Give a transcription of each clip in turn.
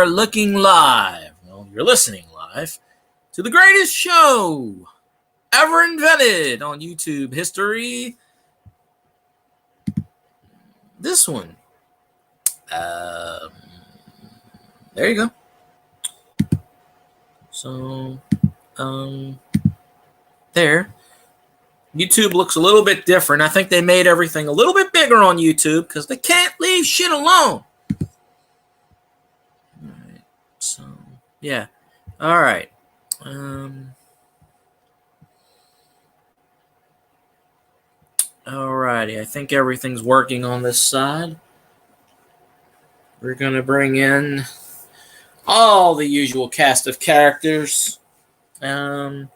are looking live. Well, you're listening live to the greatest show ever invented on YouTube history. This one. There you go. So, there. YouTube looks a little bit different. I think they made everything a little bit bigger on YouTube because they can't leave shit alone. All right. So, yeah. All right. Alrighty. I think everything's working on this side. We're going to bring in all the usual cast of characters. Of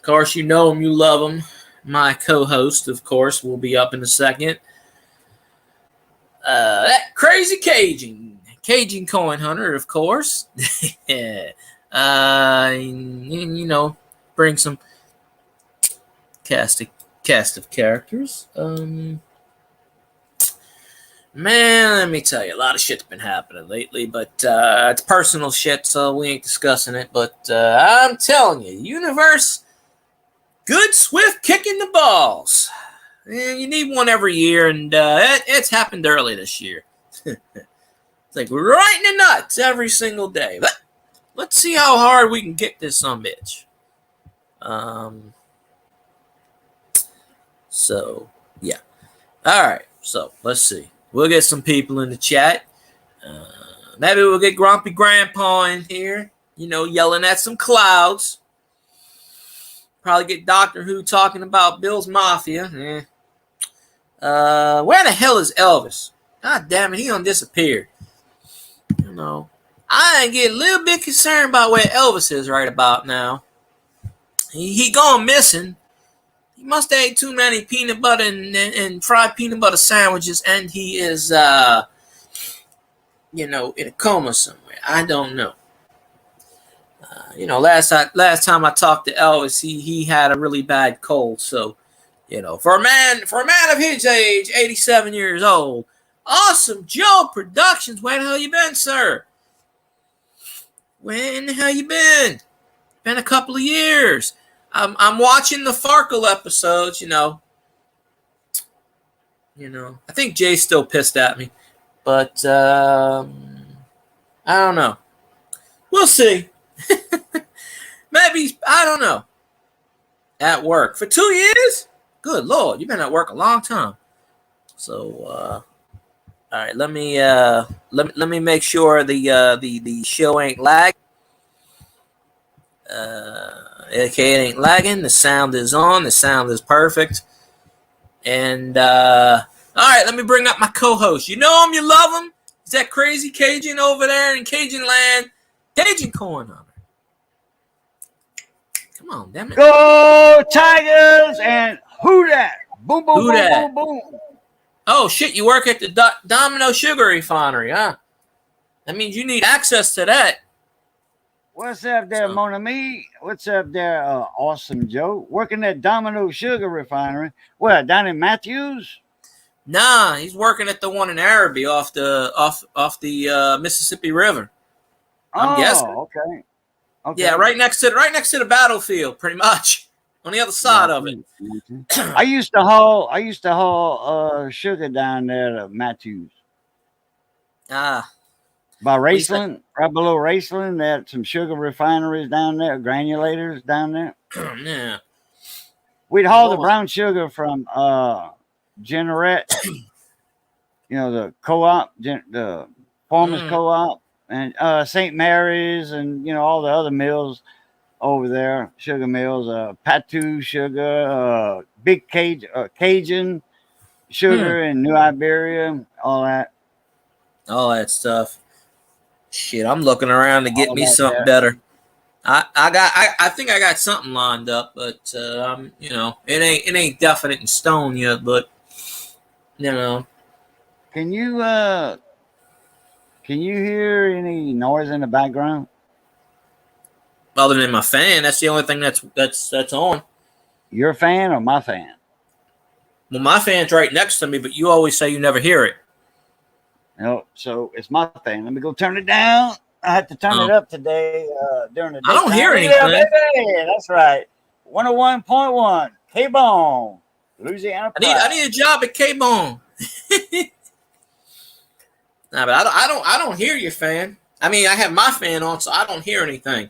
course, you know them, you love them. My co-host, of course, will be up in a second. That crazy Cajun coin hunter, of course. Yeah. You know, bring some cast of characters. Man, let me tell you, a lot of shit's been happening lately, but it's personal shit, so we ain't discussing it. But I'm telling you, universe, good swift kicking the balls. And you need one every year, and it's happened early this year. It's like right in the nuts every single day. But let's see how hard we can kick this sumbitch. So, yeah. All right, so let's see. We'll get some people in the chat. Maybe we'll get Grumpy Grandpa in here, you know, yelling at some clouds. Probably get Doctor Who talking about Bill's Mafia. Where the hell is Elvis? God damn it, he done disappeared. You know, I get a little bit concerned about where Elvis is right about now. He gone missing. He must have ate too many peanut butter and fried peanut butter sandwiches, and he is, you know, in a coma somewhere. I don't know. You know, last time I talked to Elvis, he had a really bad cold. So, you know, for a man of his age, 87 years old, Awesome Joe Productions. Where the hell you been, sir? When the hell you been? Been a couple of years. I'm watching the Farkle episodes, you know. I think Jay's still pissed at me. But, I don't know. We'll see. Maybe, I don't know. At work. For 2 years? Good Lord, you've been at work a long time. So, all right, let me make sure the show ain't lag. Okay, it ain't lagging. The sound is on. The sound is perfect. And all right, let me bring up my co-host. You know him, you love him. Is that crazy Cajun over there in Cajun land? Cajun coin hunter. Come on, damn it. Go Tigers and who that? Boom, boom, Who boom, dat? boom, boom. Oh shit! You work at the Domino Sugar Refinery, huh? That means you need access to that. What's up there, Mon Ami? What's up there, Awesome Joe? Working at Domino Sugar Refinery. Where, down in Matthews? Nah, he's working at the one in Araby off the Mississippi River. I'm guessing. Okay. Yeah, right next to the battlefield, pretty much. On the other side of it. I used to haul sugar down there to Matthews. By Raceland, right below Raceland, they had some sugar refineries down there, granulators down there. Yeah. We'd haul the brown sugar from Generette, you know, the co-op, the farmers co-op, and St. Mary's, and you know all the other mills over there, sugar mills, Patu sugar, Big Cajun sugar in New Iberia, all that stuff. Shit, I'm looking around to get me something better. I think I got something lined up, but you know, it ain't definite in stone yet, but you know. Can you hear any noise in the background? Other than my fan, that's the only thing that's on. Your fan or my fan? Well, my fan's right next to me, but you always say you never hear it. You know, so it's my thing. Let me go turn it down. I had to turn it up today during the day. I don't hear anything. Yeah, baby. That's right. 101.1 K-Bone, Louisiana. I need a job at K-Bone. Nah, but I don't hear your fan. I mean, I have my fan on, so I don't hear anything.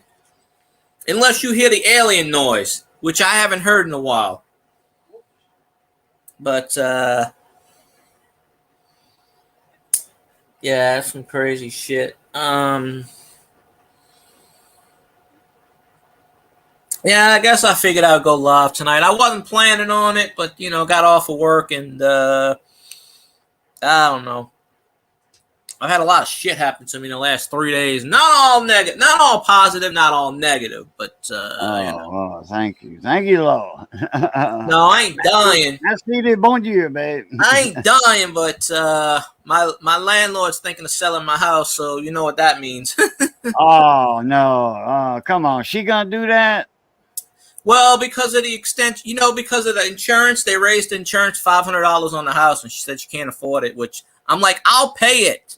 Unless you hear the alien noise, which I haven't heard in a while. But yeah, that's some crazy shit. Yeah, I guess I figured I'd go live tonight. I wasn't planning on it, but got off of work and I don't know. I've had a lot of shit happen to me in the last 3 days. Not all negative, not all positive, not all negative, but thank you, Lord. No, I ain't dying. That's the bonjour, babe. I ain't dying, but my landlord's thinking of selling my house, so you know what that means. Oh no! Come on, she gonna do that? Well, because of the extension, because of the insurance, they raised the insurance $500 on the house, and she said she can't afford it. Which I'm like, I'll pay it.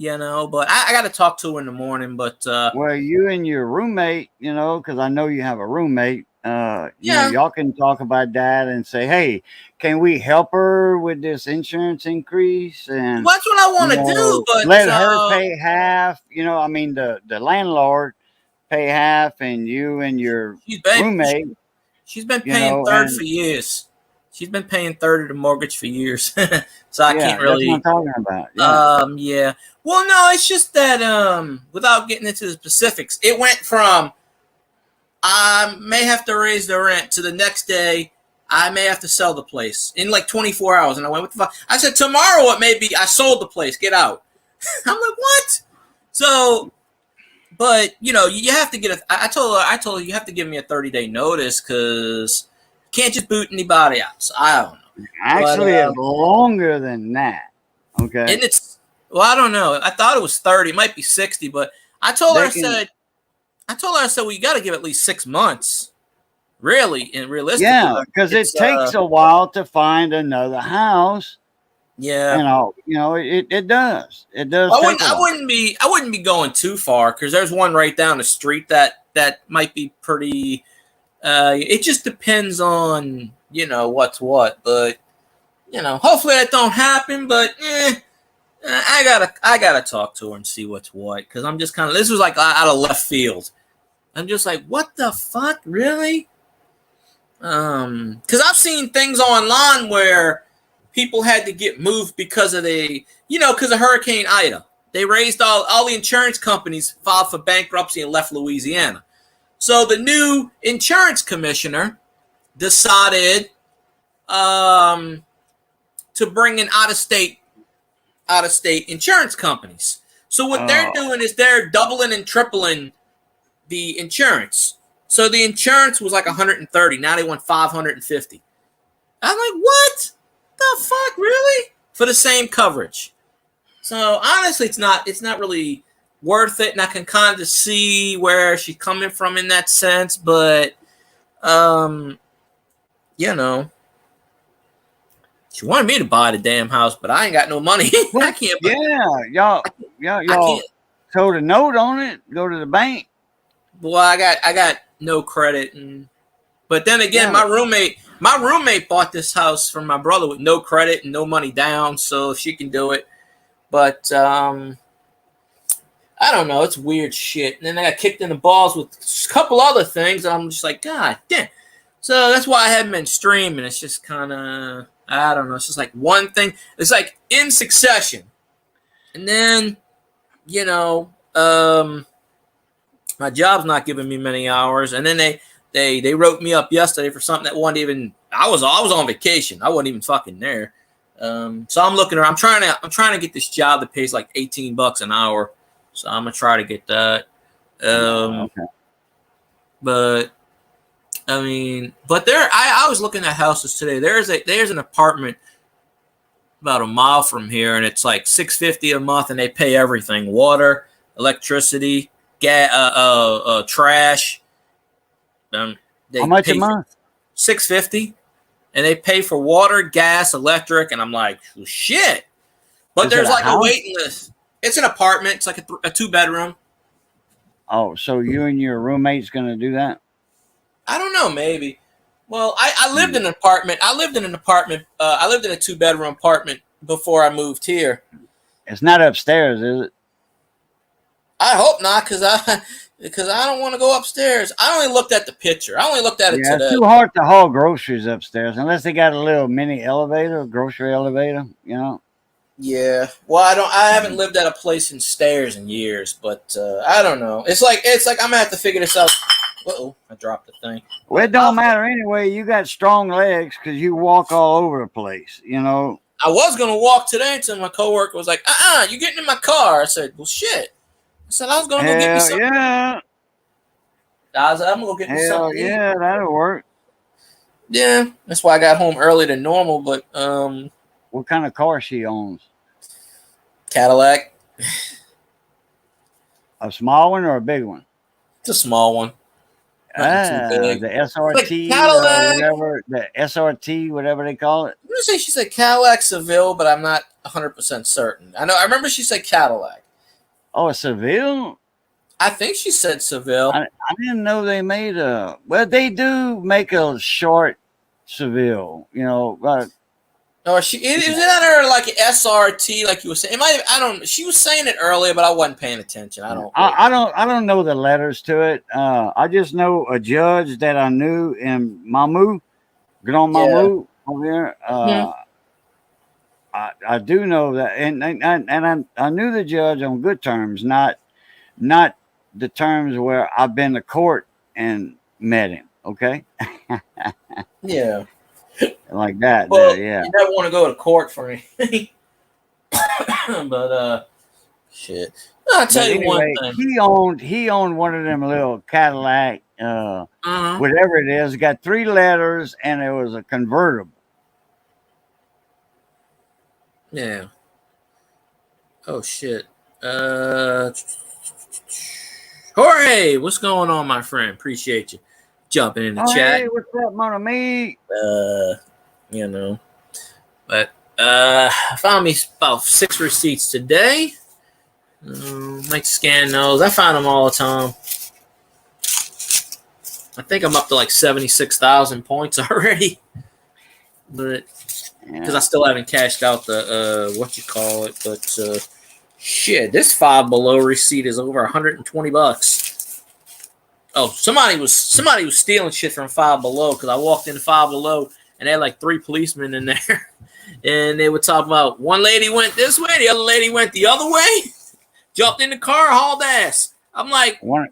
But I got to talk to her in the morning. But well, you and your roommate, because I know you have a roommate. Y'all can talk about that and say, hey, can we help her with this insurance increase? And well, that's what I want to do. But let her pay half. I mean, the landlord pay half, and you and your roommate. She's been paying third for years. She's been paying third of the mortgage for years, so I can't really. That's what I'm talking about. Yeah. Well, no, it's just that without getting into the specifics, it went from I may have to raise the rent to the next day I may have to sell the place in like 24 hours. And I went, what the fuck? I said, tomorrow it may be I sold the place. Get out. I'm like, what? So, but you have to get I told her you have to give me a 30-day notice because. Can't just boot anybody out. So I don't know. Actually, it's longer than that. Okay. And I don't know. I thought it was 30. It might be 60. But I told her, I said, well, you got to give at least 6 months. Really, and realistically. Yeah, because it takes a while to find another house. Yeah. It does. It does. I wouldn't be going too far because there's one right down the street that might be pretty. It just depends on what's what, but hopefully that don't happen. But I gotta talk to her and see what's what because I'm just kind of this was like out of left field. I'm just like, what the fuck, really? Because I've seen things online where people had to get moved because of because of Hurricane Ida. They raised all the insurance companies filed for bankruptcy and left Louisiana. So the new insurance commissioner decided to bring in out-of-state insurance companies. So what they're doing is they're doubling and tripling the insurance. So the insurance was like 130. Now they want 550. I'm like, what the fuck, really? For the same coverage. So honestly, it's not really worth it, and I can kind of see where she's coming from in that sense, but she wanted me to buy the damn house, but I ain't got no money. I can't. Y'all told a note on it. Go to the bank. Well, I got no credit, but then again, my roommate bought this house from my brother with no credit and no money down, so she can do it. But I don't know. It's weird shit. And then I got kicked in the balls with a couple other things. And I'm just like, God damn. So that's why I haven't been streaming. It's just kind of, I don't know. It's just like one thing. It's like in succession. And then, my job's not giving me many hours. And then they wrote me up yesterday for something that wasn't even, I was on vacation. I wasn't even fucking there. So I'm looking around. I'm trying to get this job that pays like $18 an hour. So I'm gonna try to get that. Okay. But I mean, I was looking at houses today. There's an apartment about a mile from here, and it's like $650 a month, and they pay everything: water, electricity, gas, trash. How much a month? $650, and they pay for water, gas, electric, and I'm like, well, shit. But Is it there's a like a house? waiting list. It's an apartment. It's like a 2-bedroom. Oh, so you and your roommate's gonna do that? I don't know, maybe. Well, I lived Hmm. in an apartment. I lived in an apartment. I lived in a 2-bedroom apartment before I moved here. It's not upstairs, is it? I hope not, because I don't want to go upstairs. I only looked at the picture. I only looked at it Yeah, it's today. too hard to haul groceries upstairs unless they got a little mini elevator, grocery elevator. You know. Yeah. Well, I haven't lived at a place in stairs in years, but I don't know. It's like I'm gonna have to figure this out. Uh-oh, I dropped the thing. Well, it don't matter anyway. You got strong legs because you walk all over the place. You know. I was gonna walk today until my coworker was like, you getting in my car. I said, well, shit. I said I was gonna go get me Hell something. yeah. I'm gonna go get me Hell something to eat. yeah, that'll work. Yeah, that's why I got home earlier than normal. But What kind of car she owns? Cadillac, A small one or a big one? it's a small one. Nothing too big. The SRT, Cadillac. whatever, the SRT, whatever they call it. I'm gonna say she said Cadillac Seville, but I'm not 100% certain. I remember she said Cadillac. Oh, a Seville? I think she said Seville. I didn't know they made a. Well, they do make a short Seville, you know. Or is it on her like SRT, like you were saying? It might. I don't. She was saying it earlier, but I wasn't paying attention. I I don't know the letters to it. I just know a judge that I knew in Mamu, Grand Mamu over there. I do know that, and I knew the judge on good terms, not the terms where I've been to court and met him. Okay, Yeah. like that. Well, yeah. you never want to go to court for anything. But shit. I'll tell But you one anyway, thing. he owned one of them little Cadillac, Uh-huh. whatever it is. Got 3 letters, and it was a convertible. Yeah. Oh shit. Jorge, what's going on, my friend? Appreciate you jumping in the chat. Hey, what's up, mon ami? You know. But I found me about 6 receipts today. Like to scan those. I find them all the time. I think I'm up to like 76,000 points already. But because I still haven't cashed out the but shit, this Five Below receipt is over $120. Oh, somebody was stealing shit from Five Below because I walked into Five Below and they had like 3 policemen in there, and they would talk about one lady went this way, the other lady went the other way, jumped in the car, hauled ass. I'm like, what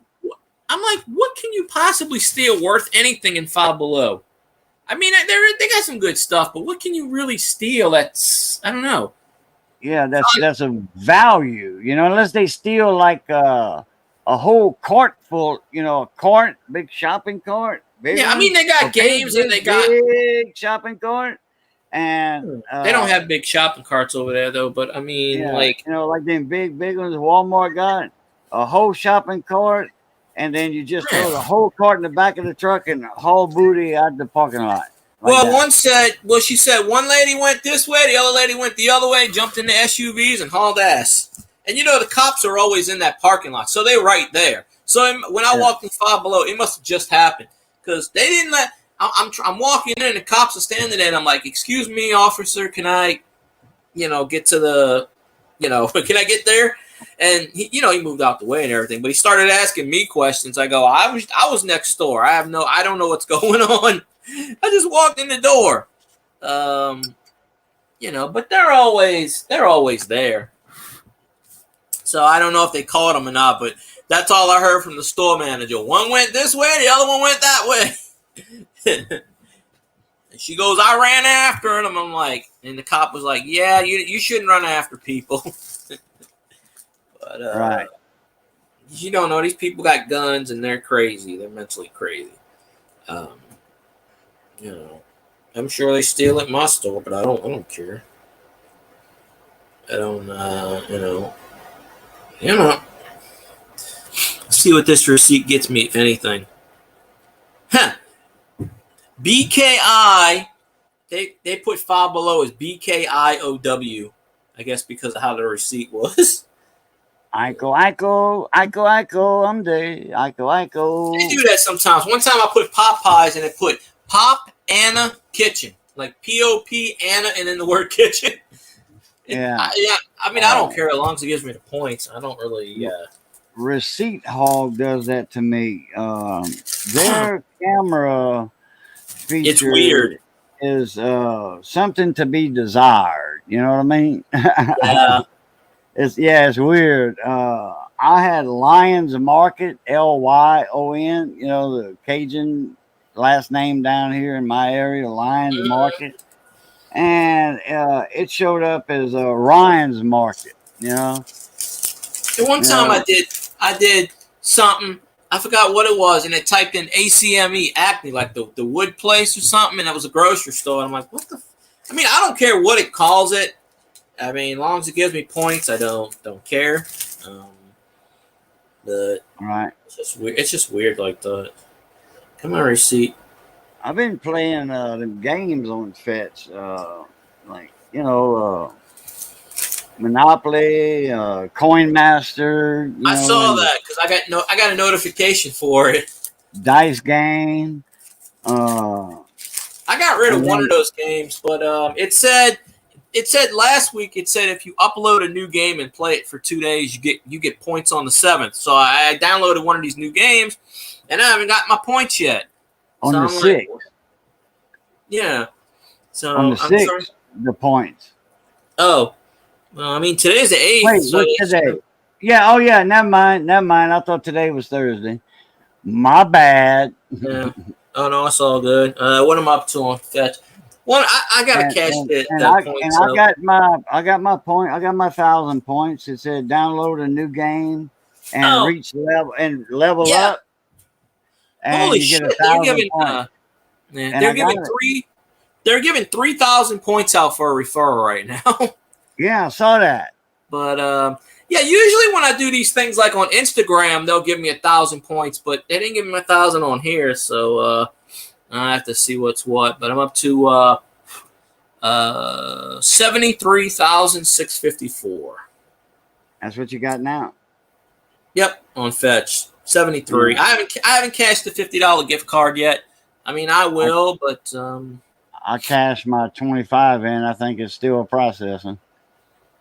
can you possibly steal worth anything in Five Below? I mean, they got some good stuff, but what can you really steal? That's, I don't know. Yeah, that's a value, you know, unless they steal like a whole cart full, you know, a cart, big shopping cart. Yeah, I mean, they got games and they got big shopping cart, and they don't have big shopping carts over there though. But I mean, like, you know, like them big ones Walmart got, a whole shopping cart, and then you just throw the whole cart in the back of the truck and haul booty out the parking lot. She said one lady went this way, the other lady went the other way, jumped in the SUVs and hauled ass. And you know, the cops are always in that parking lot, so they're right there. So when I walked in Five Below, it must have just happened because they didn't let. I'm walking in, and the cops are standing there, and I'm like, "Excuse me, officer, can I, get to the, can I get there?" And he moved out the way and everything, but he started asking me questions. I go, I was next door. I don't know what's going on. I just walked in the door. But they're always there. So I don't know if they caught him or not, but that's all I heard from the store manager. One went this way, the other one went that way. And she goes, I ran after him. I'm like, and the cop was like, yeah, you shouldn't run after people. But right. You don't know, these people got guns and they're crazy. They're mentally crazy. I'm sure they steal at my store, but I don't care. I don't, Let's see what this receipt gets me, if anything. BKI, they put Five Below as BKIOW. I guess because of how the receipt was. Iko, I'm there. Iko. They do that sometimes. One time I put Popeyes and it put Pop Anna Kitchen, like P-O-P Anna and then the word kitchen. Yeah. I mean, I don't care as long as it gives me the points. I don't really. Receipt Hog does that to me. Their camera feature It's weird. is something to be desired. You know what I mean? Yeah. It's weird. I had Lions Market, Lyon. You know, the Cajun last name down here in my area, Lions Market, and it showed up as Ryan's Market. You know. The one time I did something. I forgot what it was, and it typed in ACME Acme, like the wood place or something, and it was a grocery store. And I'm like, what the? I mean, I don't care what it calls it. I mean, as long as it gives me points, I don't care. But Right. It's just weird like that. Come on, receipt. I've been playing the games on Fetch, like Monopoly, Coin Master. I saw that because I got a notification for it. Dice Game. I got rid of one of those games, but it said last week. It said if you upload a new game and play it for 2 days, you get points on the 7th. So I downloaded one of these new games, and I haven't got my points yet. On so the 6th. Yeah. So on the 6th, the points. Oh, well, I mean today's the 8th. Wait, so what's today? Yeah. Oh, yeah. Never mind. I thought today was Thursday. My bad. Yeah. Oh no, it's all good. What am I up to on Fetch? Well, I gotta cash it. I got my point. I got my 1,000 points. It said download a new game and reach level up. And holy you shit! get 1,000 points. They're giving 3,000 points out for a referral right now. Yeah, I saw that. But yeah, usually when I do these things like on Instagram, they'll give me 1,000 points, but they didn't give me 1,000 on here, so I have to see what's what. But I'm up to 73,654. That's what you got now. Yep, on Fetch 73. Mm-hmm. I haven't cashed the $50 gift card yet. I mean, I will, but I cashed my 25 in. I think it's still processing.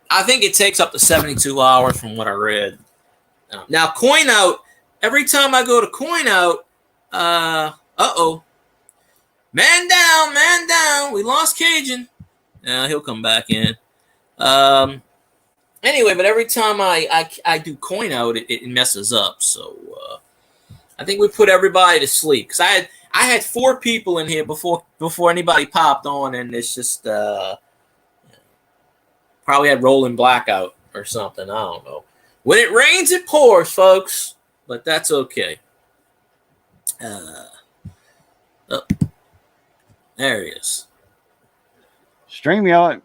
I think it takes up to 72 hours from what I read. Now, Coin Out, every time I go to Coin Out, man down, we lost Cajun. He'll come back in. Anyway, but every time I do Coin Out, it messes up. So I think we put everybody to sleep because I had 4 people in here before anybody popped on, and it's just probably had rolling blackout or something. I don't know. When it rains, it pours, folks. But that's okay. There he is. StreamYard.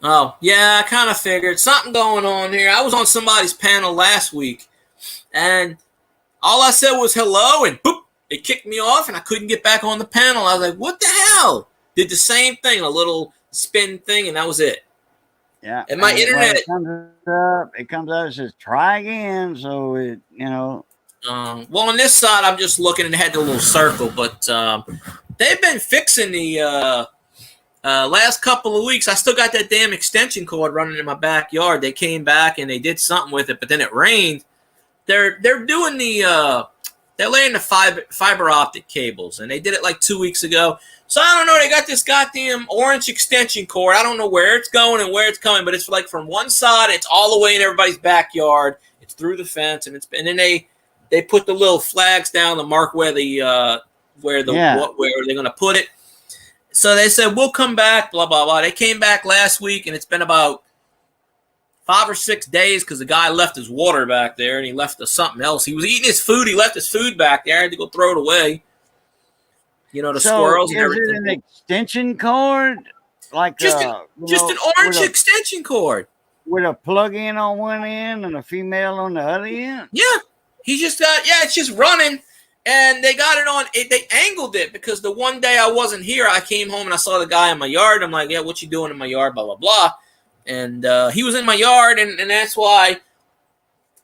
Oh, yeah, I kind of figured. Something going on here. I was on somebody's panel last week, and all I said was hello, and boop, it kicked me off, and I couldn't get back on the panel. I was like, what the hell? Did the same thing, a little spin thing, and that was it. Yeah. And my internet. It comes up, it says try again. So well, on this side, I'm just looking and had the little circle, but they've been fixing the last couple of weeks. I still got that damn extension cord running in my backyard. They came back and they did something with it, but then it rained. They're doing they're laying the fiber optic cables, and they did it like 2 weeks ago. So I don't know. They got this goddamn orange extension cord. I don't know where it's going and where it's coming, but it's like from one side, it's all the way in everybody's backyard. It's through the fence, and then they put the little flags down to mark where they're going to put it. So they said we'll come back. Blah blah blah. They came back last week, and it's been about 5 or 6 days because the guy left his water back there, and he left us something else. He was eating his food. He left his food back there. I had to go throw it away. Squirrels and everything. Is it an extension cord? Like just an orange extension cord. With a plug-in on one end and a female on the other end? Yeah. He just it's just running. And they got it on. They angled it because the one day I wasn't here, I came home and I saw the guy in my yard. I'm like, yeah, what you doing in my yard? Blah, blah, blah. And he was in my yard, and that's why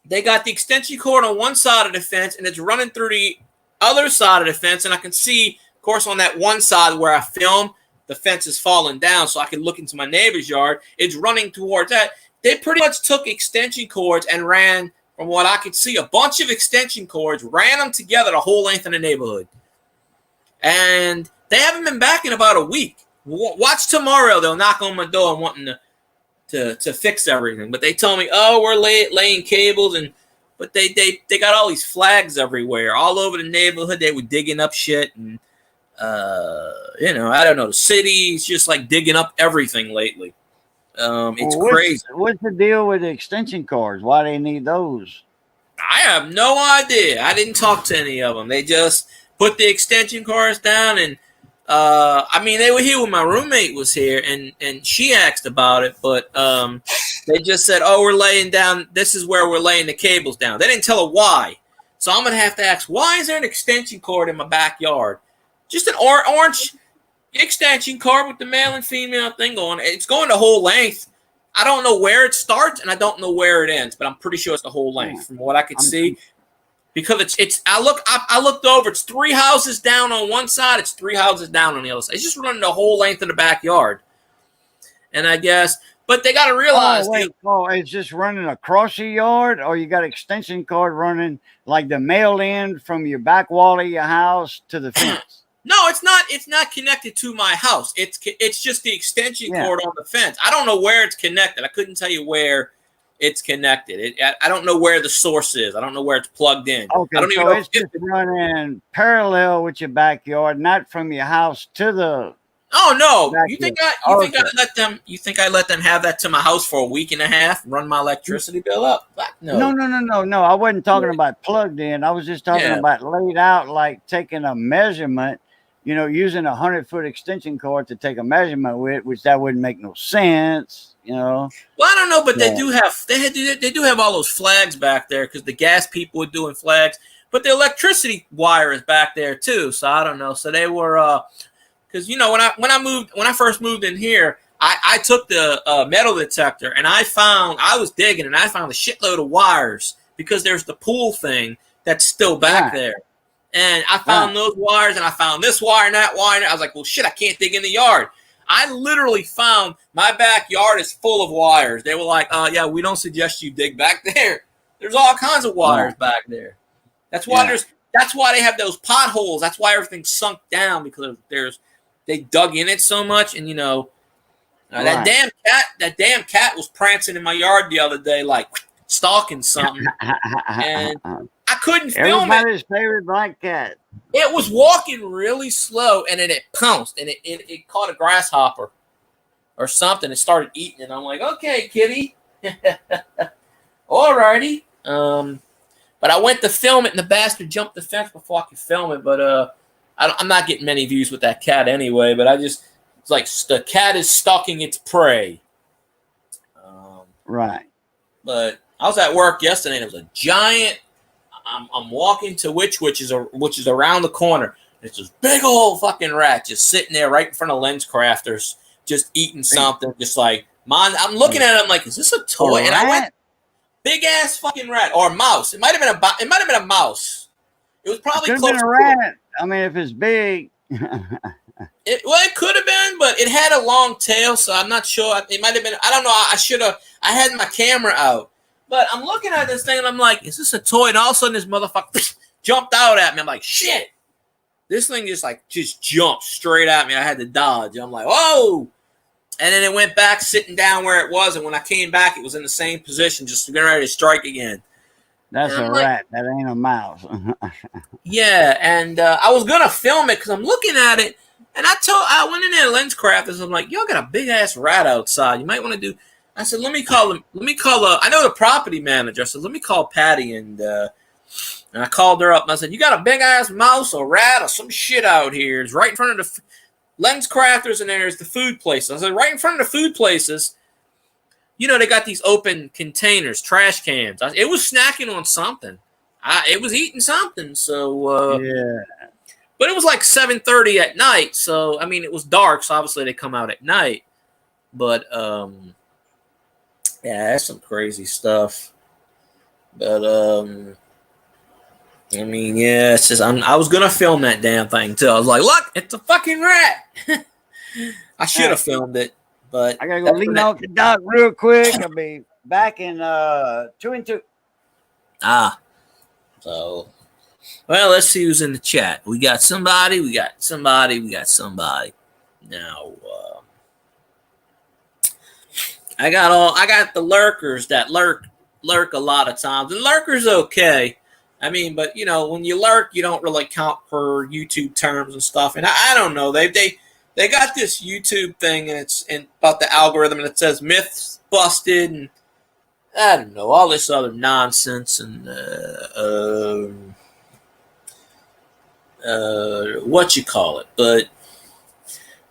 they got the extension cord on one side of the fence, and it's running through the other side of the fence. And I can see, of course, on that one side where I film, the fence is falling down, so I can look into my neighbor's yard. It's running towards that. They pretty much took extension cords and ran, from what I could see, a bunch of extension cords, ran them together the whole length of the neighborhood. And they haven't been back in about a week. Watch tomorrow. They'll knock on my door and wanting to fix everything. But they told me, oh, we're laying cables, but they got all these flags everywhere, all over the neighborhood. They were digging up shit, and I don't know. The city's just like digging up everything lately. It's crazy. What's the deal with the extension cords? Why do they need those? I have no idea. I didn't talk to any of them. They just put the extension cords down, and they were here when my roommate was here, and she asked about it, but they just said, oh, we're laying down, this is where we're laying the cables down. They didn't tell her why. So I'm going to have to ask, why is there an extension cord in my backyard? Just an orange extension cord with the male and female thing going. It's going the whole length. I don't know where it starts, and I don't know where it ends, but I'm pretty sure it's the whole length from what I could see. Because I looked over. It's 3 houses down on one side. It's 3 houses down on the other side. It's just running the whole length of the backyard. And I guess, but they got to realize. It's just running across your yard, or you got extension cord running like the mail end from your back wall of your house to the fence. No, it's not. It's not connected to my house. It's just the extension cord on the fence. I don't know where it's connected. I couldn't tell you where it's connected. I don't know where the source is. I don't know where it's plugged in. Okay, I don't even know it's just running parallel with your backyard, not from your house to the. Oh no! Backyard. You think I let them have that to my house for a week and a half, run my electricity bill up? No. I wasn't talking about plugged in. I was just talking about laid out, like taking a measurement. Using a 100-foot extension cord to take a measurement with, which that wouldn't make no sense. Well, I don't know, but they do have all those flags back there because the gas people were doing flags, but the electricity wire is back there too. So I don't know. So they were because when I first moved in here, I took the metal detector and I was digging and I found a shitload of wires because there's the pool thing that's still back there. And I found those wires, and I found this wire and that wire. And I was like, well, shit, I can't dig in the yard. I literally found my backyard is full of wires. They were like, we don't suggest you dig back there. There's all kinds of wires back there. That's why that's why they have those potholes. That's why everything's sunk down, because they dug in it so much. And that damn cat was prancing in my yard the other day, like stalking something. And I couldn't film it. Everybody's favorite black cat. It was walking really slow, and then it pounced, and it caught a grasshopper or something. It started eating it. I'm like, okay, kitty. All righty. But I went to film it, and the bastard jumped the fence before I could film it. But I'm not getting many views with that cat anyway. But it's like the cat is stalking its prey. Right. But I was at work yesterday, and it was a giant. I'm walking to which is around the corner. It's this big old fucking rat just sitting there right in front of Lens Crafters, just eating something, just like I'm looking at it. I'm like, is this a toy? And I went, big ass fucking rat or mouse. It might have been a mouse. It was probably close to a rat. I mean, if it's big. It could have been, but it had a long tail, so I'm not sure. It might have been. I don't know. I had my camera out. But I'm looking at this thing, and I'm like, is this a toy? And all of a sudden, this motherfucker jumped out at me. I'm like, shit. This thing just jumped straight at me. I had to dodge. I'm like, whoa. And then it went back sitting down where it was. And when I came back, it was in the same position, just getting ready to strike again. That's a rat. That ain't a mouse. Yeah. And I was going to film it because I'm looking at it. And I went in there to Lens Crafters. I'm like, y'all got a big-ass rat outside. You might want to do... I said, let me call I know the property manager. I said, let me call Patty. And I called her up. And I said, you got a big-ass mouse or rat or some shit out here. It's right in front of the Lens Crafters, and there's the food places. I said, right in front of the food places, they got these open containers, trash cans. It was snacking on something. It was eating something. So, yeah. But it was like 7:30 at night. So, I mean, it was dark. So, obviously, they come out at night. But, Yeah, that's some crazy stuff. But I mean, yeah, it's just I was gonna film that damn thing too. I was like, look, it's a fucking rat. I should have filmed it, but I gotta go lean off the dock real quick. I'll be back in 2 and 2. So well, let's see who's in the chat. We got somebody. Now I got the lurkers that lurk a lot of times, and lurkers okay. I mean, but you know, when you lurk, you don't really count per YouTube terms and stuff. And I don't know. They got this YouTube thing, and it's about the algorithm, and it says myths busted, and I don't know, all this other nonsense, and what you call it. But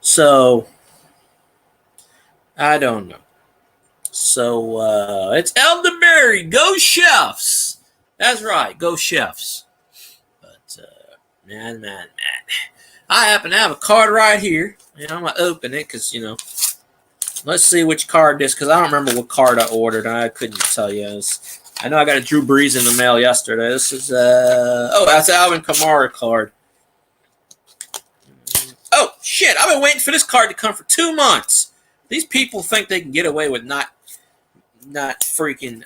so I don't know. So it's Elderberry. Go Chefs. That's right. Go Chefs. But man. I happen to have a card right here. And I'm going to open it because, you know, let's see which card this, because I don't remember what card I ordered. I couldn't tell you. I know I got a Drew Brees in the mail yesterday. This is, that's an Alvin Kamara card. Oh, shit. I've been waiting for this card to come for 2 months. These people think they can get away with not freaking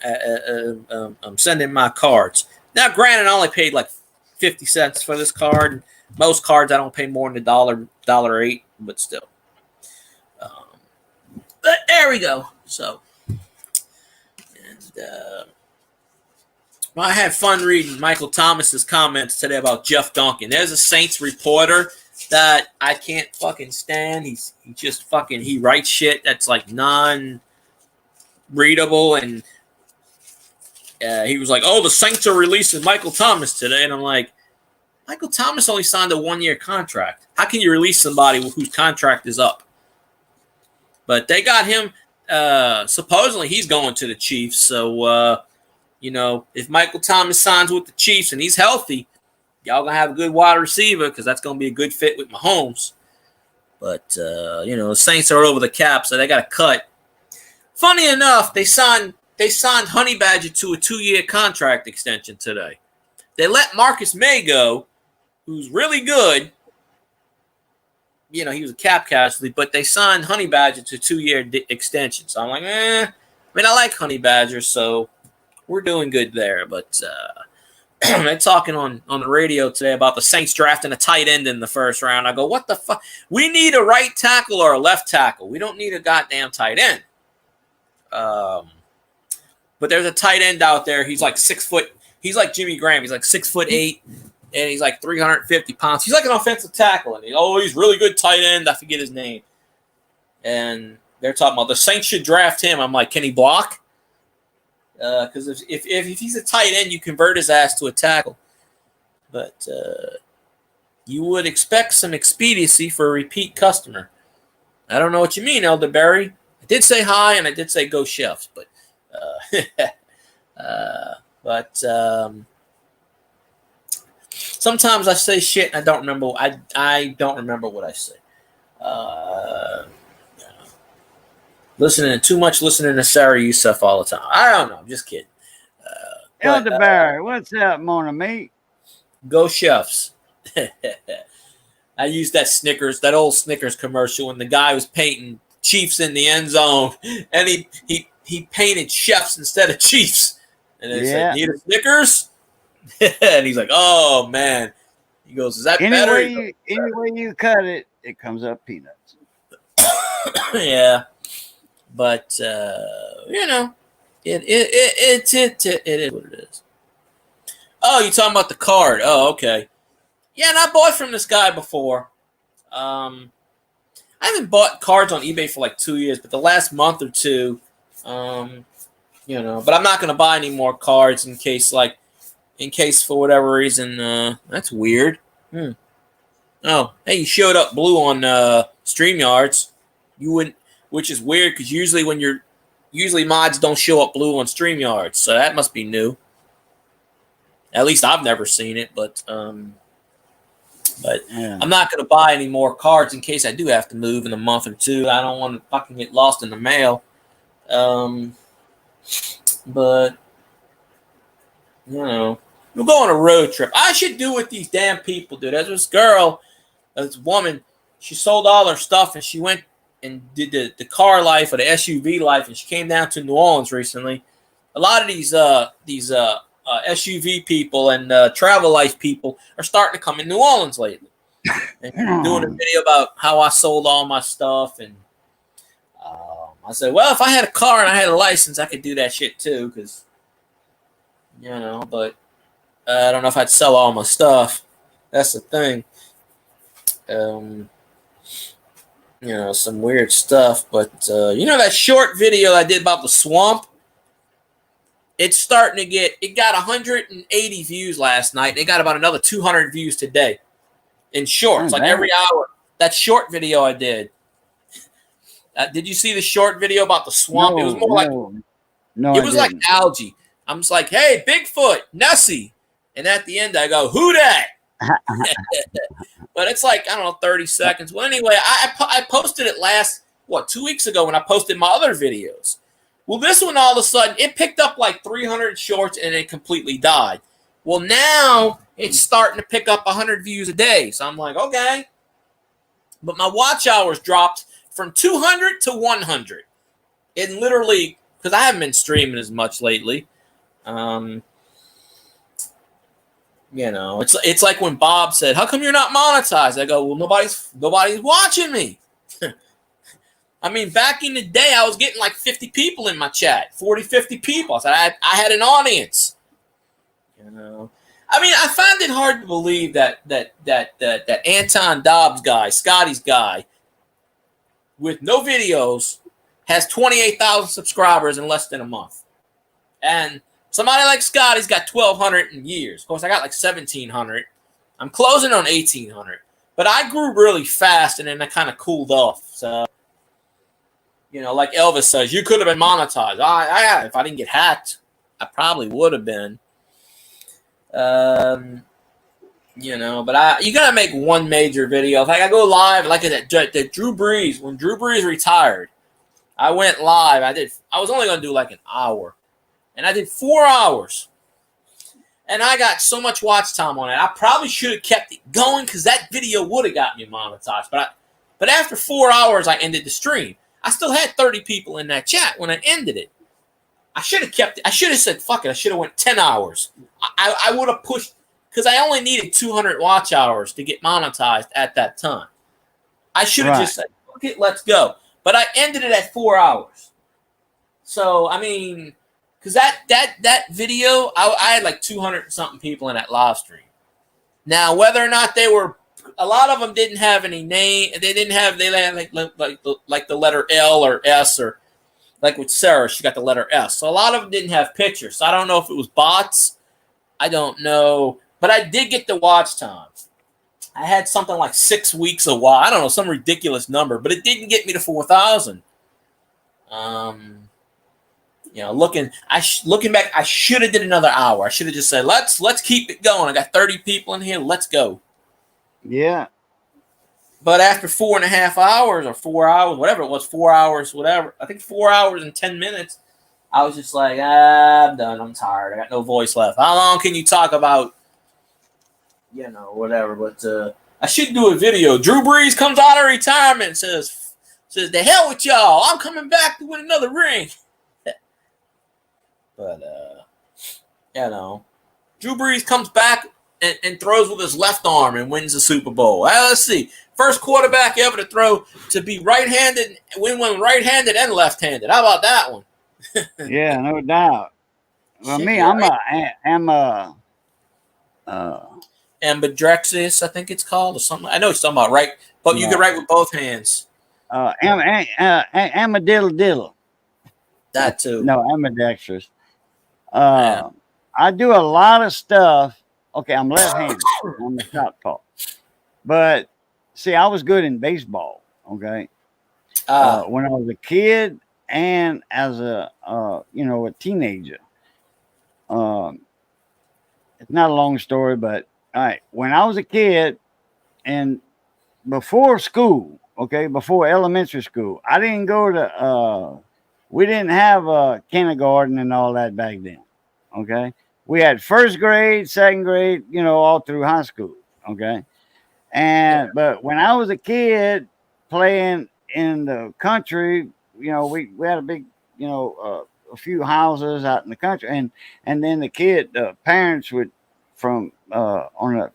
sending my cards. Now, granted, I only paid like 50 cents for this card. Most cards I don't pay more than $1.08, but still. But there we go. So, and I had fun reading Michael Thomas's comments today about Jeff Duncan. There's a Saints reporter that I can't fucking stand. He writes shit that's like non-readable, and he was like, "Oh, the Saints are releasing Michael Thomas today," and I'm like, Michael Thomas only signed a 1-year contract. How can you release somebody whose contract is up? But they got him. Supposedly he's going to the Chiefs. So you know, if Michael Thomas signs with the Chiefs and he's healthy, y'all gonna have a good wide receiver, because that's gonna be a good fit with Mahomes. But you know, the Saints are over the cap, so they got to cut. Funny enough, they signed Honey Badger to a 2-year contract extension today. They let Marcus May go, who's really good. You know, he was a cap casualty, but they signed Honey Badger to a 2-year extension. So I'm like, I mean, I like Honey Badger, so we're doing good there. But they're talking on the radio today about the Saints drafting a tight end in the first round. I go, what the fuck? We need a right tackle or a left tackle. We don't need a goddamn tight end. But there's a tight end out there. He's like 6 foot. He's like Jimmy Graham. He's like 6'8", and he's like 350 pounds. He's like an offensive tackle, and he's really good tight end. I forget his name. And they're talking about the Saints should draft him. I'm like, can he block? Because if he's a tight end, you convert his ass to a tackle. But you would expect some expediency for a repeat customer. I don't know what you mean, Elderberry. I did say hi, and I did say go Chefs, but sometimes I say shit and I don't remember. I don't remember what I say. Listening to Sarah Youssef all the time. I don't know. I'm just kidding. Elderberry, what's up, Mona Meat? Go Chefs. I used that old Snickers commercial when the guy was painting Chiefs in the end zone, and he painted Chefs instead of Chiefs. And they said, need a Snickers? And he's like, oh, man. He goes, is that better? Any way you cut it, it comes up peanuts. Yeah. But, you know, it is what it is. Oh, you're talking about the card. Oh, okay. Yeah, and I bought from this guy before. I haven't bought cards on eBay for like 2 years, but the last month or two, you know, but I'm not going to buy any more cards in case for whatever reason, that's weird. Oh, hey, you showed up blue on StreamYards. You wouldn't, which is weird because usually mods don't show up blue on StreamYards, so that must be new. At least I've never seen it, but yeah. I'm not going to buy any more cards in case I do have to move in a month or two. I don't want to fucking get lost in the mail. But we'll go on a road trip. I should do what these damn people do. There's this girl, this woman. She sold all her stuff and she went and did the car life or the SUV life, and she came down to New Orleans recently. A lot of these SUV people and travel life people are starting to come in New Orleans lately. And doing a video about how I sold all my stuff, and I said, well, if I had a car and I had a license, I could do that shit too, because but I don't know if I'd sell all my stuff. That's the thing. Some weird stuff, but that short video I did about the swamp, it's starting to it got 180 views last night. It got about another 200 views today in shorts, like every hour. That short video I did. Did you see the short video about the swamp? It was more like algae. I'm just like, hey, Bigfoot, Nessie. And at the end, I go, who dat? But it's like, I don't know, 30 seconds. Well, anyway, I posted it 2 weeks ago when I posted my other videos. Well, this one, all of a sudden, it picked up like 300 shorts and it completely died. Well, now it's starting to pick up 100 views a day. So I'm like, okay. But my watch hours dropped from 200 to 100. It literally, because I haven't been streaming as much lately. It's like when Bob said, how come you're not monetized? I go, well, nobody's watching me. I mean, back in the day, I was getting like 50 people in my chat, 40, 50 people. So I had an audience. I mean, I find it hard to believe that Anton Dobbs guy, Scotty's guy, with no videos, has 28,000 subscribers in less than a month. And somebody like Scotty's got 1,200 in years. Of course, I got like 1,700. I'm closing on 1,800. But I grew really fast, and then I kind of cooled off. So, like Elvis says, you could have been monetized. If I didn't get hacked, I probably would have been. But you gotta make one major video. If I go live, like that Drew Brees, when Drew Brees retired, I went live. I was only gonna do like an hour, and I did 4 hours, and I got so much watch time on it. I probably should have kept it going because that video would have got me monetized. But after 4 hours, I ended the stream. I still had 30 people in that chat when I ended it. I should have kept it. I should have said, fuck it. I should have went 10 hours. I would have pushed, because I only needed 200 watch hours to get monetized at that time. I should have just said, fuck it, let's go. But I ended it at 4 hours. So, I mean, because that video, I had like 200 something people in that live stream. Now, whether or not they were, a lot of them didn't have any name. They had like the letter L or S, or like with Sarah, she got the letter S. So a lot of them didn't have pictures. So I don't know if it was bots. I don't know. But I did get the watch time. I had something like 6 weeks of watch. I don't know, some ridiculous number, but it didn't get me to 4,000. Looking back, I should have did another hour. I should have just said, let's keep it going. I got 30 people in here. Let's go. Yeah. But after 4.5 hours or 4 hours, whatever it was, 4 hours, whatever, I think 4 hours and 10 minutes, I was just like, I'm done. I'm tired. I got no voice left. How long can you talk about, whatever? But I should do a video. Drew Brees comes out of retirement and says, the hell with y'all. I'm coming back to win another ring. But, Drew Brees comes back and throws with his left arm and wins the Super Bowl. Let's see. First quarterback ever to throw to be right-handed, win one right-handed and left-handed. How about that one? Yeah, no doubt. Well, me, ambidextrous, I think it's called, or something. I know it's talking about right, but you can write with both hands. Amadiddle. That too. No, ambidextrous. I do a lot of stuff. Okay, I'm left-handed. I'm the southpaw. But see, I was good in baseball. Okay, when I was a kid and as a a teenager. It's not a long story, but all right. When I was a kid and before school, before elementary school, I didn't go to we didn't have a kindergarten and all that back then. Okay, we had first grade, second grade, all through high school. Okay, Yeah. but when I was a kid playing in the country, we had a big, a few houses out in the country, and then the parents would from on the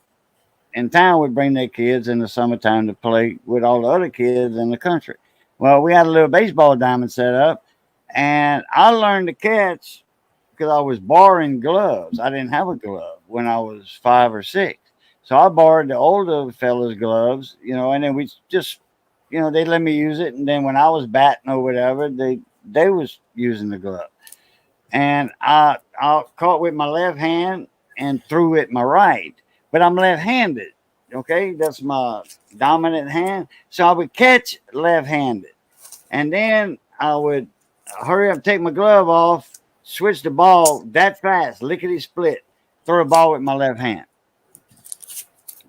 in town would bring their kids in the summertime to play with all the other kids in the country. Well, we had a little baseball diamond set up, and I learned to catch because I was borrowing gloves. I didn't have a glove when I was 5 or 6. So I borrowed the older fellas' gloves, and then we just, they let me use it. And then when I was batting or whatever, they was using the glove. And I caught with my left hand and threw with my right. But I'm left-handed. Okay, that's my dominant hand. So I would catch left-handed. And then I would hurry up, take my glove off, switch the ball that fast, lickety split, throw a ball with my left hand.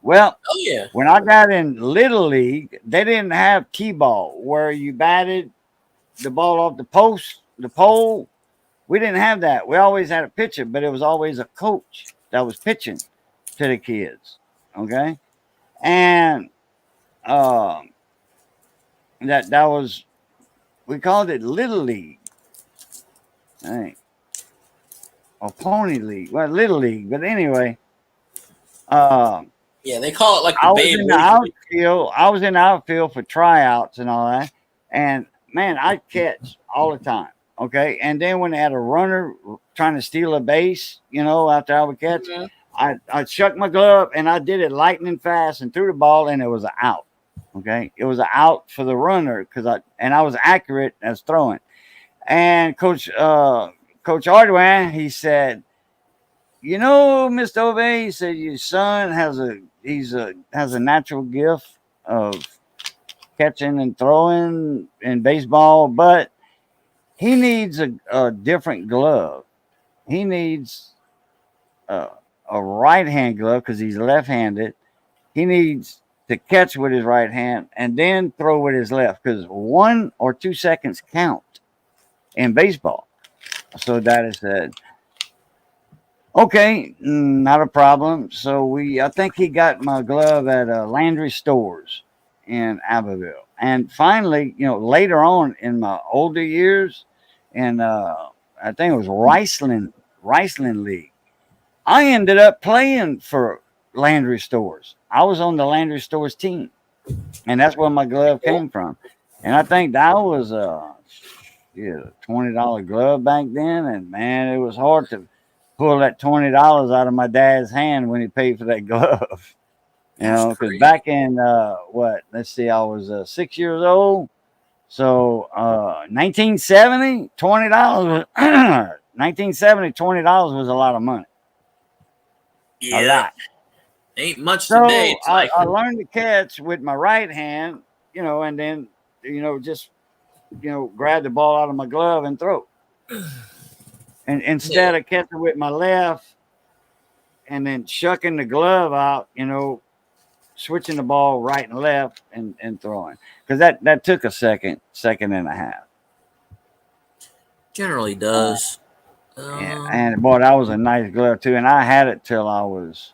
Well, Oh yeah. when I got in Little League, they didn't have T-ball where you batted the ball off the pole. We didn't have that. We always had a pitcher, but it was always a coach that was pitching to the kids. Okay. And that was, we called it Little League. I think. Or Pony League. Well, Little League. But anyway, Yeah, they call it like the I was Babe in the Ruth. outfield. I was in the outfield for tryouts and all that. And man, I'd catch all the time. Okay. And then when they had a runner trying to steal a base, after I would catch, Mhm. I shucked my glove and I did it lightning fast and threw the ball and it was an out. Okay. It was an out for the runner because I was accurate as throwing. And Coach Hardware, he said, Mr. Ove, he said, your son has a natural gift of catching and throwing in baseball, but he needs a different glove. He needs a right hand glove because he's left handed. He needs to catch with his right hand and then throw with his left because 1 or 2 seconds count in baseball. So Daddy said, okay, not a problem. So I think he got my glove at Landry Stores in Abbeville. And finally, later on in my older years, and I think it was Riceland League, I ended up playing for Landry Stores. I was on the Landry Stores team, and that's where my glove came from. And I think that was a $20 glove back then. And man, it was hard to pull that $20 out of my dad's hand when he paid for that glove. Because back in let's see, I was 6 years old. So 1970, $20 1970, $20 was a lot of money. Yeah. A lot. Ain't much So today. It's like I learned to catch with my right hand, and then, just, grab the ball out of my glove and throw. And instead of catching with my left and then shucking the glove out, switching the ball right and left and throwing. Because that took a second and a half. generally does. And boy, that was a nice glove too. And I had it till I was,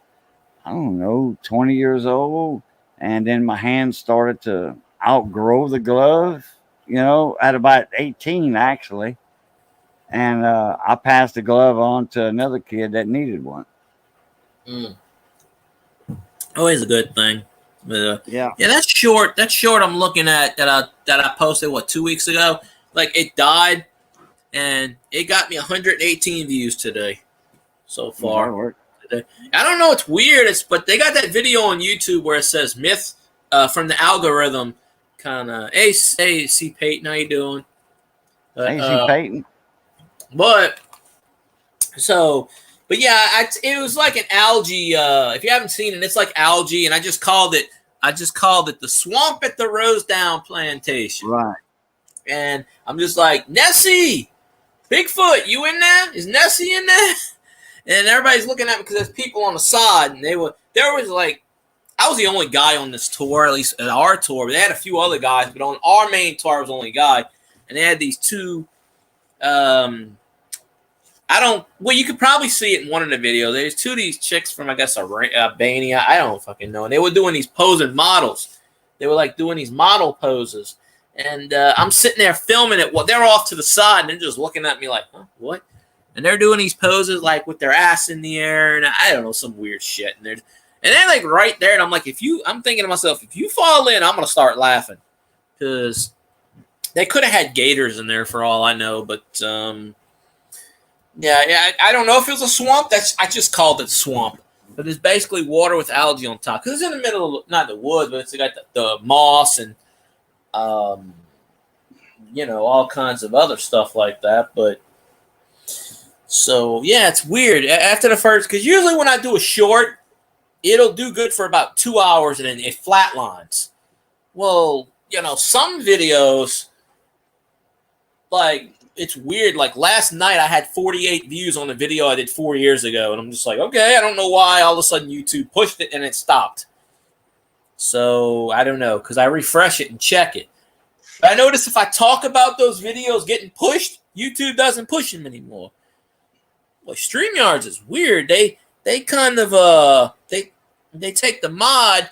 I don't know, 20 years old. And then my hands started to outgrow the glove, at about 18 actually. And I passed the glove on to another kid that needed one. Always a good thing. But, Yeah. That's short. That short I'm looking at that I posted 2 weeks ago. Like it died, and it got me 118 views today so far. Today. I don't know. It's weird. But they got that video on YouTube where it says myth from the algorithm. Kind of. Hey, C. Peyton, how you doing? Hey, C. Peyton. But yeah, it was like an algae. If you haven't seen it, it's like algae, and I just called it the swamp at the Rosedown Plantation. Right. And I'm just like, Nessie, Bigfoot, you in there? Is Nessie in there? And everybody's looking at me because there's people on the side, and there was like, I was the only guy on this tour, at least at our tour. They had a few other guys, but on our main tour, I was the only guy, and they had these two I don't. Well, you could probably see it in one of the videos. There's two of these chicks from, I guess, Albania. I don't fucking know. And they were doing these posing models. They were like doing these model poses. And I'm sitting there filming it. Well, they're off to the side and they're just looking at me like, huh, what? And they're doing these poses like with their ass in the air and I don't know, some weird shit. And they're like right there. And I'm like, I'm thinking to myself, if you fall in, I'm gonna start laughing because they could have had gators in there for all I know. But yeah, I don't know if it was a swamp. I just called it swamp. But it's basically water with algae on top. Because it's in the middle of, not the woods, but it's got the moss and, all kinds of other stuff like that. But, so, yeah, it's weird. After the first, because usually when I do a short, it'll do good for about 2 hours and then it flatlines. Well, some videos, like, it's weird. Like last night, I had 48 views on a video I did 4 years ago, and I'm just like, okay, I don't know why all of a sudden YouTube pushed it and it stopped. So I don't know because I refresh it and check it. But I notice if I talk about those videos getting pushed, YouTube doesn't push them anymore. Well, StreamYards is weird. They kind of they take the mod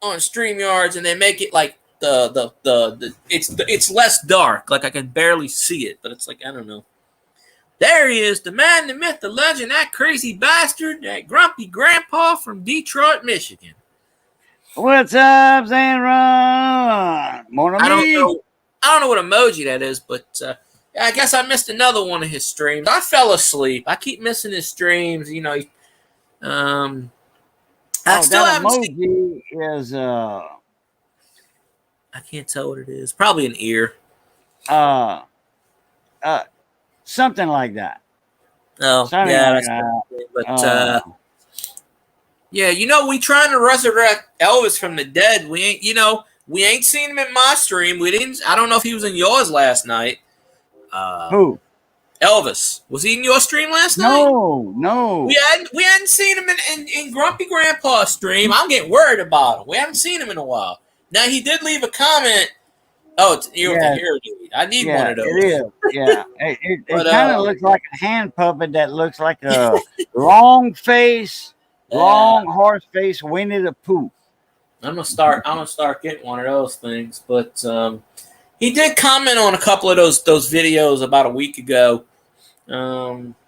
on StreamYards and they make it like. It's less dark, like I can barely see it, but it's like I don't know. There he is, the man, the myth, the legend, that crazy bastard, that grumpy grandpa from Detroit, Michigan. What's up, Zanron? Morning. I don't know what emoji that is, but I guess I missed another one of his streams. I fell asleep. I keep missing his streams. I still haven't emoji is I can't tell what it is. Probably an ear. Something like that. Oh, something yeah. Like that. But we trying to resurrect Elvis from the dead. We ain't seen him in my stream. I don't know if he was in yours last night. Who? Elvis. Was he in your stream last night? No. We hadn't seen him in Grumpy Grandpa's stream. I'm getting worried about him. We haven't seen him in a while. Now, he did leave a comment. Oh, it's ear with a hair dude. I need one of those. It is. Yeah. It kind of looks like a hand puppet that looks like a long face, long horse face, Winnie the Pooh. I'm gonna start getting one of those things. But he did comment on a couple of those videos about a week ago.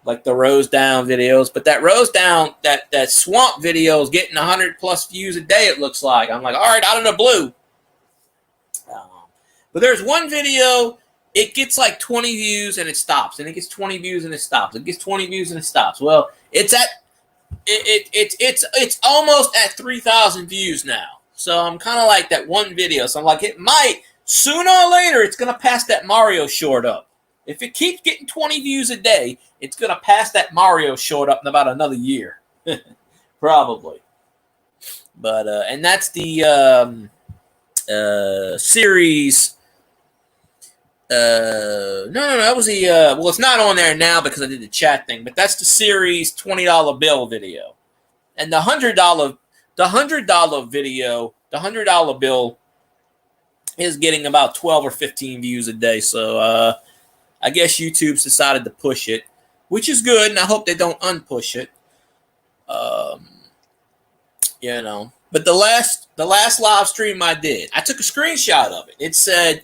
Like the Rose Down videos, but that Rose Down, that swamp video is getting 100+ views a day, it looks like. I'm like, all right, out of the blue. But there's one video, it gets like 20 views and it stops, and it gets 20 views and it stops. It gets 20 views and it stops. Well, it's almost at 3,000 views now. So I'm kind of like that one video. So I'm like, it might, sooner or later, it's going to pass that Mario short up. If it keeps getting 20 views a day, it's going to pass that Mario short up in about another year. Probably. But, and that's the series. No, that was the, well, it's not on there now because I did the chat thing, but that's the series $20 bill video. And the $100 video, the $100 bill is getting about 12 or 15 views a day. So, I guess YouTube's decided to push it, which is good, and I hope they don't unpush it. But the last live stream I did, I took a screenshot of it. It said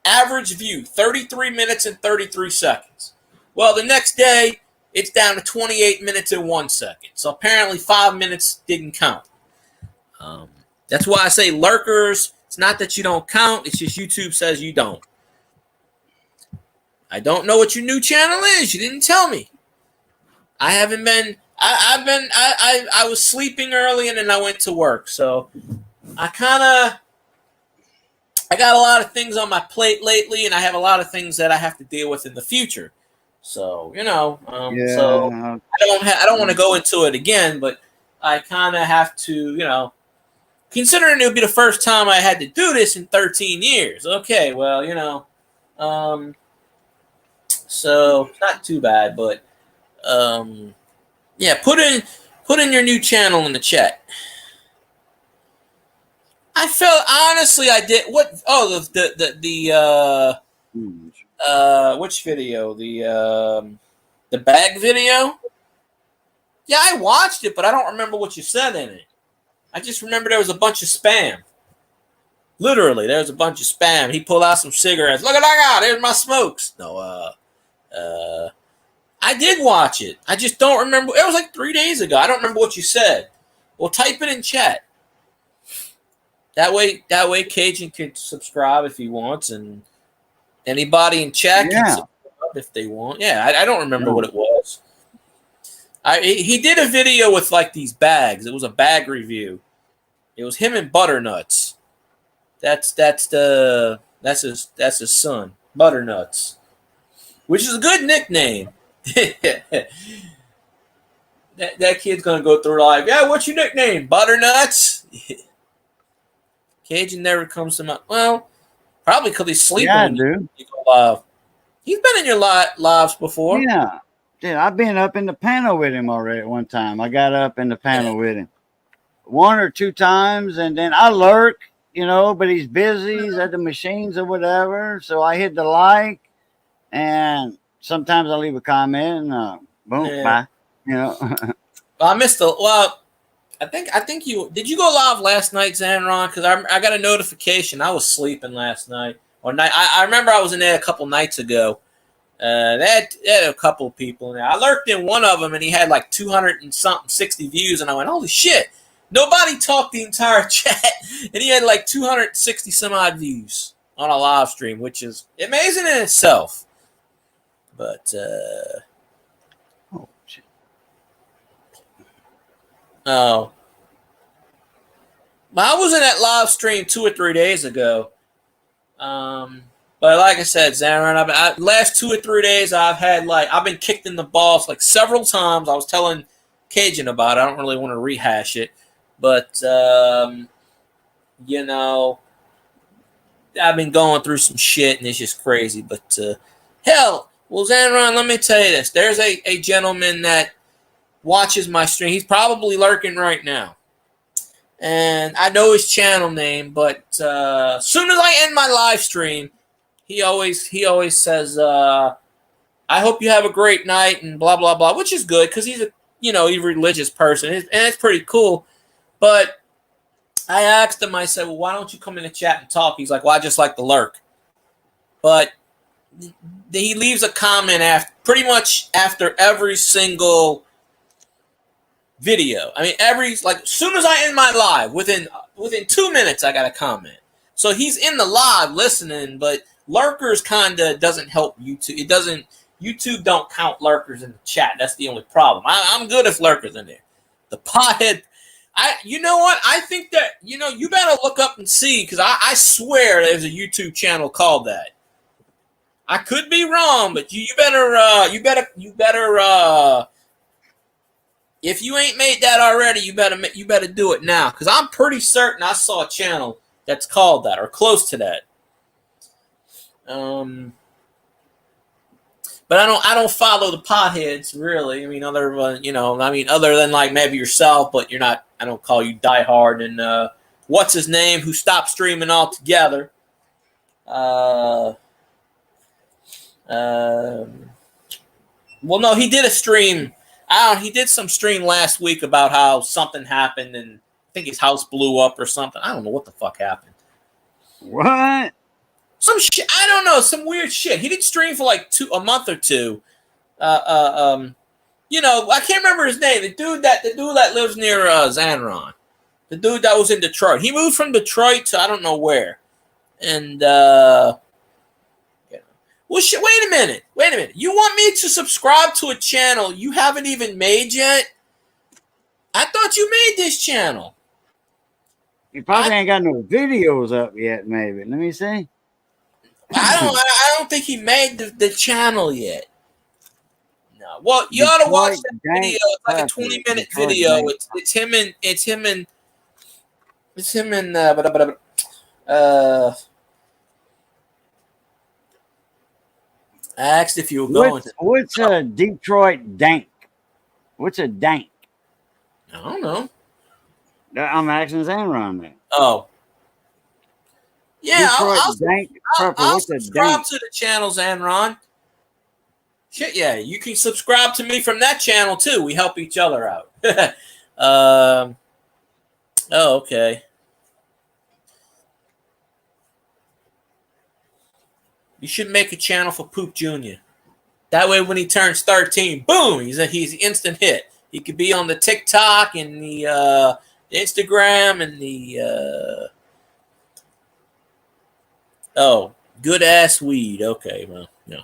average view 33 minutes and 33 seconds. Well, the next day it's down to 28 minutes and 1 second. So apparently 5 minutes didn't count. That's why I say lurkers. It's not that you don't count. It's just YouTube says you don't. I don't know what your new channel is. You didn't tell me. I haven't been. I was sleeping early and then I went to work. So I got a lot of things on my plate lately, and I have a lot of things that I have to deal with in the future. So so I don't want to go into it again, but I kind of have to, considering it would be the first time I had to do this in 13 years. Okay, well, so not too bad, but yeah, put in your new channel in the chat. I felt honestly I did what? Oh, Which video? The bag video? Yeah, I watched it, but I don't remember what you said in it. I just remember there was a bunch of spam. Literally, there was a bunch of spam. He pulled out some cigarettes. Look at that guy. There's my smokes. No, I did watch it. I just don't remember. It was like 3 days ago. I don't remember what you said. Well, type it in chat. That way, Cajun can subscribe if he wants, and anybody in chat can subscribe if they want. Yeah, I don't remember what it was. He did a video with like these bags. It was a bag review. It was him and Butternuts. That's his son, Butternuts, which is a good nickname. that kid's gonna go through life. Yeah, what's your nickname? Butternuts. Cajun never comes to my. Well, probably because he's sleeping. Yeah, dude. He's been in your lives before. Yeah. Dude, I've been up in the panel with him already at one time. I got up in the panel with him 1 or 2 times, and then I lurk, but he's busy. He's at the machines or whatever. So I hit the like, and sometimes I leave a comment, and boom, bye. I missed the. Well, I think you did. You go live last night, Zanron? Because I got a notification. I was sleeping last night or night. I remember I was in there a couple nights ago. They had a couple of people in there. I lurked in one of them, and he had like 200 and something 60 views, and I went, "Holy shit!" Nobody talked the entire chat, and he had like 260 some odd views on a live stream, which is amazing in itself. But oh shit! Oh, well, I was in that live stream 2 or 3 days ago. But like I said, Zaron, last 2 or 3 days I've been kicked in the balls like several times. I was telling Cajun about it. I don't really want to rehash it, but I've been going through some shit and it's just crazy. But hell, well, Zaron, let me tell you this: there's a gentleman that watches my stream. He's probably lurking right now, and I know his channel name. But as soon as I end my live stream, he always says, "I hope you have a great night," and blah blah blah, which is good because he's a religious person, and it's pretty cool. But I asked him, I said, "Well, why don't you come in the chat and talk?" He's like, "Well, I just like to lurk." But he leaves a comment pretty much after every single video. I mean, as soon as I end my live, within 2 minutes, I got a comment. So he's in the live listening, but lurkers kind of doesn't help YouTube. YouTube don't count lurkers in the chat. That's the only problem. I'm good if lurkers in there. The pothead, you know what? I think that, you better look up and see, because I swear there's a YouTube channel called that. I could be wrong, but you better, if you ain't made that already, you better do it now, because I'm pretty certain I saw a channel that's called that or close to that. But I don't follow the potheads really. I mean, other than like maybe yourself, but you're not. I don't call you diehard. And what's his name? Who stopped streaming altogether? Well, no, he did a stream. He did some stream last week about how something happened, and I think his house blew up or something. I don't know what the fuck happened. What? Some shit. I don't know. Some weird shit. He did stream for like a month or two. I can't remember his name. The dude that lives near Zanron. The dude that was in Detroit. He moved from Detroit to I don't know where. And well, shit. Wait a minute. You want me to subscribe to a channel you haven't even made yet? I thought you made this channel. You probably ain't got no videos up yet. Maybe. Let me see. I don't think he made the channel yet. No. Well, you ought to watch that video. It's like a 20-minute video. It's him and I asked if you were going. What's a Detroit dank? What's a dank? I don't know. I'm asking Zanron there. Oh. Yeah, Detroit Dank Purple. I'll What's a subscribe dank? to the channel, Zanron. Shit, yeah, you can subscribe to me from that channel too. We help each other out. Oh, okay. You should make a channel for Poop Jr. That way, when he turns 13, boom, he's instant hit. He could be on the TikTok and the Instagram and the good ass weed. Okay, well, no,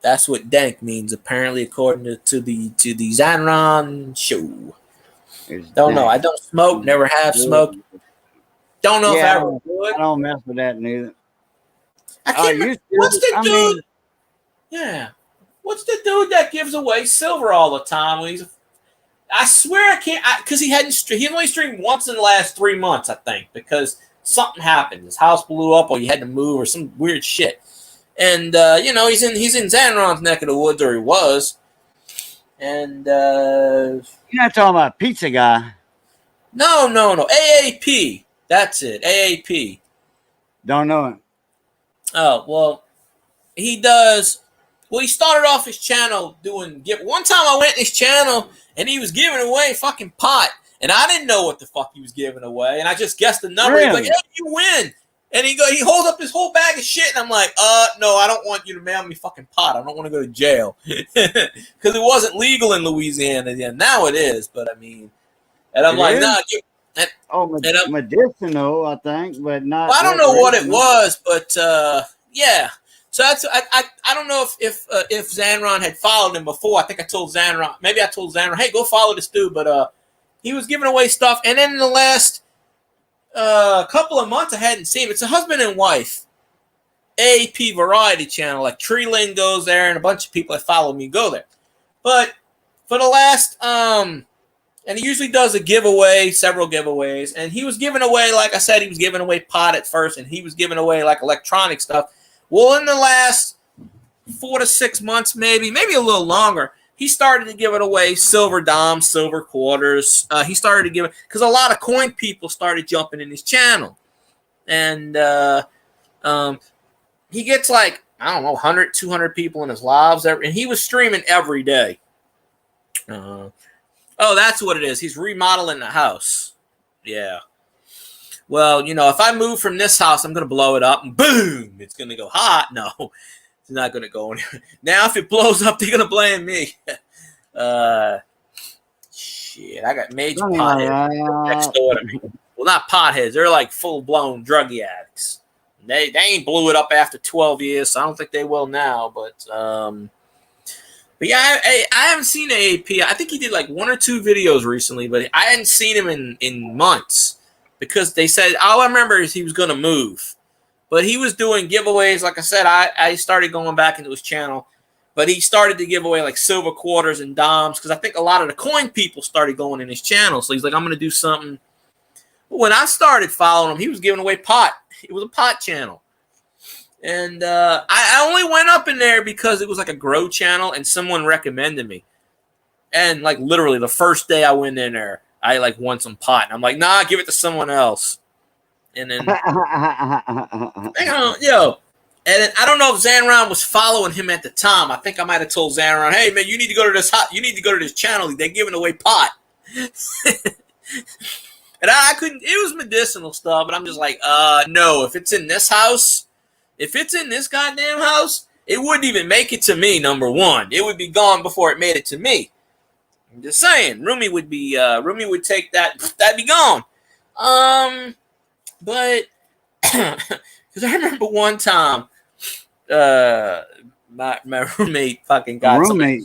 that's what dank means apparently, according to the Zanron show. Don't know. I don't smoke. Never have smoked. Don't know if I ever would. I don't mess with that neither. I can't remember. What's the dude? Yeah. What's the dude that gives away silver all the time? I swear I can't, because he only streamed once in the last 3 months, I think, because something happened. His house blew up, or he had to move, or some weird shit. And he's in Zanron's neck of the woods, or he was. And you're not talking about Pizza Guy. No. AAP. That's it. AAP. Don't know him. Oh, well, he does. Well, he started off his channel doing. One time I went in his channel and he was giving away fucking pot, and I didn't know what the fuck he was giving away, and I just guessed the number. Really? He's like, "Hey, you win!" And he holds up his whole bag of shit, and I'm like, no, I don't want you to mail me fucking pot. I don't want to go to jail because it wasn't legal in Louisiana then. Now it is, but I mean, and I'm like, nah. Medicinal, I think, but not. Well, I don't know what it was, but yeah. So that's I don't know if Zanron had followed him before. I think I told Zanron, hey, go follow this dude. But he was giving away stuff, and then in the last couple of months, I hadn't seen him. It's a husband and wife AAP variety channel. Like Treeling goes there, and a bunch of people that follow me go there. But for the last and he usually does a giveaway, several giveaways, and he was giving away, like I said, he was giving away pot at first, and he was giving away like electronic stuff. Well, in the last 4 to 6 months, maybe a little longer, he started to give it away silver dimes, silver quarters. He started to give it because a lot of coin people started jumping in his channel, and he gets like, I don't know, 100, 200 people in his lives, and he was streaming every day. Oh, that's what it is. He's remodeling the house. Yeah. Well, if I move from this house, I'm going to blow it up, and boom, it's going to go hot. No, it's not going to go anywhere. Now, if it blows up, they're going to blame me. Shit, I got major potheads next door to me. Well, not potheads. They're like full-blown drug addicts. They ain't blew it up after 12 years, so I don't think they will now, but yeah, I haven't seen AAP. I think he did like 1 or 2 videos recently, but I hadn't seen him in months because they said all I remember is he was going to move. But he was doing giveaways. Like I said, I started going back into his channel, but he started to give away like silver quarters and dimes because I think a lot of the coin people started going in his channel. So he's like, I'm going to do something. But when I started following him, he was giving away pot. It was a pot channel. And I only went up in there because it was like a grow channel and someone recommended me. And like literally the first day I went in there, I like won some pot. And I'm like, nah, give it to someone else. And then, and then I don't know if Zanron was following him at the time. I think I might have told Zanron, hey man, you need to go to this channel. They're giving away pot. And I couldn't, it was medicinal stuff, but I'm just like, no, if it's in this house, if it's in this goddamn house, it wouldn't even make it to me, number one. It would be gone before it made it to me. I'm just saying, Rumi would take that, that'd be gone. But, because I remember one time, my roommate fucking got roommate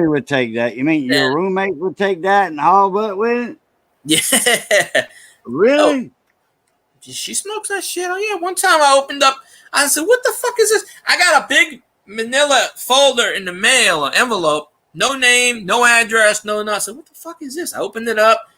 would take that. You mean your roommate would take that and haul butt with it? Yeah. Really? Oh, she smokes that shit. Oh yeah. One time I opened up, I said, what the fuck is this? I got a big manila folder in the mail, an envelope, no name, no address, no nothing. I said, what the fuck is this? I opened it up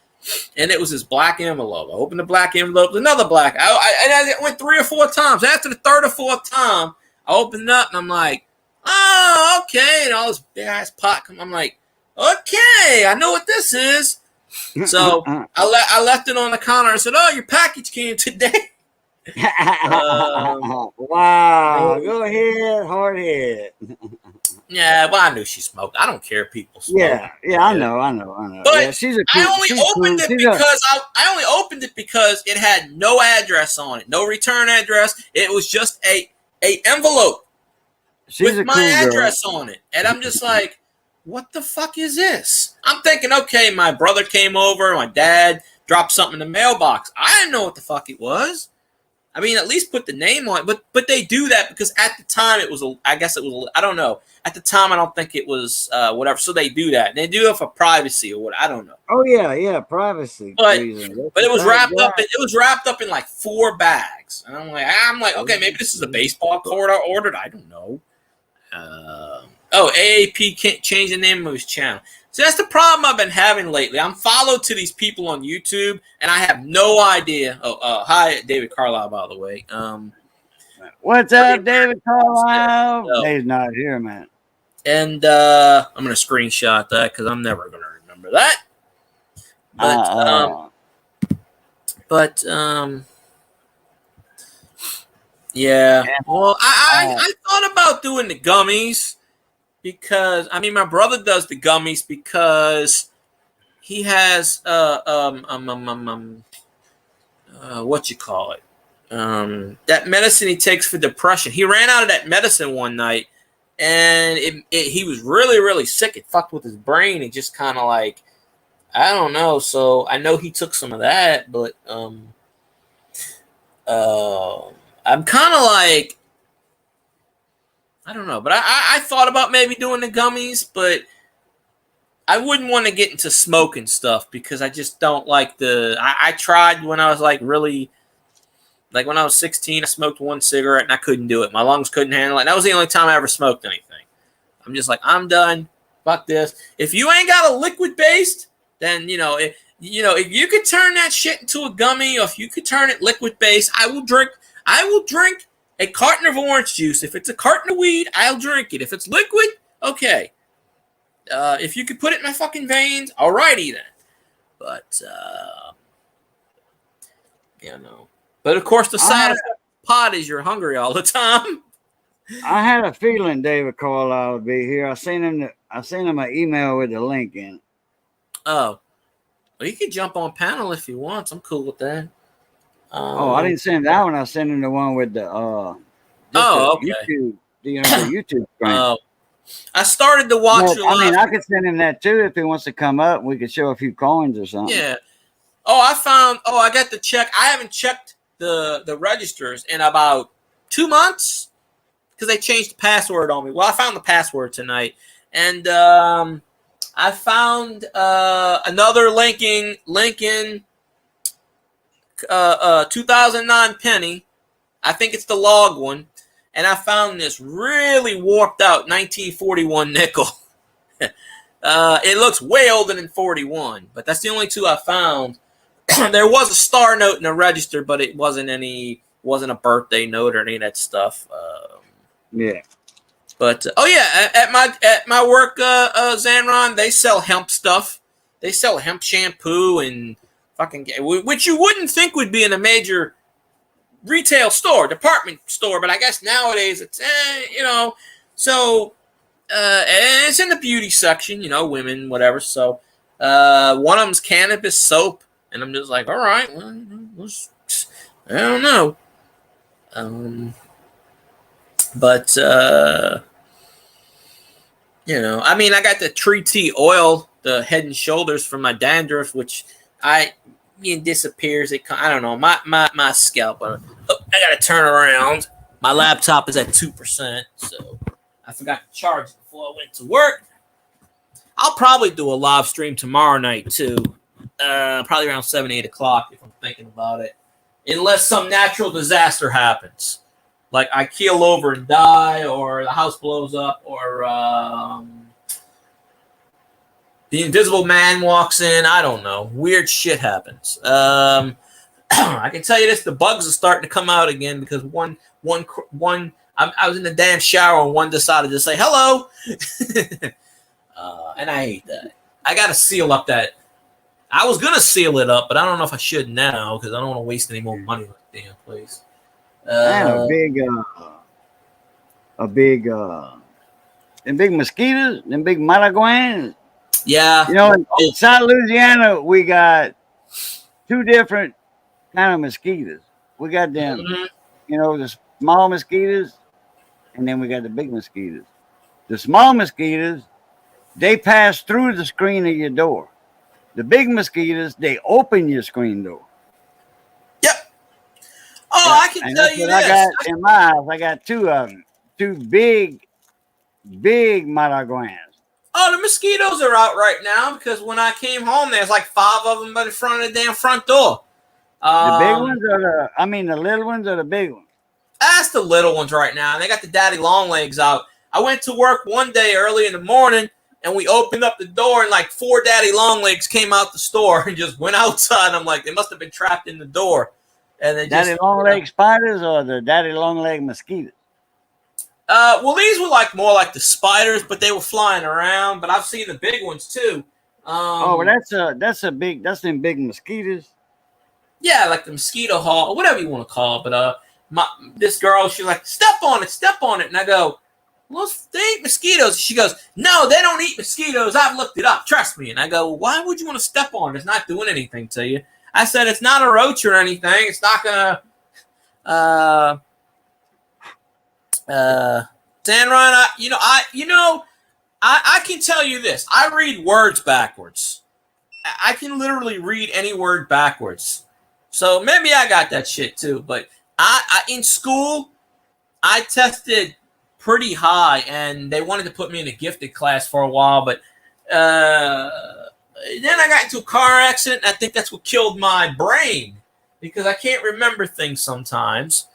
and it was this black envelope. I opened the black envelope, another black. I went 3 or 4 times. After the 3rd or 4th time, I opened it up and I'm like, oh, okay. And all this big ass pot. I'm like, okay, I know what this is. So I left it on the counter. I said, oh, your package came today. Wow. Go ahead. Hard head. Yeah, well, I knew she smoked. I don't care if people smoke. Yeah. I know. Yeah, But she's a I cool. only She's opened cool. it She's a. because I only opened it because it had no address on it, no return address. It was just a envelope She's with a my cool girl. address on it, and I'm just like, what the fuck is this? I'm thinking, okay, my brother came over, my dad dropped something in the mailbox. I didn't know what the fuck it was. I mean, at least put the name on it. But they do that because at the time it was, I guess it was, I don't know. At the time, I don't think it was whatever. So they do that. And they do it for privacy or what. I don't know. Oh yeah, privacy But reason. it was wrapped up. It was wrapped up in like 4 bags. And I'm like, okay, maybe this is a baseball card I ordered. I don't know. AAP can't change the name of his channel. So that's the problem I've been having lately. I'm followed to these people on YouTube, and I have no idea. Hi, David Carlisle, by the way. What's up, David Carlisle? Dave's not here, man. And I'm going to screenshot that because I'm never going to remember that. Yeah. Well, I thought about doing the gummies. Because I mean, my brother does the gummies because he has what you call it, that medicine he takes for depression. He ran out of that medicine one night, and he was really, really sick. It fucked with his brain. It just kind of like, I don't know. So I know he took some of that, but I'm kind of like, I don't know, but I thought about maybe doing the gummies, but I wouldn't want to get into smoking stuff because I just don't like I tried when I was like really, like when I was 16, I smoked 1 cigarette and I couldn't do it. My lungs couldn't handle it. And that was the only time I ever smoked anything. I'm just like, I'm done. Fuck this. If you ain't got a liquid based, then, if you could turn that shit into a gummy or if you could turn it liquid based, I will drink a carton of orange juice. If it's a carton of weed, I'll drink it. If it's liquid, okay. If you could put it in my fucking veins, alrighty then. But, But of course, the side effect of pot is you're hungry all the time. I had a feeling David Carlisle would be here. I sent him an email with the link in it. Oh. Well, he could jump on panel if he wants. I'm cool with that. I didn't send that one. I sent him the one with the okay. YouTube, the YouTube screen. I started to watch. Well, I mean, I could send him that too if he wants to come up. We could show a few coins or something. Yeah. I got to check. I haven't checked the registers in about 2 months because they changed the password on me. Well, I found the password tonight, and I found another Lincoln 2009 penny. I think it's the log one. And I found this really warped out 1941 nickel. It looks way older than 41, but that's the only 2 I found. There was a star note in the register, but it wasn't a birthday note or any of that stuff. Yeah. But at my work, Zanron, they sell hemp stuff. They sell hemp shampoo and fucking, which you wouldn't think would be in a major retail store, department store, but I guess nowadays it's so and it's in the beauty section, women, whatever. So one of them's cannabis soap, and I'm just like, all right, well, I don't know, but I mean, I got the tree tea oil, the Head and Shoulders for my dandruff, which disappears. I don't know, my scalp. I gotta turn around. My laptop is at 2%, so I forgot to charge it before I went to work. I'll probably do a live stream tomorrow night too, probably around 7-8 o'clock if I'm thinking about it, unless some natural disaster happens, like I keel over and die, or the house blows up, or the Invisible Man walks in. I don't know. Weird shit happens. I can tell you this: the bugs are starting to come out again because one. I was in the damn shower and one decided to say hello, and I hate that. I gotta seal up that. I was gonna seal it up, but I don't know if I should now because I don't want to waste any more money on the damn place. And them big mosquitoes, them big malaguenas. Yeah. You know, in South Louisiana, we got two different kind of mosquitoes. We got them, Mhm. you know, the small mosquitoes, and then we got the big mosquitoes. The small mosquitoes, they pass through the screen of your door. The big mosquitoes, they open your screen door. Yep. Oh, Yeah, I can and tell that's you what I this. got in my house. I got two of them, two big malaguenas. Oh, the mosquitoes are out right now because when I came home, there's like 5 of them by the front of the damn front door. The big ones or the little ones or the big ones? That's the little ones right now. And they got the daddy long legs out. I went to work one day early in the morning and we opened up the door and like 4 daddy long legs came out the store and just went outside. I'm like, they must have been trapped in the door. And they Daddy just long leg spiders or the daddy long leg mosquitoes? Well, these were like more like the spiders, but they were flying around. But I've seen the big ones too. Oh, well, that's them big mosquitoes. Yeah, like the mosquito hall or whatever you want to call it. But this girl, she's like, step on it, and I go, well, they eat mosquitoes. She goes, no, they don't eat mosquitoes. I've looked it up. Trust me. And I go, why would you want to step on it? It's not doing anything to you. I said, it's not a roach or anything. It's not gonna. Dan Ryan, I can tell you this. I read words backwards. I can literally read any word backwards. So maybe I got that shit too. But I in school, I tested pretty high, and they wanted to put me in a gifted class for a while. But then I got into a car accident, and I think that's what killed my brain because I can't remember things sometimes.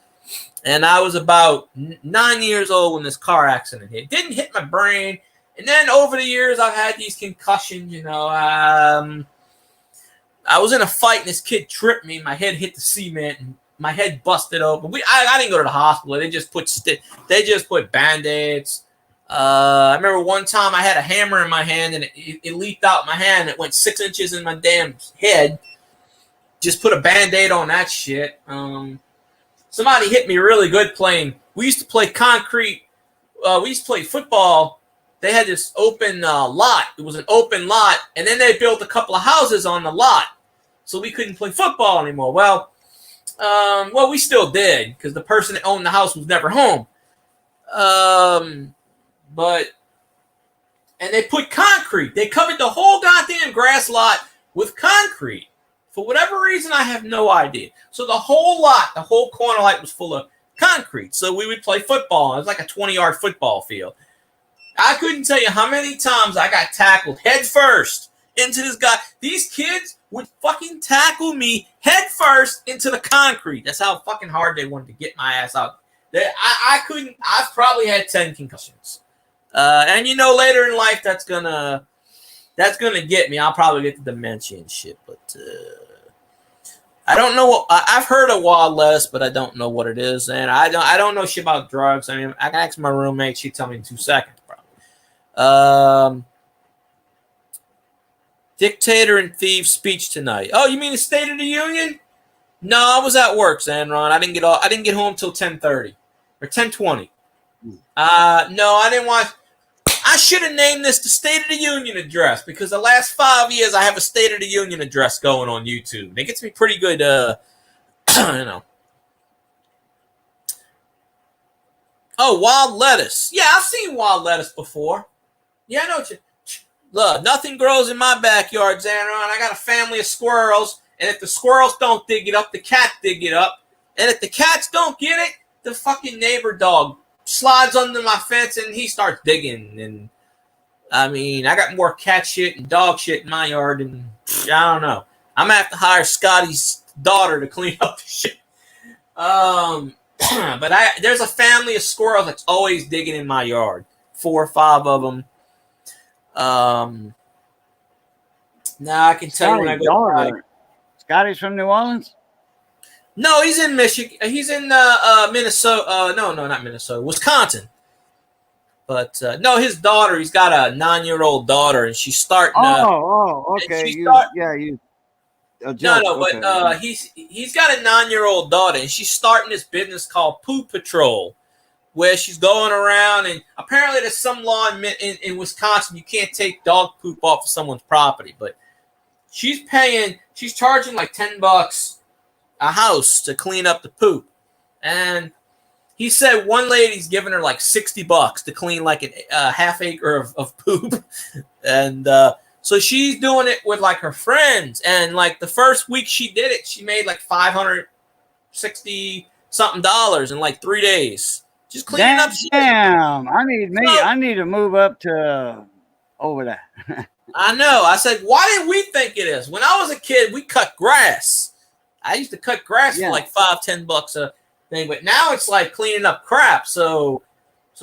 And I was about 9 years old when this car accident hit. It didn't hit my brain. And then over the years, I've had these concussions, I was in a fight and this kid tripped me. My head hit the cement and my head busted open. I didn't go to the hospital. They just put Band-Aids. I remember one time I had a hammer in my hand and it leaked out my hand. It went 6 inches in my damn head. Just put a Band-Aid on that shit. Somebody hit me really good playing. We used to play concrete. We used to play football. They had this open lot. It was an open lot. And then they built a couple of houses on the lot. So we couldn't play football anymore. Well, we still did because the person that owned the house was never home. And they put concrete. They covered the whole goddamn grass lot with concrete. For whatever reason, I have no idea. So the whole lot, the whole corner lot was full of concrete. So we would play football. It was like a 20-yard football field. I couldn't tell you how many times I got tackled head first into this guy. These kids would fucking tackle me head first into the concrete. That's how fucking hard they wanted to get my ass out. I couldn't. I've probably had 10 concussions. And later in life, that's gonna get me. I'll probably get the dementia and shit. But I don't know. I've heard of wild lettuce, but I don't know what it is, and I don't know shit about drugs. I mean, I can ask my roommate; she'd tell me in 2 seconds, probably. Dictator and thief speech tonight. Oh, you mean the State of the Union? No, I was at work, Zanron. I didn't get home till 10:30 or 10:20. No, I didn't watch. I should have named this the State of the Union address because the last 5 years I have a State of the Union address going on YouTube. It gets me pretty good, Oh, wild lettuce. Yeah, I've seen wild lettuce before. Yeah, I know what you... Look, nothing grows in my backyard, Xander. I got a family of squirrels, and if the squirrels don't dig it up, the cats dig it up. And if the cats don't get it, the fucking neighbor dog slides under my fence and he starts digging. And I mean, I got more cat shit and dog shit in my yard, and I don't know. I'm gonna have to hire Scotty's daughter to clean up the shit. But there's a family of squirrels that's always digging in my yard. 4 or 5 of them. Now I can tell you when I go. Scotty's from New Orleans? No, he's in Michigan. He's in Minnesota. No, not Minnesota. Wisconsin. But no, his daughter. He's got a 9-year-old daughter, and she's starting. Okay. a No, joke. no, Okay. but he's got a 9-year-old daughter, and she's starting this business called Poop Patrol, where she's going around, and apparently there's some law in Wisconsin you can't take dog poop off of someone's property, but she's charging like $10 a house to clean up the poop, and he said one lady's giving her like $60 to clean like a half acre of poop, and so she's doing it with like her friends, and like the first week she did it, she made like $560 something in like 3 days. Just cleaning up shit. Damn, I need to move up to over there. I know. I said, why didn't we think of this? When I was a kid, we cut grass. I used to cut grass for like $5-10 a thing, but now it's like cleaning up crap. So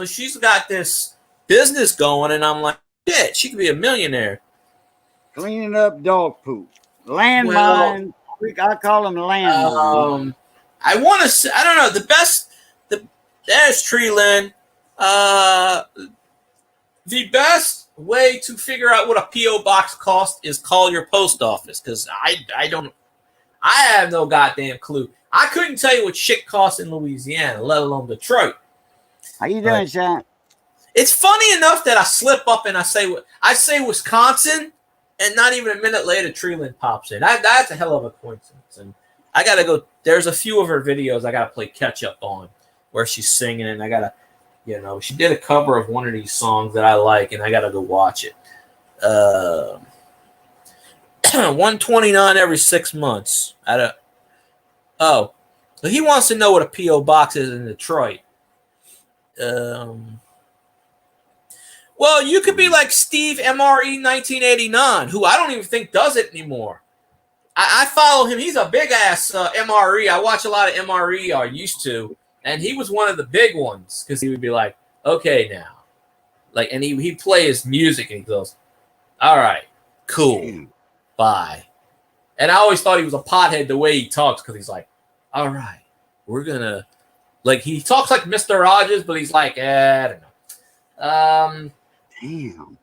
she's got this business going, and I'm like, shit, she could be a millionaire. Cleaning up dog poop. Landmine. I call them landmine. I want to say, I don't know, there's Treeland. The best way to figure out what a P.O. box costs is call your post office, because I have no goddamn clue. I couldn't tell you what shit costs in Louisiana, let alone Detroit. How you doing, Sean? It's funny enough that I slip up and I say Wisconsin, and not even a minute later, Treeland pops in. That's a hell of a coincidence. And I got to go. There's a few of her videos I got to play catch up on where she's singing, and I got to, she did a cover of one of these songs that I like, and I got to go watch it. 129 every 6 months. So he wants to know what a P.O. box is in Detroit. Well, you could be like Steve MRE 1989, who I don't even think does it anymore. I follow him. He's a big ass MRE. I watch a lot of MRE, or used to, and he was one of the big ones because he would be like, "Okay, now," like, and he'd play his music and he goes, "All right, cool, bye." And I always thought he was a pothead the way he talks, because he's like, "All right, we're gonna," like, he talks like Mr. Rogers, but he's like, I don't know. Damn.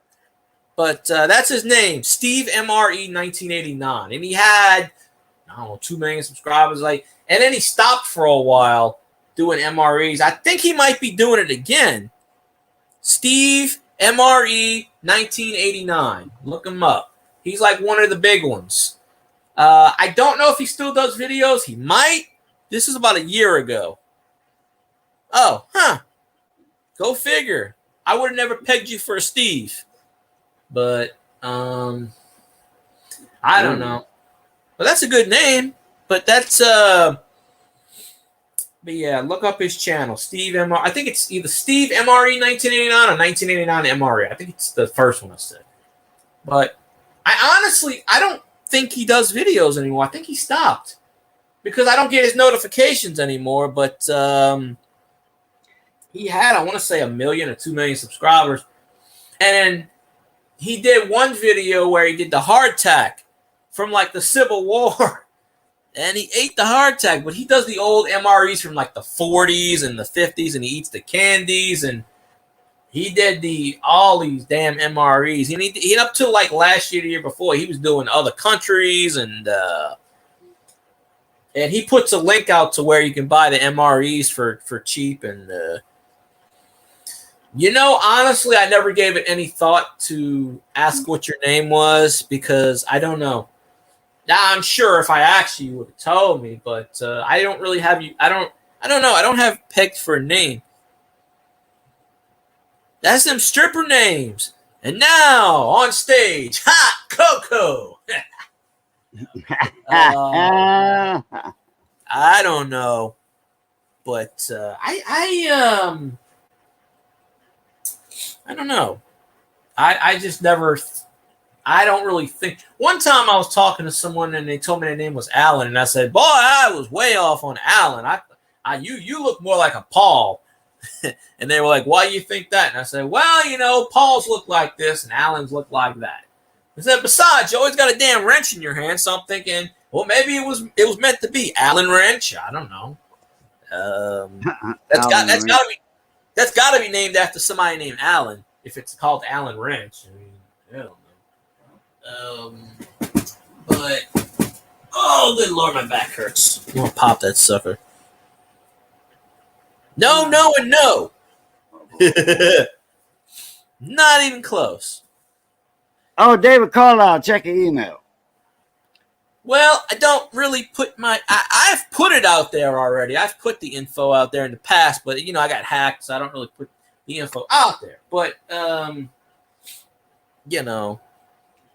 But that's his name, Steve MRE 1989, and he had, I don't know, 2 million subscribers. Like, and then he stopped for a while doing MREs. I think he might be doing it again. Steve MRE 1989. Look him up. He's like one of the big ones. I don't know if he still does videos. He might. This is about a year ago. Oh, huh. Go figure. I would have never pegged you for a Steve. But I don't know. But that's a good name. But that's but yeah, look up his channel, Steve MR. I think it's either Steve MRE 1989 or 1989 MRE. I think it's the first one I said. But I don't think he does videos anymore. I think he stopped because I don't get his notifications anymore. But he had, I want to say, 1 million or 2 million subscribers, and he did one video where he did the hardtack from like the Civil War, and he ate the hardtack. But he does the old MREs from like the 40s and the 50s, and he eats the candies, and he did all these damn MREs. He up to like last year, the year before, he was doing other countries, and he puts a link out to where you can buy the MREs for cheap. And honestly, I never gave it any thought to ask what your name was, because I don't know. Now, I'm sure if I asked you would have told me, but I don't really have you. I don't know. I don't have pegged for a name. That's them stripper names. And now on stage, Hot Coco. I don't know, but I don't know. I just never. I don't really think. One time I was talking to someone and they told me their name was Alan, and I said, "Boy, I was way off on Alan. You look more like a Paul." And they were like, "Why do you think that?" And I said, "Well, Pauls look like this and Alans look like that." I said, "Besides, you always got a damn wrench in your hand, so I'm thinking, well, maybe it was meant to be Allen Wrench. I don't know. That's got to be named after somebody named Allen. If it's called Allen Wrench, I mean, I don't know. But Oh, good Lord, my back hurts. I'm gonna pop that sucker. No, no, and no. Not even close. Oh, David Carlisle, check your email. Well, I don't really put I've put it out there already. I've put the info out there in the past, but I got hacked, so I don't really put the info out there. But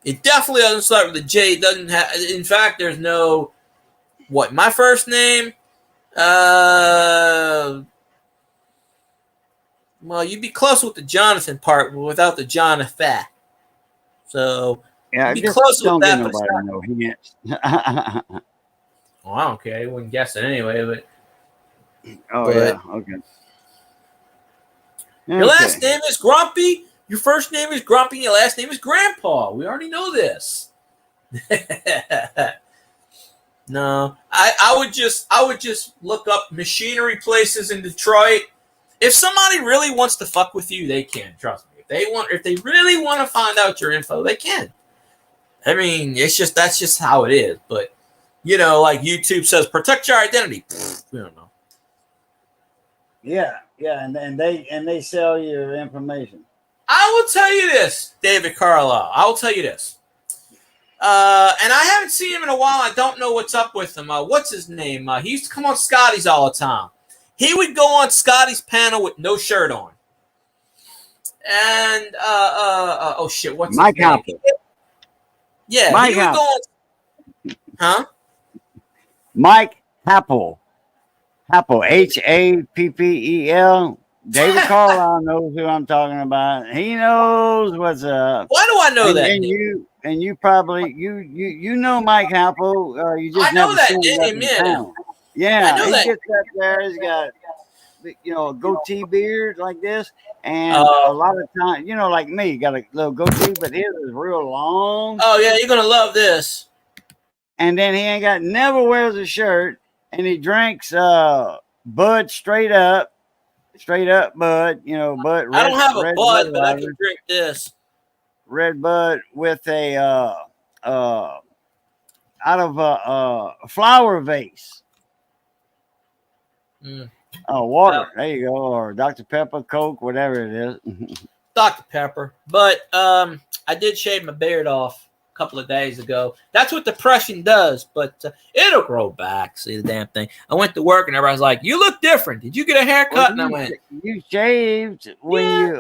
it definitely doesn't start with a J. It doesn't have. In fact, there's no my first name. Well, you'd be close with the Jonathan part, but without the Jonathan. So yeah, you'd be close don't with get that. Nobody know hints. Well, I don't care. I wouldn't guess it anyway. But yeah, okay. Your last name is Grumpy. Your first name is Grumpy. Your last name is Grandpa. We already know this. No, I would just look up machinery places in Detroit. If somebody really wants to fuck with you, they can. Trust me. If they really want to find out your info, they can. I mean, that's just how it is. But like YouTube says, protect your identity. We don't know. Yeah, and they sell your information. I will tell you this, David Carlisle. I will tell you this. And I haven't seen him in a while. I don't know what's up with him. What's his name? He used to come on Scotty's all the time. He would go on Scotty's panel with no shirt on. And oh shit, what's Mike his name? Happel. Yeah, Mike he would go on. Huh? Mike Happel. Happel, Happel. David Carlisle knows who I'm talking about. He knows what's up. Why do I know that? And you probably you know Mike Happel. You just never seen him in town. Yeah, I know that. Gets up there. He's got a goatee beard like this, and a lot of time, like me, got a little goatee, but his is real long. Oh yeah, you're gonna love this. And then he never wears a shirt, and he drinks Bud straight up Bud. Bud. Red, I don't have a Bud, but I can drink this Red Bud with a out of a flower vase. Water. There you go, or Dr. Pepper, Coke, whatever it is. Dr. Pepper. But I did shave my beard off a couple of days ago. That's what depression does, but it'll grow back. See the damn thing. I went to work and everybody's like, "You look different. Did you get a haircut?" Well, and I went, "You shaved when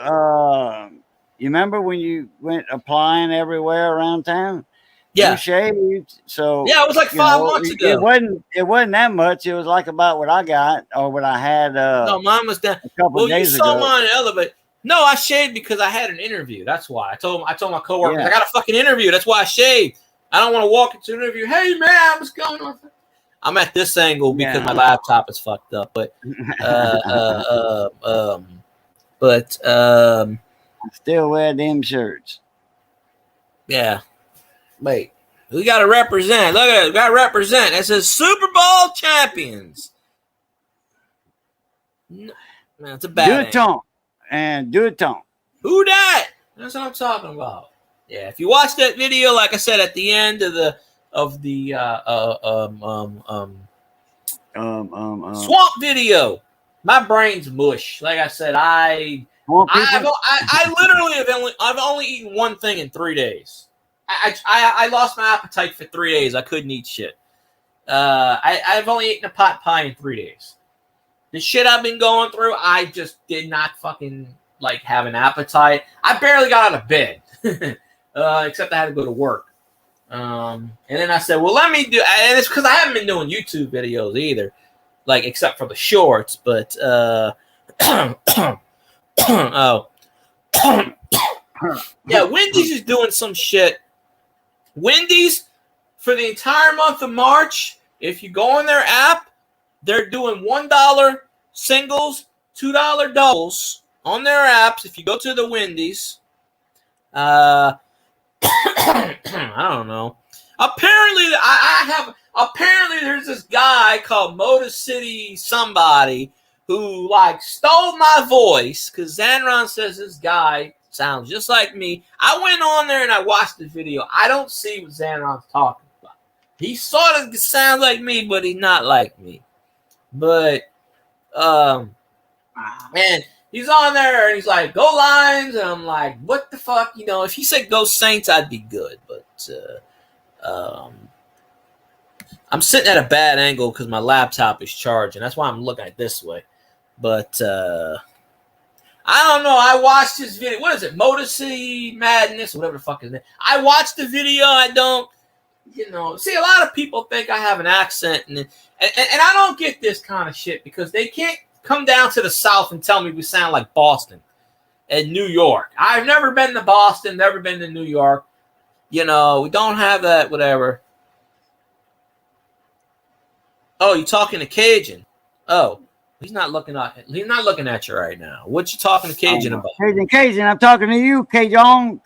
you remember when you went applying everywhere around town?" Yeah, you shaved. So yeah, it was like 5 months ago. It wasn't that much. It was like about what I got or what I had. No, mine was down. A couple of days you saw ago. mine in the elevator. No, I shaved because I had an interview. That's why I told my coworkers I got a fucking interview. That's why I shaved. I don't want to walk into an interview. Hey man, what's going on? I'm at this angle because my laptop is fucked up. But I still wear them shirts. Yeah. Wait, we got to represent. Look at it. We got to represent. It says Super Bowl champions. No, man, it's a bad Do it, Tom. Who that? That's what I'm talking about. Yeah, if you watch that video, like I said at the end of the swamp video, my brain's mush. Like I said, I literally I've only eaten one thing in 3 days. I lost my appetite for 3 days. I couldn't eat shit. I've only eaten a pot pie in 3 days. The shit I've been going through, I just did not fucking have an appetite. I barely got out of bed, except I had to go to work. And then I said, well, let me do, and it's because I haven't been doing YouTube videos either, except for the shorts. But yeah, Wendy's is doing some shit. Wendy's, for the entire month of March, if you go on their app, they're doing $1 singles, $2 doubles on their apps. If you go to the Wendy's, I don't know. Apparently, apparently there's this guy called Motor City somebody who stole my voice because Zanron says this guy sounds just like me. I went on there and I watched the video. I don't see what Zanron's talking about. He sort of sounds like me, but he's not like me. But man, he's on there and he's like, "Go Lions," and I'm like, "What the fuck?" You know, if he said "Go Saints," I'd be good. But I'm sitting at a bad angle because my laptop is charging. That's why I'm looking at it this way. But I don't know. I watched this video. What is it? Motor City Madness, whatever the fuck is it. I watched the video. I don't, see, a lot of people think I have an accent, and I don't get this kind of shit because they can't come down to the South and tell me we sound like Boston and New York. I've never been to Boston, never been to New York. We don't have that, whatever. Oh, you talking to Cajun? Oh. He's not looking at you right now. What you talking to Cajun about? Cajun, I'm talking to you, Cajun.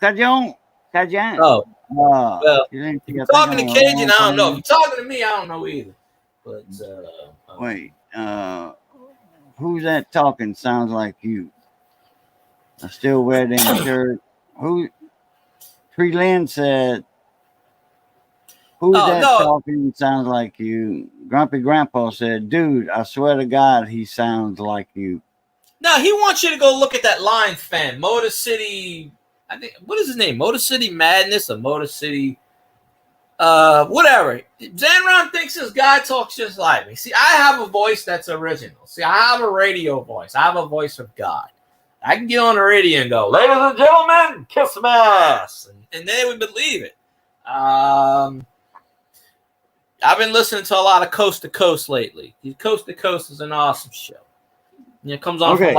Oh, well, if you're talking to Cajun, I don't know. If you're talking to me, I don't know either. But wait, who's that talking? Sounds like you. I still wear them shirt. Who? Tree Lynn said. Who's that talking? Sounds like you. Grumpy Grandpa said, "Dude, I swear to God, he sounds like you." No, he wants you to go look at that Lions fan, Motor City. I think what is his name? Motor City Madness or Motor City? Whatever. Zanron thinks this guy talks just like me. See, I have a voice that's original. See, I have a radio voice. I have a voice of God. I can get on the radio and go, "Ladies and gentlemen, kiss my ass," and they would believe it. I've been listening to a lot of Coast to Coast lately. Coast to Coast is an awesome show. It comes on from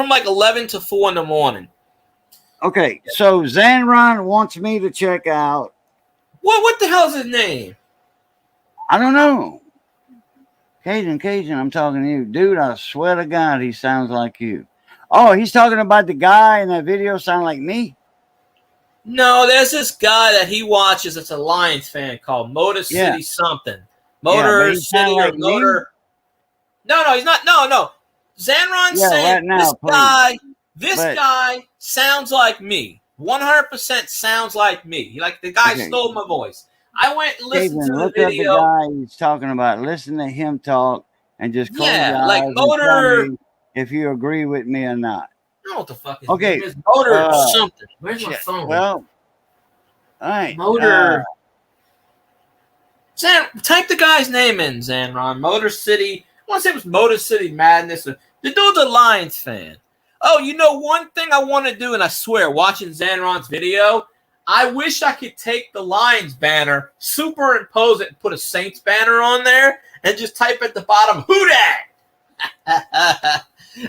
like 11 to 4 in the morning. Okay, so Zanron wants me to check out. What the hell's his name? I don't know. Cajun, I'm talking to you. Dude, I swear to God, he sounds like you. Oh, he's talking about the guy in that video sound like me? No, there's this guy that he watches that's a Lions fan called Motor City something. Motor City or Motor. No, he's not. No. Zanron's saying right now, this guy sounds like me. 100% sounds like me. Like the guy stole my voice. I went and listened to the video. Look up the guy he's talking about. Listen to him talk and just close your eyes like Motor. And tell me if you agree with me or not. I don't know what the fuck his name is. Motor something. Where's my phone? Well, all right. Motor. Type the guy's name in, Zanron. Motor City. I want to say it was Motor City Madness. The dude's a Lions fan. Oh, one thing I want to do, and I swear, watching Zanron's video, I wish I could take the Lions banner, superimpose it, and put a Saints banner on there, and just type at the bottom, "Who dat?"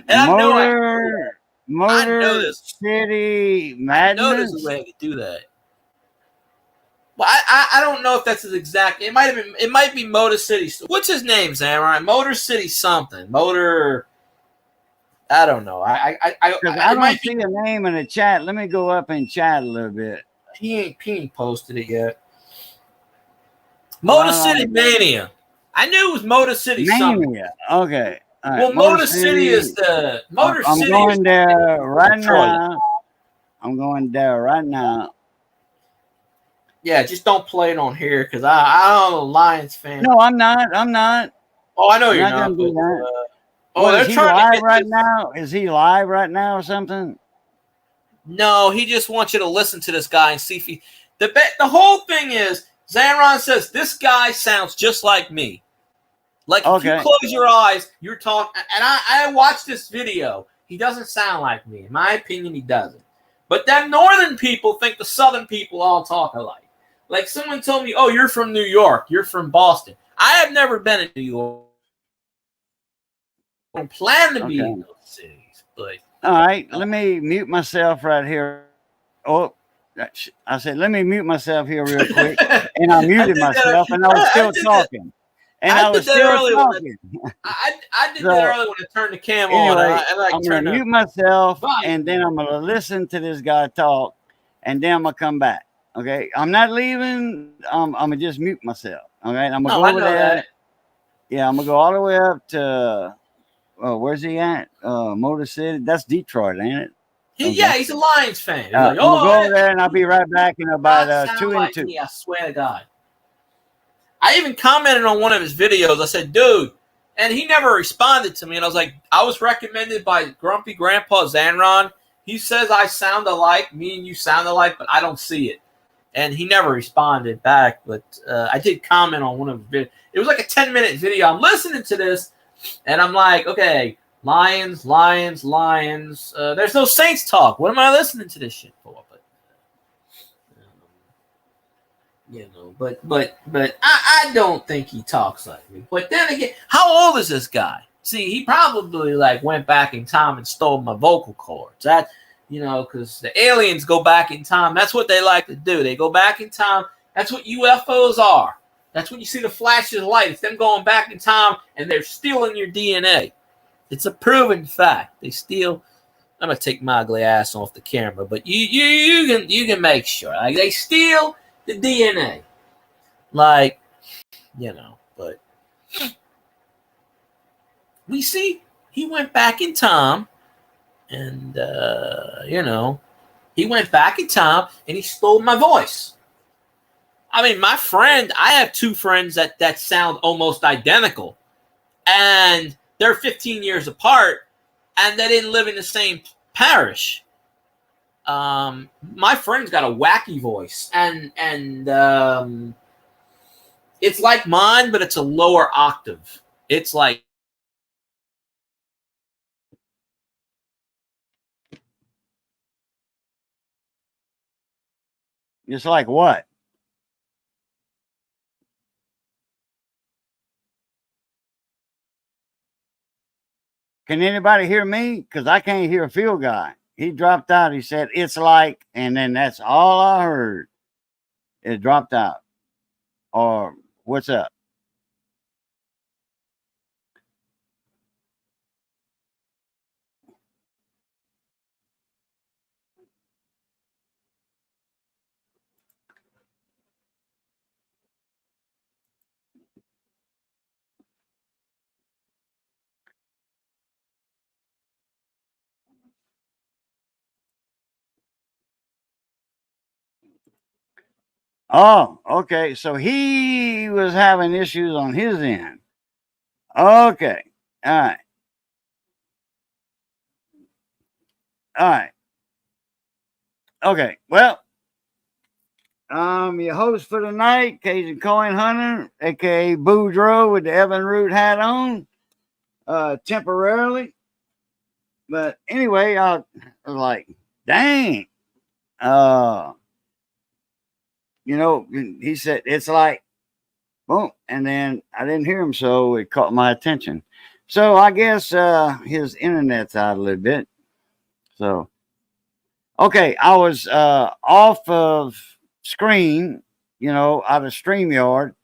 And Motor City Madness. I know there's a way to do that. Well, I don't know if that's his exact. It might be Motor City. What's his name, Zanron? Motor City something. Motor. I don't know. I don't see a name in the chat. Let me go up and chat a little bit. He ain't posted it yet. Motor City Mania. I knew it was Motor City something. Okay. Right. Well, Motor City is the Motor I'm City. Going there right now. I'm going there right now. Yeah, just don't play it on here because I'm a Lions fan. No, I'm not. Oh, I know you're not. Is he live right now? Is he live right now or something? No, he just wants you to listen to this guy and see if he. The whole thing is Zanron says this guy sounds just like me. Like if you close your eyes, you're talking. And I watched this video. He doesn't sound like me. In my opinion, he doesn't. But then northern people think the southern people all talk alike. Like someone told me, "Oh, you're from New York. You're from Boston." I have never been in New York. I don't plan to be in those cities. But all right, let me mute myself right here. Oh, I said, let me mute myself here real quick. And I muted myself, and I was still talking. I was still talking. I did that earlier when I turned the cam on. I'm going to mute myself, and then I'm going to listen to this guy talk, and then I'm going to come back. Okay? I'm not leaving. I'm going to just mute myself. Okay? I'm going to go over there. That. Yeah, I'm going to go all the way up to, where's he at? Motor City. That's Detroit, ain't it? Yeah, he's a Lions fan. I'm going to go over there, and I'll be right back in about 2 and 2. I swear to God. I even commented on one of his videos. I said, dude, and he never responded to me. And I was like, I was recommended by Grumpy Grandpa Zanron. He says I sound alike, me and you sound alike, but I don't see it. And he never responded back. But I did comment on one of his videos. It was like a 10-minute video. I'm listening to this, and I'm like, okay, Lions, Lions, Lions. There's no Saints talk. What am I listening to this shit for? But but I don't think he talks like me. But then again, how old is this guy? See, he probably like went back in time and stole my vocal cords. That, because the aliens go back in time. That's what they like to do. They go back in time. That's what UFOs are. That's when you see the flashes of light. It's them going back in time and they're stealing your DNA. It's a proven fact. They steal. I'm gonna take my ugly ass off the camera, but you can make sure. Like, they steal the DNA. Like, but we see he went back in time, and he went back in time and he stole my voice. I mean, my friend, I have two friends that sound almost identical, and they're 15 years apart, and they didn't live in the same parish. My friend's got a wacky voice, and it's like mine, but it's a lower octave. It's like, Just like what? Can anybody hear me? Because I can't hear Phil Guy. He dropped out. He said, it's like, and then that's all I heard. It dropped out. Or what's up? Oh, okay. So he was having issues on his end. Okay. All right. All right. Okay. Well, your host for the night, Cajun Coin Hunter, aka Boudreaux with the Evan Root hat on, temporarily. But anyway, I was like, dang. He said, it's like, boom. And then I didn't hear him, so it caught my attention. So I guess his internet's out a little bit. So, okay, I was off of screen, out of StreamYard.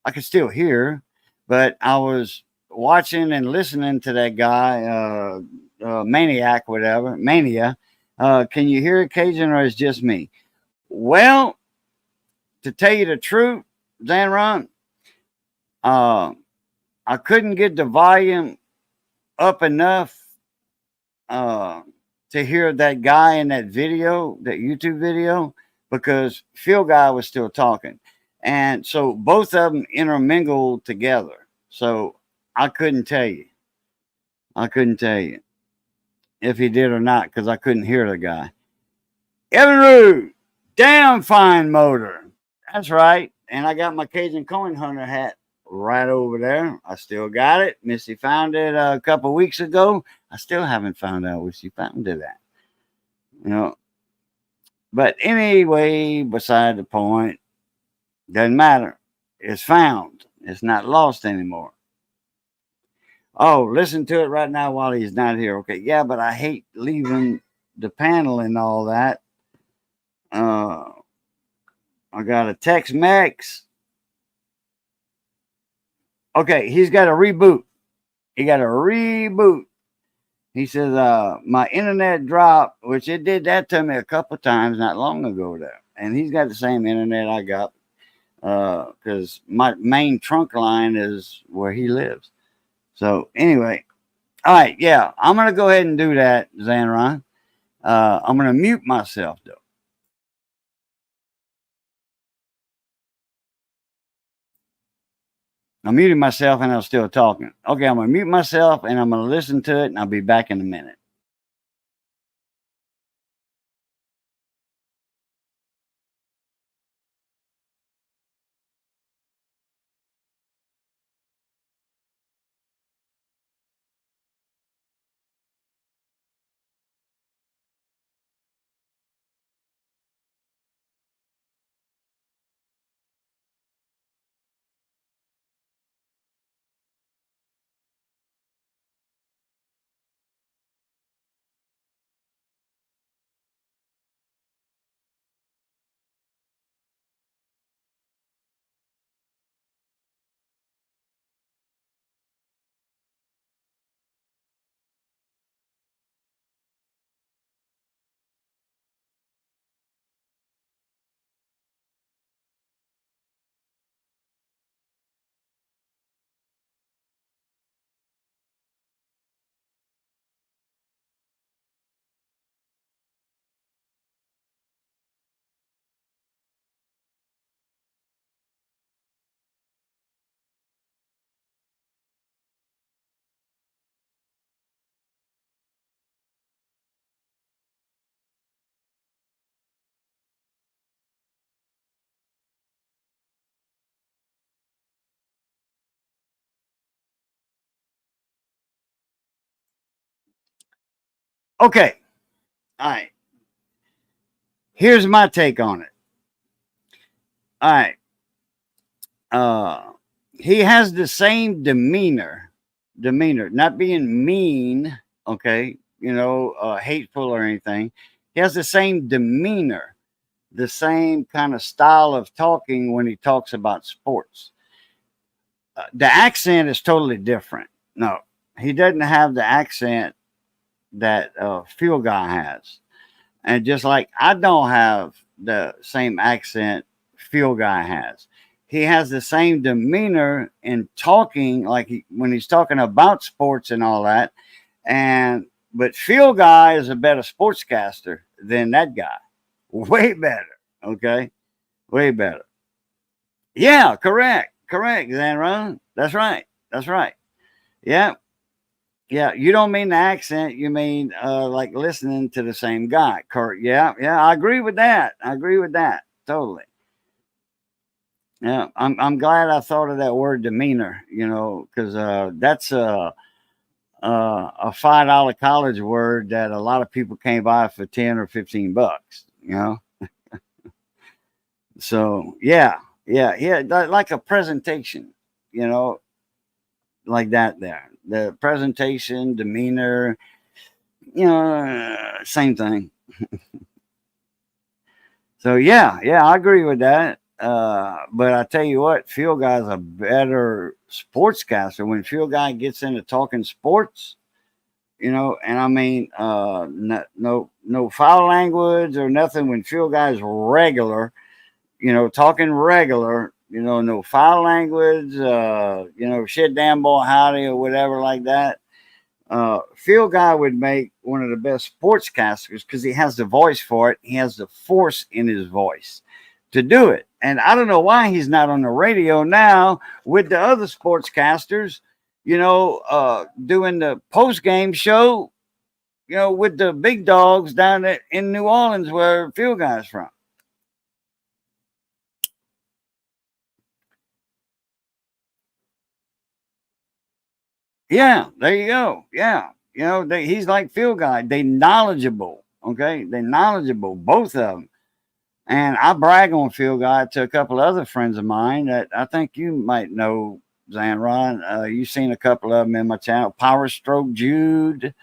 I could still hear, but I was watching and listening to that guy, Maniac, whatever, Mania. Can you hear it, Cajun, or is it just me? Well, to tell you the truth, Zanron, I couldn't get the volume up enough to hear that guy in that video, that YouTube video, because Phil Guy was still talking. And so both of them intermingled together. So I couldn't tell you. If he did or not, because I couldn't hear the guy. Evan Root, damn fine motor. That's right. And I got my Cajun Coin Hunter hat right over there. I still got it. Missy found it a couple weeks ago. I still haven't found out where she found it at. But anyway, beside the point, doesn't matter. It's found. It's not lost anymore. Oh, listen to it right now while he's not here. Okay, yeah, but I hate leaving the panel and all that. I got a Tex-Mex. Okay, he's got a reboot. He says, my internet dropped, which it did that to me a couple times not long ago there. And he's got the same internet I got because my main trunk line is where he lives. So anyway, all right, yeah, I'm going to go ahead and do that, Zanron. I'm going to mute myself, though. I'm muting myself and I'm still talking. Okay, I'm going to mute myself and I'm going to listen to it and I'll be back in a minute. Okay. All right. Here's my take on it. All right. He has the same demeanor, not being mean, okay, hateful or anything. He has the same demeanor, the same kind of style of talking when he talks about sports. The accent is totally different. No, he doesn't have the accent that Field Guy has. And just like I don't have the same accent Field Guy has, he has the same demeanor in talking, like when he's talking about sports and all that. But Field Guy is a better sportscaster than that guy. Way better. Okay, way better. Yeah, correct, Zanron. That's right. Yeah. Yeah, you don't mean the accent. You mean like listening to the same guy. Yeah, I agree with that. Totally. Yeah, I'm glad I thought of that word demeanor. Because that's a $5 college word that a lot of people can't buy for $10 or $15. So yeah, like a presentation. Like that there. The presentation, demeanor, same thing. So yeah, I agree with that. But I tell you what, Field Guy's a better sportscaster. When Field Guy gets into talking sports, and I mean, no foul language or nothing. When Field Guy's regular, talking regular, no foul language, shit, damn boy, howdy, or whatever like that. Field Guy would make one of the best sportscasters because he has the voice for it. He has the force in his voice to do it. And I don't know why he's not on the radio now with the other sportscasters, doing the post game show, with the big dogs down in New Orleans where Field Guy's from. Yeah, there you go. Yeah. He's like Field Guy. They knowledgeable. Okay. They knowledgeable, both of them. And I brag on Field Guy to a couple of other friends of mine that I think you might know, Zanron. You've seen a couple of them in my channel. Power Stroke Jude.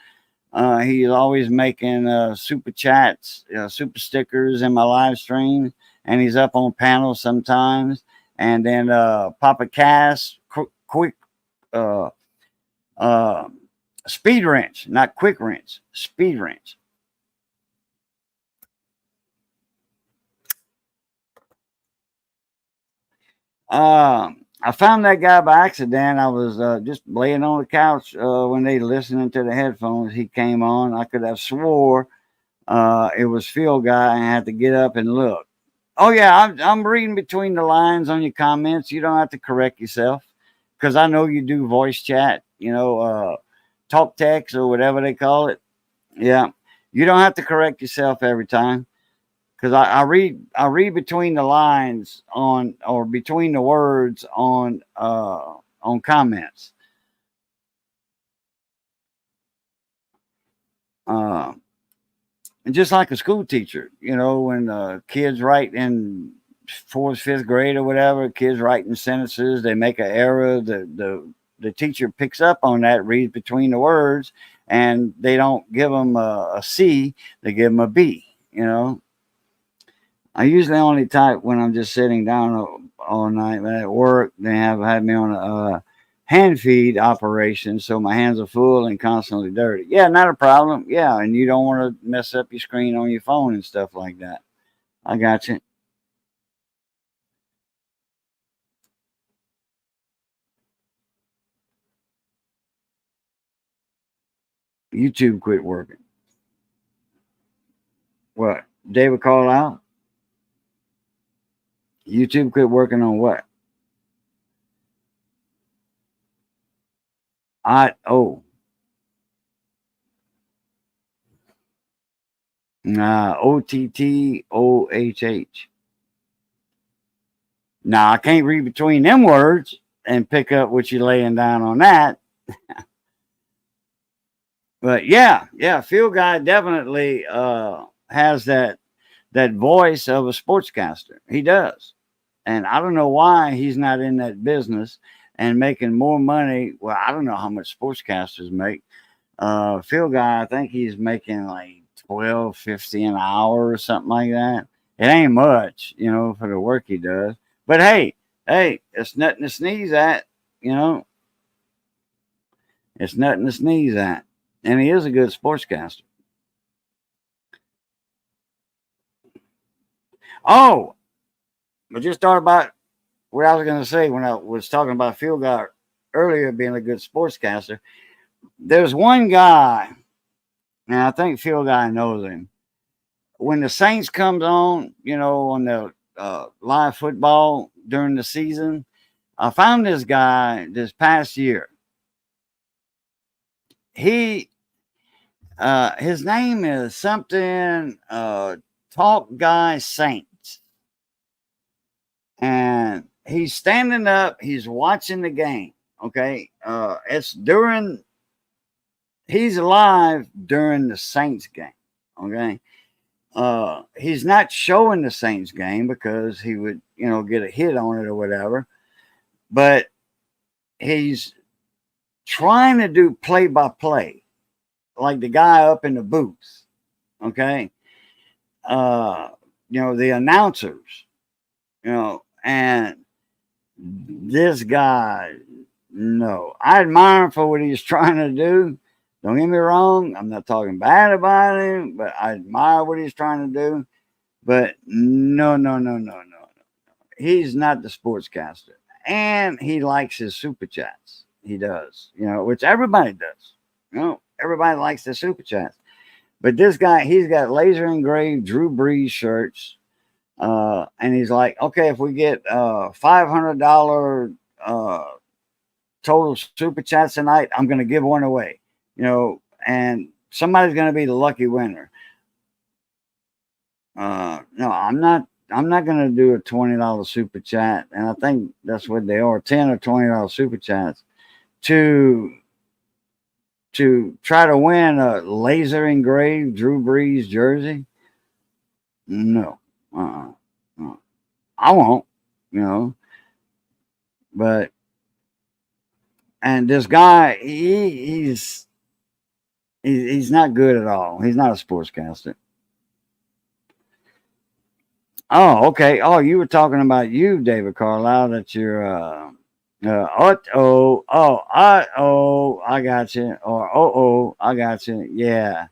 He's always making super chats, super stickers in my live stream. And he's up on panels sometimes. And then Papa Cass, quick Speed Wrench, not Quick Wrench, Speed Wrench. I found that guy by accident. I was just laying on the couch when they listening to the headphones. He came on. I could have swore it was Field Guy, and I had to get up and look. Oh yeah, I'm reading between the lines on your comments. You don't have to correct yourself. because I know you do voice chat, talk text or whatever they call it. Yeah, you don't have to correct yourself every time, because I read between the lines or between the words on comments. Uh, and just like a school teacher, when kids write in fourth, fifth grade or whatever, kids writing sentences, they make an error. The teacher picks up on that, reads between the words, and they don't give them a C, they give them a B. I usually only type when I'm just sitting down all night at work. They have had me on a hand feed operation, so my hands are full and constantly dirty. Yeah, not a problem. Yeah, and you don't want to mess up your screen on your phone and stuff like that. I got you. YouTube quit working. What? David called out? YouTube quit working on what? OTTOHH. Now I can't read between them words and pick up what you're laying down on that. But yeah, Field Guy definitely has that voice of a sportscaster. He does. And I don't know why he's not in that business and making more money. Well, I don't know how much sportscasters make. Field Guy, I think he's making like $12.50 an hour or something like that. It ain't much, for the work he does. But hey, it's nothing to sneeze at, It's nothing to sneeze at. And he is a good sportscaster. Oh, I just thought about what I was going to say when I was talking about Field Guy earlier being a good sportscaster. There's one guy, and I think Field Guy knows him. When the Saints comes on, on the live football during the season, I found this guy this past year. His name is something Talk Guy Saints, and he's standing up. He's watching the game. Okay, he's live during the Saints game. Okay. He's not showing the Saints game because he would, get a hit on it or whatever. But he's trying to do play by play, like the guy up in the booth. Okay. The announcers, and this guy, no, I admire him for what he's trying to do. Don't get me wrong. I'm not talking bad about him, but I admire what he's trying to do. But no. He's not the sportscaster. And he likes his super chats. He does, which everybody does. Everybody likes the super chats. But this guy, he's got laser engraved Drew Brees shirts. And he's like, okay, if we get $500 total super chats tonight, I'm going to give one away. And somebody's going to be the lucky winner. No, I'm not going to do a $20 super chat, and I think that's what they are, $10 or $20 super chats to try to win a laser engraved Drew Brees jersey. No, I won't, But and this guy, he's not good at all. He's not a sportscaster. Oh, okay. Oh, you were talking about you, David Carlisle, that you're I got you. Or I got you. Yeah.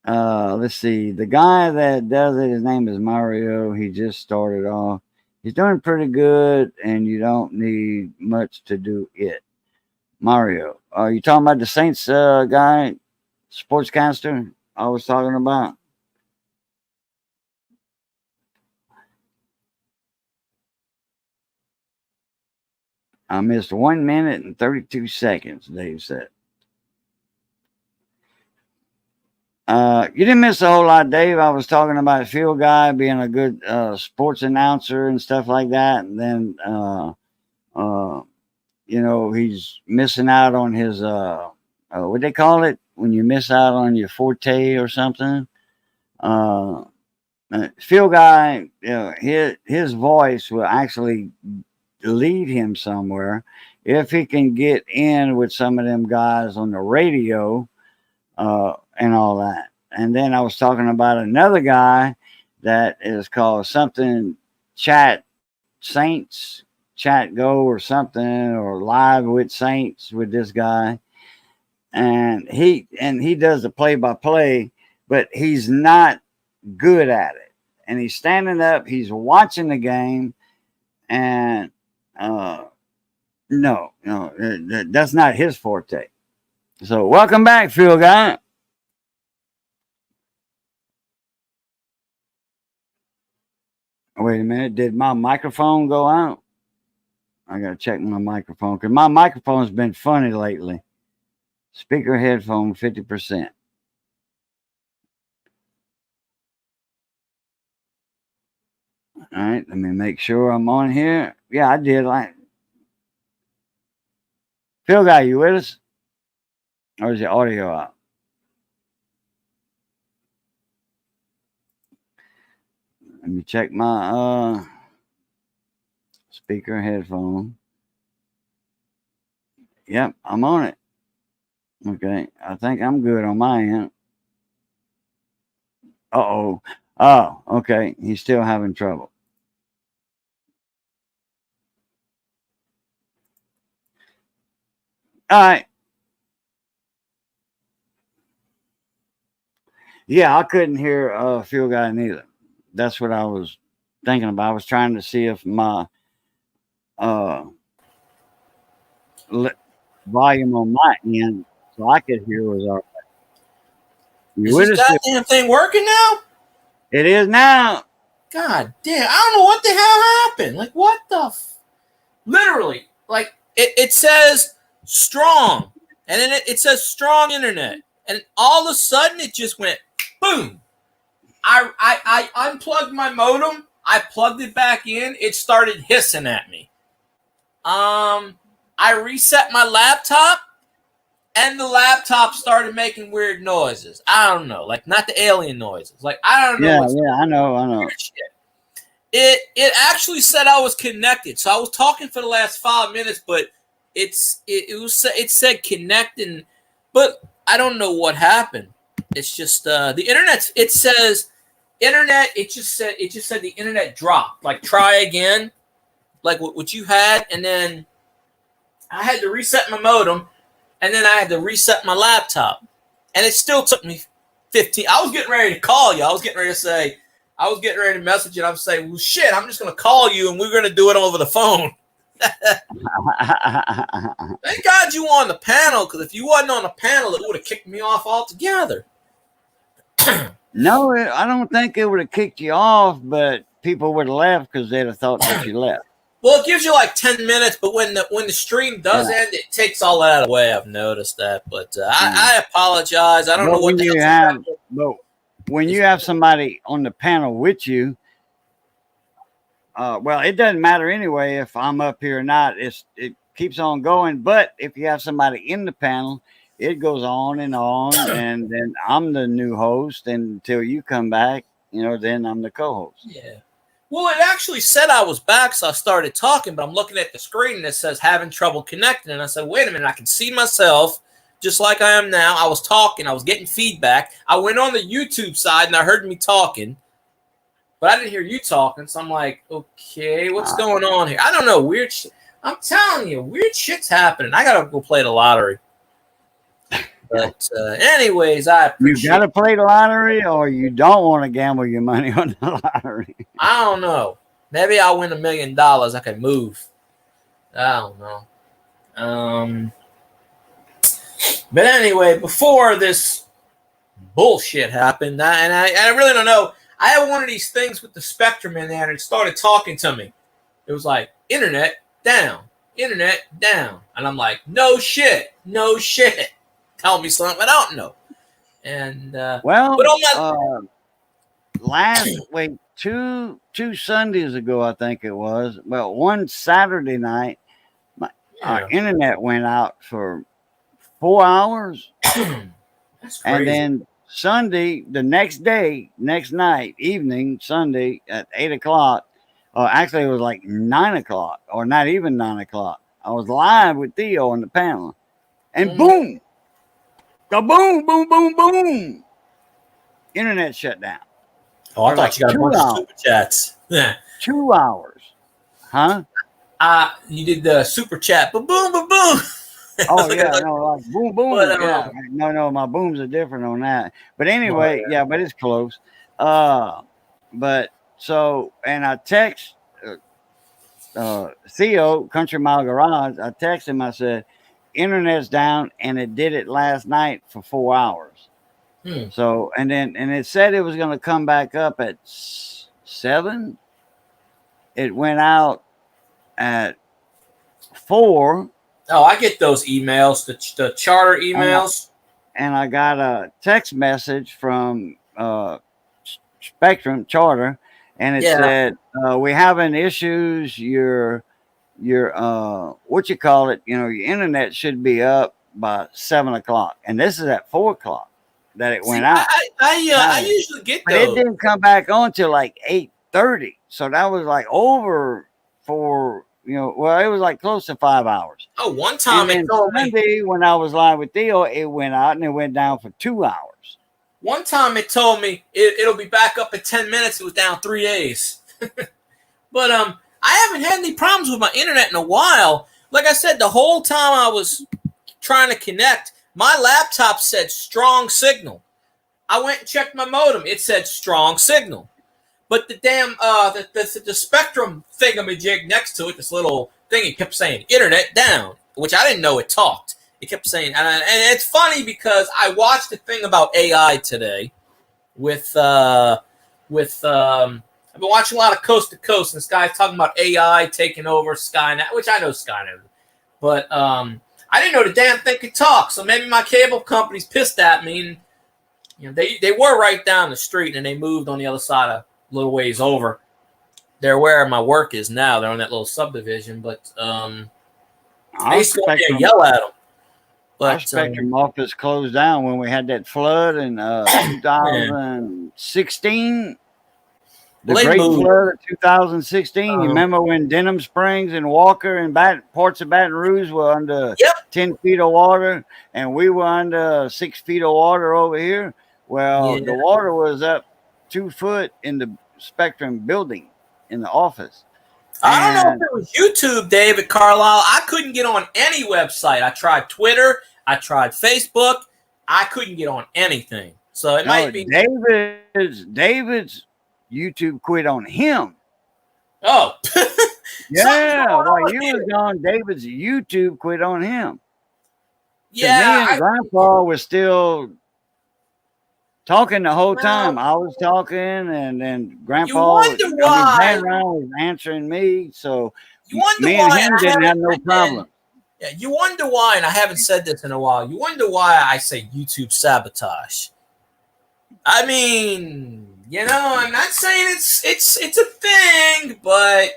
Let's see. The guy that does it, his name is Mario. He just started off. He's doing pretty good, and you don't need much to do it. Mario. Are you talking about the Saints guy, sportscaster I was talking about? I missed 1 minute and 32 seconds, Dave said. You didn't miss a whole lot, Dave. I was talking about Field Guy being a good sports announcer and stuff like that. And then, he's missing out on his, what they call it? When you miss out on your forte or something. Field Guy, his voice will actually lead him somewhere if he can get in with some of them guys on the radio and all that. And then I was talking about another guy that is called something Chat Saints, Chat Go or something, or Live with Saints with this guy. And he does the play-by-play, but he's not good at it. And he's standing up, he's watching the game, and no, that's not his forte. So welcome back, Field Guy. Wait a minute, did my microphone go out? I gotta check my microphone because my microphone's been funny lately. Speaker headphone 50%. All right, let me make sure I'm on here. Yeah, I did. Field Guy, you with us? Or is the audio out? Let me check my speaker headphone. Yep, I'm on it. Okay, I think I'm good on my end. Uh-oh. Oh, okay. He's still having trouble. All right. Yeah, I couldn't hear Field Guy neither. That's what I was thinking about. I was trying to see if my volume on my end, so I could hear, was all right. Is this goddamn thing working now? It is now. God damn. I don't know what the hell happened. Like, what the literally, like, it says strong, and then it says strong internet, and all of a sudden it just went boom. I unplugged my modem. I plugged it back in. It started hissing at me. I reset my laptop, and the laptop started making weird noises. I don't know, like not the alien noises. Like I don't know. Yeah, I know. It actually said I was connected, so I was talking for the last 5 minutes, but it said connecting, but I don't know what happened. It's just the internet. It says internet. It just said the internet dropped. Like try again, like what you had, and then I had to reset my modem, and then I had to reset my laptop, and it still took me 15. I was getting ready to call you. I was getting ready to message you. I was saying, well, shit, I'm just going to call you, and we're going to do it over the phone. Thank God you were on the panel, because if you wasn't on the panel, it would have kicked me off altogether. No, I don't think it would have kicked you off, but people would have left because they'd have thought that you left. Well, it gives you like 10 minutes, but when the stream does end, it takes all that away. I've noticed that, but I apologize. I don't know what the hell. But when you have somebody on the panel with you, well, it doesn't matter anyway if I'm up here or not. It keeps on going. But if you have somebody in the panel, it goes on, and then I'm the new host until you come back. Then I'm the co-host. Yeah. Well, it actually said I was back, so I started talking, but I'm looking at the screen and it says having trouble connecting. And I said, wait a minute, I can see myself just like I am now. I was talking, I was getting feedback. I went on the YouTube side and I heard me talking, but I didn't hear you talking. So I'm like, okay, what's going on here? I don't know. Weird shit. I'm telling you, weird shit's happening. I got to go play the lottery. But anyways, I appreciate you got to play the lottery, or you don't want to gamble your money on the lottery. I don't know. Maybe I'll win $1 million. I can move. I don't know. But anyway, before this bullshit happened, I really don't know. I had one of these things with the Spectrum in there, and it started talking to me. It was like, internet down, internet down. And I'm like, no shit. Tell me something I don't know. And well, but on last week, two Sundays ago, I think it was. Well, one Saturday night, our internet went out for 4 hours, that's crazy. and then Sunday, the next night, evening, Sunday at 8 o'clock. Actually, it was like 9 o'clock, or not even 9 o'clock. I was live with Theo on the panel, and boom, kaboom, boom, boom, boom, internet shut down. Oh, I thought you got a bunch of super chats. Yeah. 2 hours. Huh? You did the super chat. Boom, boom, boom, boom. Oh, yeah. No, like boom, boom. But, yeah. No, my booms are different on that. But anyway, yeah, but it's close. But so, and I text Theo, Country Mile Garage. I texted him. I said, internet's down, and it did it last night for 4 hours. So, and it said it was going to come back up at 7. It went out at 4. Oh, I get those emails, the charter emails. And I got a text message from Spectrum Charter, and it said, "We having issues. Your what you call it? Your internet should be up by 7 o'clock, and this is at 4 o'clock." That it went out. I usually get but those. It didn't come back on till like 8:30. So that was like over for well, it was like close to 5 hours. Oh, one time it told me when I was live with Theo, it went out and it went down for 2 hours. One time it told me it'll be back up in 10 minutes. It was down 3 days. But I haven't had any problems with my internet in a while. Like I said, the whole time I was trying to connect, my laptop said strong signal. I went and checked my modem. It said strong signal. But the damn the Spectrum thingamajig next to it, this little thing, it kept saying internet down, which I didn't know it talked. It kept saying, and it's funny because I watched a thing about AI today with I've been watching a lot of Coast to Coast, and this guy's talking about AI taking over Skynet, which I know Skynet, but I didn't know the damn thing could talk. So maybe my cable company's pissed at me, and they were right down the street, and they moved on the other side a little ways over. They're where my work is now. They're on that little subdivision, but I used to go there and yell at them. But our Spectrum office closed down when we had that flood in 2016. The great flood of 2016. You remember when Denham Springs and Walker and parts of Baton Rouge were under 10 feet of water, and we were under 6 feet of water over here? Well, the water was up 2 foot in the Spectrum building in the office. I don't know if it was YouTube, David Carlisle. I couldn't get on any website. I tried Twitter. I tried Facebook. I couldn't get on anything. So it might be David's YouTube quit on him. Oh. Yeah. While you was gone, David's YouTube quit on him. Yeah. Me and Grandpa was still talking the whole time. I was talking, and then Grandpa was answering me. So me and him didn't have no problem. Yeah, you wonder why, and I haven't said this in a while. You wonder why I say YouTube sabotage. I mean, I'm not saying it's a thing, but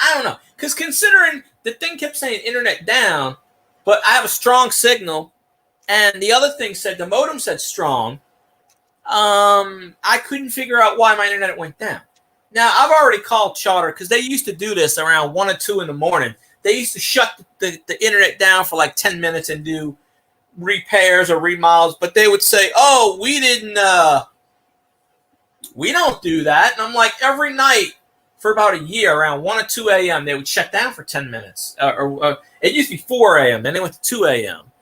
I don't know. Because considering the thing kept saying internet down, but I have a strong signal, and the other thing said the modem said strong. I couldn't figure out why my internet went down. Now I've already called Charter because they used to do this around 1 or 2 in the morning. They used to shut the internet down for like 10 minutes and do repairs or remodels, but they would say, "Oh, we don't do that." And I'm like, every night for about a year, around 1 or 2 a.m., they would shut down for 10 minutes. It used to be 4 a.m., then they went to 2 a.m.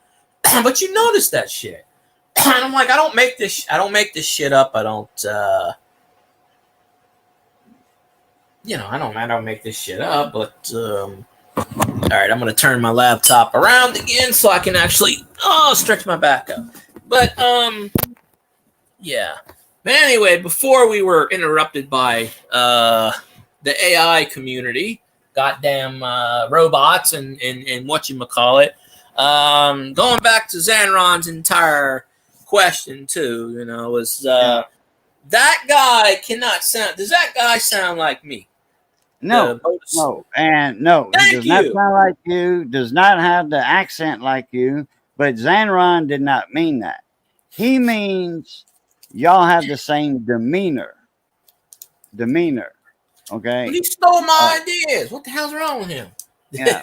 But you notice that shit. And I'm like, I don't make this shit up. I don't make this shit up, but all right, I'm going to turn my laptop around again so I can actually stretch my back up. But yeah. But anyway, before we were interrupted by the AI community, goddamn robots and whatchamacallit. Going back to Zanron's entire question too, was that guy cannot sound. Does that guy sound like me? No, and no, he does not sound like you. Does not have the accent like you. But Zanron did not mean that. He means y'all have the same demeanor. Okay. He stole my ideas. What the hell's wrong with him? Yeah.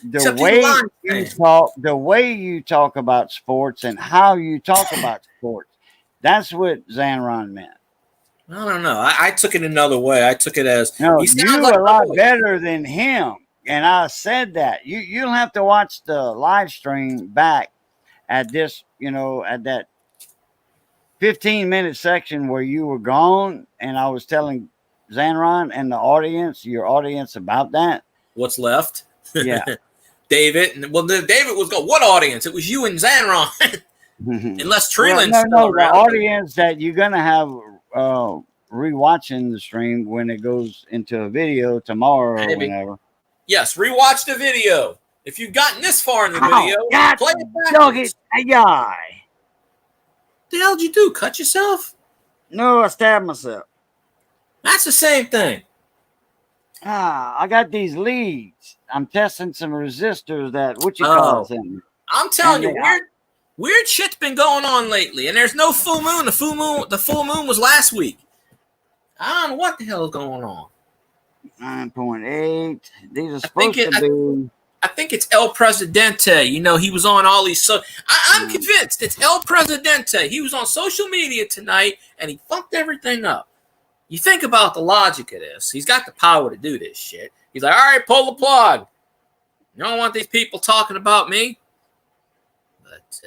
The way you talk about sports and how you talk about sports, that's what Zanron meant. I don't know. I took it another way. I took it as you like a lot better than him, and I said that. You'll have to watch the live stream back at this, at that 15-minute section where you were gone, and I was telling Zanron and your audience about that. What's left? Yeah. David. Well, David was going. What audience? It was you and Zanron. Unless Treeland's no, the audience that you're gonna have rewatching the stream when it goes into a video tomorrow or whenever. Yes, rewatch the video. If you've gotten this far in the video, play it backwards. The hell did you do? Cut yourself? No, I stabbed myself. That's the same thing. I got these leads. I'm testing some resistors that I'm telling you, weird shit's been going on lately, and there's no full moon. The full moon was last week. I don't know what the hell is going on. 9.8. These are supposed to be. I think it's El Presidente. He was on all these. I'm convinced it's El Presidente. He was on social media tonight, and he fucked everything up. You think about the logic of this. He's got the power to do this shit. He's like, all right, pull the plug. You don't want these people talking about me. But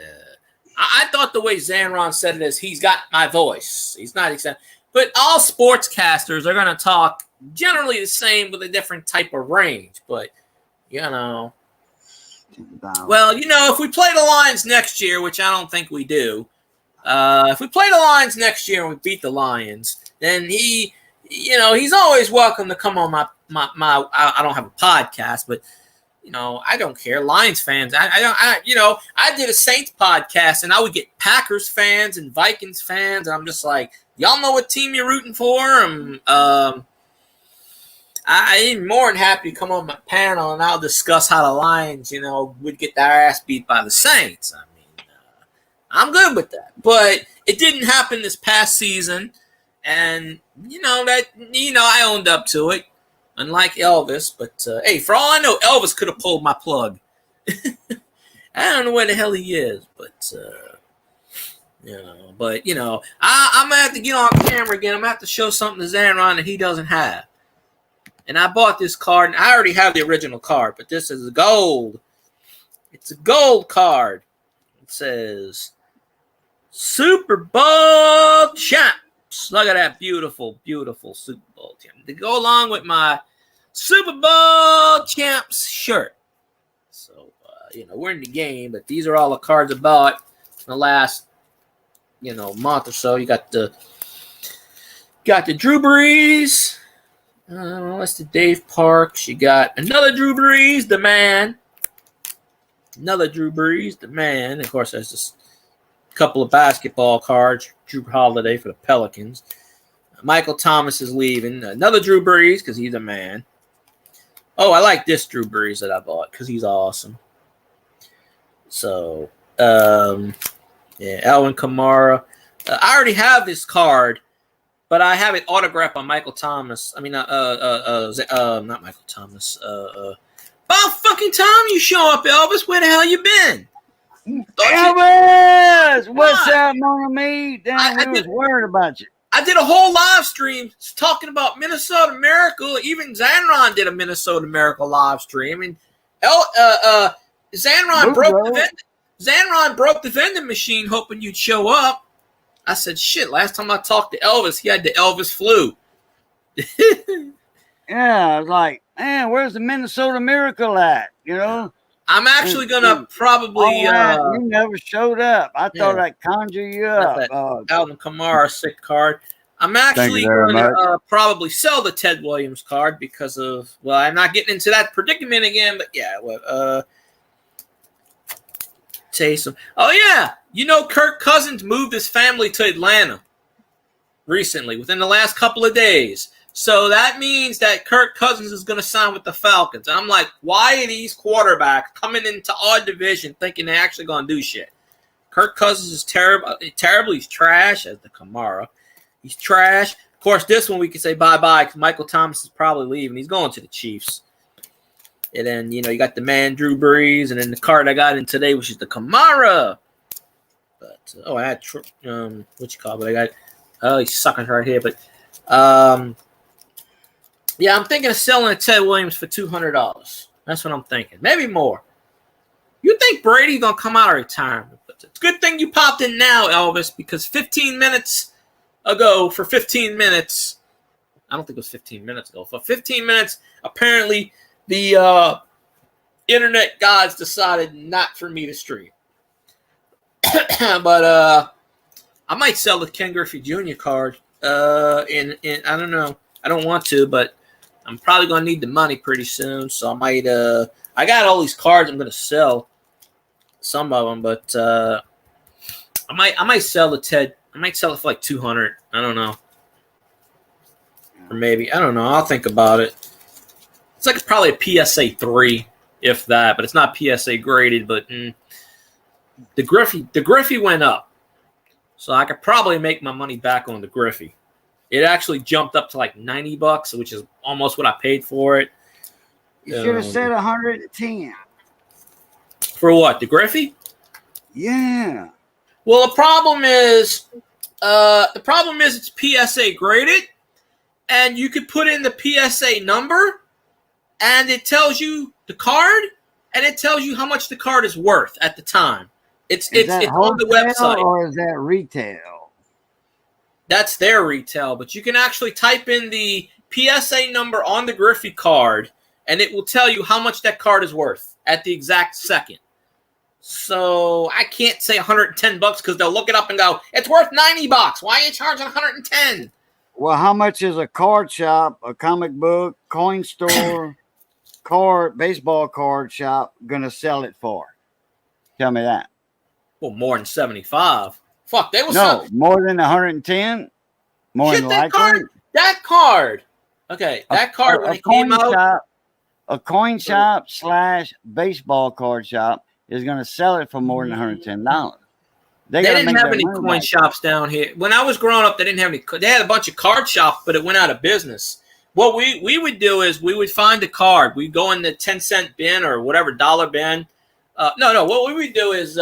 I thought the way Zanron said it is he's got my voice. He's not exact. But all sportscasters are going to talk generally the same with a different type of range. But, well, if we play the Lions next year, which I don't think we do, if we play the Lions next year and we beat the Lions, then he's always welcome to come on my I don't have a podcast, but I don't care. Lions fans, I did a Saints podcast and I would get Packers fans and Vikings fans, and I'm just like, y'all know what team you're rooting for? I'm more than happy to come on my panel and I'll discuss how the Lions, would get their ass beat by the Saints. I mean, I'm good with that, but it didn't happen this past season, and I owned up to it. Unlike Elvis, but hey, for all I know, Elvis could have pulled my plug. I don't know where the hell he is, but I'm gonna have to get on camera again. I'm gonna have to show something to Zanron that he doesn't have. And I bought this card, and I already have the original card, but this is gold. It's a gold card. It says Super Bowl champ. Look at that beautiful, beautiful Super Bowl champ. To go along with my Super Bowl champs shirt. So, we're in the game, but these are all the cards I bought in the last, month or so. You got the Drew Brees. That's the Dave Parks. You got another Drew Brees, the man. Another Drew Brees, the man. Of course, there's just a couple of basketball cards. Drew Holiday for the Pelicans. Michael Thomas is leaving. Another Drew Brees because he's a man. Oh, I like this Drew Brees that I bought because he's awesome. So, Alvin Kamara. I already have this card, but I have it autographed by Michael Thomas. I mean, not Michael Thomas. About fucking time you show up, Elvis. Where the hell you been? Elvis! What's up, Mona Me? Damn, we was worried about you. I did a whole live stream talking about Minnesota Miracle. Even Zanron did a Minnesota Miracle live stream. And Zanron broke the vending machine hoping you'd show up. I said, shit, last time I talked to Elvis, he had the Elvis flu. Yeah, I was like, man, where's the Minnesota Miracle at? I'm actually going to probably... you never showed up. I thought I'd conjure you up. Alvin Kamara sick card. I'm actually very going to probably sell the Ted Williams card because of, well, I'm not getting into that predicament again, but yeah, say some. Oh yeah, you know Kirk Cousins moved his family to Atlanta recently, within the last couple of days. So that means that Kirk Cousins is going to sign with the Falcons. And I'm like, why are these quarterbacks coming into our division thinking they're actually going to do shit? Kirk Cousins is terrible. He's trash as the Kamara. He's trash. Of course, this one we can say bye-bye because Michael Thomas is probably leaving. He's going to the Chiefs. And then, you got the man Drew Brees. And then the card I got in today, which is the Kamara. But, I had, what you call it? I got, he's sucking right here. But, yeah, I'm thinking of selling a Ted Williams for $200. That's what I'm thinking. Maybe more. You think Brady's going to come out of retirement. But it's a good thing you popped in now, Elvis, because 15 minutes ago, for 15 minutes, I don't think it was 15 minutes ago, for 15 minutes, apparently the internet gods decided not for me to stream. But I might sell the Ken Griffey Jr. card. I don't know. I don't want to, but I'm probably going to need the money pretty soon, so I might I got all these cards I'm going to sell, some of them, but I might sell the Ted. I might sell it for like $200. I don't know. Or maybe, I don't know. I'll think about it. It's like probably a PSA 3, if that, but it's not PSA graded, but the Griffey went up. So I could probably make my money back on the Griffey. It actually jumped up to like $90, which is almost what I paid for it. You should have said 110. For what? The Griffey? Yeah. Well, the problem is it's PSA graded, and you could put in the PSA number, and it tells you the card, and it tells you how much the card is worth at the time. It's on the website. Or is that retail? That's their retail, but you can actually type in the PSA number on the Griffey card, and it will tell you how much that card is worth at the exact second. So I can't say $110 because they'll look it up and go, it's worth $90. Why are you charging $110? Well, how much is a card shop, a comic book, coin store, baseball card shop going to sell it for? Tell me that. Well, more than 75. Fuck, they will sell more than 110. More than likely. That card. Okay, that card when it came out. A coin shop / baseball card shop is going to sell it for more than $110. They didn't have any coin shops down here. When I was growing up, they didn't have any. They had a bunch of card shops, but it went out of business. What we would do is we would find a card. We'd go in the 10-cent bin or whatever dollar bin. No. What we would do is,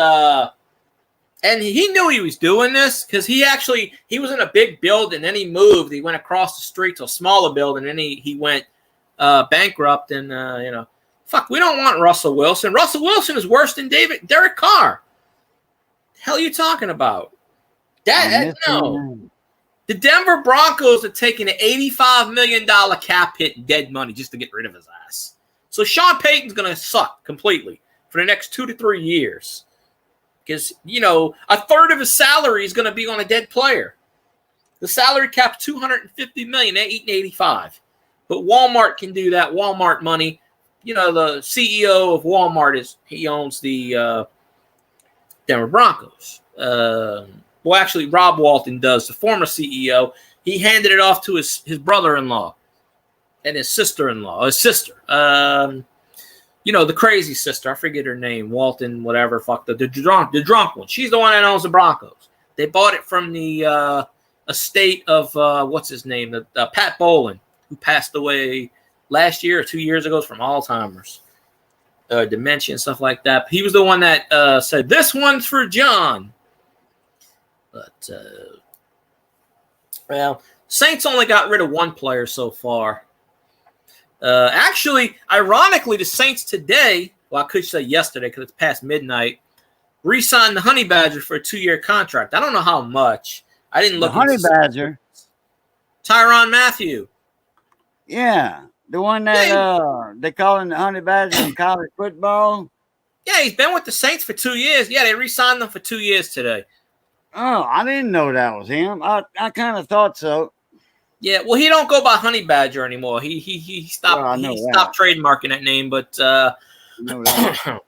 and he knew he was doing this because he was in a big building. Then he moved. He went across the street to a smaller building. And he went bankrupt. And fuck, we don't want Russell Wilson. Russell Wilson is worse than Derek Carr. The hell are you talking about? No. The Denver Broncos are taking an $85 million cap hit in dead money just to get rid of his ass. So Sean Payton's going to suck completely for the next 2 to 3 years. Because, a third of his salary is going to be on a dead player. The salary cap $250 million, they're eating 85. But Walmart can do that. Walmart money. The CEO of Walmart he owns the Denver Broncos. Well, actually, Rob Walton does, the former CEO. He handed it off to his brother-in-law and his sister-in-law. His sister. The crazy sister. I forget her name. Walton, whatever. Fuck, the drunk one. She's the one that owns the Broncos. They bought it from the estate of, what's his name? Pat Bowlen, who passed away last year or 2 years ago from Alzheimer's. Dementia and stuff like that. He was the one that said, this one's for John. But, Saints only got rid of one player so far. Actually, ironically, the Saints today, well, I could say yesterday because it's past midnight, re-signed the Honey Badger for a 2-year contract. I don't know how much. I didn't look. The Honey Badger? Tyrann Mathieu. Yeah. The one that they call him the Honey Badger in college football? Yeah, he's been with the Saints for 2 years. Yeah, they re-signed them for 2 years today. Oh, I didn't know that was him. I kind of thought so. Yeah, well, he don't go by Honey Badger anymore. He stopped. Well, I know he that. stopped trademarking that name. But I know that.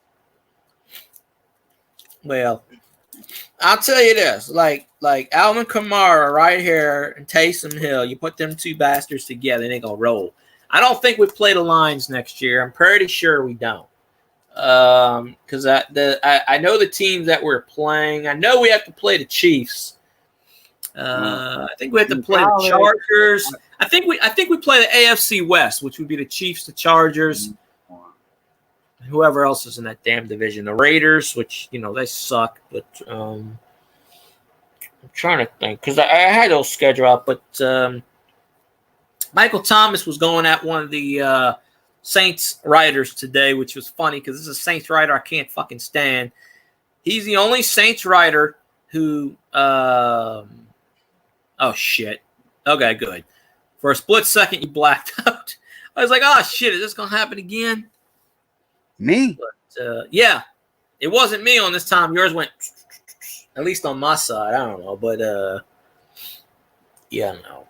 well, I'll tell you this: like Alvin Kamara right here and Taysom Hill, you put them two bastards together, and they gonna roll. I don't think we play the Lions next year. I'm pretty sure we don't. Because I know the teams that we're playing. I know we have to play the Chiefs. I think we have to play the Chargers. I think we play the AFC West, which would be the Chiefs, the Chargers, whoever else is in that damn division. The Raiders, which they suck, but I'm trying to think because I had those scheduled out, but Michael Thomas was going at one of the Saints writers today, which was funny because this is a Saints writer I can't fucking stand. He's the only Saints writer who oh, shit. Okay, good. For a split second, you blacked out. I was like, oh, shit, is this going to happen again? Me? But, yeah. It wasn't me on this time. Yours went, at least on my side. I don't know. But, yeah, no.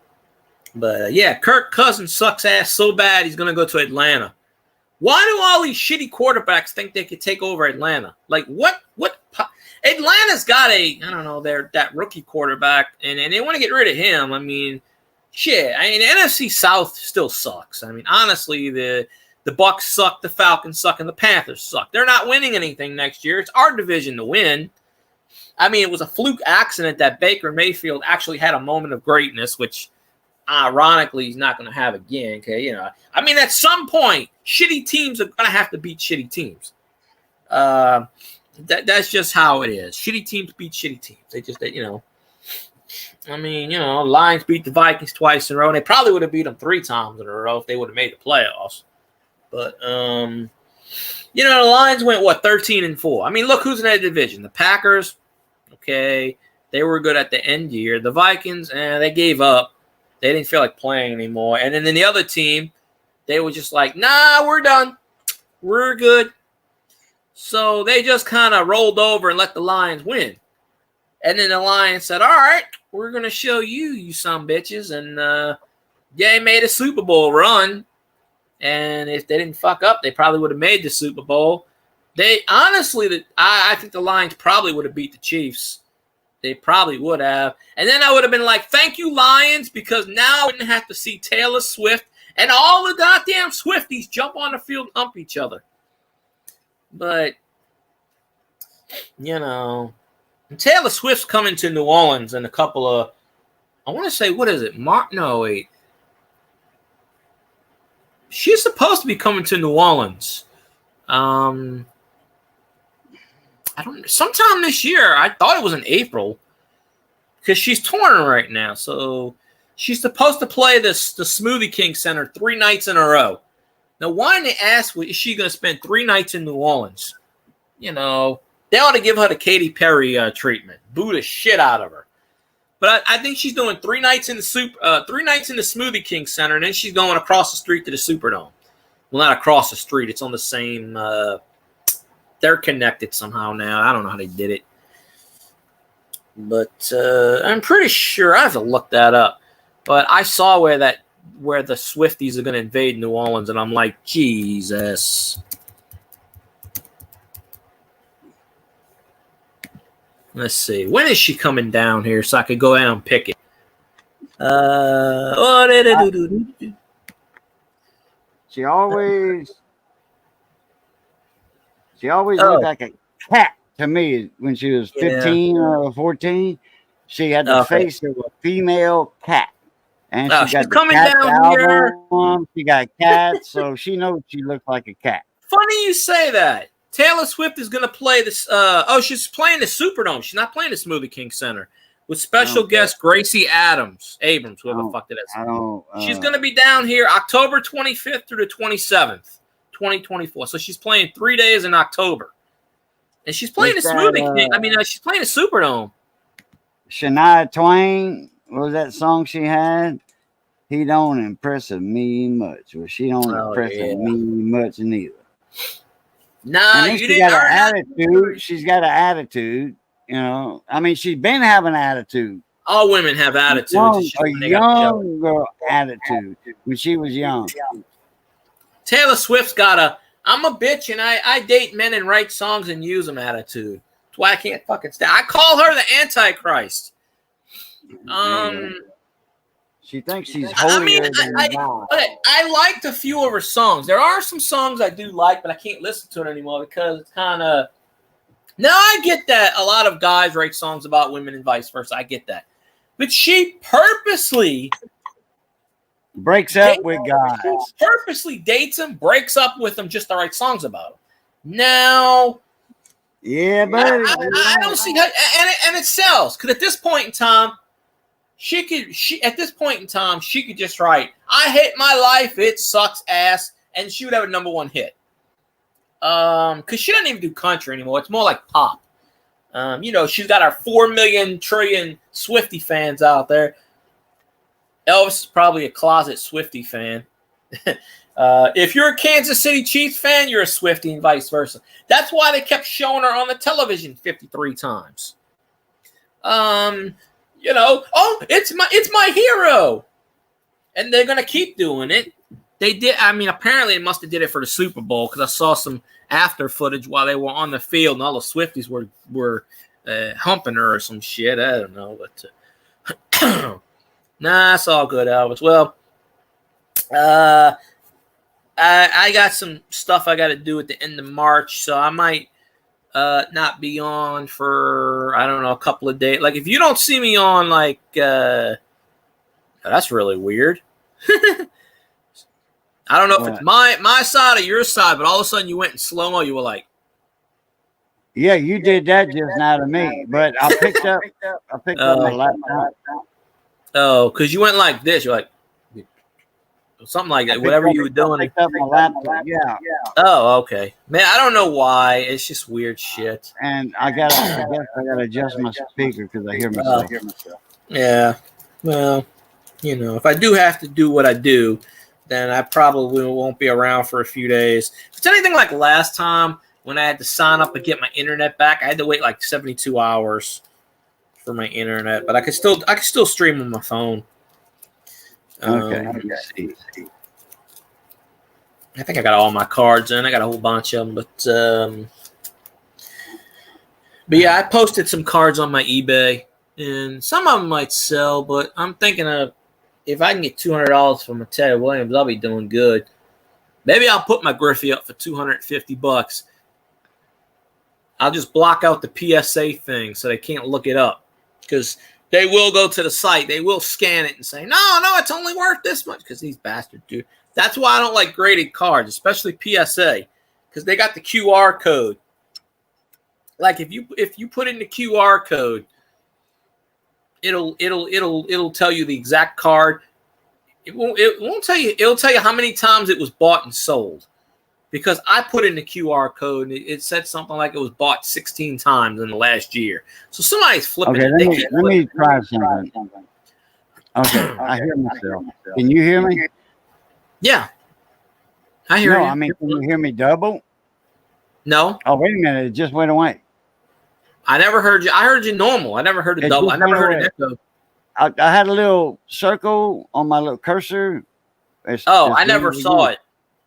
But, yeah, Kirk Cousins sucks ass so bad he's going to go to Atlanta. Why do all these shitty quarterbacks think they could take over Atlanta? Like, what Atlanta's got that rookie quarterback, and they want to get rid of him. I mean, shit. I mean, the NFC South still sucks. I mean, honestly, the Bucs suck, the Falcons suck, and the Panthers suck. They're not winning anything next year. It's our division to win. I mean, it was a fluke accident that Baker Mayfield actually had a moment of greatness, which ironically he's not going to have again. Okay, I mean, at some point, shitty teams are going to have to beat shitty teams. That's just how it is. Shitty teams beat shitty teams. I mean, Lions beat the Vikings twice in a row. And they probably would have beat them 3 times in a row if they would have made the playoffs. But, the Lions went, 13-4. I mean, look who's in that division. The Packers, okay, they were good at the end of the year. The Vikings, they gave up. They didn't feel like playing anymore. And then the other team, they were just like, nah, we're done. We're good. So they just kind of rolled over and let the Lions win. And then the Lions said, all right, we're going to show you some bitches. And they made a Super Bowl run. And if they didn't fuck up, they probably would have made the Super Bowl. They honestly, I think the Lions probably would have beat the Chiefs. They probably would have. And then I would have been like, thank you, Lions, because now I wouldn't have to see Taylor Swift and all the goddamn Swifties jump on the field and hump each other. But, Taylor Swift's coming to New Orleans in a couple of, I want to say, what is it? Wait. She's supposed to be coming to New Orleans. Sometime this year. I thought it was in April because she's touring right now. So she's supposed to play the Smoothie King Center 3 nights in a row. Now, why in the ass is she going to spend 3 nights in New Orleans? They ought to give her the Katy Perry treatment. Boo the shit out of her. But I think she's doing 3 nights in the 3 nights in the Smoothie King Center, and then she's going across the street to the Superdome. Well, not across the street. It's on the same. They're connected somehow now. I don't know how they did it, but I'm pretty sure I have to look that up. But I saw where the Swifties are going to invade New Orleans, and I'm like, Jesus. Let's see. When is she coming down here so I could go out and pick it? She always looked like a cat to me when she was 15 or 14. She had the face of a female cat. And she got coming down here. She got cats, so she knows she looked like a cat. Funny you say that. Taylor Swift is going to play this. She's playing the Superdome. She's not playing the Smoothie King Center with special guest Gracie Abrams, whoever the fuck that is. She's going to be down here October 25th through the 27th, 2024. So she's playing 3 days in October, and she's playing the Smoothie King. She's playing the Superdome. Shania Twain, what was that song she had? He don't impress me much. Well, she don't impress me much neither. Nah, she got an attitude. She's got an attitude. You know, I mean, she's been having attitude. All women have attitudes. A young girl attitude when she was young. Taylor Swift's got a "I'm a bitch and I date men and write songs and use them" attitude. That's why I can't fucking stand. I call her the Antichrist. She thinks she's holier than God. I liked a few of her songs. There are some songs I do like, but I can't listen to it anymore because it's kind of. Now I get that a lot of guys write songs about women and vice versa. I get that, but she purposely breaks up with guys. Purposely dates them, breaks up with them just to write songs about them. Now, yeah, but I don't see how, and it sells because at this point in time, she could just write, "I hate my life, it sucks ass," and she would have a #1 hit. Because she doesn't even do country anymore. It's more like pop. You know, she's got our 4 million trillion Swiftie fans out there. Elvis is probably a closet Swiftie fan. If you're a Kansas City Chiefs fan, you're a Swiftie and vice versa. That's why they kept showing her on the television 53 times. You know, oh, it's my hero. And they're going to keep doing it. They did. I mean, apparently they must have did it for the Super Bowl because I saw some after footage while they were on the field and all the Swifties were humping her or some shit. I don't know, but nah, it's all good, Elvis. Well, I got some stuff I got to do at the end of March, so I might not be on for, I don't know, a couple of days. Like if you don't see me on, like that's really weird. I don't know if it's my side or your side, but all of a sudden you went in slow-mo. You were like, yeah, you did that just now to me. But I picked up my laptop. Oh, because you went like this. You're like something like that. Whatever you were doing. I picked up my laptop. Yeah. Oh, okay. Man, I don't know why. It's just weird shit. And I guess I gotta adjust my speaker because I hear myself. Yeah. Well, you know, if I do have to do what I do, then I probably won't be around for a few days. If it's anything like last time when I had to sign up and get my internet back, I had to wait like 72 hours for my internet, but I could still stream on my phone. Okay. I think I got all my cards in. I got a whole bunch of them, but yeah, I posted some cards on my eBay, and some of them might sell, but I'm thinking of, if I can get $200 from Mateo Williams, I'll be doing good. Maybe I'll put my Griffey up for $250. I'll just block out the PSA thing so they can't look it up, because they will go to the site. They will scan it and say, no, it's only worth this much, because these bastards do. That's why I don't like graded cards, especially PSA, because they got the QR code. Like if you put in the QR code, it'll tell you the exact card. It won't tell you. It'll tell you how many times it was bought and sold, because I put in the QR code and it said something like it was bought 16 times in the last year. So somebody's flipping. Okay, let me try something. Okay, I hear myself. Can you hear me? Yeah, I hear you. I mean, can you hear me double? No. Oh, wait a minute! It just went away. I never heard you. I heard you normal. I never heard a double. I never heard an echo. I had a little circle on my little cursor. I never saw it.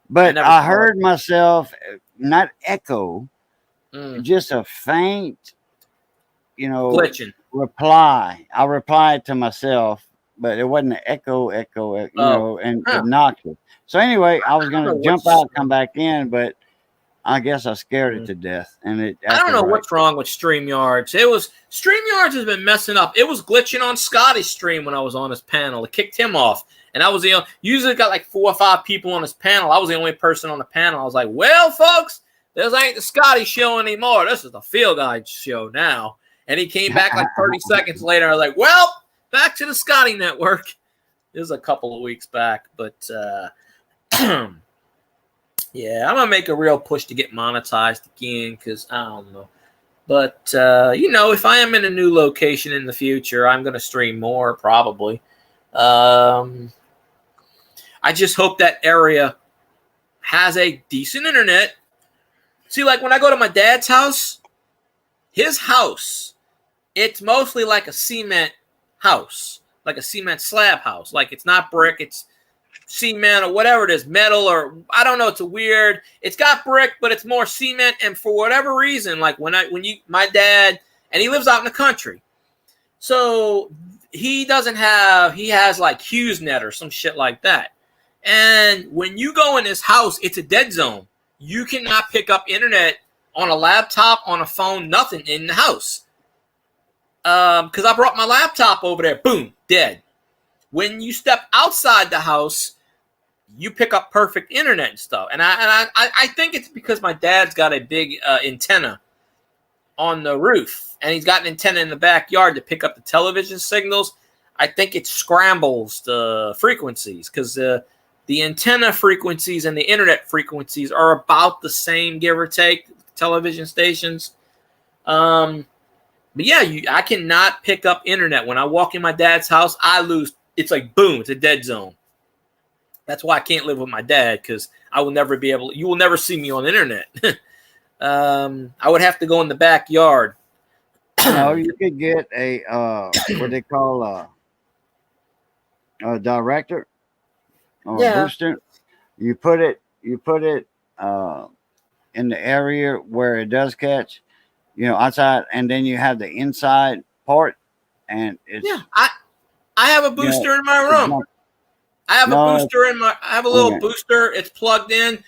But I heard myself, not echo, just a faint, glitching reply. I replied to myself, but it wasn't an echo, and obnoxious. So anyway, I was going to jump out, come back in, but I guess I scared it to death. And I don't know what's wrong with StreamYards. StreamYards has been messing up. It was glitching on Scotty's stream when I was on his panel. It kicked him off. And I was usually got like 4 or 5 people on his panel. I was the only person on the panel. I was like, well, folks, this ain't the Scotty show anymore. This is the Field Guide show now. And he came back like 30 seconds later. I was like, well, back to the Scotty Network. It was a couple of weeks back. But, yeah, I'm going to make a real push to get monetized again because I don't know. But, if I am in a new location in the future, I'm going to stream more probably. I just hope that area has a decent internet. See, like when I go to my dad's house, his house it's mostly like a cement house, like a cement slab house. Like it's not brick, it's cement or whatever it is, metal or I don't know. It's a weird. It's got brick, but it's more cement. And for whatever reason, like my dad, and he lives out in the country, so he has like HughesNet or some shit like that. And when you go in this house, it's a dead zone. You cannot pick up internet on a laptop, on a phone, nothing in the house. Because I brought my laptop over there, boom, dead. When you step outside the house, you pick up perfect internet and stuff. And I think it's because my dad's got a big antenna on the roof, and he's got an antenna in the backyard to pick up the television signals. I think it scrambles the frequencies because the antenna frequencies and the internet frequencies are about the same, give or take, television stations. But yeah, I cannot pick up internet. When I walk in my dad's house, I lose. It's like, boom, it's a dead zone. That's why I can't live with my dad, because I will never be able. You will never see me on the internet. I would have to go in the backyard. No, you could get a what they call a director or a booster. You put it in the area where it does catch, outside, and then you have the inside part, and it's I have a booster in my room. I have a booster I have a little booster. It's plugged in.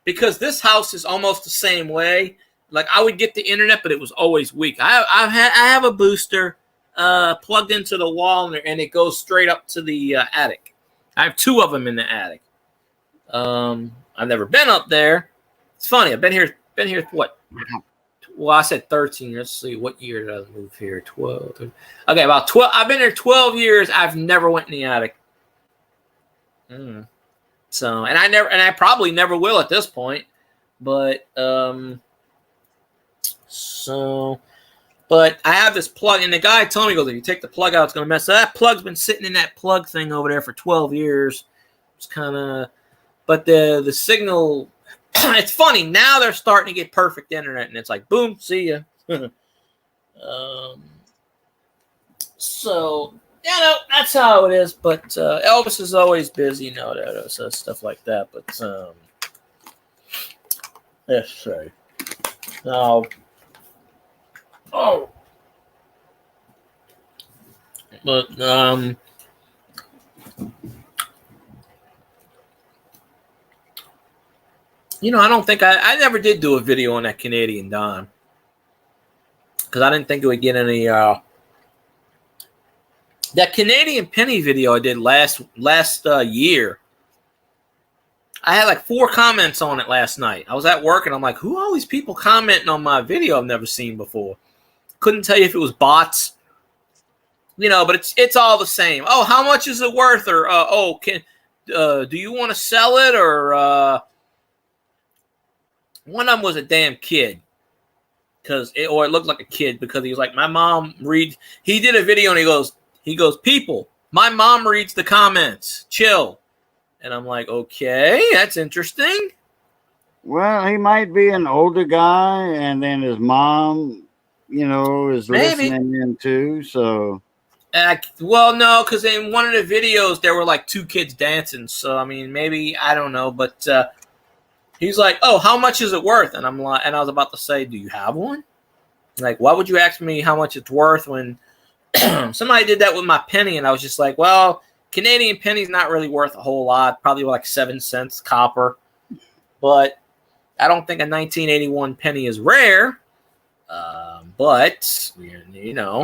Because this house is almost the same way. Like I would get the internet, but it was always weak. I have a booster plugged into the wall, and it goes straight up to the attic. I have 2 of them in the attic. I've never been up there. It's funny. I've been here what? Well, I said 13. Let's see. What year did I move here? 12. 13. Okay, about 12. I've been here 12 years. I've never went in the attic. So, and I probably never will at this point. But but I have this plug, and the guy told me, he goes, if you take the plug out, it's gonna mess. So that plug's been sitting in that plug thing over there for 12 years. It's kind of, but the signal. It's funny now they're starting to get perfect internet, and it's like boom, see ya. So that's how it is. But Elvis is always busy, so stuff like that. But let's see. Now, but I don't think I never did do a video on that Canadian Don, because I didn't think it would get any. That Canadian Penny video I did last year, I had like 4 comments on it last night. I was at work, and I'm like, who are all these people commenting on my video I've never seen before? Couldn't tell you if it was bots, but it's all the same. Oh, how much is it worth? Or do you want to sell it? Or one of them was a damn kid, it looked like a kid, because he was like, my mom reads. He did a video, and he goes, people, my mom reads the comments. Chill. And I'm like, okay, that's interesting. Well, he might be an older guy, and then his mom, is listening in too. So, well, no, because in one of the videos there were like 2 kids dancing. So I mean, maybe, I don't know, but he's like, oh, how much is it worth? And I'm like, and I was about to say, do you have one? Like, why would you ask me how much it's worth when somebody did that with my penny? And I was just like, well, Canadian penny's not really worth a whole lot, probably like 7 cents copper. But I don't think a 1981 penny is rare. But, A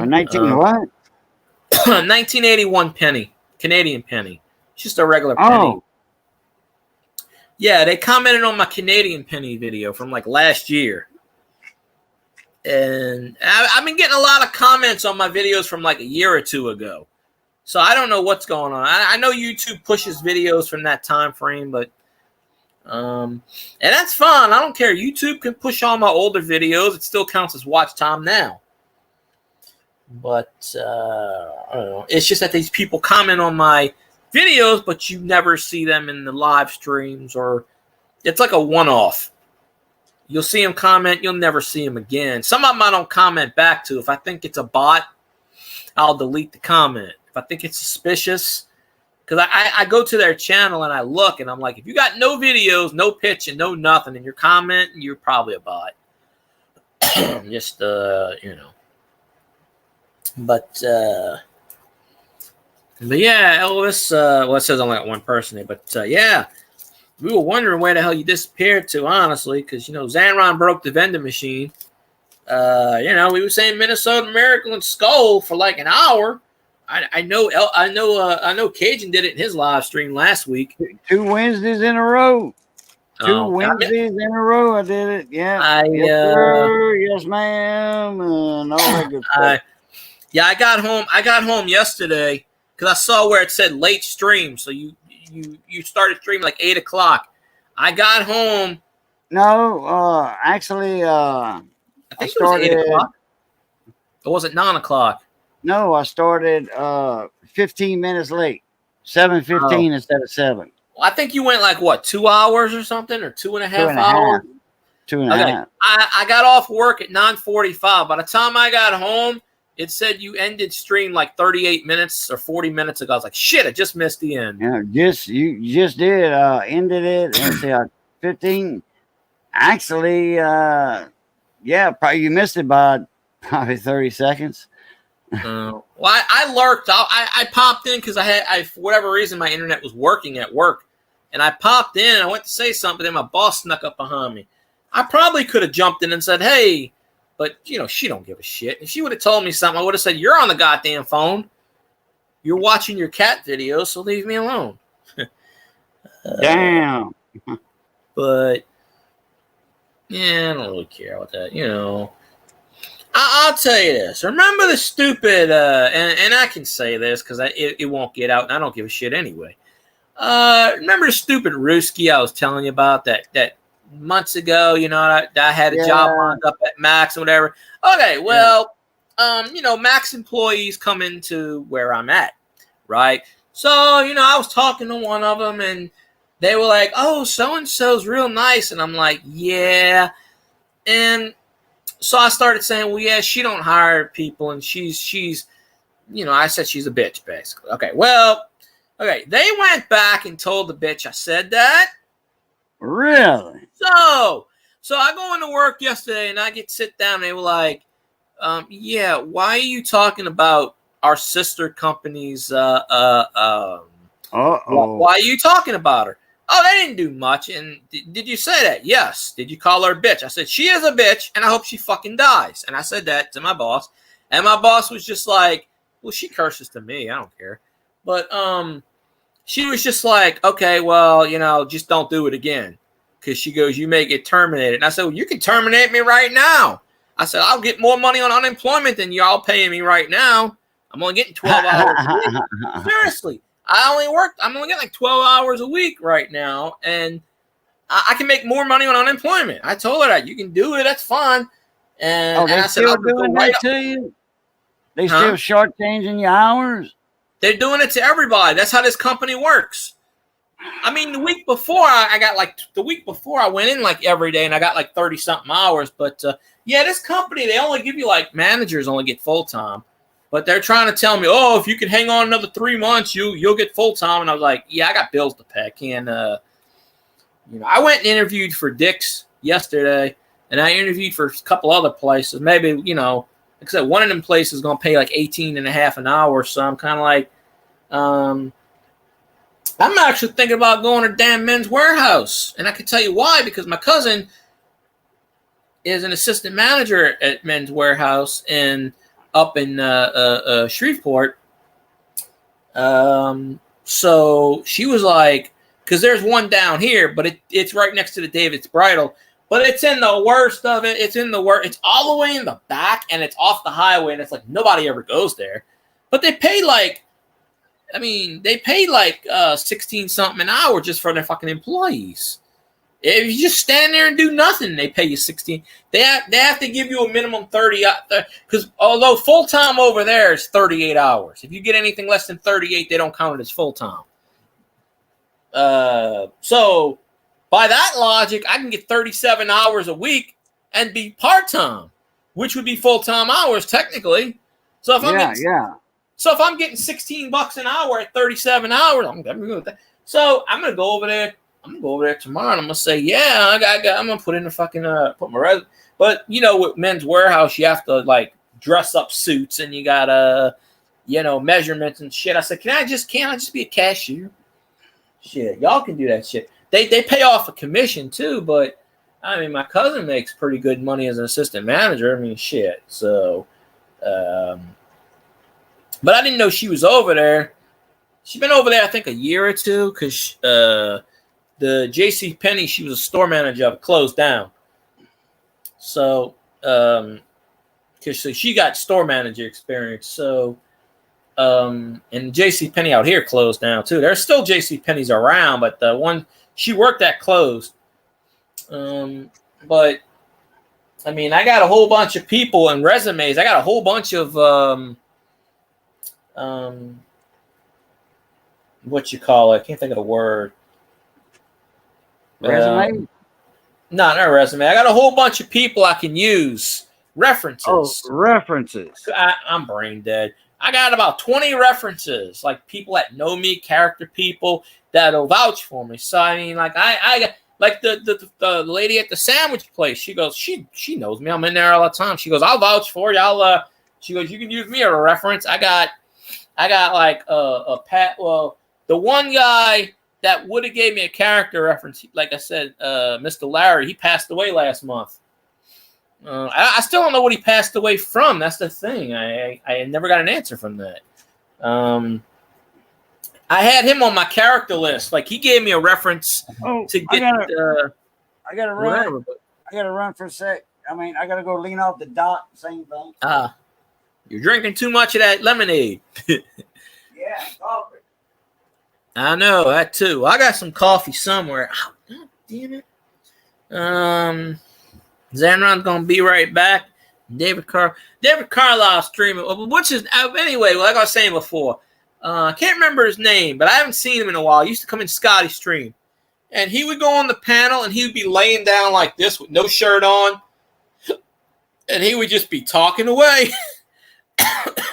19 what? 1981 penny, Canadian penny. Just a regular penny. Oh. Yeah, they commented on my Canadian penny video from like last year. And I've been getting a lot of comments on my videos from like a year or 2 ago. So I don't know what's going on. I know YouTube pushes videos from that time frame, but and that's fine. I don't care. YouTube can push all my older videos. It still counts as watch time now. But I don't know. It's just that these people comment on my videos, but you never see them in the live streams, or it's like a one-off. You'll see him comment. You'll never see him again. Some of them I don't comment back to. If I think it's a bot, I'll delete the comment. If I think it's suspicious, because I go to their channel and I look and I'm like, if you got no videos, no pitch, and no nothing, and you're commenting, you're probably a bot. Just But yeah, Elvis. Well, it says only got one person there, but yeah, we were wondering where the hell you disappeared to, honestly, because Zanron broke the vending machine. We were saying Minnesota Miracle and Skull for like an hour. I know Cajun did it in his live stream last week. 2 Wednesdays in a row. Two Wednesdays in a row I did it. Yeah. Yes, sir. Yes, ma'am. And all that good stuff. I got home yesterday because I saw where it said late stream. So you started streaming like 8 o'clock. I got home. No, actually, I think it was 8 o'clock. Or was it 9 o'clock? No, I started 15 minutes late. 7:15 instead of 7. Well, I think you went like what, 2 hours or something, or 2.5 hours? 2.5. I got off work at 9:45. By the time I got home, it said you ended stream like 38 minutes or 40 minutes ago. I was like, shit, I just missed the end. Yeah, you just did. Ended it. And see, 15. Actually, probably you missed it by probably 30 seconds. Well, I lurked. I popped in because I for whatever reason my internet was working at work, and I popped in. And I went to say something, and my boss snuck up behind me. I probably could have jumped in and said, "Hey," but she don't give a shit. If she would have told me something, I would have said, "You're on the goddamn phone. You're watching your cat videos, so leave me alone." Damn. But yeah, I don't really care about that. I'll tell you this. Remember the stupid, and I can say this because it won't get out, and I don't give a shit anyway. Remember the stupid Ruski I was telling you about that months ago? I had a job lined up at Max and whatever. Okay, well, Max employees come into where I'm at, right? So, I was talking to one of them, and they were like, "Oh, so-and-so's real nice," and I'm like, "Yeah," and so I started saying, well, yeah, she don't hire people, and she's, I said she's a bitch, basically. Okay, they went back and told the bitch I said that. Really? So I go into work yesterday, and I sit down, and they were like, yeah, why are you talking about our sister company's, why are you talking about her? Oh, they didn't do much. And did you say that? Yes. Did you call her a bitch? I said, she is a bitch, and I hope she fucking dies. And I said that to my boss. And my boss was just like, well, she curses to me. I don't care. But she was just like, okay, well, just don't do it again. Because she goes, you may get terminated. And I said, well, you can terminate me right now. I said, I'll get more money on unemployment than y'all paying me right now. I'm only getting 12 hours a week. Seriously. I'm only getting like 12 hours a week right now, and I can make more money on unemployment. I told her that. You can do it. That's fine. And they I said, still doing that to you? They still shortchanging your hours? They're doing it to everybody. That's how this company works. I mean, the week before I went in like every day, and I got like 30-something hours. But this company, they only give you like managers only get full-time. But they're trying to tell me, oh, if you can hang on another 3 months, you'll get full time. And I was like, yeah, I got bills to pay. I can't. I went and interviewed for Dick's yesterday, and I interviewed for a couple other places. Maybe like I said, one of them places is gonna pay like 18.5 an hour. So I'm kind of like, I'm actually thinking about going to damn Men's Warehouse, and I can tell you why, because my cousin is an assistant manager at Men's Warehouse up in Shreveport. So she was like, because there's one down here, but it's right next to the David's Bridal, but it's in the worst of it. It's all the way in the back, and it's off the highway, and it's like nobody ever goes there. But they pay like 16 something an hour just for their fucking employees. If you just stand there and do nothing, they pay you 16. They have to give you a minimum 30, because although full time over there is 38 hours. If you get anything less than 38, they don't count it as full time. But by that logic, I can get 37 hours a week and be part-time, which would be full-time hours technically. So if I'm getting $16 an hour at 37 hours, I'm good with that. So I'm gonna go over there. I'm gonna go over there tomorrow, and I'm gonna say, yeah, I'm gonna put in the fucking put my resume. But you know, with Men's Warehouse, you have to like dress up suits, and you gotta, you know, measurements and shit. I said, can't I just be a cashier? Shit, y'all can do that shit. They pay off a commission too, but I mean, my cousin makes pretty good money as an assistant manager. I mean, shit. So, but I didn't know she was over there. She's been over there, I think, a year or two, because the J.C. Penney she was a store manager of, closed down. So, because she got store manager experience. So, and J.C. Penney out here closed down too. There's still J.C. Penney's around, but the one she worked at closed. But I mean, I got a whole bunch of people and resumes. I got a whole bunch of what you call it? I can't think of the word. Resume? Not a resume. I got a whole bunch of people I can use. References. Oh, references. I'm brain dead. I got about 20 references, like people that know me, character people that'll vouch for me. So I mean, like I got like the lady at the sandwich place. She goes, she knows me. I'm in there all the time. She goes, I'll vouch for you. She goes, you can use me as a reference. I got like a Pat. Well, the one guy that would have gave me a character reference, like I said, Mr. Larry, he passed away last month. I still don't know what he passed away from. That's the thing. I never got an answer from that. I had him on my character list. Like, he gave me a reference to get. I gotta run. Whatever, I gotta run for a sec. I mean, I gotta go lean off the dock. Same thing. You're drinking too much of that lemonade. Yeah, coffee. I know that too. I got some coffee somewhere. Oh, God damn it. Zanron's gonna be right back. David Carlisle streaming. Which is anyway. Like I was saying before, I can't remember his name, but I haven't seen him in a while. He used to come in Scotty's stream, and he would go on the panel, and he would be laying down like this with no shirt on, and he would just be talking away.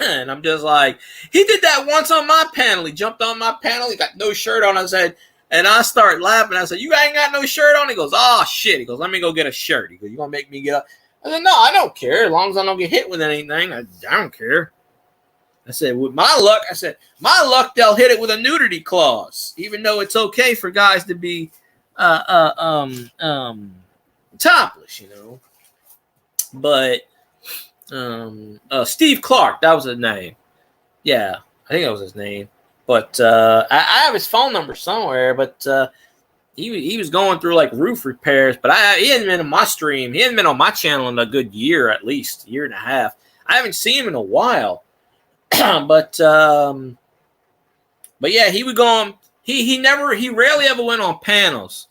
And I'm just like, he did that once on my panel. He jumped on my panel. He got no shirt on. I said, and I started laughing. I said, you ain't got no shirt on? He goes, oh, shit. He goes, let me go get a shirt. He goes, you going to make me get up? I said, no, I don't care. As long as I don't get hit with anything, I don't care. I said, with my luck, they'll hit it with a nudity clause, even though it's okay for guys to be topless, you know. But Steve Clark, that was his name. Yeah, I think that was his name. But I have his phone number somewhere. But he was going through like roof repairs. But he hadn't been on my stream. He hadn't been on my channel in a good year, at least year and a half. I haven't seen him in a while. But yeah, he would go on. He rarely ever went on panels,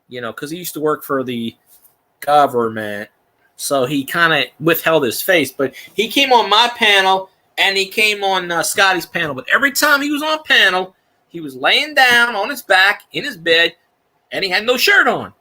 you know, because he used to work for the government. So he kind of withheld his face, but he came on my panel and he came on Scotty's panel. But every time he was on panel, he was laying down on his back in his bed and he had no shirt on.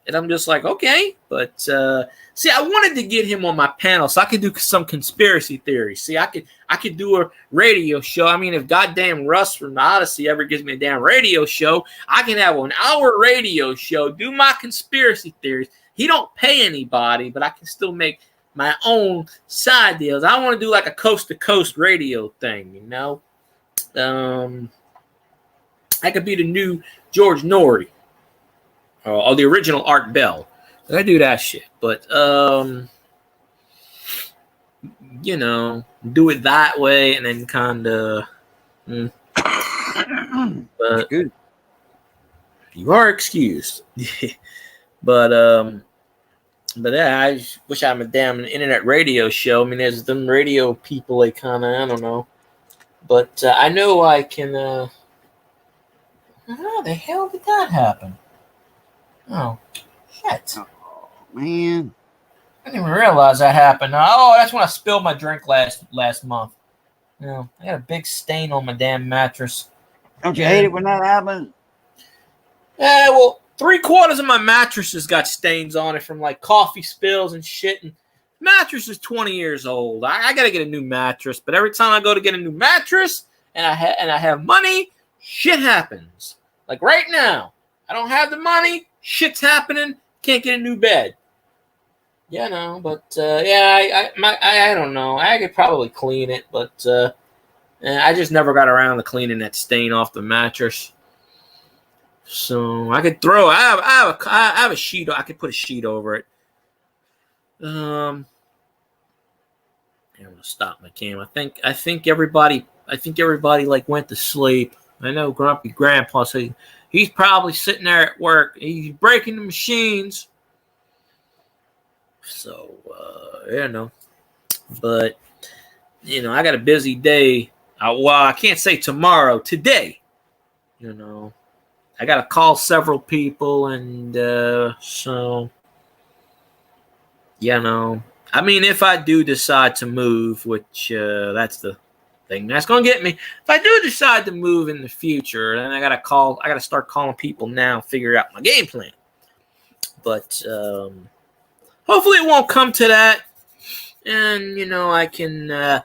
And I'm just like, okay. But see, I wanted to get him on my panel so I could do some conspiracy theories. See, I could do a radio show. I mean, if goddamn Russ from the Odyssey ever gives me a damn radio show, I can have an hour radio show, do my conspiracy theories. He don't pay anybody, but I can still make my own side deals. I want to do like a coast-to-coast radio thing, you know? I could be the new George Norrie or the original Art Bell. I do that shit. But, you know, do it that way and then kind of... But good. You are excused. But yeah, I wish I had a damn internet radio show. I mean, there's them radio people, they kind of, I don't know. But I know I can, how the hell did that happen? Oh, shit. Oh, man. I didn't even realize that happened. Oh, that's when I spilled my drink last month. You know, I got a big stain on my damn mattress. Don't you hate it when that happens? Yeah, well, 3/4 of my mattress has got stains on it from like coffee spills and shit. And mattress is 20 years old. I gotta get a new mattress. But every time I go to get a new mattress and I have money, shit happens. Like right now, I don't have the money. Shit's happening. Can't get a new bed. Yeah, no, but I don't know. I could probably clean it, but I just never got around to cleaning that stain off the mattress. So I could throw. I have a sheet. I could put a sheet over it. I'm gonna stop my cam. I think everybody like went to sleep. I know Grumpy Grandpa said he's probably sitting there at work. He's breaking the machines. So but I got a busy day. I can't say tomorrow. Today, I got to call several people, and so. I mean, if I do decide to move, which that's the thing that's going to get me. If I do decide to move in the future, then I got to start calling people now, figure out my game plan. But hopefully it won't come to that. And, I can,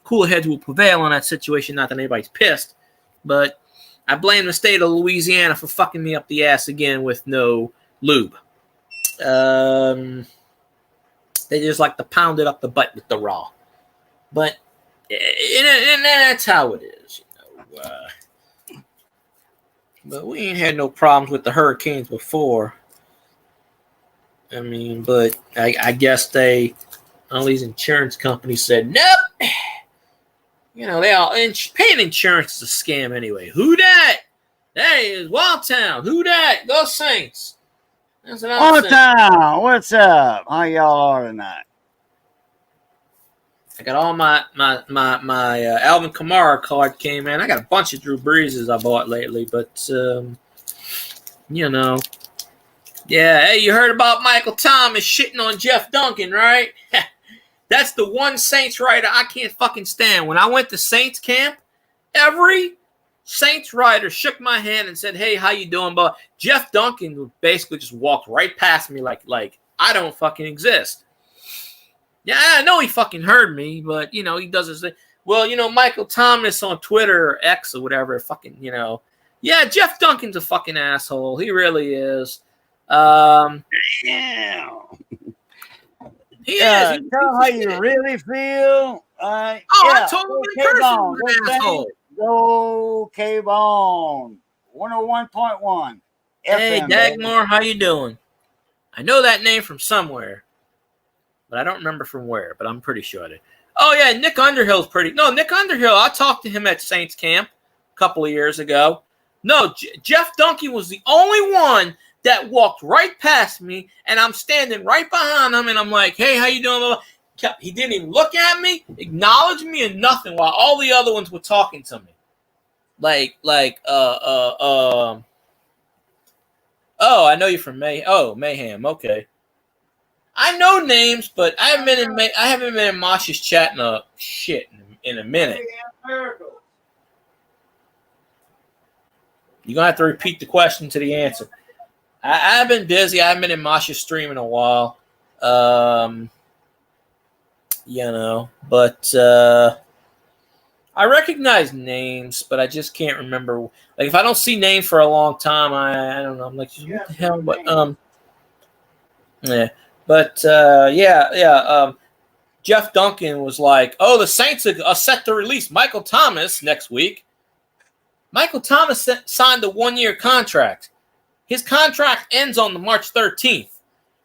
cooler heads will prevail on that situation. Not that anybody's pissed, but I blame the state of Louisiana for fucking me up the ass again with no lube. They just like to pound it up the butt with the raw. But and that's how it is. But we ain't had no problems with the hurricanes before. I mean, but I guess all these insurance companies said, nope. They all paying insurance is a scam anyway. Who dat? That is Wildtown. Who dat? Go Saints. That's what I'm saying. Wildtown, what's up? How y'all are tonight? I got all my Alvin Kamara card came in. I got a bunch of Drew Breeses I bought lately, but yeah. Hey, you heard about Michael Thomas shitting on Jeff Duncan, right? That's the one Saints writer I can't fucking stand. When I went to Saints camp, every Saints writer shook my hand and said, "Hey, how you doing?" But Jeff Duncan basically just walked right past me like I don't fucking exist. Yeah, I know he fucking heard me, but he does his thing. Well, Michael Thomas on Twitter or X or whatever, fucking, yeah, Jeff Duncan's a fucking asshole. He really is. Damn. He is. Tell how you really feel. I told him in person he's an asshole. Go K-Bone. 101.1. Hey, Dagmar, how you doing? I know that name from somewhere, but I don't remember from where, but I'm pretty sure I did. Oh, yeah, Nick Underhill's Nick Underhill, I talked to him at Saints camp a couple of years ago. No, Jeff Duncan was the only one that walked right past me, and I'm standing right behind him, and I'm like, hey, how you doing? He didn't even look at me, acknowledge me, or nothing, while all the other ones were talking to me. Oh, I know you're from Mayhem. Okay. I know names, but I haven't been in Mosh's chat in a minute. You're gonna have to repeat the question to the answer. I've been busy. I haven't been in Mosh's stream in a while. But I recognize names, but I just can't remember. Like, if I don't see names for a long time, I don't know. I'm like, what the hell? But yeah. But Jeff Duncan was like, "Oh, the Saints are set to release Michael Thomas next week." Michael Thomas signed a 1-year contract. His contract ends on the March 13th.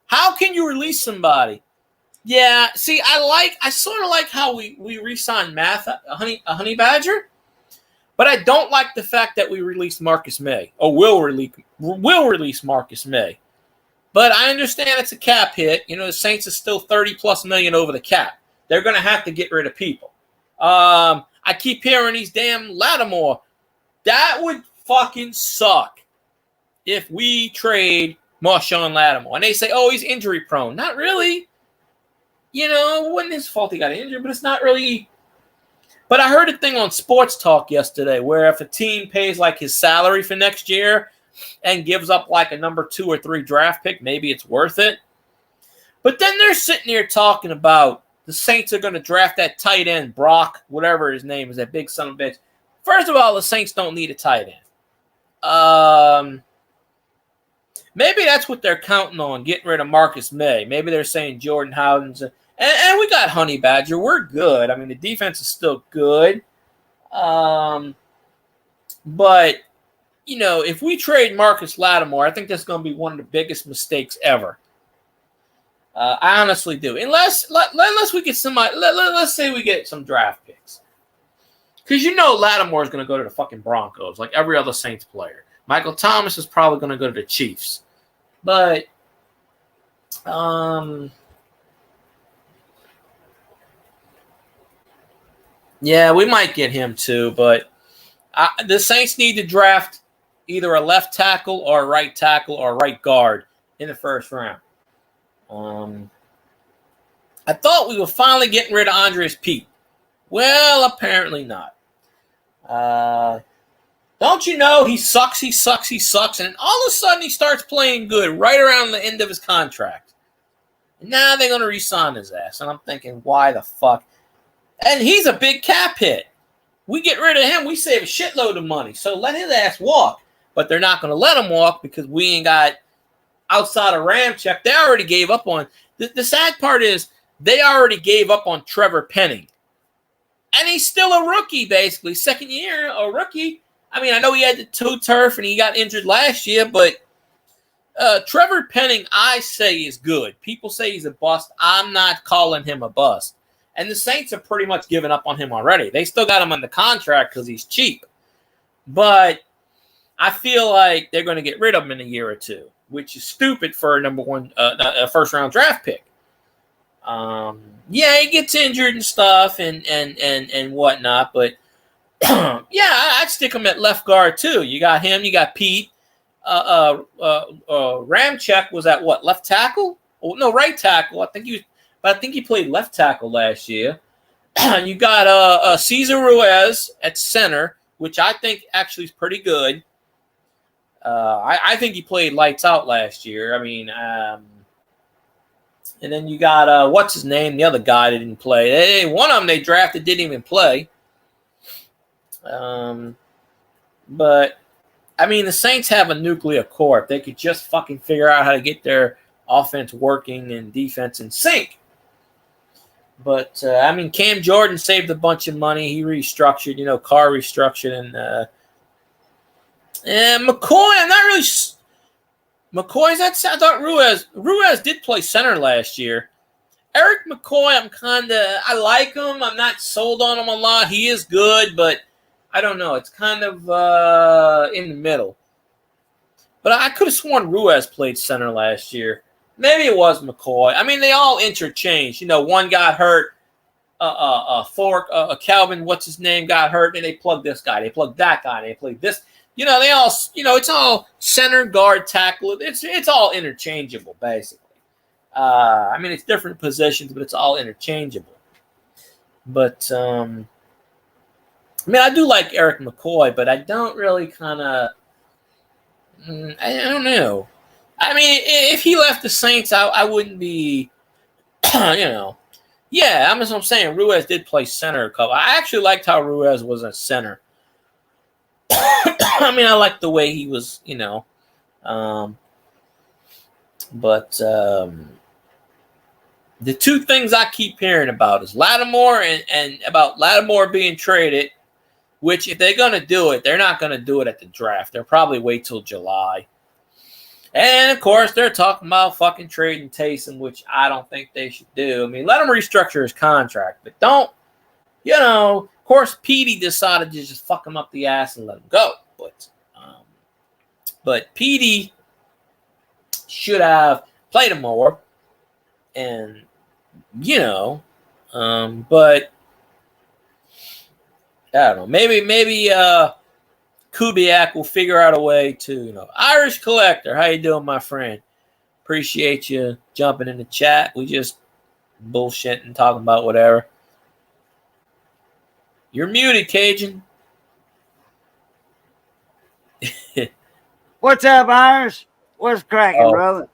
How can you release somebody? Yeah, see, I sort of like how we re-signed a honey badger, but I don't like the fact that we released Marcus May, or will release Marcus May. But I understand it's a cap hit. The Saints are still $30+ million over the cap. They're going to have to get rid of people. I keep hearing these damn Lattimore. That would fucking suck if we trade Marshawn Lattimore. And they say, oh, he's injury prone. Not really. It wasn't his fault he got injured, but it's not really. But I heard a thing on Sports Talk yesterday where if a team pays like his salary for next year, and gives up like a number 2 or 3 draft pick, maybe it's worth it. But then they're sitting here talking about the Saints are going to draft that tight end, Brock, whatever his name is, that big son of a bitch. First of all, the Saints don't need a tight end. Maybe that's what they're counting on, getting rid of Marcus May. Maybe they're saying Jordan Howden's. And we got Honey Badger. We're good. I mean, the defense is still good. But, you know, if we trade Marcus Lattimore, I think that's going to be one of the biggest mistakes ever. I honestly do. Unless we get somebody, let's say we get some draft picks. Because you know Lattimore is going to go to the fucking Broncos like every other Saints player. Michael Thomas is probably going to go to the Chiefs. But, yeah, we might get him too. But the Saints need to draft either a left tackle or a right tackle or a right guard in the first round. I thought we were finally getting rid of Andres Pete. Well, apparently not. Don't you know he sucks, and all of a sudden he starts playing good right around the end of his contract. And now they're going to re-sign his ass. And I'm thinking, why the fuck? And he's a big cap hit. We get rid of him, we save a shitload of money. So let his ass walk. But they're not going to let him walk because we ain't got outside of Ramczyk. They already gave up on. The sad part is they already gave up on Trevor Penning. And he's still a rookie, basically. Second year, a rookie. I mean, I know he had the toe turf and he got injured last year, but Trevor Penning, I say, is good. People say he's a bust. I'm not calling him a bust. And the Saints have pretty much given up on him already. They still got him on the contract because he's cheap. But I feel like they're going to get rid of him in a year or two, which is stupid for a number one, first-round draft pick. Yeah, he gets injured and stuff and whatnot, but yeah, I'd stick him at left guard too. You got him, you got Pete. Ramczyk was at what, left tackle? Oh, no, right tackle. I think he played left tackle last year. You got Cesar Ruiz at center, which I think actually is pretty good. I think he played lights out last year. I mean, and then you got what's his name? The other guy that didn't play. Hey, one of them they drafted didn't even play. But I mean, the Saints have a nuclear core. If they could just fucking figure out how to get their offense working and defense in sync. But I mean, Cam Jordan saved a bunch of money. He restructured, Carr restructured, and McCoy. I'm not really. McCoy's I thought Ruiz did play center last year. Eric McCoy, I like him. I'm not sold on him a lot. He is good, but I don't know. It's kind of in the middle. But I could have sworn Ruiz played center last year. Maybe it was McCoy. I mean, they all interchanged. One got hurt. Calvin, what's his name, got hurt, and they plugged this guy. They plugged that guy. They played this. They all, it's all center, guard, tackle. It's all interchangeable, basically. I mean, it's different positions, but it's all interchangeable. But, I mean, I do like Eric McCoy, but I don't really I don't know. I mean, if he left the Saints, I wouldn't be, Yeah, I'm saying Ruiz did play center a couple. I actually liked how Ruiz was a center. I mean, I like the way he was, but the two things I keep hearing about is Lattimore and about Lattimore being traded, which if they're going to do it, they're not going to do it at the draft. They'll probably wait till July. And, of course, they're talking about fucking trading Taysom, which I don't think they should do. I mean, let him restructure his contract, but don't, of course, Petey decided to just fuck him up the ass and let him go. But Petey should have played him more. And, but I don't know. Maybe Kubiak will figure out a way to, Irish Collector. How you doing, my friend? Appreciate you jumping in the chat. We just bullshitting, talking about whatever. You're muted, Cajun. What's up, Irish? What's cracking, Oh. brother?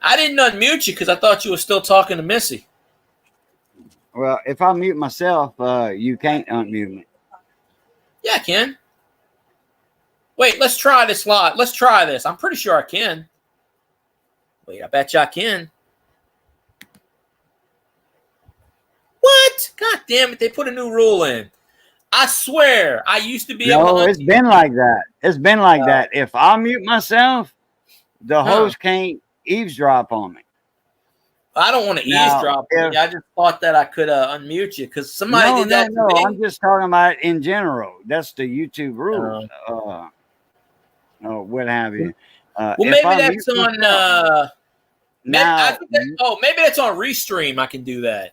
I didn't unmute you because I thought you were still talking to Missy. Well, if I mute myself, you can't unmute me. Yeah, I can. Wait, let's try this live. Let's try this. I'm pretty sure I can. Wait, I bet you I can. What? God damn it! They put a new rule in. I swear, I used to be able No, to. it's been like that. It's been like that. If I mute myself, the host can't eavesdrop on me. I don't want to eavesdrop. I just thought that I could unmute you because somebody did that to me. I'm just talking about in general. That's the YouTube rules. What have you? Well, maybe that's on. Maybe that's on Restream. I can do that.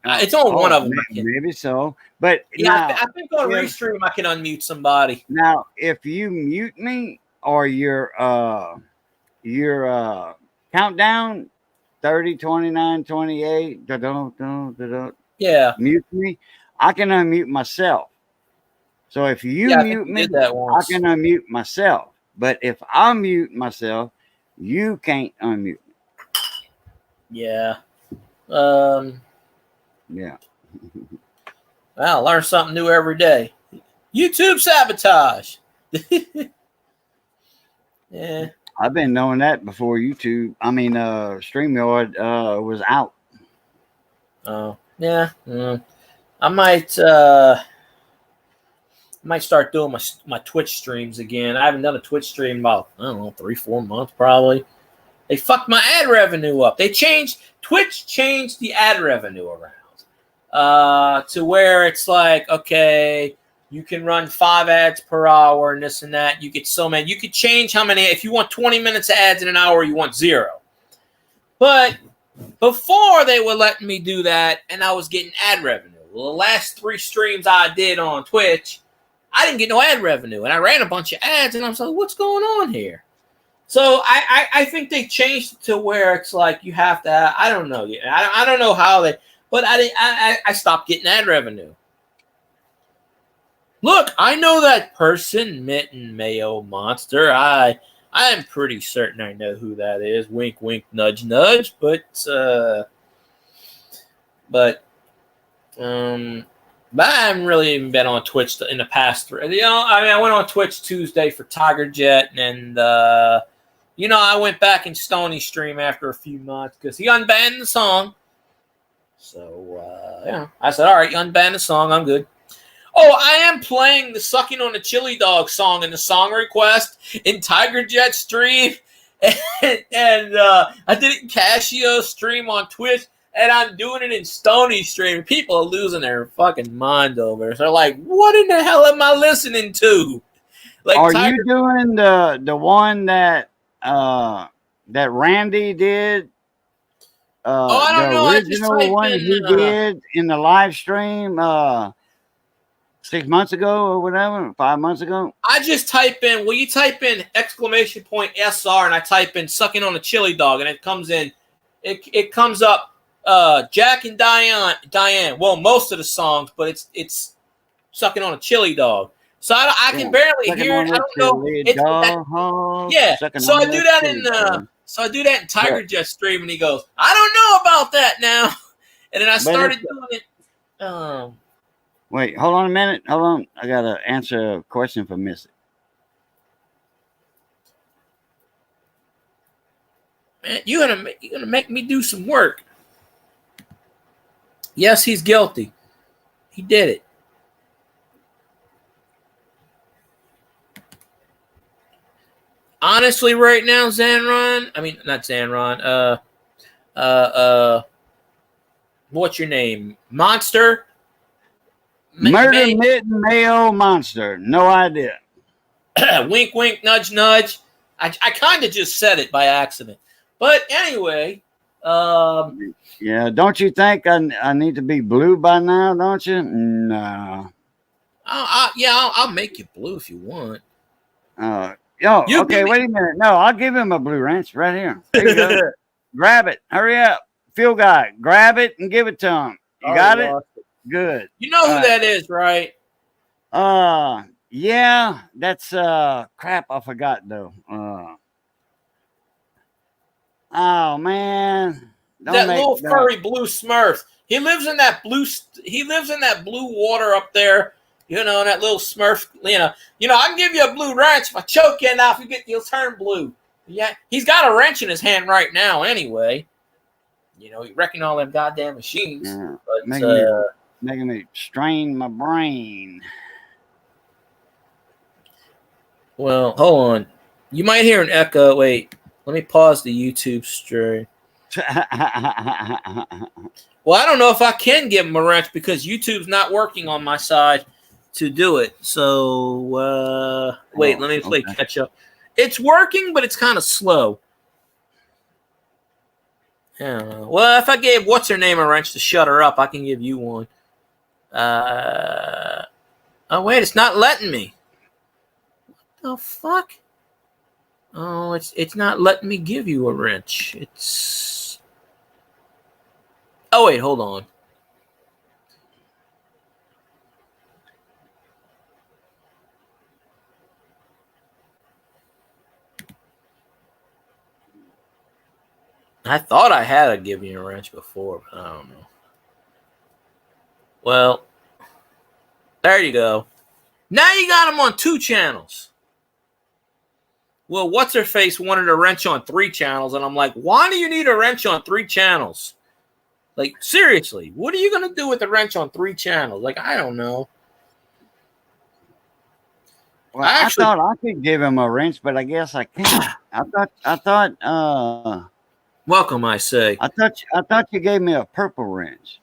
It's on one of them. Maybe so, but yeah, I think on Restream I can unmute somebody. Now, if you mute me or your countdown 30, 29, 28, yeah, mute me, I can unmute myself. So if you mute me, I can unmute myself. But if I mute myself, you can't unmute me. Yeah. Yeah. Well, learn something new every day. YouTube sabotage. Yeah. I've been knowing that before StreamYard was out. Oh, yeah. I might start doing my Twitch streams again. I haven't done a Twitch stream in about, I don't know, 3-4 months probably. They fucked my ad revenue up. Twitch changed the ad revenue around to where it's like, okay, you can run 5 ads per hour and this and that. You get so many. You could change how many. If you want 20 minutes of ads in an hour, you want 0. But before they were letting me do that, and I was getting ad revenue. Well, the last 3 streams I did on Twitch, I didn't get no ad revenue, and I ran a bunch of ads, and I was like, what's going on here? So I think they changed it to where it's like you have to. I don't know. I don't know how they. But I stopped getting ad revenue. Look, I know that person, Mitten Mayo Monster. I am pretty certain I know who that is. Wink, wink, nudge, nudge. But I haven't really even been on Twitch in the past 3. I went on Twitch Tuesday for Tiger Jet, and I went back in Stony stream after a few months because he unbanned the song. So, I said, all right, you unban the song. I'm good. Oh, I am playing the Sucking on the Chili Dog song in the song request in Tiger Jet stream. And I did it in Casio stream on Twitch. And I'm doing it in Stony stream. People are losing their fucking mind over it. So they're like, what in the hell am I listening to? Like, are you doing the one that Randy did? I don't know. The original one he did in the live stream 6 months ago or whatever, 5 months ago. I just type in, you type in !SR and I type in Sucking on a Chili Dog and it comes in, it comes up Jack and Diane. Well, most of the songs, but it's Sucking on a Chili Dog. So I can barely hear it. I don't know. Yeah. So I do that in Tiger Jet stream, and he goes, "I don't know about that now." And then I started doing it. Wait, hold on a minute. Hold on, I gotta answer a question for Missy. Man, you're gonna make me do some work. Yes, he's guilty. He did it. Honestly, right now, Zanron. I mean, not Zanron. What's your name? Monster. Murder Mitten Mayo Monster. No idea. Wink, wink, nudge, nudge. I kind of just said it by accident. But anyway. Yeah, don't you think I need to be blue by now, don't you? No. I'll make you blue if you want. Okay, wait a minute. No, I'll give him a blue wrench right here. There you go. Grab it. Hurry up. Field guy. Grab it and give it to him. You got it? Good. You know who that is, right? Yeah, that's crap. I forgot though. Oh man, don't That make little that. furry blue Smurf. He lives in that blue. He lives in that blue water up there. You know, and that little Smurf. I can give you a blue wrench if I choke you enough. You'll turn blue. Yeah, he's got a wrench in his hand right now. Anyway, he wrecking all them goddamn machines. Yeah, But making me strain my brain. well, hold on. You might hear an echo. Wait, let me pause the YouTube stream. Well, I don't know if I can give him a wrench because YouTube's not working on my side to do it. So, wait, let me play catch up. It's working, but it's kind of slow. Yeah. Well, if I gave what's-her-name a wrench to shut her up, I can give you one. Oh, wait, it's not letting me. What the fuck? Oh, it's not letting me give you a wrench. It's... Oh, wait, hold on. I thought I had a give you a wrench before, but I don't know. Well, there you go. Now you got him on 2 channels. Well, what's-her-face wanted a wrench on 3 channels, and I'm like, why do you need a wrench on 3 channels? Like, seriously, what are you going to do with a wrench on 3 channels? Like, I don't know. Well, I thought I could give him a wrench, but I guess I can't. I thought. Welcome, I say. I thought you gave me a purple wrench.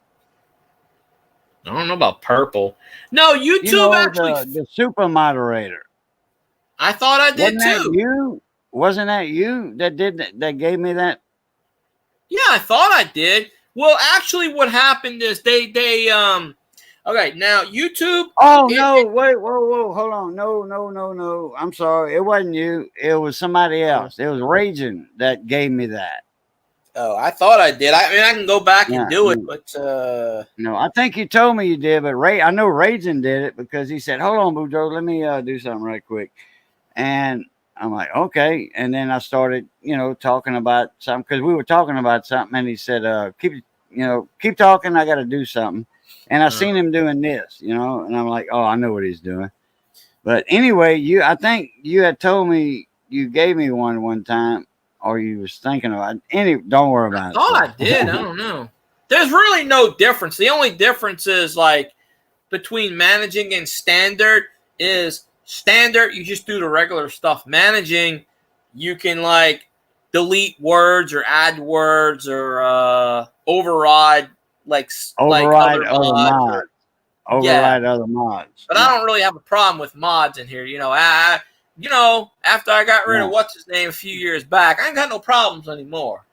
I don't know about purple. No, YouTube actually the super moderator. I thought I did too. Wasn't that you that gave me that? Yeah, I thought I did. Well, actually, what happened is they okay, now YouTube. Oh no! Wait, whoa! Hold on! No! I'm sorry. It wasn't you. It was somebody else. It was Raging that gave me that. Oh, I thought I did. I mean, I can go back and do it, but no, I think you told me you did. But I know Raging did it because he said, "Hold on, Boudreaux, let me do something right quick," and I'm like, "Okay." And then I started, talking about something because we were talking about something, and he said, keep talking. I got to do something." And I seen him doing this, and I'm like, oh, I know what he's doing. But anyway, I think you had told me you gave me one time, or you was thinking about it. Don't worry about it. Oh, I did. I don't know. There's really no difference. The only difference is like between managing and standard is standard, you just do the regular stuff. Managing, you can like delete words or add words or override other mods. Override other mods. But I don't really have a problem with mods in here. After I got rid of what's his name a few years back, I ain't got no problems anymore.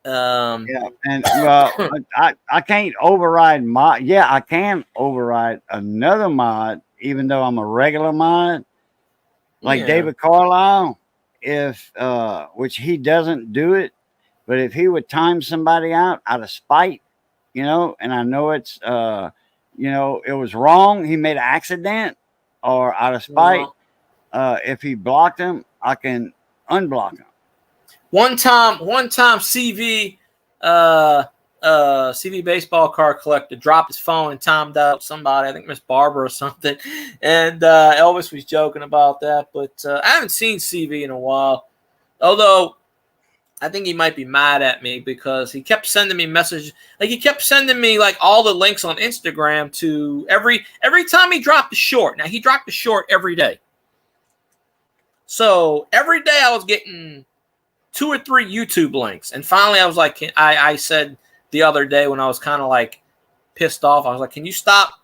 And I can't override mod. Yeah, I can override another mod, even though I'm a regular mod, like David Carlisle. If which he doesn't do it, but if he would time somebody out of spite, and I know it's it was wrong, he made an accident or out of spite. If he blocked him, I can unblock him. One time, CV baseball card collector dropped his phone and timed out somebody, I think Miss Barbara or something, and Elvis was joking about that. But I haven't seen CV in a while, although I think he might be mad at me because he kept sending me messages. Like he kept sending me like all the links on Instagram to every time he dropped a short. Now he dropped a short every day, so every day I was getting 2 or 3 YouTube links. And finally I was like, I said the other day when I was kind of like pissed off, I was like, can you stop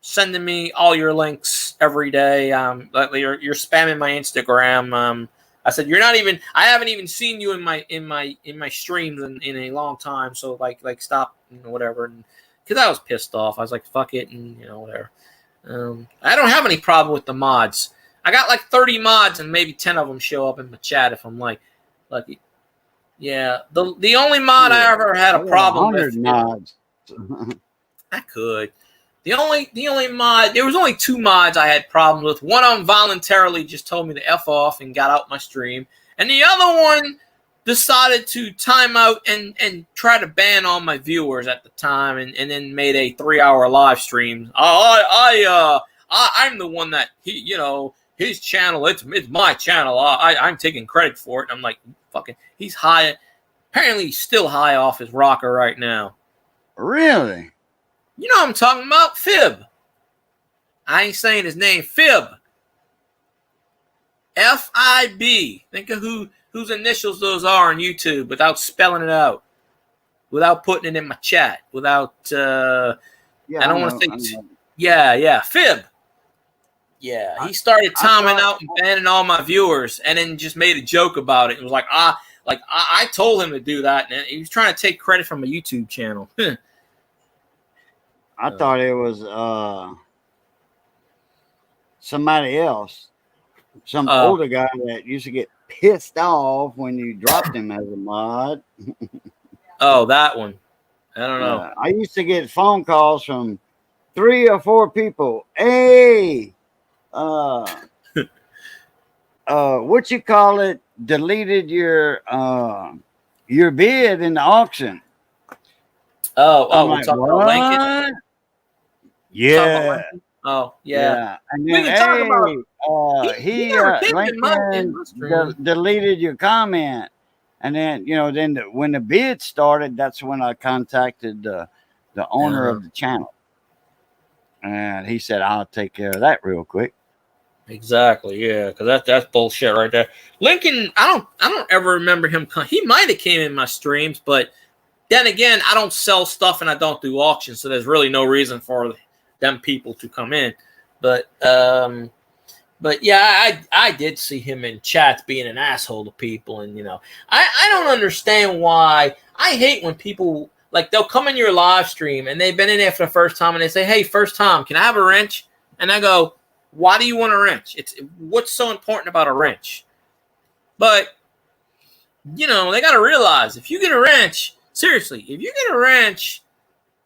sending me all your links every day? You're spamming my Instagram. I said, I haven't even seen you in my streams in a long time. So like stop, whatever. And cause I was pissed off. I was like, fuck it. And whatever. I don't have any problem with the mods. I got like 30 mods and maybe 10 of them show up in the chat if I'm like lucky. Yeah. The only mod I ever had a problem with. Mods. I could. The only mod, there was only 2 mods I had problems with. One of them voluntarily just told me to F off and got out my stream. And the other one decided to time out and try to ban all my viewers at the time, and then made a 3-hour live stream. I'm the one that his channel, it's my channel. I'm taking credit for it. I'm like, fucking, he's high. Apparently he's still high off his rocker right now. Really? You know what I'm talking about? Fib. I ain't saying his name. Fib. F-I-B. Think of whose initials those are on YouTube without spelling it out. Without putting it in my chat. Without, I don't want to say... Yeah. Fib. Yeah, he started timing out and banning all my viewers, and then just made a joke about it. It was like, I told him to do that, and he was trying to take credit from a YouTube channel. I thought it was somebody else, some older guy that used to get pissed off when you dropped him as a mod. Oh, that one. I don't know. I used to get phone calls from 3 or 4 people. Hey, what you call it? Deleted your bid in the auction. Oh, we're talking about Lincoln? Yeah. Oh, yeah. And then, we can talk about Lincoln deleted your comment. And then, when the bid started, that's when I contacted the owner of the channel. And he said, I'll take care of that real quick. Exactly, yeah, because that's bullshit right there. Lincoln, I don't ever remember him. He might have came in my streams, but then again, I don't sell stuff and I don't do auctions, so there's really no reason for them people to come in. But yeah, I did see him in chats being an asshole to people, and I don't understand why. I hate when people like they'll come in your live stream and they've been in there for the first time and they say, "Hey, first time, can I have a wrench?" And I go, "Why do you want a wrench? What's so important about a wrench?" But they got to realize if you get a wrench, seriously, if you get a wrench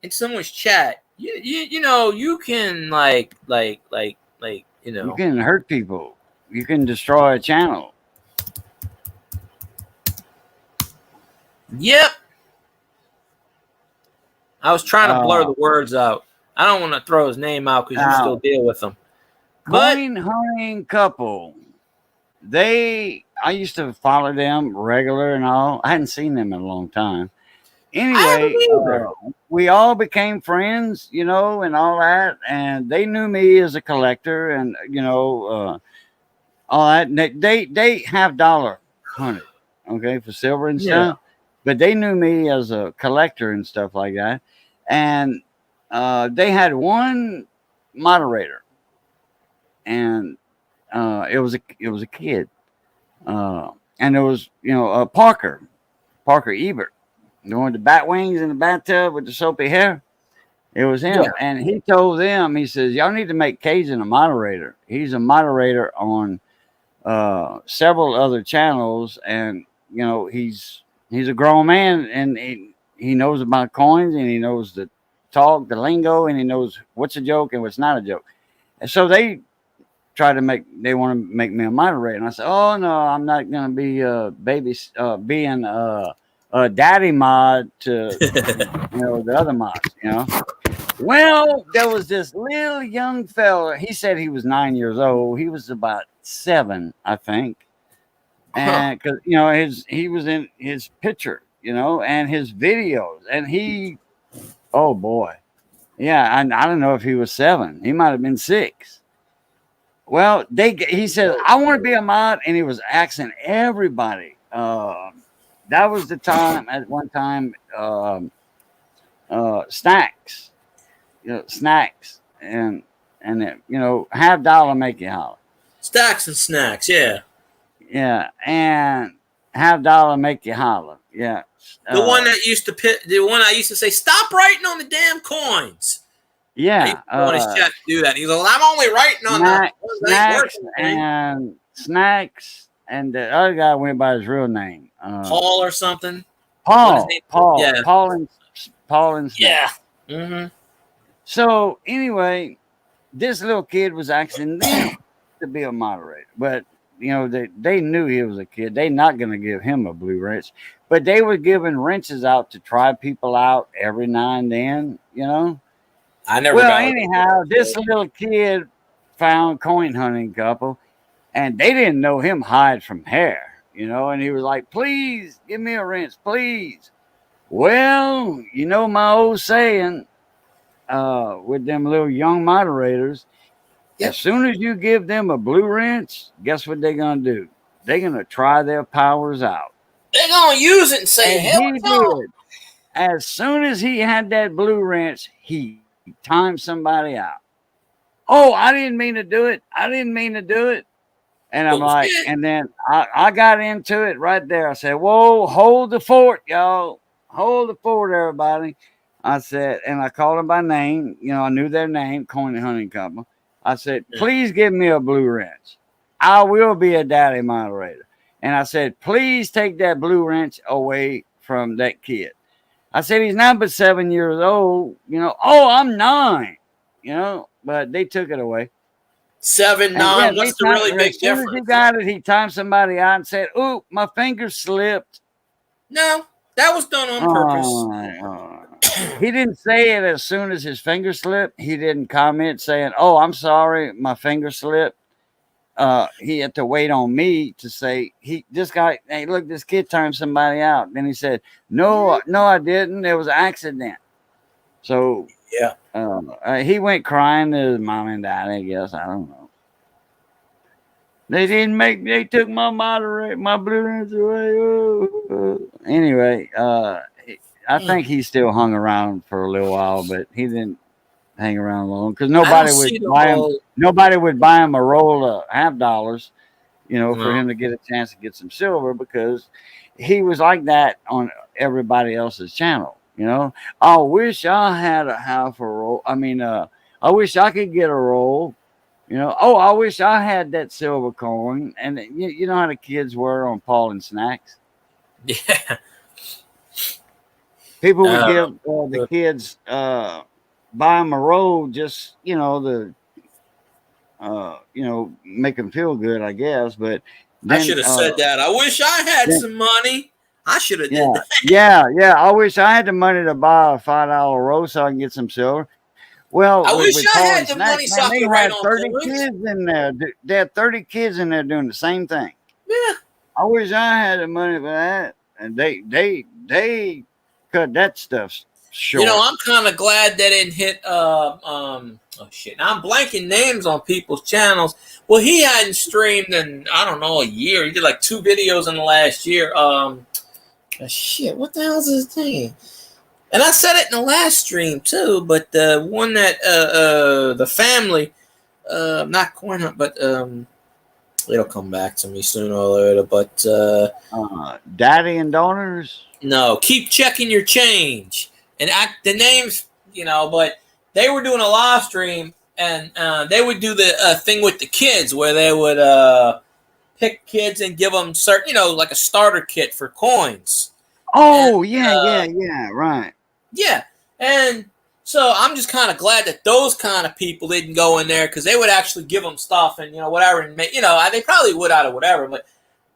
in someone's chat, you can like you can hurt people. You can destroy a channel. Yep. I was trying to blur the words out. I don't want to throw his name out because you still deal with him. Coin hunting couple. I used to follow them regular and all. I hadn't seen them in a long time. Anyway, we all became friends, and all that. And they knew me as a collector, and all that. They have dollar hunted, okay, for silver and stuff. But they knew me as a collector and stuff like that. And they had one moderator, and it was a kid, and it was Parker Ebert, the one with the bat wings in the bathtub with the soapy hair. It was him, and he told them, he says, "Y'all need to make Cajun a moderator. He's a moderator on several other channels, and he's a grown man, and he knows about coins, and he knows the talk, the lingo, and he knows what's a joke and what's not a joke." And so they want to make me a moderator. And I said, "Oh no, I'm not going to be being a daddy mod to the other mods, Well, there was this little young fella. He said he was 9 years old. He was about 7, I think. And because he was in his picture, and his videos, and oh boy, yeah. And I don't know if he was 7. He might have been 6. Well, he said, "I want to be a mod," and he was asking everybody. That was the time. At one time, snacks, and half dollar make you holler. Stacks and snacks, yeah. Yeah, and half dollar make you holler. Yeah. The one that the one I used to say, "Stop writing on the damn coins." Yeah. I want his chat to do that. He's like, "Well, I'm only writing on snacks, and the other guy went by his real name. Paul or something. Paul. Yeah. Paul and yeah. Mm-hmm. So anyway, this little kid was asking them to be a moderator, but you know they knew he was a kid. They not going to give him a blue wrench, but they were giving wrenches out to try people out every now and then. You know. I never Well, got anyhow, this little kid found coin hunting couple, and they didn't know him hide from hair. You know, and he was like, "Please give me a wrench, please." Well, you know my old saying with them little young moderators. Yep. As soon as you give them a blue wrench, guess what they're gonna do? They're gonna try their powers out. They're gonna use it and say, And "Hell he no!" did. As soon as he had that blue wrench, he timed somebody out. Oh, I didn't mean to do it. I didn't mean to do it. And I'm like, and then I got into it right there. I said, whoa, hold the fort, y'all. Hold the fort, everybody. I said, and I called them by name. You know, I knew their name, Coin Hunting Company. I said, please give me a blue wrench. I will be a daddy moderator. And I said, please take that blue wrench away from that kid. I said, he's not but 7 years old. You know, oh, I'm 9. You know, but they took it away. 7, 9. Yeah, what's the really big as soon difference? as he got it, he timed somebody out and said, "Ooh, my finger slipped." No, that was done on purpose. He didn't say it as soon as his finger slipped. He didn't comment saying, "Oh, I'm sorry, my finger slipped." He had to wait on me to say, this guy, hey, look, this kid timed somebody out. Then he said, no, I didn't. It was an accident. So yeah, he went crying to his mom and dad, I guess. I don't know. They took my blue wrench away. Anyway, I think he still hung around for a little while, but he didn't hang around long because nobody would buy him a roll of $50, you know, for him to get a chance to get some silver because he was like that on everybody else's channel. You know, I wish I had a half a roll. I mean, I wish I could get a roll. You know, oh, I wish I had that silver coin. And you know how the kids were on Paul and Snacks? Yeah. People would give the kids, buy them a roll just, you know, make them feel good, I guess. But then, I should have said that. I wish I had some money. I should have did that. Yeah. I wish I had the money to buy a $5 roll so I can get some silver. Well, I wish I had the money so I could write on 30 kids in there. They had 30 kids in there doing the same thing. Yeah. I wish I had the money for that. And they cut that stuff short. You know, I'm kind of glad they didn't hit oh shit. Now I'm blanking names on people's channels. Well, he hadn't streamed in I don't know a year. He did like 2 videos in the last year. Shit, what the hell's his name? And I said it in the last stream too, but the one that the family not Coin Hunt, but it'll come back to me sooner or later, but Daddy and Daughters? No, keep checking your change. And the names, you know, but they were doing a live stream and they would do the thing with the kids where they would pick kids and give them certain, you know, like a starter kit for coins. Oh, and, yeah, right. Yeah. And so I'm just kind of glad that those kind of people didn't go in there because they would actually give them stuff and, you know, whatever. And, you know, they probably would out of whatever, but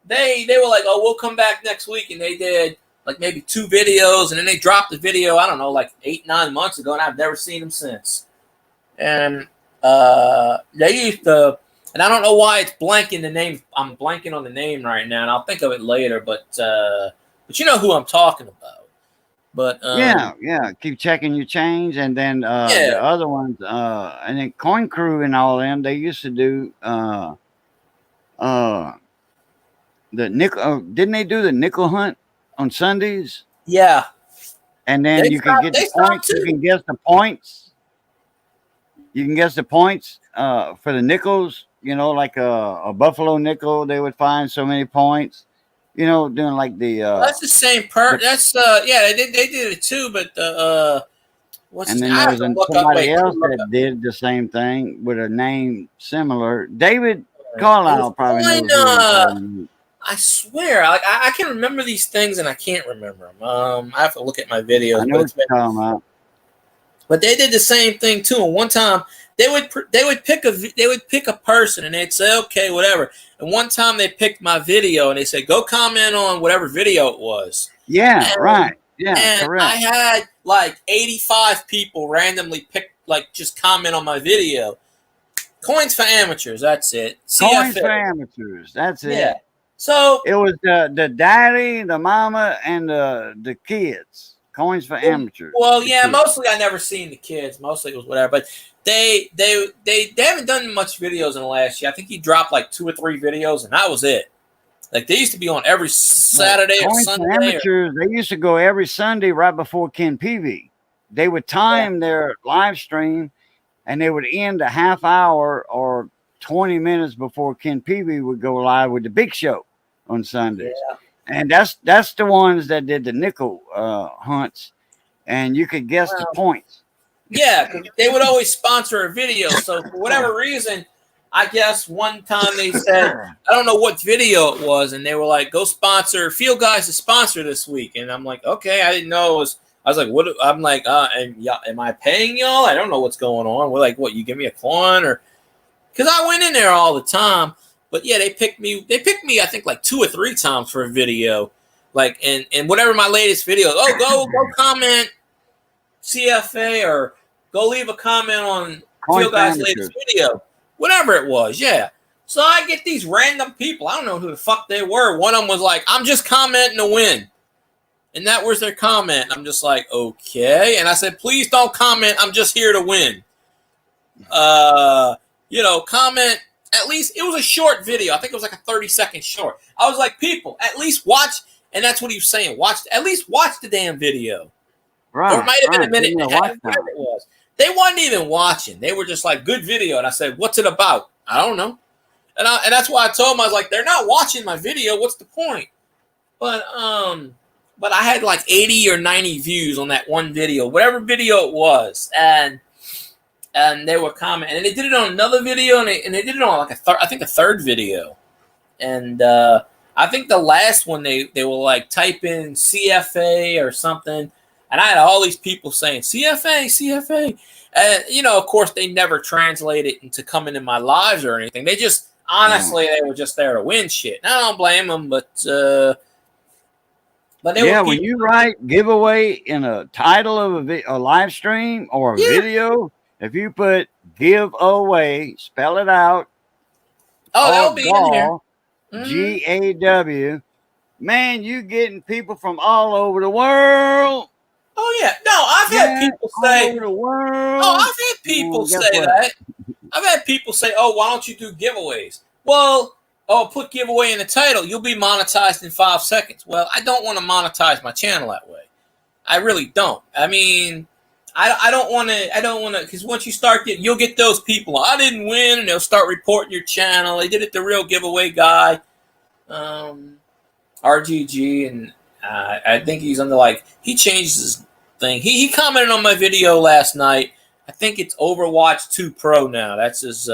they were like, oh, we'll come back next week. And they did like maybe 2 videos and then they dropped the video, I don't know, like 8-9 months ago. And I've never seen them since. And they used to, and I don't know why it's blanking the name. I'm blanking on the name right now and I'll think of it later, but you know who I'm talking about. But yeah, keep checking your change, and then the other ones, and then Coin Crew and all them, they used to do the nickel. Didn't they do the nickel hunt on Sundays? Yeah, and then you can get the points. You can guess the points. You can guess the points for the nickels. You know, like a buffalo nickel, they would find so many points. You know, doing like the that's the same that's yeah, they did it too, but what's and then there was somebody else that did the same thing with a name similar. David Carlisle probably knows. I swear, like I can remember these things and I can't remember them. I have to look at my videos. I know what you're talking about. But they did the same thing too. And one time they would pick a person and they'd say, okay, whatever. And one time they picked my video and they said, go comment on whatever video it was. Yeah, right. Yeah, and correct. I had like 85 people randomly pick, like, just comment on my video. Coins for amateurs. That's it. Coins for amateurs. That's it. Yeah. So it was the daddy, the mama, and the kids. Coins for amateurs. Well, yeah, mostly I never seen the kids. Mostly it was whatever. But they haven't done much videos in the last year. I think he dropped like 2 or 3 videos, and that was it. Like, they used to be on every Saturday or Sunday. Amateurs, they used to go every Sunday right before Ken Peavy. They would time their live stream, and they would end a half hour or 20 minutes before Ken Peavy would go live with the Big Show on Sundays. Yeah. And that's the ones that did the nickel hunts, and you could guess the points. Yeah, they would always sponsor a video. So for whatever reason, I guess one time they said, I don't know what video it was, and they were like, go sponsor, Field Guys to sponsor this week. And I'm like, okay, I didn't know it was, I was like, what? I'm like, and am I paying y'all? I don't know what's going on. We're like, what, you give me a coin? Or, because I went in there all the time. But yeah, they picked me, I think like 2 or 3 times for a video. Like, and whatever my latest video, go comment CFA, or go leave a comment on Field Guys' latest video. Whatever it was, yeah. So I get these random people. I don't know who the fuck they were. One of them was like, I'm just commenting to win. And that was their comment. I'm just like, okay. And I said, please don't comment. I'm just here to win. Comment. At least, it was a short video. I think it was like a 30-second short. I was like, people, at least watch. And that's what he was saying. At least watch the damn video. Right. Or it might have been a minute and a half, whatever it was. They wasn't even watching. They were just like, good video. And I said, what's it about? I don't know. And that's why I told them, I was like, they're not watching my video. What's the point? But I had like 80 or 90 views on that one video, whatever video it was. And they were commenting. And they did it on another video, and they did it on like a third video. And I think the last one, they were like, type in CFA or something. And I had all these people saying, CFA. And, of course, they never translate it into coming in my lives or anything. They just, honestly, they were just there to win shit. And I don't blame them, but they were when you write giveaway in a title of a live stream or a video, if you put giveaway, spell it out. Oh, that'll be in here. GAW. Man, you getting people from all over the world. Oh, yeah. No, I've had people say, I've had people say that. I've had people say, why don't you do giveaways? Well, put giveaway in the title. You'll be monetized in 5 seconds. Well, I don't want to monetize my channel that way. I really don't. I mean, I don't want to, because once you start you'll get those people, I didn't win, and they'll start reporting your channel. They did it the Real Giveaway guy, RGG, and I think he's under, like, he changed his thing. He commented on my video last night. I think it's Overwatch 2 Pro now. That's his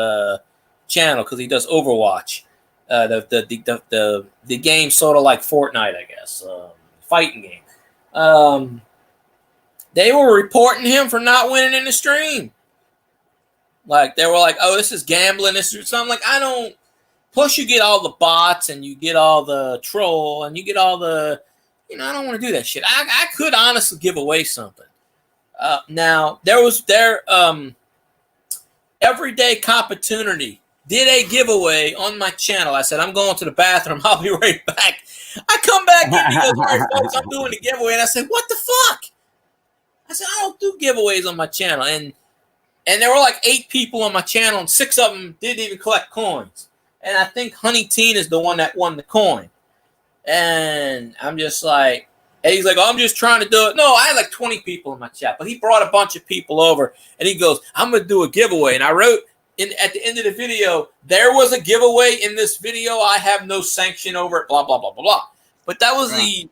channel, because he does Overwatch. The game sort of like Fortnite, I guess. Fighting game. They were reporting him for not winning in the stream. Like, they were like, this is gambling. This is something. Like, I don't. Plus, you get all the bots, and you get all the troll, and you get all the. I don't want to do that shit. I could honestly give away something. Now, there was their Everyday Opportunity did a giveaway on my channel. I said, I'm going to the bathroom. I'll be right back. I come back in, he goes, all right, folks, I'm doing the giveaway. And I said, what the fuck? I said, I don't do giveaways on my channel. And there were like 8 people on my channel, and 6 of them didn't even collect coins. And I think Honey Teen is the one that won the coin. And I'm just like, and he's like, I'm just trying to do it. No, I had like 20 people in my chat, but he brought a bunch of people over, and he goes, I'm going to do a giveaway. And I wrote at the end of the video, there was a giveaway in this video. I have no sanction over it, blah, blah, blah, blah, blah. But that was I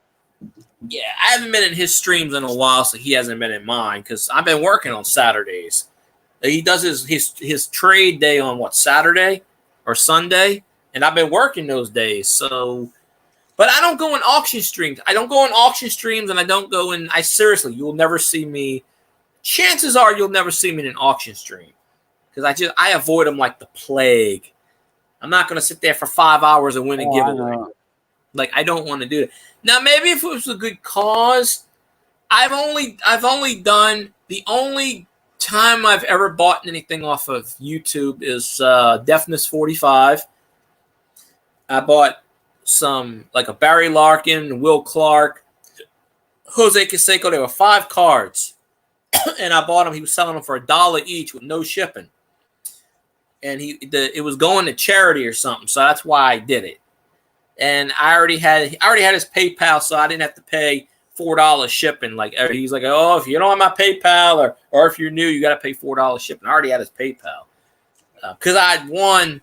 haven't been in his streams in a while, so he hasn't been in mine, because I've been working on Saturdays. He does his trade day on Saturday or Sunday, and I've been working those days. So, but I don't go in auction streams. And I don't go in. Seriously, you will never see me chances are you'll never see me in an auction stream because I avoid them like the plague. I'm not going to sit there for 5 hours and win a giveaway. Like, I don't want to do that. Now, maybe if it was a good cause, I've only done, the only time I've ever bought anything off of YouTube is Deafness 45. I bought some, like a Barry Larkin, Will Clark, Jose Canseco. There were 5 cards. And I bought them. He was selling them for $1 each with no shipping. And it was going to charity or something. So that's why I did it. And I already had his PayPal, so I didn't have to pay $4 shipping. Like, he's like, oh, if you don't have my PayPal or if you're new, you got to pay $4 shipping. I already had his PayPal because I'd won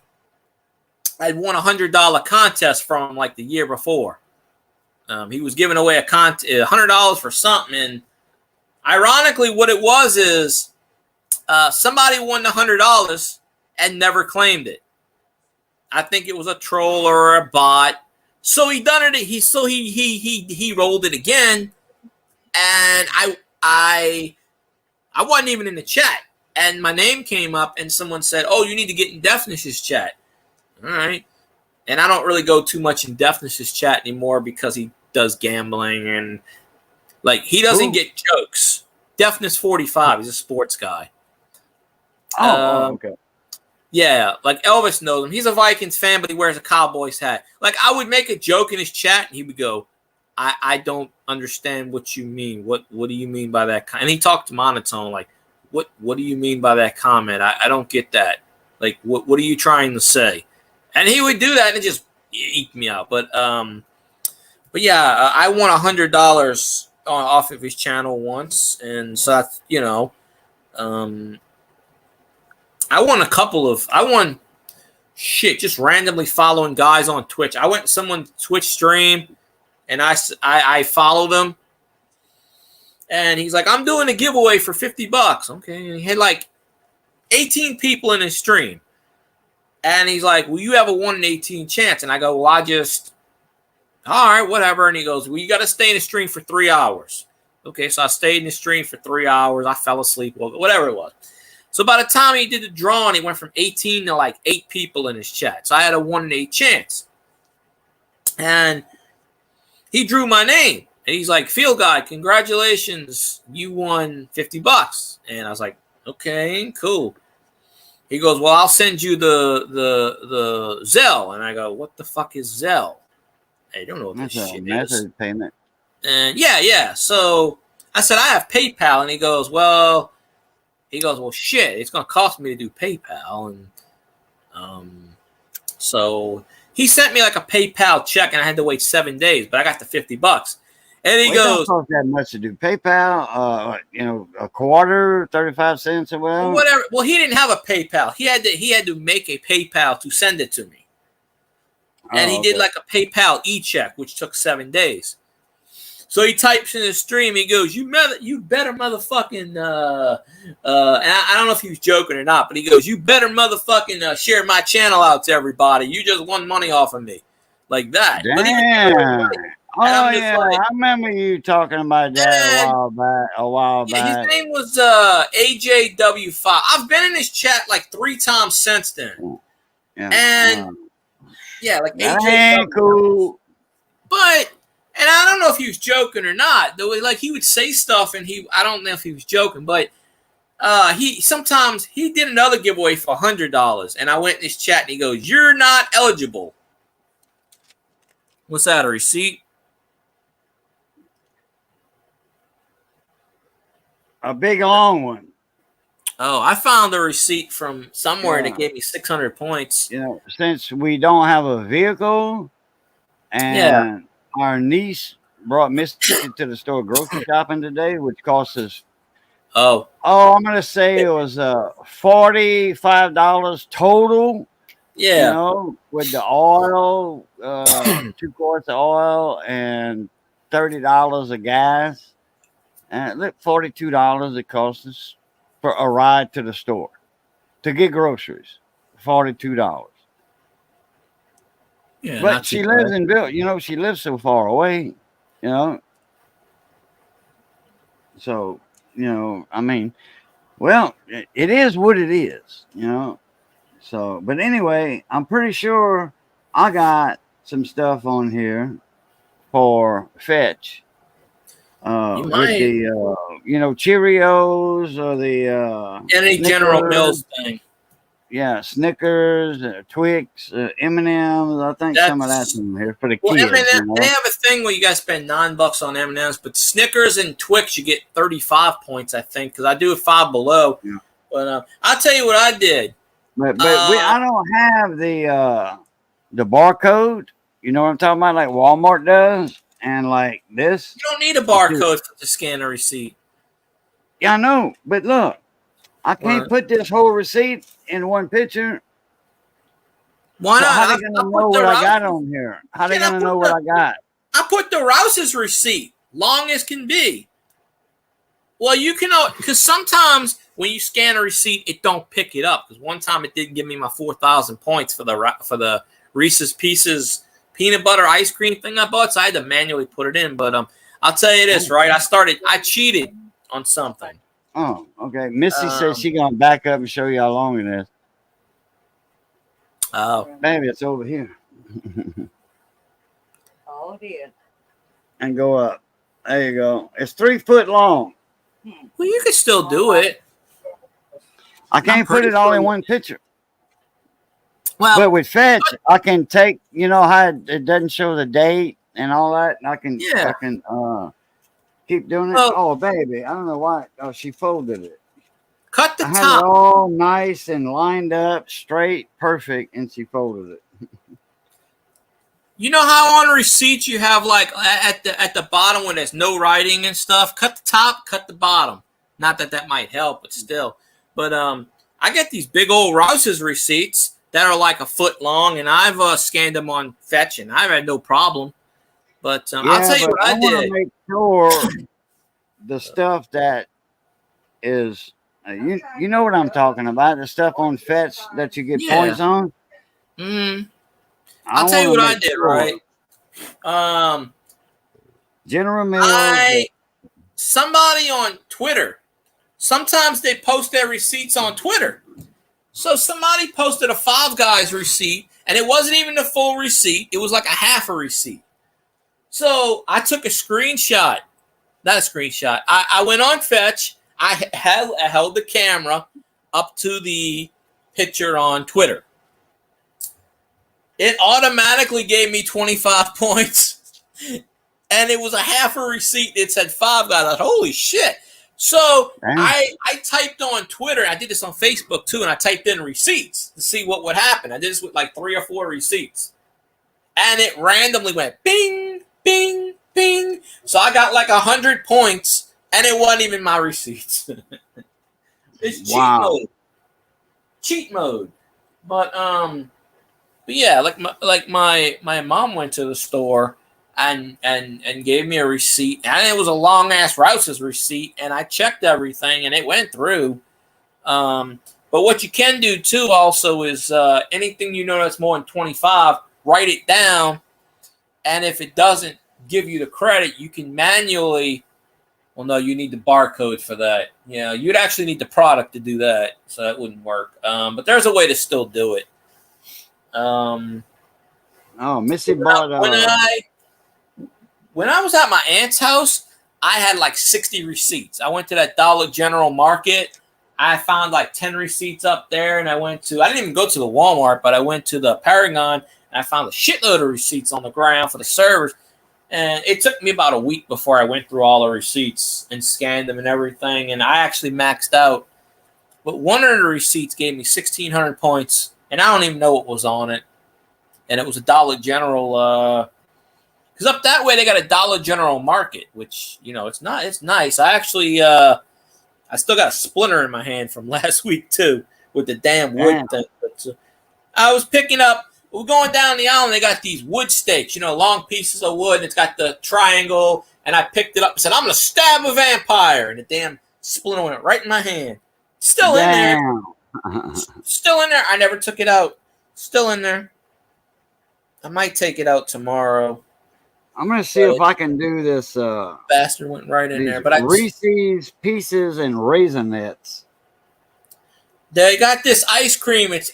a $100 contest from him like the year before. He was giving away $100 for something, and ironically, what it was is somebody won the $100 and never claimed it. I think it was a troll or a bot. So he done it. He rolled it again, and I wasn't even in the chat, and my name came up, and someone said, "Oh, you need to get in Deafness's chat." All right, and I don't really go too much in Deafness's chat anymore because he does gambling and like he doesn't get jokes. Deafness 45. He's a sports guy. Okay. Yeah, like Elvis knows him. He's a Vikings fan, but he wears a Cowboys hat. Like, I would make a joke in his chat, and he would go, I don't understand what you mean. What do you mean by that? And he talked to monotone, like, what do you mean by that comment? I don't get that. Like, what are you trying to say? And he would do that, and it just eked me out. But yeah, I won $100 off of his channel once, and so that's, I won just randomly following guys on Twitch. I went to someone's Twitch stream and I followed him. And he's like, I'm doing a giveaway for $50. Okay. And he had like 18 people in his stream. And he's like, well, you have a 1 in 18 chance. And I go, well, all right, whatever. And he goes, well, you got to stay in the stream for 3 hours. Okay. So I stayed in the stream for 3 hours. I fell asleep, whatever it was. So by the time he did the drawing, he went from 18 to like 8 people in his chat. So I had a 1 in 8 chance. And he drew my name. And he's like, Field Guy, congratulations. You won $50. And I was like, okay, cool. He goes, well, I'll send you the Zelle. And I go, what the fuck is Zelle? I don't know what this shit is. Method payment. And yeah. So I said, I have PayPal. And he goes, well, shit, it's going to cost me to do PayPal. And so he sent me like a PayPal check, and I had to wait 7 days, but I got the $50. And he goes, it don't cost that much to do PayPal, a quarter, 35 cents or whatever. Well, he didn't have a PayPal. He had to make a PayPal to send it to me. And he did like a PayPal e-check, which took 7 days. So he types in his stream. He goes, "You better motherfucking." And I don't know if he was joking or not, but he goes, "You better motherfucking share my channel out to everybody. You just won money off of me, like that." Damn. Oh yeah, like, I remember you talking about that a while back. His name was AJW5. I've been in his chat like 3 times since then. Yeah. And like that AJW. ain't cool. But. And I don't know if he was joking or not. The way, like, he would say stuff, and I don't know if he was joking, but he did another giveaway for $100, and I went in his chat, and he goes, "You're not eligible." What's that? A receipt? A big long one. Oh, I found a receipt from somewhere, and it gave me 600 points. Since we don't have a vehicle, and our niece brought Mississippi to the store grocery shopping today, which cost us. I'm gonna say it was $45 total. Yeah, with the oil, 2 quarts of oil, and $30 of gas, and look, $42 it cost us for a ride to the store to get groceries. $42. Yeah, but she lives in Bill. She lives so far away. So I mean, well, it is what it is, So, but anyway, I'm pretty sure I got some stuff on here for fetch. You With might the Cheerios or the any General Snickers, Mills thing. yeah, Snickers, Twix, M&Ms. I think some of that's That's in here for the well, kids. M&M, they have a thing where you guys spend $9 on M&Ms, but Snickers and Twix you get 35 points, I think, because I do a Five Below. Yeah. But I'll tell you what I did. But I don't have the barcode. You know what I'm talking about? Like Walmart does, and like this. You don't need a barcode to scan a receipt. Yeah, I know, but look, I can't put this whole receipt in one picture. Why So not? how they gonna know what I got on here? How they gonna know what I got? I put the Rouse's receipt, long as can be. Well, you can, because sometimes when you scan a receipt, it don't pick it up. Because one time it didn't give me my 4,000 points for the Reese's Pieces peanut butter ice cream thing I bought, so I had to manually put it in. But I'll tell you this, right? I cheated on something. Oh, okay. Missy says she gonna back up and show you how long it is. Oh, maybe it's over here. Oh, dear. And go up. There you go. It's 3 foot long. Well, you can still do it. I can't put it all in one picture. Well, but with Fetch, I can take, how it doesn't show the date and all that. And I can keep doing it. Oh, baby. I don't know why. Oh, she folded it. Cut the I top. had it all nice and lined up, straight, perfect, and she folded it. You know how on receipts you have like at the bottom when there's no writing and stuff? Cut the top, cut the bottom. Not that might help, but still. But I get these big old Rouse's receipts that are like a foot long, and I've scanned them on Fetch, and I've had no problem. But I'll tell you what I did. I want to make sure the stuff that is, you know what I'm talking about, the stuff on Fetch that you get points on. Mm-hmm. I'll tell you what I did, right? General Mills. Somebody on Twitter, sometimes they post their receipts on Twitter. So somebody posted a Five Guys receipt, and it wasn't even the full receipt. It was like a half a receipt. So I took a screenshot. Not a screenshot. I went on Fetch. I held the camera up to the picture on Twitter. It automatically gave me 25 points, and it was a half a receipt. It said Five Guys. I thought, holy shit. So I typed on Twitter. I did this on Facebook, too, and I typed in receipts to see what would happen. I did this with like 3 or 4 receipts, and it randomly went bing, bing, bing. So I got like 100 points, and it wasn't even my receipts. It's cheat mode. Cheat mode. But yeah, like my mom went to the store and gave me a receipt, and it was a long ass Rouse's receipt, and I checked everything, and it went through. But what you can do too also is anything that's more than 25, write it down, and if it doesn't give you the credit, you can manually. Well, no, you need the barcode for that. Yeah, you'd actually need the product to do that, so that wouldn't work. But there's a way to still do it. Missy bought when I was at my aunt's house, I had like 60 receipts. I went to that Dollar General Market. I found like 10 receipts up there, and I didn't even go to the Walmart, but I went to the Paragon, and I found a shitload of receipts on the ground for the servers. And it took me about a week before I went through all the receipts and scanned them and everything, and I actually maxed out. But one of the receipts gave me 1,600 points, and I don't even know what was on it. And it was a Dollar General, because up that way they got a Dollar General Market, which, it's nice. I actually, I still got a splinter in my hand from last week, too, with the damn wood thing. But, I was picking up, we're going down the aisle, and they got these wood stakes, long pieces of wood, and it's got the triangle, and I picked it up and said, I'm going to stab a vampire, and the damn splinter went right in my hand. Still in there. Still in there. I never took it out. Still in there. I might take it out tomorrow. I'm gonna see if I can do this. Bastard went right in These there. But Reese's Pieces and Raisinets. they got this ice cream. It's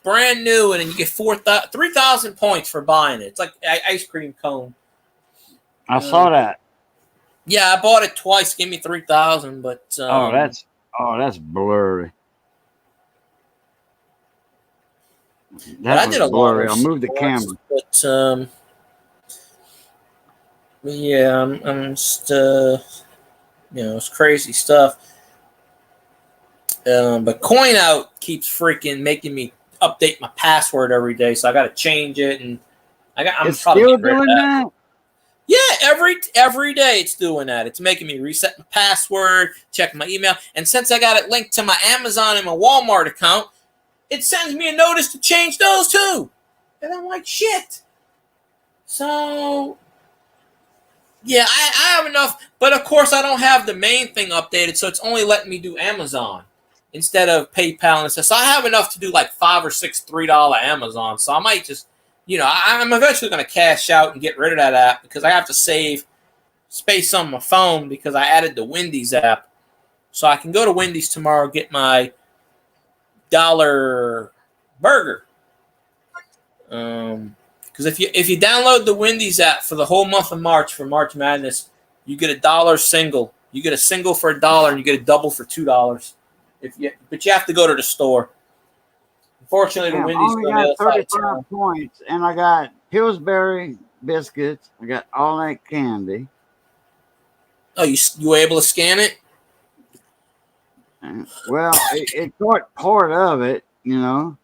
brand new, and then you get 3,000 points for buying it. It's like ice cream cone. I saw that. Yeah, I bought it twice. Give me 3,000, but that's blurry. But I did a lot blurry. I'll move the camera. But yeah, I'm just it's crazy stuff. But CoinOut keeps freaking making me update my password every day, so I got to change it, and I'm it's probably still doing that. Yeah, every day it's doing that. It's making me reset my password, check my email, and since I got it linked to my Amazon and my Walmart account, it sends me a notice to change those too. And I'm like, shit. So, yeah, I have enough, but of course I don't have the main thing updated, so it's only letting me do Amazon instead of PayPal and stuff. So I have enough to do like $5 or $6 $3 Amazon. So I might just, I'm eventually going to cash out and get rid of that app because I have to save space on my phone because I added the Wendy's app. So I can go to Wendy's tomorrow, get my $1 burger. Because if you download the Wendy's app for the whole month of March for March Madness, you get $1 single. You get a single for $1 and you get a double for $2. But you have to go to the store. Unfortunately, the Wendy's only got 35 points, and I got Pillsbury biscuits. I got all that candy. Oh, you were able to scan it? Well, it got part of it, Maybe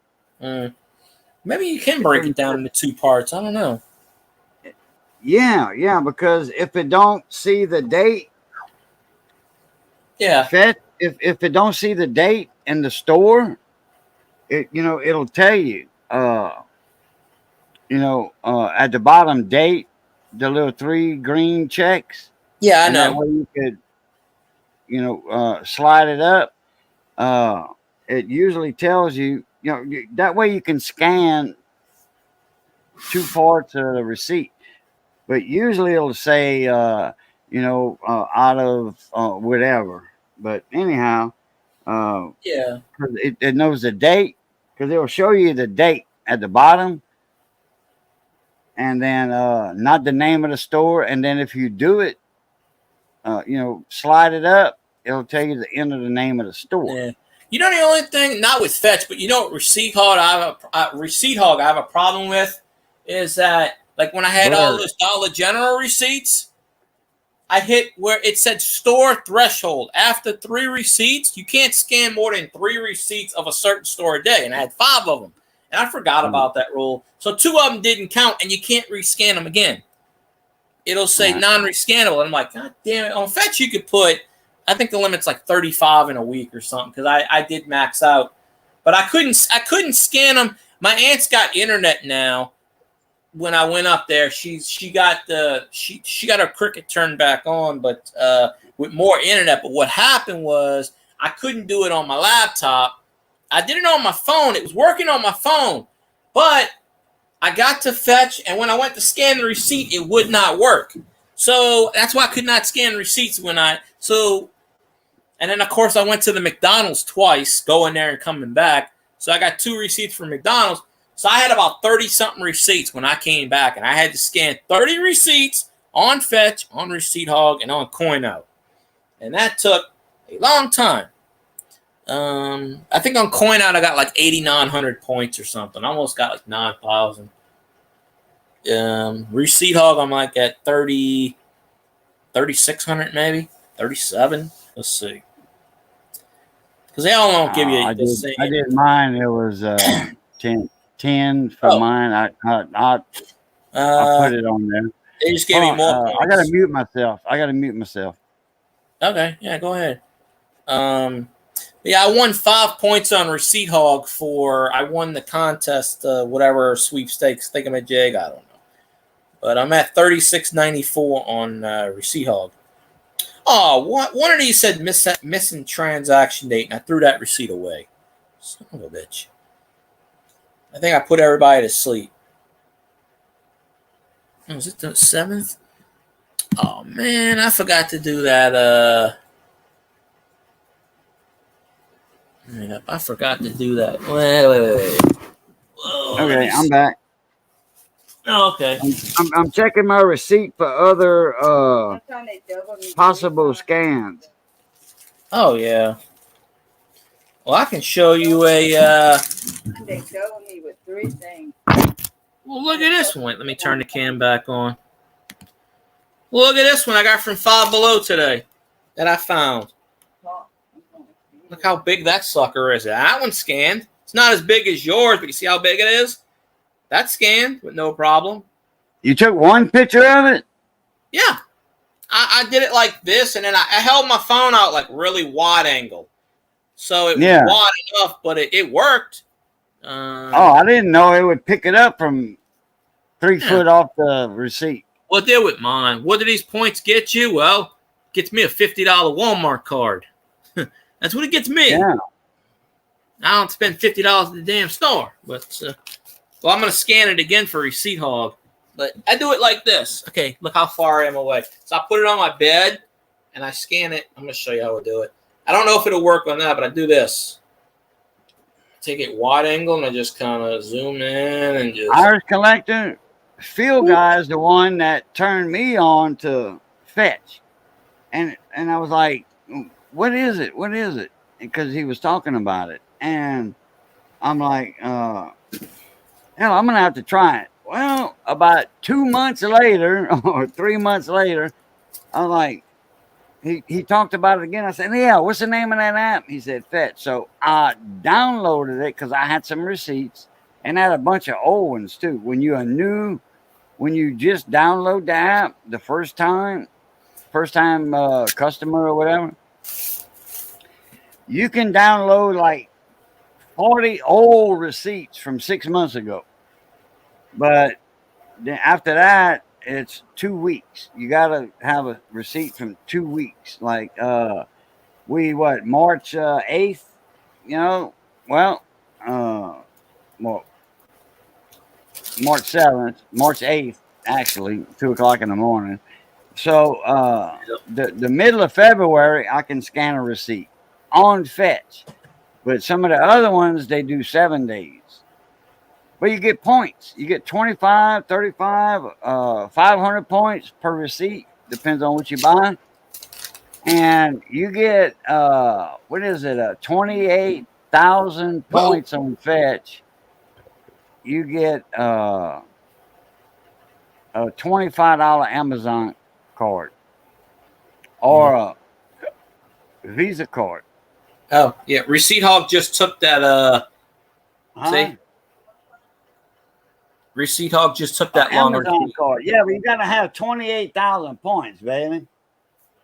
you can break it down into two parts. I don't know. Yeah, because if it don't see the date, if it don't see the date in the store, it'll tell you, at the bottom date, the little 3 green checks. Yeah, I know. That way you could, slide it up. It usually tells you, that way you can scan 2 parts of the receipt. But usually it'll say, out of whatever. But anyhow, it knows the date because it'll show you the date at the bottom, and then not the name of the store. And then if you do it, slide it up, it'll tell you the end of the name of the store. Yeah. The only thing, not with Fetch, but Receipt Hog, I have a problem with is that, like, when I had all those Dollar General receipts, I hit where it said store threshold. After 3 receipts, you can't scan more than 3 receipts of a certain store a day. And I had 5 of them. And I forgot about that rule. So 2 of them didn't count, and you can't rescan them again. It'll say non-rescannable. And I'm like, God damn it. On Fetch, you could put, I think the limit's like 35 in a week or something, because I did max out. But I couldn't scan them. My aunt's got internet now. When I went up there, she got her Cricket turned back on, but with more internet. But what happened was I couldn't do it on my laptop. I did it on my phone. It was working on my phone, but I got to Fetch, and when I went to scan the receipt, it would not work. So that's why I could not scan receipts and then of course I went to the McDonald's twice, going there and coming back. So I got 2 receipts from McDonald's. So I had about 30-something receipts when I came back, and I had to scan 30 receipts on Fetch, on Receipt Hog, and on CoinOut. And that took a long time. I think on CoinOut I got like 8,900 points or something. I almost got like 9,000. Receipt Hog, I'm like at 3,600 maybe, 37. Let's see. Because they all don't give you the same. I did mine. It was 10 for mine. I put it on there. They just gave me more points. I gotta mute myself. Okay, yeah, go ahead. I won 5 points on Receipt Hog I won the contest, whatever sweepstakes thingamajig, I don't know. But I'm at 36.94 on Receipt Hog. Oh, one of these said missing transaction date, and I threw that receipt away. Son of a bitch. I think I put everybody to sleep. Was it the 7th? Oh man, I forgot to do that. I forgot to do that. Wait. Whoa, Okay, I'm back. Oh, okay. I'm checking my receipt for other possible scans. Oh yeah. Well, I can show you a. They doubled me with 3 things. Well, look at this one. Let me turn the cam back on. Look at this one I got from Five Below today that I found. Look how big that sucker is. That one's scanned. It's not as big as yours, but you see how big it is? That's scanned with no problem. You took one picture of it? Yeah. I did it like this, and then I held my phone out like really wide angle. So it was wide enough, but it worked. I didn't know it would pick it up from 3 foot off the receipt. What did with mine? What do these points get you? Well, it gets me a $50 Walmart card. That's what it gets me. Yeah. I don't spend $50 at the damn store. But, well, I'm going to scan it again for Receipt Hog. But I do it like this. Okay, look how far I am away. So I put it on my bed, and I scan it. I'm going to show you how I do it. I don't know if it'll work on that, but I do this. Take it wide angle, and I just kind of zoom in and just... Irish Collector, Phil guy is the one that turned me on to Fetch. And I was like, what is it? What is it? Because he was talking about it. And I'm like, hell, I'm going to have to try it. Well, about 2 months later or 3 months later, I'm like, he talked about it again. I said, yeah, what's the name of that app? He said, Fetch. So I downloaded it because I had some receipts and had a bunch of old ones too. When you just download the app the first time customer or whatever, you can download like 40 old receipts from 6 months ago. But then after that, it's 2 weeks. You got to have a receipt from 2 weeks. Like, March 8th, March 7th, March 8th, actually, 2 o'clock in the morning. So the middle of February, I can scan a receipt on Fetch. But some of the other ones, they do 7 days. But you get points. You get 25, 35, 500 points per receipt. Depends on what you buy. And you get, 28,000 points on Fetch. You get a $25 Amazon card or a Visa card. Oh, yeah. Receipt Hog just took that, see? Receipt Hog just took that longer Amazon card. Yeah, but you got to have 28,000 points, baby.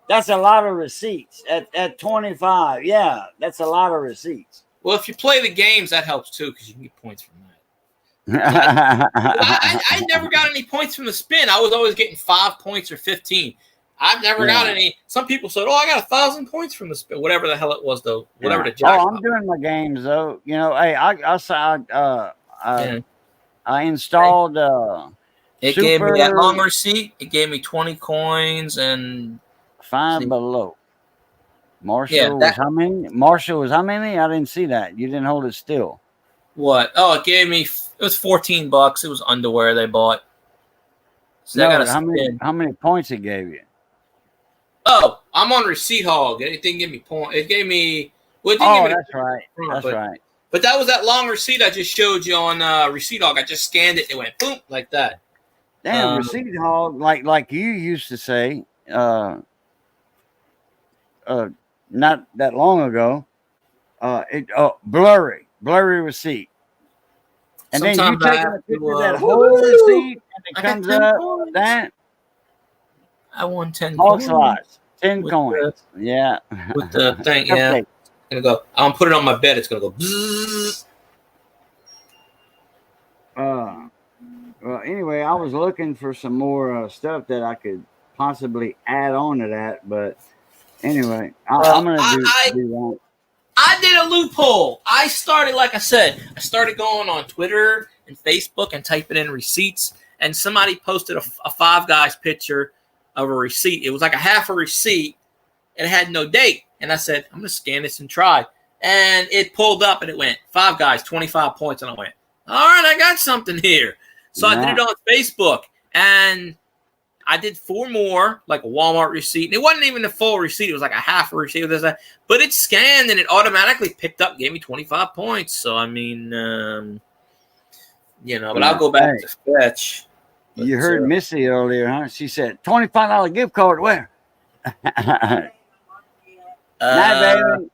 That's a lot of receipts at 25. Yeah, that's a lot of receipts. Well, if you play the games, that helps too because you can get points from that. I never got any points from the spin. I was always getting 5 points or 15. I've never got any. Some people said, "Oh, I got 1,000 points from the spin." Whatever the hell it was, though. Whatever the jackpot. Oh, I'm doing my games though. Hey, I installed it gave me that long receipt. It gave me 20 coins and Five Below. Marshall was how many? Marshall was how many? I didn't see that. You didn't hold it still. What? Oh, it gave me. It was $14. It was underwear they bought. So no, how many points it gave you? Oh, I'm on Receipt Hog. It didn't give me points. It gave me. Well, that's right. Right. But that was that long receipt I just showed you on Receipt Hog. I just scanned it. It went boom like that. Damn, Receipt Hog, like you used to say, not that long ago. Blurry receipt. And then you take a picture of that whole receipt, and it comes up that. I won 10 coins. Slots, 10 coins. Yeah. With the thing, yeah. It's gonna go. I'm put it on my bed. It's gonna go. Bzzz. Well, anyway, I was looking for some more stuff that I could possibly add on to that, but anyway, I'm gonna do that. I did a loophole. I started, like I said, going on Twitter and Facebook and typing in receipts, and somebody posted a Five Guys picture of a receipt. It was like a half a receipt, and it had no date. And I said, I'm going to scan this and try. And it pulled up, and it went, Five Guys, 25 points. And I went, all right, I got something here. So I did it on Facebook, and I did 4 more, like a Walmart receipt. And it wasn't even a full receipt. It was like a half a receipt. But it scanned, and it automatically picked up, gave me 25 points. So, I mean, but I'll go back to Fetch. But, you heard Missy earlier, huh? She said, $25 gift card, where? Night, baby.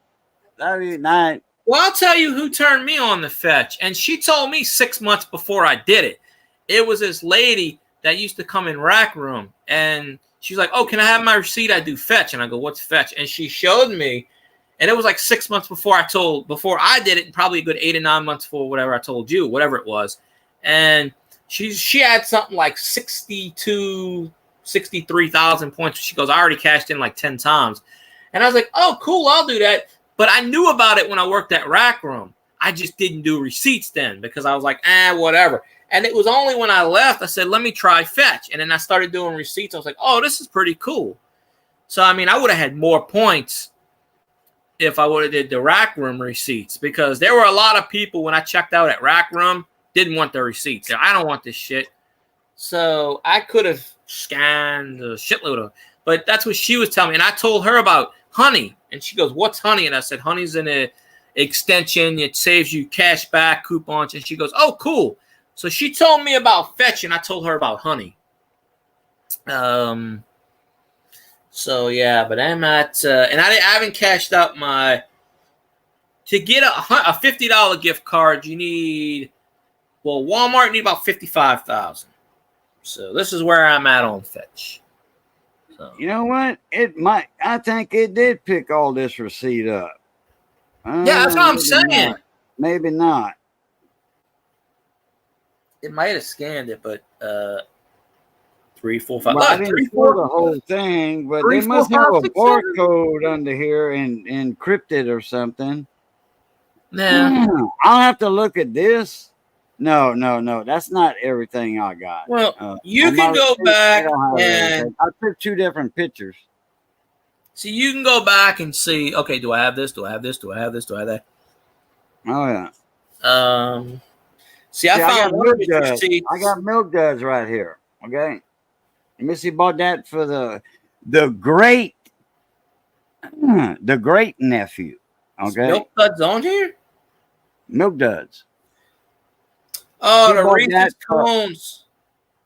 Love you, night. Well, I'll tell you who turned me on to Fetch. And she told me 6 months before I did it. It was this lady that used to come in Rack Room. And she's like, oh, can I have my receipt? I do Fetch. And I go, what's Fetch? And she showed me. And it was like 6 months before I did it, probably a good 8 or 9 months before whatever I told you, whatever it was. And she had something like 63,000 points. She goes, I already cashed in like 10 times. And I was like, oh, cool, I'll do that. But I knew about it when I worked at Rack Room. I just didn't do receipts then because I was like, whatever. And it was only when I left, I said, let me try Fetch. And then I started doing receipts. I was like, oh, this is pretty cool. So, I mean, I would have had more points if I would have did the Rack Room receipts because there were a lot of people when I checked out at Rack Room didn't want the receipts. I don't want this shit. So I could have scanned a shitload of, but that's what she was telling me. And I told her about Honey. And she goes, what's Honey? And I said, Honey's an extension. It saves you cash back coupons. And she goes, oh, cool. So she told me about Fetch, and I told her about Honey. So yeah, but I'm at, and I haven't cashed out my. To get a $50 gift card, you need, well, Walmart need about 55,000. So this is where I'm at on Fetch. So. You know what? I think it did pick all this receipt up. Yeah, that's what I'm saying. Maybe not. It might have scanned it, but 3, 4, 5. Well, I didn't pull the whole thing, but they must have a barcode under here and encrypted or something. Yeah. I'll have to look at this. No. That's not everything I got. Well, you can go back and I took 2 different pictures. See, you can go back and see, okay, do I have this? Do I have this? Do I have this? Do I have that? Oh, yeah. See, I found one of the receipts. I got Milk Duds right here. Okay. Missy bought that for the great nephew. Okay. Milk Duds on here? Milk Duds. Oh, the Reese's Cones.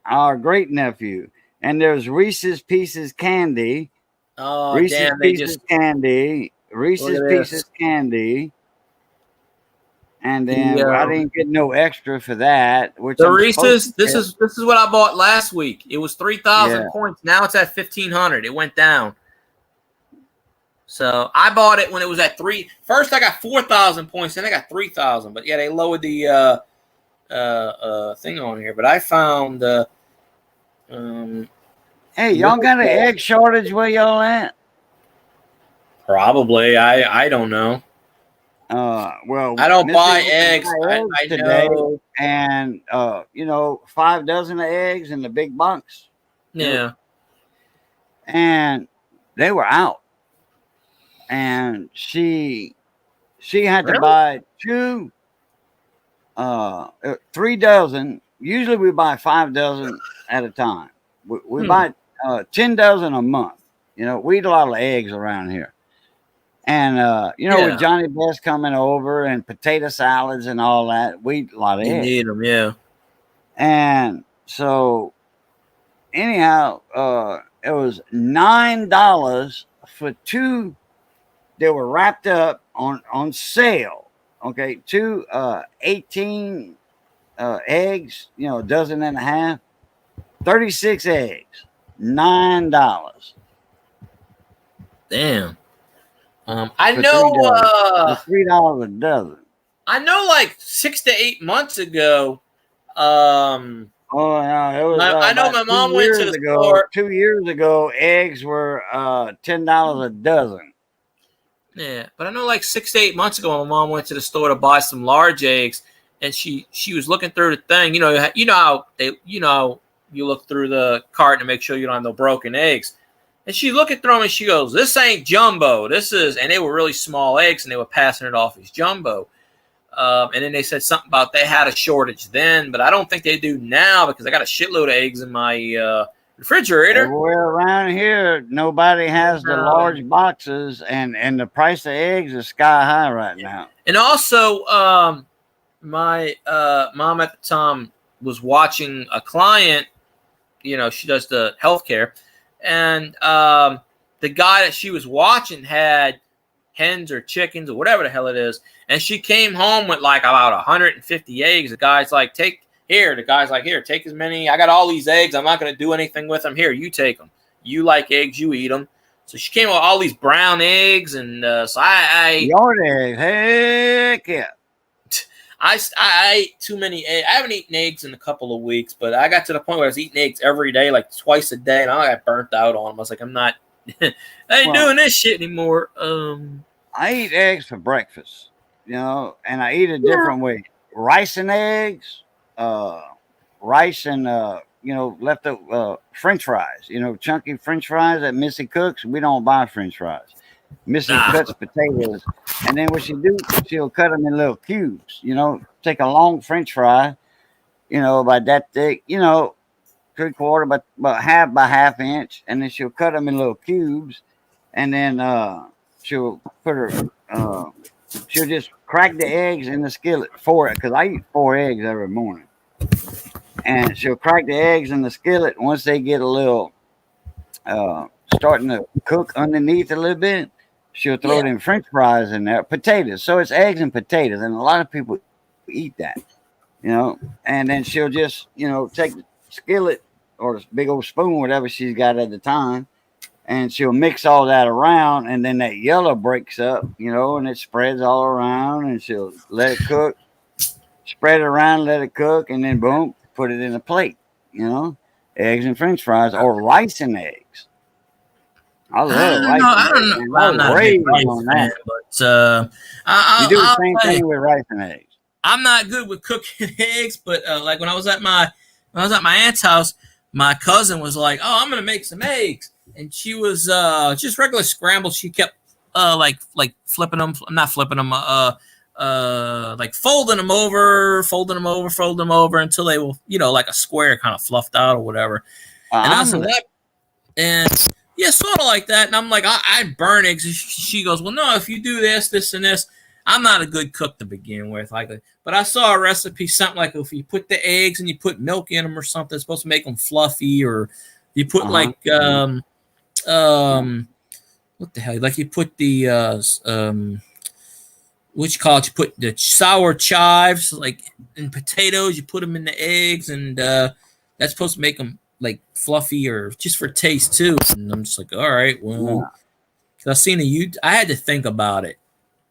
Our great nephew. And there's Reese's Pieces candy. Oh, Reese's damn. Pieces candy. Reese's Pieces candy. And then I didn't get no extra for that. Which the Reese's, this is what I bought last week. It was 3,000 points. Now it's at 1,500. It went down. So I bought it when it was at 3. First, I got 4,000 points. Then I got 3,000. But yeah, they lowered the thing on here. But I found. Hey, y'all got an egg shortage where y'all at? Probably. I don't know. Well, I don't buy eggs. I today, know. And 5 dozen of eggs in the big box. Yeah. And they were out. And she had to buy 3 dozen. Usually we buy 5 dozen at a time. We buy 10 dozen a month. We eat a lot of eggs around here. And, with Johnny Best coming over and potato salads and all that, we eat a lot of eggs. You need them, yeah. And so, anyhow, it was $9 for 2. They were wrapped up on sale. Okay, 2 18 eggs, a dozen and a half. 36 eggs, $9. Damn. I know $3 a dozen. I know like 6 to 8 months ago. Oh yeah, it was. I know my mom went to the store 2 years ago. Eggs were $10 a dozen. Yeah, but I know like 6 to 8 months ago, my mom went to the store to buy some large eggs, and she was looking through the thing. You know how you look through the carton to make sure you don't have no broken eggs. And she looked at them and she goes, "This ain't jumbo. This is," and they were really small eggs, and they were passing it off as jumbo. And then they said something about they had a shortage then, but I don't think they do now because I got a shitload of eggs in my refrigerator. Everywhere around here, nobody has the large boxes, and the price of eggs is sky high right now. And also, my mom at the time was watching a client. You know, she does the healthcare, and the guy that she was watching had hens or chickens or whatever the hell it is, and she came home with like about 150 eggs. The guy's like, "Take here." The guy's like, "Here, take as many. I got all these eggs. I'm not going to do anything with them. Here, you take them. You like eggs, you eat them." So she came with all these brown eggs, and so I yard eggs, heck yeah. I ate too many eggs. I haven't eaten eggs in a couple of weeks, but I got to the point where I was eating eggs every day, like twice a day, and I got burnt out on them. I was like, I'm not, I ain't doing this shit anymore. I eat eggs for breakfast, you know, and I eat a different way. Rice and eggs, rice and you know, leftover French fries, you know, chunky French fries that Missy cooks. We don't buy French fries. Missy cuts potatoes, and then what she do, she'll cut them in little cubes. You know, take a long French fry, you know, about that thick, you know, 3/4, but about half by half inch, and then she'll cut them in little cubes, and then she'll put her, she'll just crack the eggs in the skillet for it, because I eat 4 eggs every morning, and she'll crack the eggs in the skillet. Once they get a little starting to cook underneath a little bit, she'll throw them French fries in there, potatoes. So it's eggs and potatoes, and a lot of people eat that, you know. And then she'll just, you know, take the skillet or the big old spoon, whatever she's got at the time, and she'll mix all that around, and then that yellow breaks up, you know, and it spreads all around, and she'll let it cook, spread it around, let it cook, and then boom, put it in a plate, you know, eggs and French fries or rice and eggs. I love rice. I don't know. Well, I'm not a big rice fan, but you do the same thing with rice and eggs. I'm not good with cooking eggs, but like when I was at my aunt's house, my cousin was like, "Oh, I'm gonna make some eggs," and she was just regular scrambled. She kept like flipping them, not flipping them, like folding them over until they were, you know, like a square, kind of fluffed out or whatever. And I was like, and yeah, sort of like that. And I'm like, I burn eggs. She goes, "Well, no, if you do this, and this." I'm not a good cook to begin with. But I saw a recipe, something like if you put the eggs and you put milk in them or something, it's supposed to make them fluffy. Or you put like, what the hell? Like you put the, what you call it? You put the sour chives, like in potatoes, you put them in the eggs, and that's supposed to make them like fluffy or just for taste too. And I'm just like, all right, well, because I seen I had to think about it.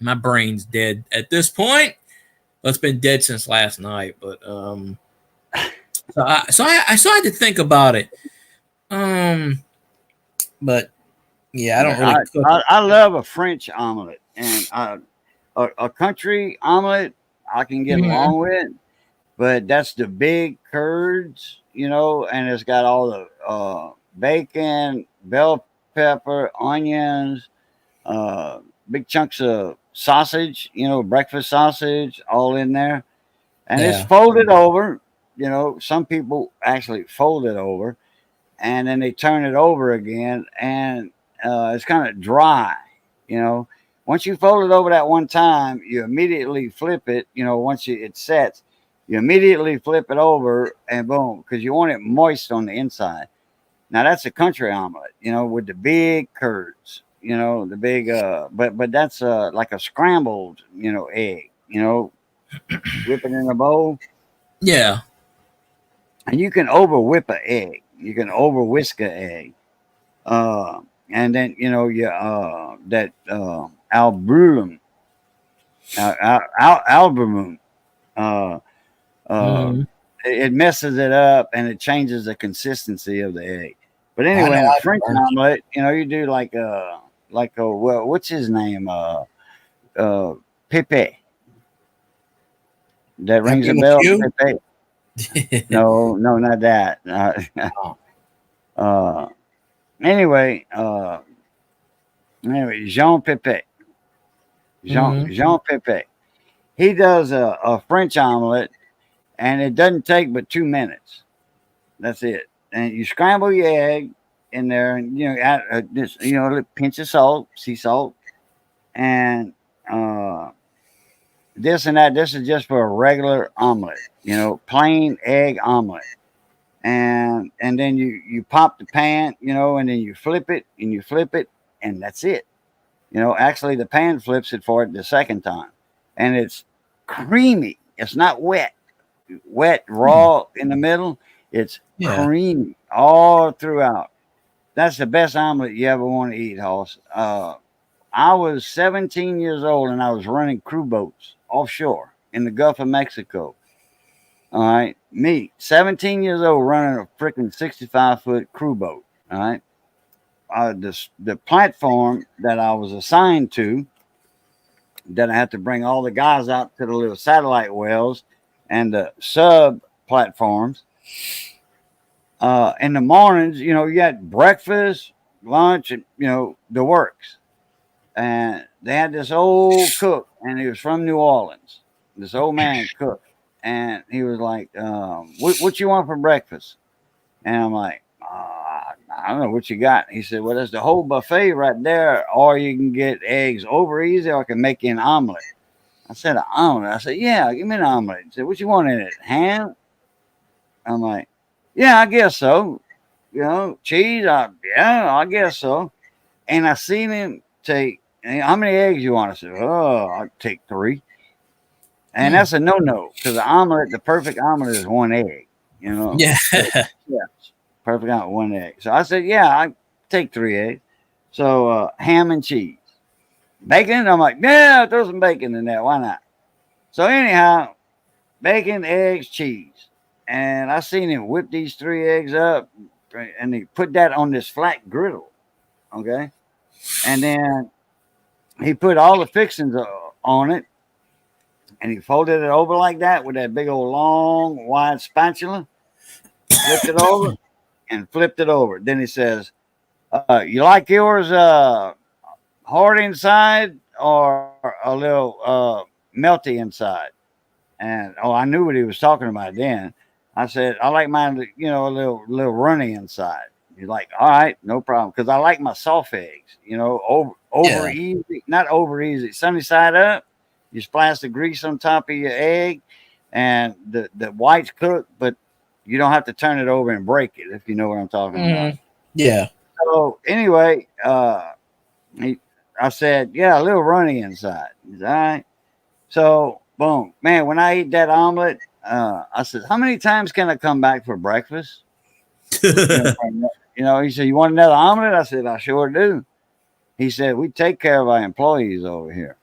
My brain's dead at this point. Well, it's been dead since last night, but so I had to think about it. But yeah, I don't really cook. I love a French omelet, and a country omelet I can get along with, but that's the big curds, you know, and it's got all the bacon, bell pepper, onions, big chunks of sausage, you know, breakfast sausage, all in there, and it's folded over. You know, some people actually fold it over, and then they turn it over again, and it's kind of dry. You know, once you fold it over that one time, you immediately flip it. You know, once it sets, you immediately flip it over, and boom, because you want it moist on the inside. Now that's a country omelet, you know, with the big curds. You know, the big, but that's like a scrambled, you know, egg, you know, whip it in a bowl. Yeah. And you can over whip an egg. You can over whisk an egg. And then, you know, that albumen, albumen, it messes it up and it changes the consistency of the egg. But anyway, a French omelet, you know, you do like a well, what's his name? Pepe. That rings a bell. Pepe. No, not that. Anyway, Jean Pepe. Jean Pepe. He does a French omelet, and it doesn't take but 2 minutes. That's it. And you scramble your egg in there, and add this, a pinch of salt, sea salt, and this and that. This is just for a regular omelet, plain egg omelet. And then you pop the pan, and then you flip it, and that's it. Actually, the pan flips it for it the second time, and it's creamy. It's not wet, raw in the middle. It's creamy all throughout. That's the best omelet you ever want to eat, Hoss. I was 17 years old, and I was running crew boats offshore in the Gulf of Mexico. All right, me, 17 years old, running a freaking 65-foot crew boat. All right. The platform that I was assigned to, that I had to bring all the guys out to the little satellite wells and the sub platforms. In the mornings, you had breakfast, lunch, and the works. And they had this old cook, and he was from New Orleans. This old man cooked, and he was like, "What you want for breakfast?" And I'm like, I don't know what you got. He said, well, there's the whole buffet right there, or you can get eggs over easy, or I can make you an omelet. I said, an omelet? I said, yeah, give me an omelet. He said, what you want in it? Ham? I'm like, yeah, I guess so. Cheese? Yeah, I guess so. And I seen him take, how many eggs you want? I said, oh, I'll take 3. And that's a no-no, because the perfect omelet is 1 egg, Yeah. Yeah. Perfect omelet, 1 egg. So I said, yeah, I take 3 eggs. So ham and cheese. Bacon? I'm like, yeah, throw some bacon in there. Why not? So anyhow, bacon, eggs, cheese. And I seen him whip these 3 eggs up, and he put that on this flat griddle. Okay. And then he put all the fixings on it, and he folded it over like that with that big old long, wide spatula, flipped it over, and flipped it over. Then he says, you like yours hard inside or a little melty inside? And I knew what he was talking about then. I said, I like mine, a little runny inside. He's like, all right, no problem. Because I like my soft eggs, over easy, not over easy. Sunny side up, you splash the grease on top of your egg, and the white's cooked, but you don't have to turn it over and break it, if you know what I'm talking about. Yeah. So anyway, I said, yeah, a little runny inside. He's all right. So boom, man, when I eat that omelet, I said, how many times can I come back for breakfast? He said, you want another omelet? I said, I sure do. He said, we take care of our employees over here.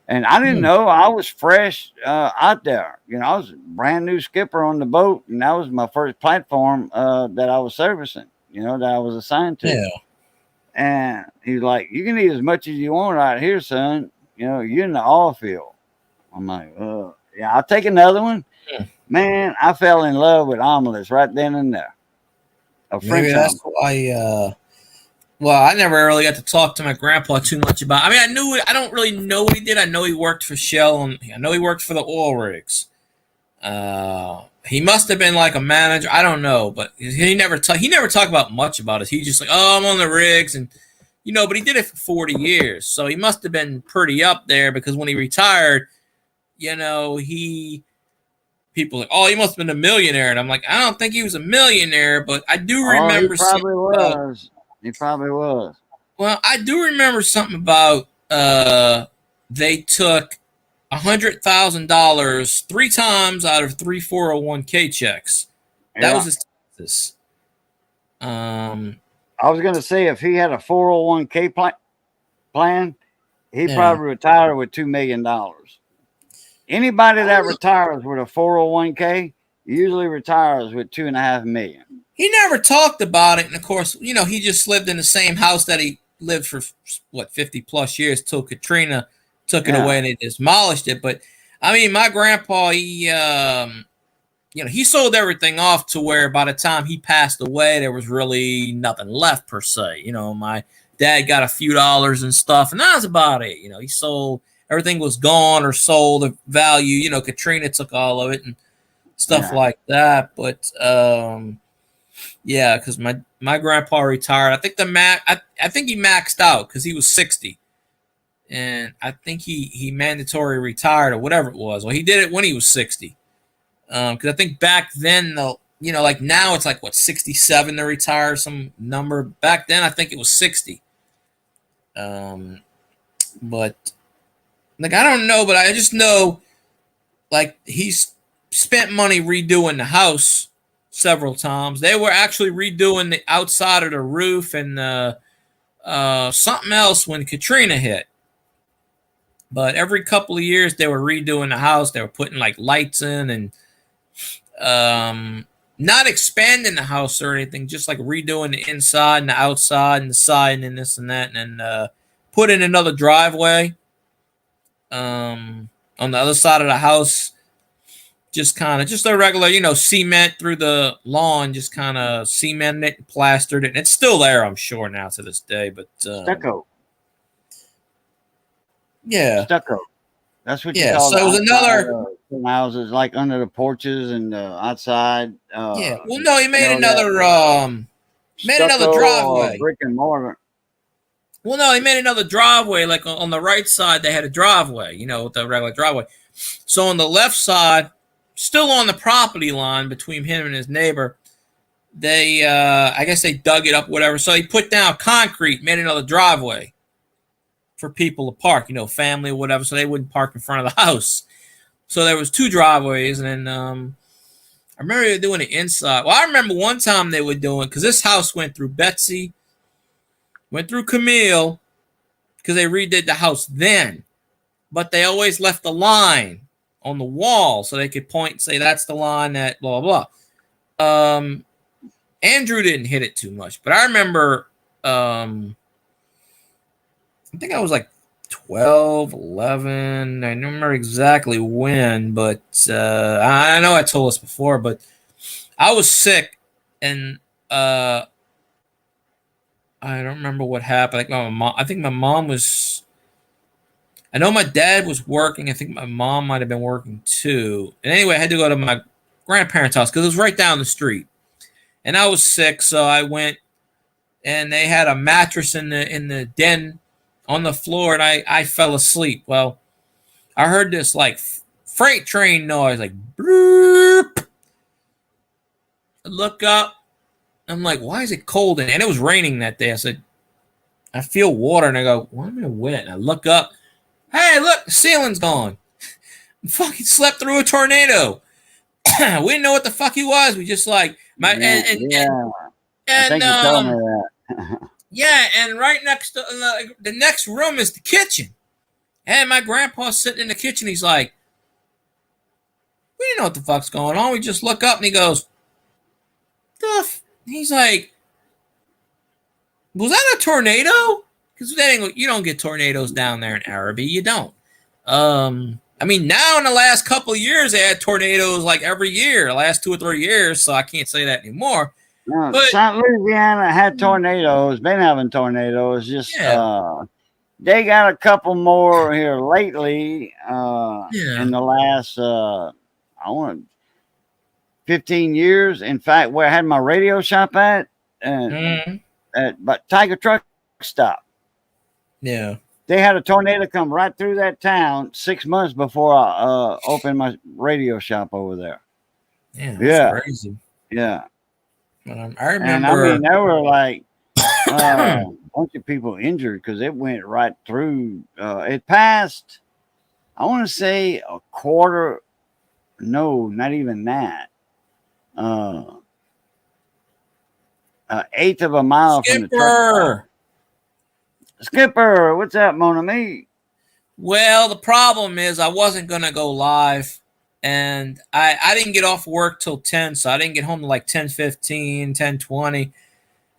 And I didn't know. I was fresh out there. I was a brand new skipper on the boat, and that was my first platform that I was servicing, that I was assigned to. Yeah. And he's like, you can eat as much as you want out here, son. You're in the oil field. I'm like, yeah, I'll take another one. Yeah. Man, I fell in love with omelets right then and there. Maybe that's why. Well, I never really got to talk to my grandpa too much about. I mean, I don't really know what he did. I know he worked for Shell, and I know he worked for the oil rigs. He must have been like a manager. I don't know, but he never talked about much about it. He just like, oh, I'm on the rigs, and but he did it for 40 years, so he must have been pretty up there. Because when he retired, people like, oh, he must have been a millionaire, and I'm like, I don't think he was a millionaire, but I do remember. He probably was. He probably was. Well, I do remember something about they took $100,000 3 times out of 3 401k checks. That was his taxes. I was going to say, if he had a 401k plan, he probably retired with $2 million. Anybody that retires with a 401k usually retires with $2.5 million. He never talked about it, and of course, he just lived in the same house that he lived for 50 plus years till Katrina took it away and they demolished it. But I mean, my grandpa, he he sold everything off to where by the time he passed away, there was really nothing left per se. My dad got a few dollars and stuff, and that was about it. He sold, everything was gone or sold of value. Katrina took all of it and stuff like that. But yeah, because my grandpa retired. I think I think he maxed out because he was 60. And I think he mandatory retired or whatever it was. Well, he did it when he was 60. Because I think back then, like now it's like, what, 67 to retire, some number. Back then, I think it was 60. But, like, I don't know, but I just know, like, he's spent money redoing the house several times. They were actually redoing the outside of the roof and something else when Katrina hit. But every couple of years, they were redoing the house. They were putting like lights in and not expanding the house or anything, just like redoing the inside and the outside and the side and this and that, and put in another driveway on the other side of the house. Just a regular, cement through the lawn, just kind of cemented it and plastered it. And it's still there, I'm sure, now to this day. But stucco. Yeah, stucco. That's what you yeah. call So it was another houses, like under the porches and outside. Yeah. Well, no, he made another stucco driveway. Brick and mortar. Well, no, he made another driveway. Like on the right side, they had a driveway. With the regular driveway. So on the left side, still on the property line between him and his neighbor, they I guess they dug it up, whatever. So he put down concrete, made another driveway for people to park, family or whatever, so they wouldn't park in front of the house. So there was two driveways, and then I remember they were doing the inside. Well, I remember one time they were doing, because this house went through Betsy, went through Camille, because they redid the house then, but they always left the line on the wall so they could point and say that's the line that blah blah blah. Andrew didn't hit it too much, but I remember I think I was like 12, 11. I don't remember exactly when, but I know I told us before, but I was sick, and I don't remember what happened. I think my mom was. I know my dad was working. I think my mom might have been working too. And anyway, I had to go to my grandparents' house because it was right down the street, and I was sick, so I went, and they had a mattress in the den on the floor, and I fell asleep. Well, I heard this like freight train noise, like bloop. I look up. I'm like, why is it cold? And it was raining that day. I said, I feel water, and I go, why am I wet? And I look up. Hey, look, the ceiling's gone. I fucking slept through a tornado. We didn't know what the fuck he was. We just like my I think you told me that. Yeah, and right next to the next room is the kitchen. And my grandpa's sitting in the kitchen. He's like, we didn't know what the fuck's going on. We just look up, and he goes, Duff. He's like, was that a tornado? Because you don't get tornadoes down there in Araby. You don't. I mean, now in the last couple of years, they had tornadoes like every year, the last 2 or 3 years. So I can't say that anymore. No, but South Louisiana had tornadoes, been having tornadoes. Just they got a couple more here lately. In the last, 15 years. In fact, where I had my radio shop at but Tiger Truck Stop. Yeah. They had a tornado come right through that town 6 months before I opened my radio shop over there. Yeah. That's crazy. Yeah. I remember. And I mean, there were like a bunch of people injured because it went right through. It passed, I want to say a quarter. No, not even that. Eighth of a mile from the truck. Skipper, what's up, mon ami? Well, the problem is I wasn't going to go live, and I didn't get off work till 10, so I didn't get home till like 10:15, 10:20.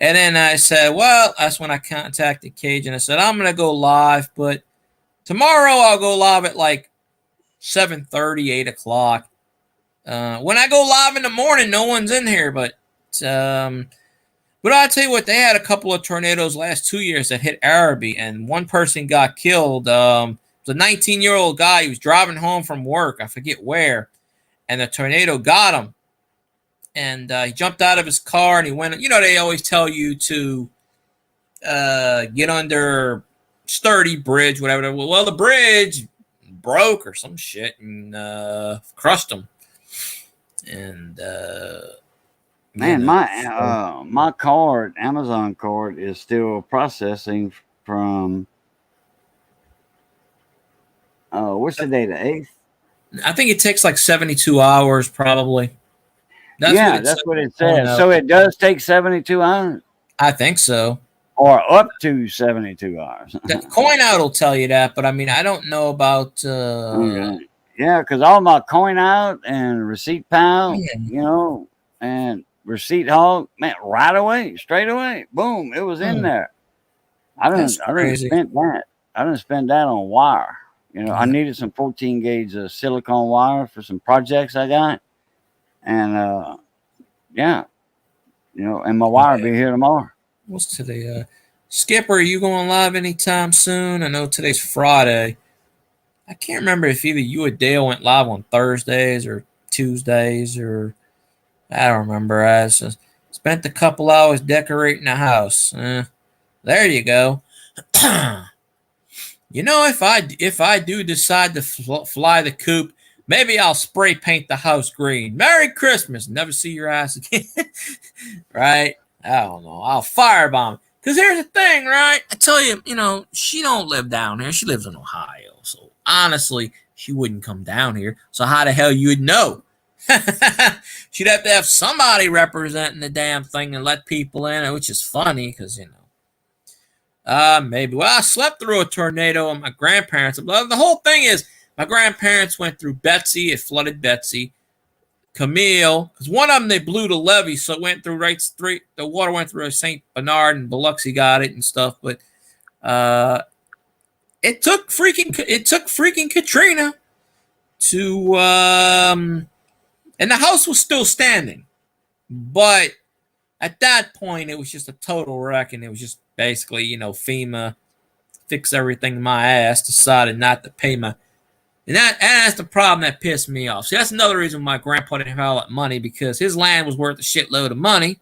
And then I said, well, that's when I contacted Cage, and I said, I'm going to go live, but tomorrow I'll go live at like 7:30, 8 o'clock. When I go live in the morning, no one's in here, but I'll tell you what, they had a couple of tornadoes last 2 years that hit Arabi, and one person got killed. It was a 19-year-old guy. He was driving home from work. I forget where. And the tornado got him. And he jumped out of his car and he went, they always tell you to get under sturdy bridge, whatever. Well, the bridge broke or some shit and crushed him. And man, my card, Amazon card, is still processing from what's the day? The 8th? I think it takes like 72 hours, probably. That's what it says. So it does take 72 hours? I think so. Or up to 72 hours. The coin out will tell you that, but I mean, I don't know about. Okay. Yeah, because all my coin out and receipt pal, and receipt hog, man, right away, straight away, boom, it was in there. I didn't spend that. I didn't spend that on wire. I needed some 14 gauge silicone wire for some projects I got, and and my wire will be here tomorrow. What's today? Skipper, are you going live anytime soon? I know today's Friday. I can't remember if either you or Dale went live on Thursdays or Tuesdays, or I don't remember. I spent a couple hours decorating the house. There you go. If I do decide to fly the coop, maybe I'll spray paint the house green. Merry Christmas. Never see your ass again. Right? I don't know. I'll firebomb. Because here's the thing, right? I tell you, she don't live down here. She lives in Ohio. So honestly, she wouldn't come down here. So how the hell you would know? She'd have to have somebody representing the damn thing and let people in, which is funny because, maybe. Well, I slept through a tornado and my grandparents. The whole thing is my grandparents went through Betsy. It flooded Betsy. Camille, because one of them they blew the levee, so it went through right straight. The water went through St. Bernard and Biloxi got it and stuff. But it took freaking Katrina to and the house was still standing, but at that point it was just a total wreck, and it was just basically FEMA fixed everything. My ass decided not to pay my. And that's the problem that pissed me off. See, that's another reason my grandpa didn't have all that money, because his land was worth a shitload of money.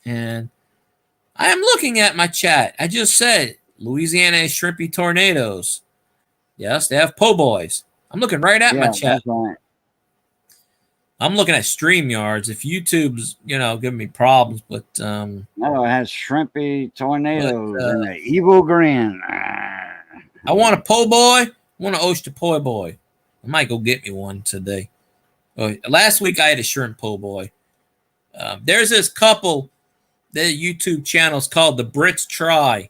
And I am looking at my chat. I just said Louisiana is shrimpy tornadoes. Yes, they have po' boys. I'm looking right at my chat. Right. I'm looking at StreamYards. If YouTube's, giving me problems, but no, it has shrimpy tornadoes and an evil grin. I want a po' boy. I want an oyster po' boy. I might go get me one today. Last week I had a shrimp po' boy. There's this couple. Their YouTube channel is called The Brits Try,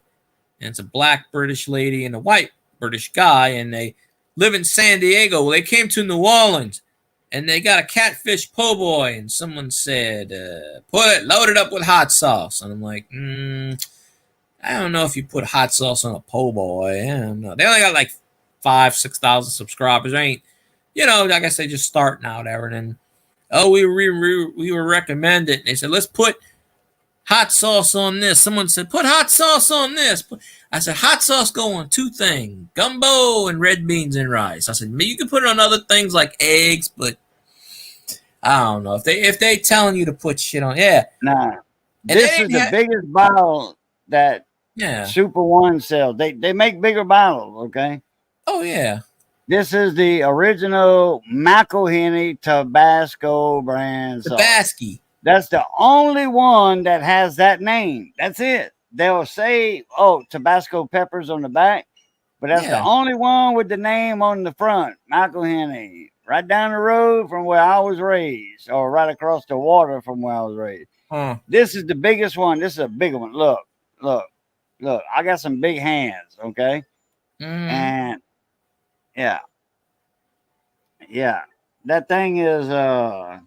and it's a black British lady and a white British guy, and they live in San Diego. Well, they came to New Orleans, and they got a catfish po' boy, and someone said, load it up with hot sauce. And I'm like, I don't know if you put hot sauce on a po' boy. I don't know. They only got like 5,000-6,000 subscribers. Ain't, like I say, just starting out there. And then, we were recommended. They said, let's put hot sauce on this. Someone said, put hot sauce on this. I said, hot sauce go on two things, gumbo and red beans and rice. I said, you can put it on other things like eggs, but I don't know if they telling you to put shit on. Yeah, nah. This is the biggest bottle that Super One sells. They make bigger bottles, okay? Oh yeah. This is the original McElhenney Tabasco brand. Tabasco. That's the only one that has that name. That's it. They'll say, Tabasco peppers on the back, but that's the only one with the name on the front. McElhenney. Right down the road from where I was raised, or right across the water from where I was raised. This is the biggest one. This is a bigger one. Look. I got some big hands, okay? And that thing is how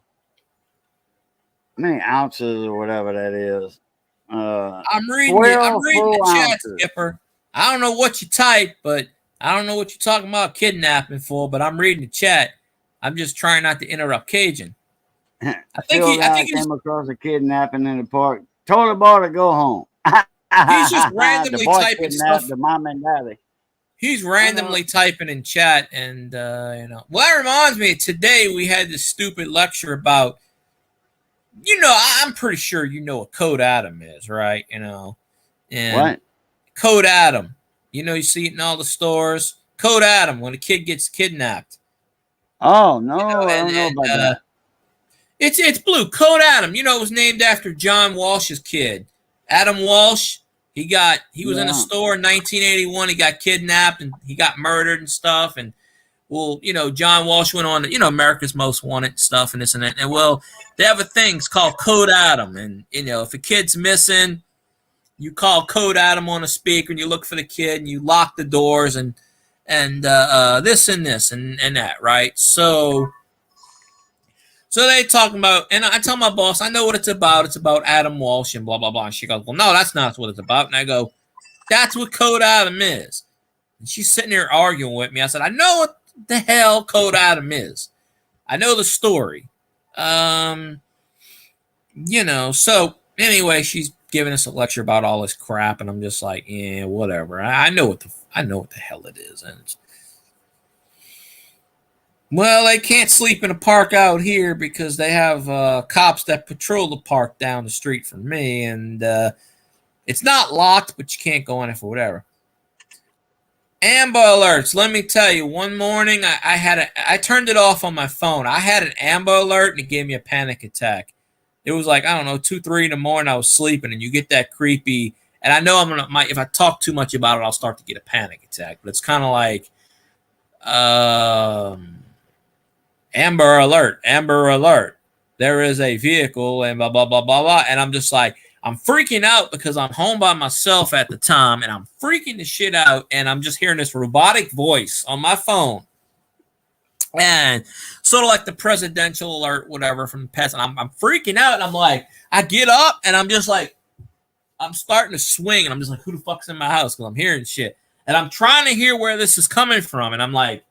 many ounces or whatever that is. I'm reading the chat, Skipper. I don't know what you type, but I don't know what you're talking about kidnapping for, but I'm reading the chat. I'm just trying not to interrupt Cajun. I Phil think came across a kidnapping in the park. Told the boy to go home. He's just randomly the boy typing kidnapped stuff. the mom and daddy. He's randomly typing in chat, and Well, that reminds me. Today we had this stupid lecture about. I'm pretty sure you know what Code Adam is, right? And What? Code Adam. You see it in all the stores. Code Adam, when a kid gets kidnapped. Oh no, I don't know about that. It's blue. Code Adam. It was named after John Walsh's kid. Adam Walsh. He was in a store in 1981. He got kidnapped and he got murdered and stuff. And John Walsh went on, America's Most Wanted stuff and this and that. And they have a thing. It's called Code Adam. And if a kid's missing, you call Code Adam on a speaker and you look for the kid and you lock the doors and this and this and that, right? So they talking about, and I tell my boss, I know what it's about. It's about Adam Walsh and blah, blah, blah. And she goes, well, no, that's not what it's about. And I go, that's what Code Adam is. And she's sitting there arguing with me. I said, I know what the hell Code Adam is. I know the story. So anyway, she's giving us a lecture about all this crap. And I'm just like, yeah, whatever. I know what the hell it is. And well, they can't sleep in a park out here because they have cops that patrol the park down the street from me. And it's not locked, but you can't go in it for whatever. Amber alerts. Let me tell you, one morning I turned it off on my phone. I had an Amber alert and it gave me a panic attack. It was like, I don't know, 2, 3 in the morning. I was sleeping and you get that creepy. And I know if I talk too much about it, I'll start to get a panic attack. But it's kind of like, Amber alert, Amber alert. There is a vehicle and blah, blah, blah, blah, blah. And I'm just like, I'm freaking out because I'm home by myself at the time and I'm freaking the shit out. And I'm just hearing this robotic voice on my phone. And sort of like the presidential alert, whatever from the past. And I'm freaking out. And I'm like, I get up and I'm just like, I'm starting to swing. And I'm just like, who the fuck's in my house? Because I'm hearing shit. And I'm trying to hear where this is coming from. And I'm like,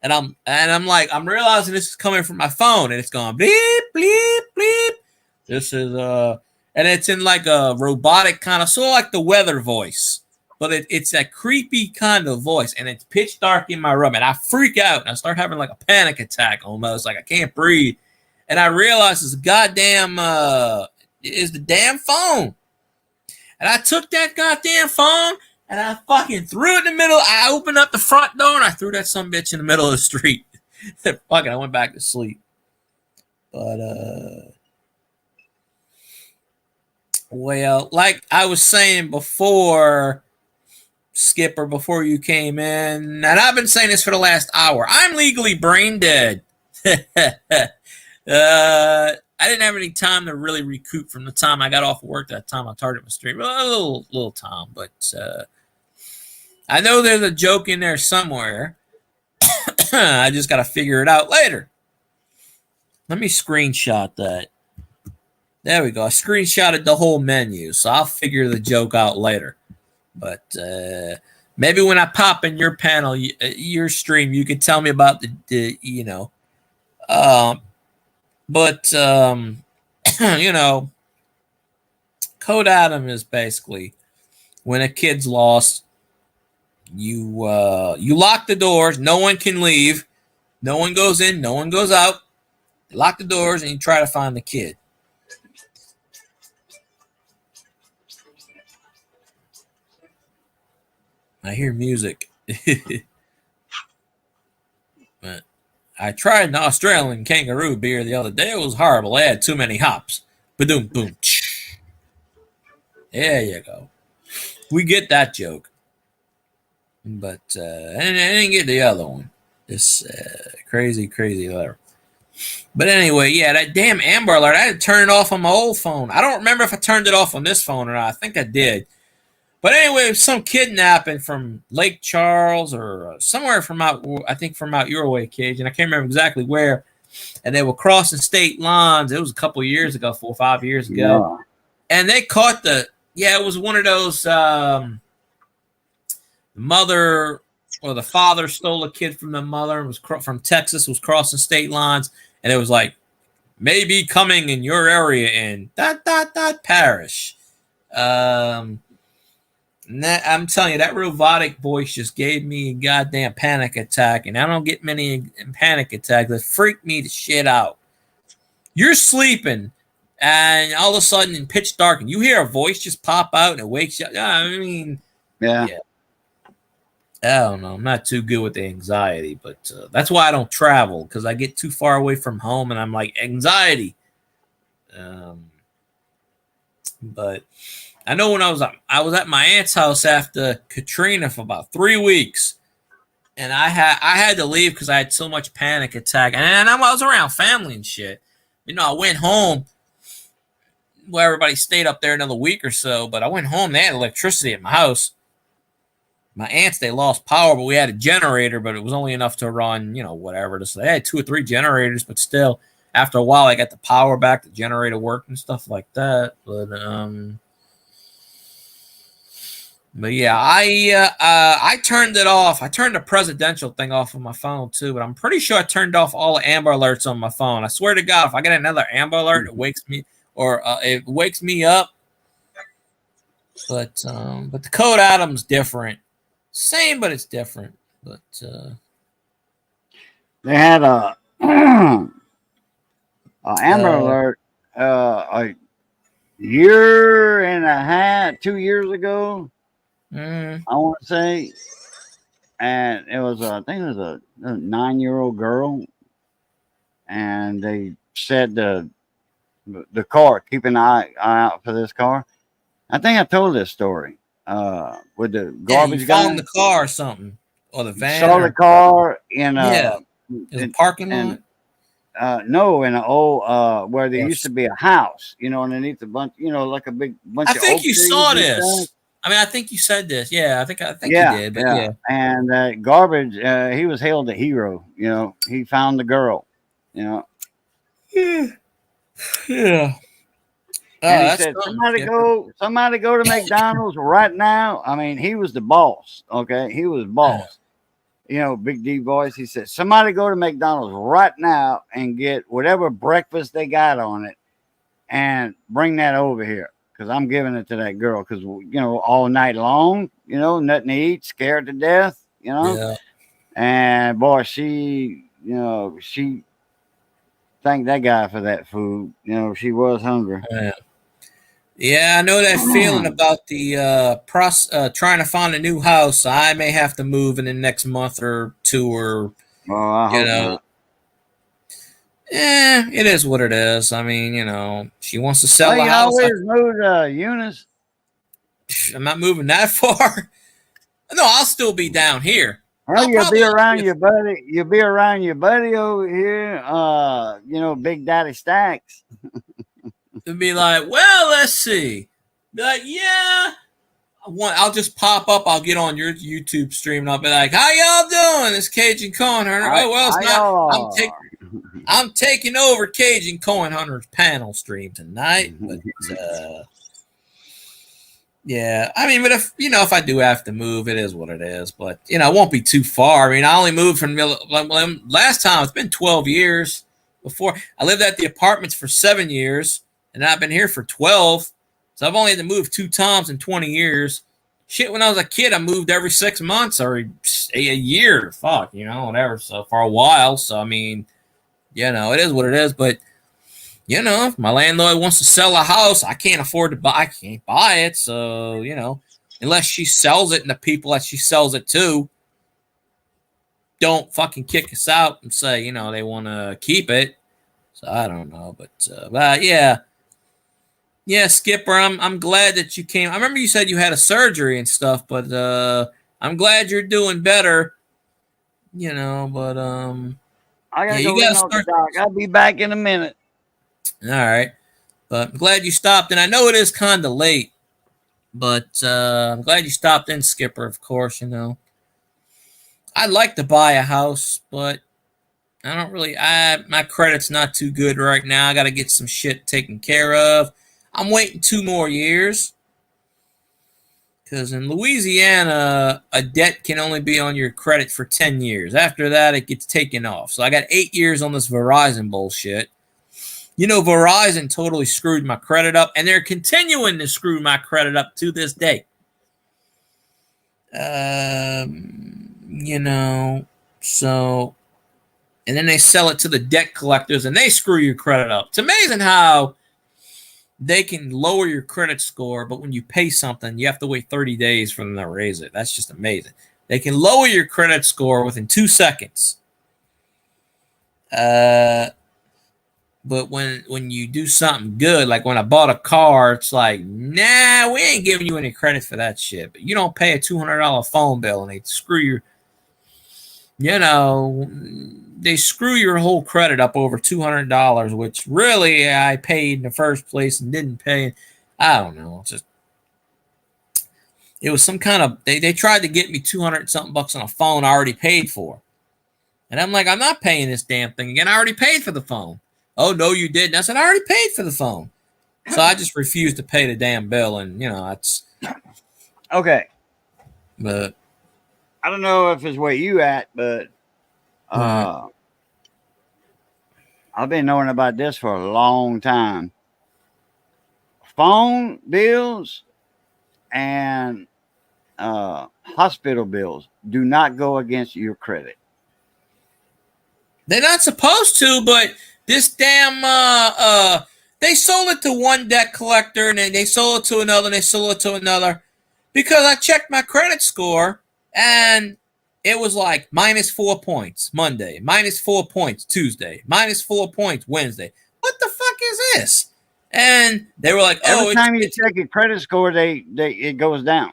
I'm realizing this is coming from my phone, and it's going bleep, bleep, bleep. This is and it's in like a robotic kind of, sort of like the weather voice, but it's that creepy kind of voice, and it's pitch dark in my room, and I freak out, and I start having like a panic attack almost, like I can't breathe, and I realize it's the damn phone, and I took that goddamn phone. And I fucking threw it in the middle. I opened up the front door and I threw that sumbitch in the middle of the street. Fucking, I went back to sleep. But, well, like I was saying before, Skipper, before you came in, and I've been saying this for the last hour, I'm legally brain dead. I didn't have any time to really recoup from the time I got off of work. That time I started my stream. A little time, but I know there's a joke in there somewhere. I just got to figure it out later. Let me screenshot that. There we go. I screenshotted the whole menu, so I'll figure the joke out later. But maybe when I pop in your panel, your stream, you can tell me about the But, Code Adam is basically when a kid's lost, you lock the doors. No one can leave. No one goes in. No one goes out. You lock the doors and you try to find the kid. I hear music. But I tried an Australian kangaroo beer the other day. It was horrible. They had too many hops. Ba-doom, boom. There you go. We get that joke. But I didn't get the other one. This crazy letter. But anyway, yeah, that damn Amber Alert. I had to turn it off on my old phone. I don't remember if I turned it off on this phone or not. I think I did. But anyway, some kidnapping from Lake Charles or somewhere from out your way, Cage, and I can't remember exactly where. And they were crossing state lines. It was a couple of years ago, 4 or 5 years ago. Yeah. And they caught it was one of those mother or the father stole a kid from the mother and was from Texas, was crossing state lines, and it was like, may be coming in your area in ... parish. I'm telling you, that robotic voice just gave me a goddamn panic attack, and I don't get many panic attacks that freak me the shit out. You're sleeping, and all of a sudden in pitch dark, and you hear a voice just pop out and it wakes you up. I mean, Yeah. I don't know. I'm not too good with the anxiety, but that's why I don't travel, because I get too far away from home and I'm like, anxiety. But I know when I was at my aunt's house after Katrina for about 3 weeks, and I had to leave because I had so much panic attack, and I was around family and shit. You know, I went home. Well, everybody stayed up there another week or so, but I went home. They had electricity at my house. My aunts, they lost power, but we had a generator, but it was only enough to run, you know, whatever. So they had 2 or 3 generators, but still, after a while, I got the power back, the generator worked and stuff like that. But yeah, I turned it off. I turned the presidential thing off on my phone too, but I'm pretty sure I turned off all the Amber Alerts on my phone. I swear to God, if I get another Amber Alert, it wakes me up. But the Code Atom's different. Same, but it's different. But they had a Amber Alert a year and a half, 2 years ago. I want to say, and it was I think it was a 9-year-old girl, and they said the car, keep an eye out for this car. I think I told this story with the garbage guy. Found the car or something, or the van. Saw the car in in the parking lot. No, in an old where there used to be a house, you know, underneath a bunch, you know, like a big bunch. I think you saw this. I mean, I think you said this. Yeah, I think you did. But yeah. And garbage. He was hailed a hero. You know, he found the girl. You know. Yeah. And he said, somebody go to McDonald's right now. I mean, he was the boss. Okay, he was boss. You know, Big D voice. He said, somebody go to McDonald's right now and get whatever breakfast they got on it, and bring that over here. Because I'm giving it to that girl. Because, you know, all night long, you know, nothing to eat, scared to death, you know. Yeah. And, boy, she thanked that guy for that food. You know, she was hungry. Yeah, I know that feeling about the trying to find a new house. I may have to move in the next month or two, or, I hope not. It is what it is. I mean, you know, she wants to sell the you house. Always move to Eunice. I'm not moving that far. No, I'll still be down here. Well, you'll be around your buddy. You'll be around your buddy over here. You know, Big Daddy Stacks. It'd be like, well, let's see. Be like, yeah. I'll just pop up. I'll get on your YouTube stream and I'll be like, how y'all doing? It's Cajun Coin Hunter. Oh, well, it's not. I'm taking over Cajun Coin Hunter's panel stream tonight. But yeah, I mean, but if I do have to move, it is what it is. But it won't be too far. I mean, I only moved from last time. It's been 12 years. Before I lived at the apartments for 7 years, and I've been here for 12. So I've only had to move 2 times in 20 years. Shit, when I was a kid, I moved every 6 months or a year. Fuck, whatever. So for a while. So I mean, it is what it is. But if my landlord wants to sell a house, I can't afford to buy. I can't buy it. So unless she sells it, and the people that she sells it to don't fucking kick us out and say they want to keep it. So I don't know, but yeah, Skipper, I'm glad that you came. I remember you said you had a surgery and stuff, but I'm glad you're doing better. But I gotta go start. I'll be back in a minute. All right, but I'm glad you stopped, and I know it is kind of late, but I'm glad you stopped in, Skipper. Of course, I'd like to buy a house, but I don't really. My credit's not too good right now. I got to get some shit taken care of. I'm waiting 2 more years Because in Louisiana, a debt can only be on your credit for 10 years. After that, it gets taken off. So I got 8 years on this Verizon bullshit. You know, Verizon totally screwed my credit up, and they're continuing to screw my credit up to this day. You know, so, and then they sell it to the debt collectors, and they screw your credit up. It's amazing how they can lower your credit score, but when you pay something, you have to wait 30 days for them to raise it. That's just amazing. They can lower your credit score within 2 seconds. But when you do something good, like when I bought a car, it's like, nah, we ain't giving you any credit for that shit. But you don't pay a $200 phone bill, and they screw your, you know, they screw your whole credit up over $200, which really I paid in the first place and didn't pay. I don't know. It was some kind of, they tried to get me 200 something bucks on a phone I already paid for. And I'm like, I'm not paying this damn thing again. I already paid for the phone. Oh, no, you didn't. I said, I already paid for the phone. So I just refused to pay the damn bill. And, you know, that's. Okay. But. I don't know if it's where you at, but I've been knowing about this for a long time. Phone bills and hospital bills do not go against your credit. They're not supposed to, but this damn they sold it to one debt collector, and then they sold it to another, and they sold it to another, because I checked my credit score, and it was like -4 points Monday, -4 points Tuesday, -4 points Wednesday. What the fuck is this? And they were like, every time you check your credit score, it goes down.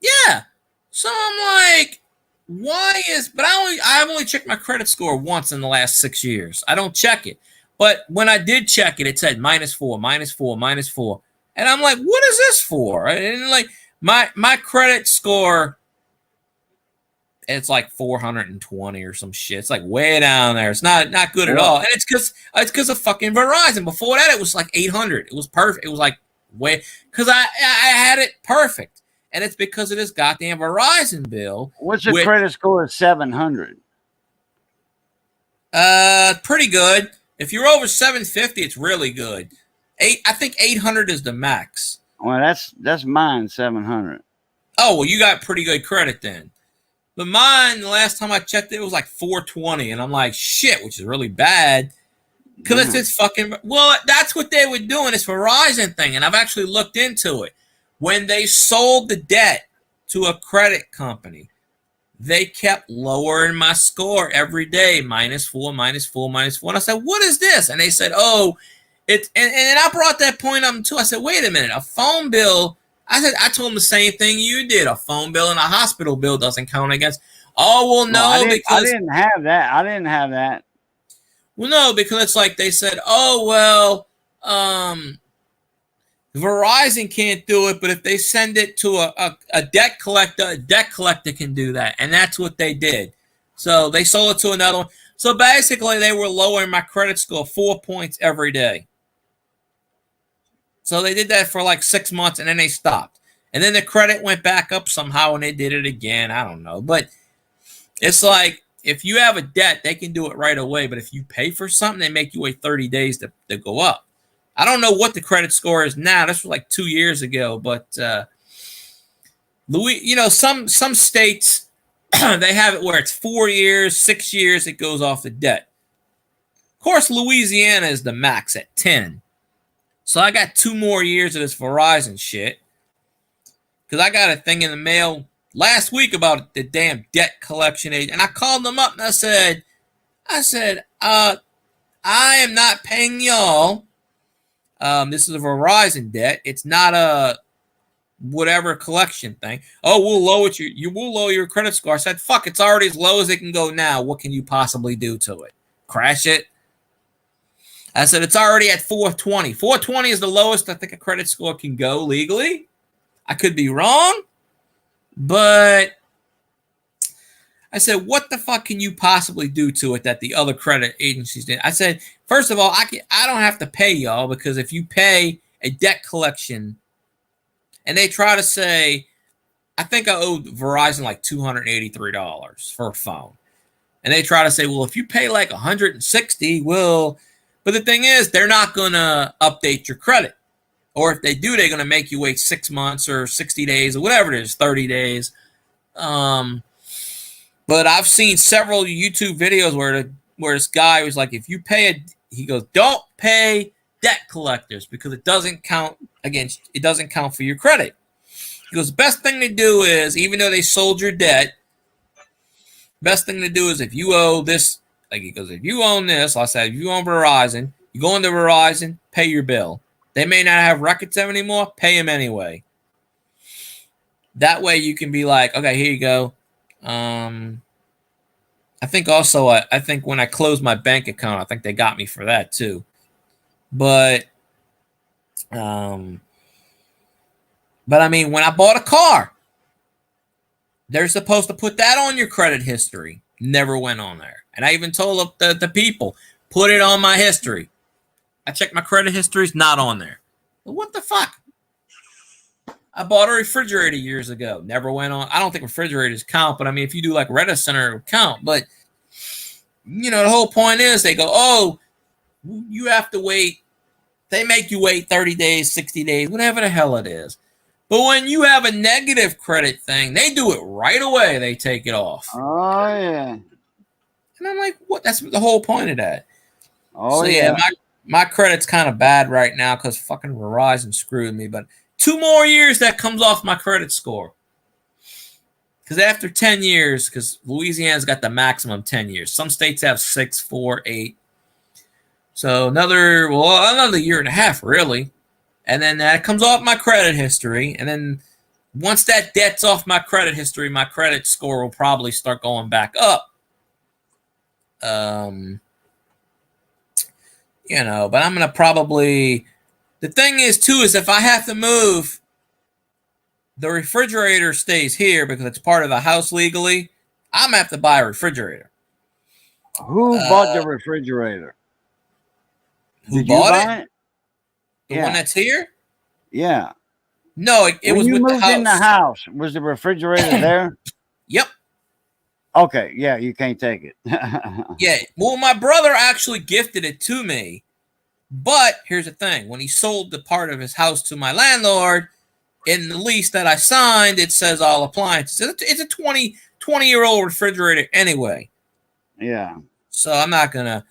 Yeah. So I'm like, why is, but I've only checked my credit score once in the last 6 years. I don't check it. But when I did check it, it said -4, -4, -4. And I'm like, what is this for? And like my credit score, it's like 420 or some shit. It's like way down there. It's not good at all. And it's because of fucking Verizon. Before that, it was like 800. It was perfect. It was like way, because I had it perfect. And it's because of this goddamn Verizon bill. What's your credit score of 700? Pretty good. If you're over 750, it's really good. I think 800 is the max. Well, that's mine, 700. Oh, well, you got pretty good credit then. But mine, the last time I checked it was like 420, and I'm like, shit, which is really bad. Because it's this fucking, well, that's what they were doing, this Verizon thing, and I've actually looked into it. When they sold the debt to a credit company, they kept lowering my score every day, -4, -4, -4. And I said, what is this? And they said, oh, it's, and I brought that point up too. I said, wait a minute, a phone bill. I told them the same thing you did. A phone bill and a hospital bill doesn't count against. Oh, well, no, because I didn't have that. I didn't have that. Well, no, because it's like they said, oh, well, Verizon can't do it, but if they send it to a debt collector can do that. And that's what they did. So they sold it to another one. So basically, they were lowering my credit score 4 points every day. So they did that for like 6 months, and then they stopped. And then the credit went back up somehow, and they did it again. I don't know. But it's like, if you have a debt, they can do it right away. But if you pay for something, they make you wait 30 days to go up. I don't know what the credit score is now. This was like 2 years ago. But, some states, they have it where it's 4 years, 6 years, it goes off the debt. Of course, Louisiana is the max at 10. So I got 2 more years of this Verizon shit. Because I got a thing in the mail last week about the damn debt collection agent. And I called them up and I said, I am not paying y'all. This is a Verizon debt. It's not a whatever collection thing. Oh, we'll lower your credit score. I said, fuck, it's already as low as it can go now. What can you possibly do to it? Crash it? I said, it's already at 420. 420 is the lowest I think a credit score can go legally. I could be wrong, but I said, what the fuck can you possibly do to it that the other credit agencies did? I said, first of all, I don't have to pay y'all, because if you pay a debt collection, and they try to say, I think I owed Verizon like $283 for a phone. And they try to say, well, if you pay like $160, but the thing is, they're not going to update your credit. Or if they do, they're going to make you wait 6 months or 60 days or whatever it is, 30 days. But I've seen several YouTube videos where this guy was like, if you pay he goes, don't pay debt collectors because it doesn't count for your credit. He goes, the best thing to do is, even though they sold your debt, best thing to do is if you owe this, like he goes, if you own this, I said, if you own Verizon, you go into Verizon, pay your bill. They may not have records of anymore, pay them anyway. That way you can be like, okay, here you go. I think also, I think when I closed my bank account, I think they got me for that too. But I mean, when I bought a car, they're supposed to put that on your credit history. Never went on there. And I even told the people, put it on my history. I checked my credit history, it's not on there. Well, what the fuck? I bought a refrigerator years ago. Never went on. I don't think refrigerators count, but I mean, if you do like Reddit Center, it would count. But, you know, the whole point is they go, oh, you have to wait. They make you wait 30 days, 60 days, whatever the hell it is. But when you have a negative credit thing, they do it right away. They take it off. Oh, yeah. And I'm like, what? That's the whole point of that. Oh, so, yeah, my credit's kind of bad right now because fucking Verizon screwed me. But 2 more years, that comes off my credit score. Because after 10 years, because Louisiana's got the maximum 10 years. Some states have 6, 4, 8. So another year and a half, really. And then that comes off my credit history. And then once that debt's off my credit history, my credit score will probably start going back up. You know, but I'm going to probably... The thing is, too, is if I have to move, the refrigerator stays here because it's part of the house legally. I'm going to have to buy a refrigerator. Who bought the refrigerator? Who Did bought you buy it? The one that's here? Yeah. No, it was with the house. When you moved in the house, was the refrigerator there? Yep. Okay, yeah, you can't take it. Yeah, well, my brother actually gifted it to me. But here's the thing. When he sold the part of his house to my landlord, in the lease that I signed, it says all appliances. It's a 20-year-old refrigerator anyway. Yeah. So I'm not going to...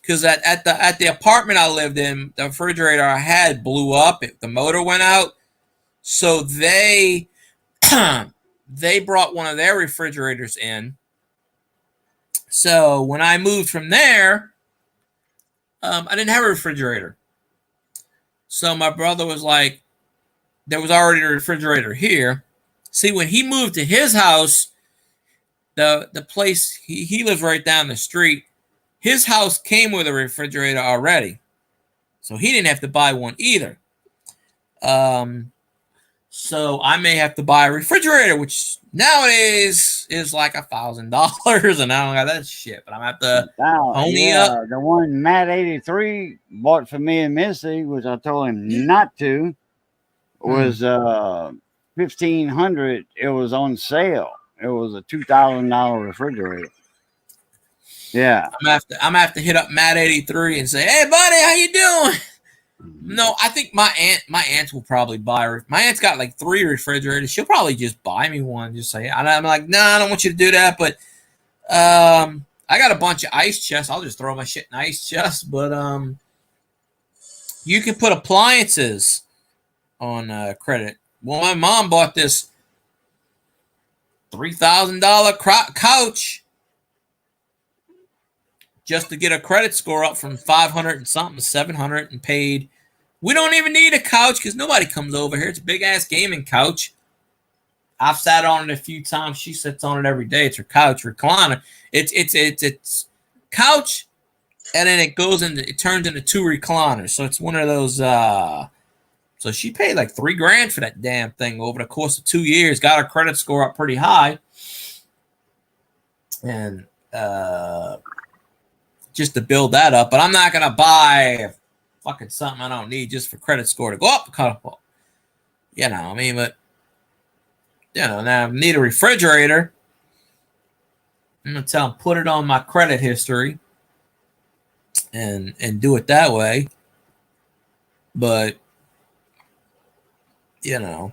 Because at the apartment I lived in, the refrigerator I had blew up. The motor went out. So they brought one of their refrigerators in. So when I moved from there, I didn't have a refrigerator. So my brother was like, there was already a refrigerator here. See, when he moved to his house, the place, he lives right down the street. His house came with a refrigerator already. So he didn't have to buy one either. So I may have to buy a refrigerator, which nowadays is like $1,000, and I don't got that shit. But I'm gonna have to pony up. The one Matt 83 bought for me and Missy, which I told him not to, was $1,500. It was on sale. It was a $2,000 refrigerator. Yeah, I'm gonna have to hit up Matt 83 and say, "Hey, buddy, how you doing?" No, I think my aunt will probably buy. My aunt's got like 3 refrigerators. She'll probably just buy me one. Just say, I'm like, nah, I don't want you to do that. But I got a bunch of ice chests. I'll just throw my shit in ice chests. But you can put appliances on credit. Well, my mom bought this $3,000 couch just to get a credit score up from 500 and something to 700 and paid. We don't even need a couch because nobody comes over here. It's a big ass gaming couch. I've sat on it a few times. She sits on it every day. It's her couch recliner. It's couch, and then it turns into 2 recliners. So it's one of those. So she paid like $3,000 for that damn thing over the course of 2 years. Got her credit score up pretty high, and just to build that up. But I'm not gonna buy fucking something I don't need just for credit score to go up a couple. You know, I mean, but you know, now I need a refrigerator. I'm gonna tell them put it on my credit history and do it that way. But you know,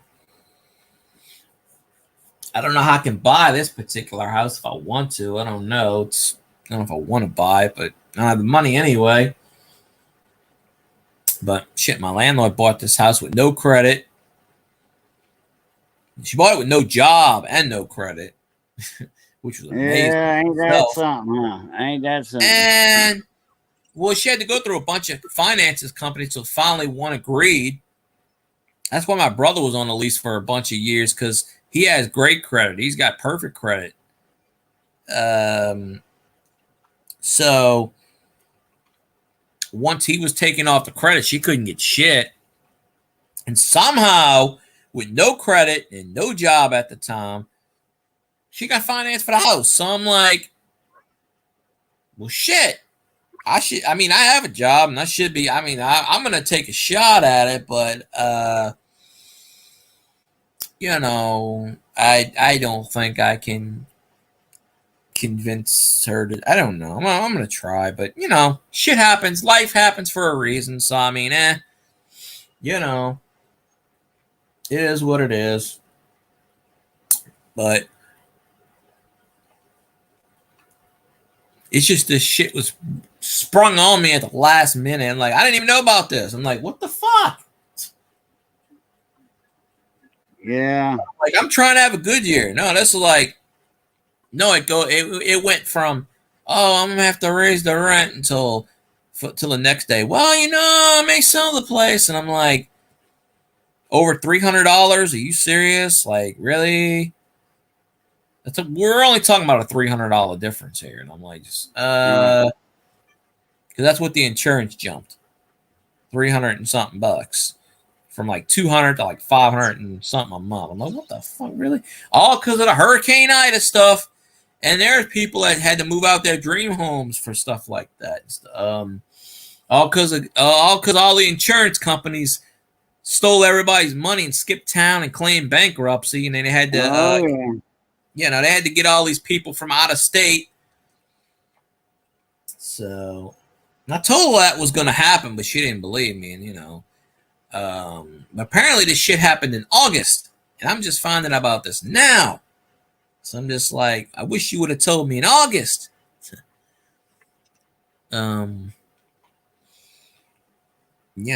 I don't know how I can buy this particular house if I want to. I don't know. I don't know if I want to buy it, but I don't have the money anyway. But shit, my landlord bought this house with no credit. She bought it with no job and no credit, which was amazing. Yeah, ain't that something, huh? Ain't that something? And well, she had to go through a bunch of finances companies till finally one agreed. That's why my brother was on the lease for a bunch of years, because he has great credit. He's got perfect credit. So once he was taken off the credit, she couldn't get shit. And somehow, with no credit and no job at the time, she got financed for the house. So I'm like, well, shit. I have a job and I should be, I'm going to take a shot at it, but, you know, I don't think I can convince her to, I don't know. I'm going to try, but, you know, shit happens. Life happens for a reason. So, I mean, you know, it is what it is. But it's just this shit was sprung on me at the last minute. And like, I didn't even know about this. I'm like, what the fuck? Yeah. Like, I'm trying to have a good year. No, this is like, no, it went from, oh, I'm gonna have to raise the rent until the next day. Well, you know, I may sell the place, and I'm like, over $300? Are you serious? Like, really? We're only talking about a $300 difference here, and I'm like, just because that's what the insurance jumped, 300 and something bucks, from like 200 to like 500 and something a month. I'm like, what the fuck, really? All because of the Hurricane Ida stuff. And there's people that had to move out their dream homes for stuff like that. All because all the insurance companies stole everybody's money and skipped town and claimed bankruptcy, and then they had to, you know, they had to get all these people from out of state. So I told her that was going to happen, but she didn't believe me, and you know, apparently this shit happened in August, and I'm just finding out about this now. So I'm just like, I wish you would have told me in August. You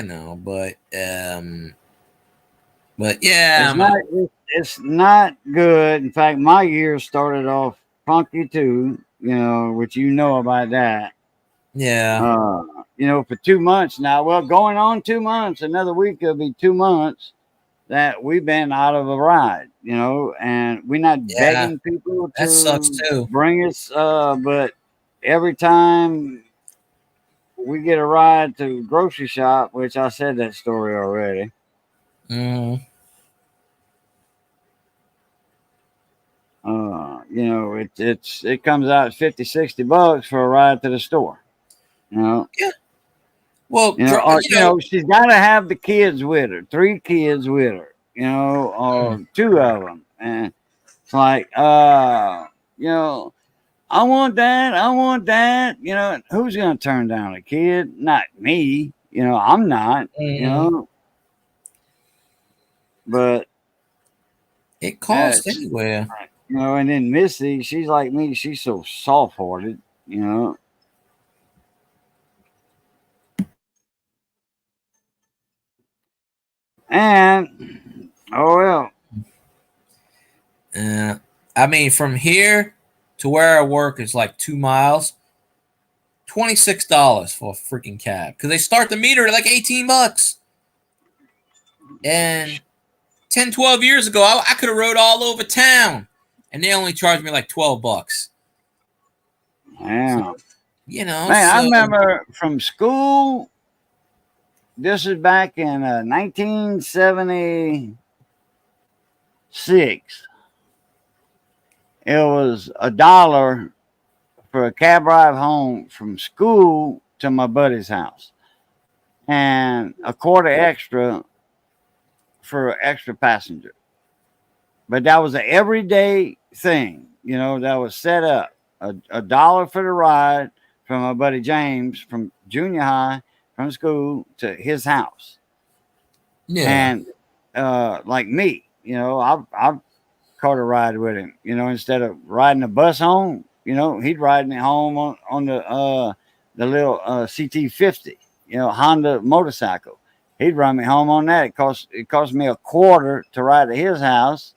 know, but yeah, it's not good. In fact, my year started off funky too, you know, which you know about that. Yeah. You know, for 2 months now. Well, going on 2 months, another week it'll be 2 months that we've been out of a ride, you know, and we're not begging people that sucks too. Bring us, but every time we get a ride to grocery shop, which I said that story already. You know, it comes out $50-$60 for a ride to the store. You know. Yeah. Well, you know, she's got to have the kids with her, 3 kids with her. You know, or 2 of them, and it's like, you know, I want that. You know, who's gonna turn down a kid? Not me. You know, I'm not. You know, but it costs anywhere. You know, and then Missy, she's like me. She's so soft-hearted. You know. And oh well. I mean, from here to where I work is like 2 miles. $26 for a freaking cab, because they start the meter at like $18. And 10, 12 years ago, I could have rode all over town, and they only charged me like $12. Yeah. So, you know, man, I remember from school. This is back in 1976. It was $1 for a cab ride home from school to my buddy's house, and a quarter extra for an extra passenger. But that was an everyday thing, you know, that was set up. $1 for the ride from my buddy James from junior high, from school to his house. Yeah. And like me, you know, I've caught a ride with him, you know, instead of riding the bus home, you know, he'd ride me home on the little CT50, you know, Honda motorcycle. He'd run me home on that. It cost me $0.25 to ride to his house,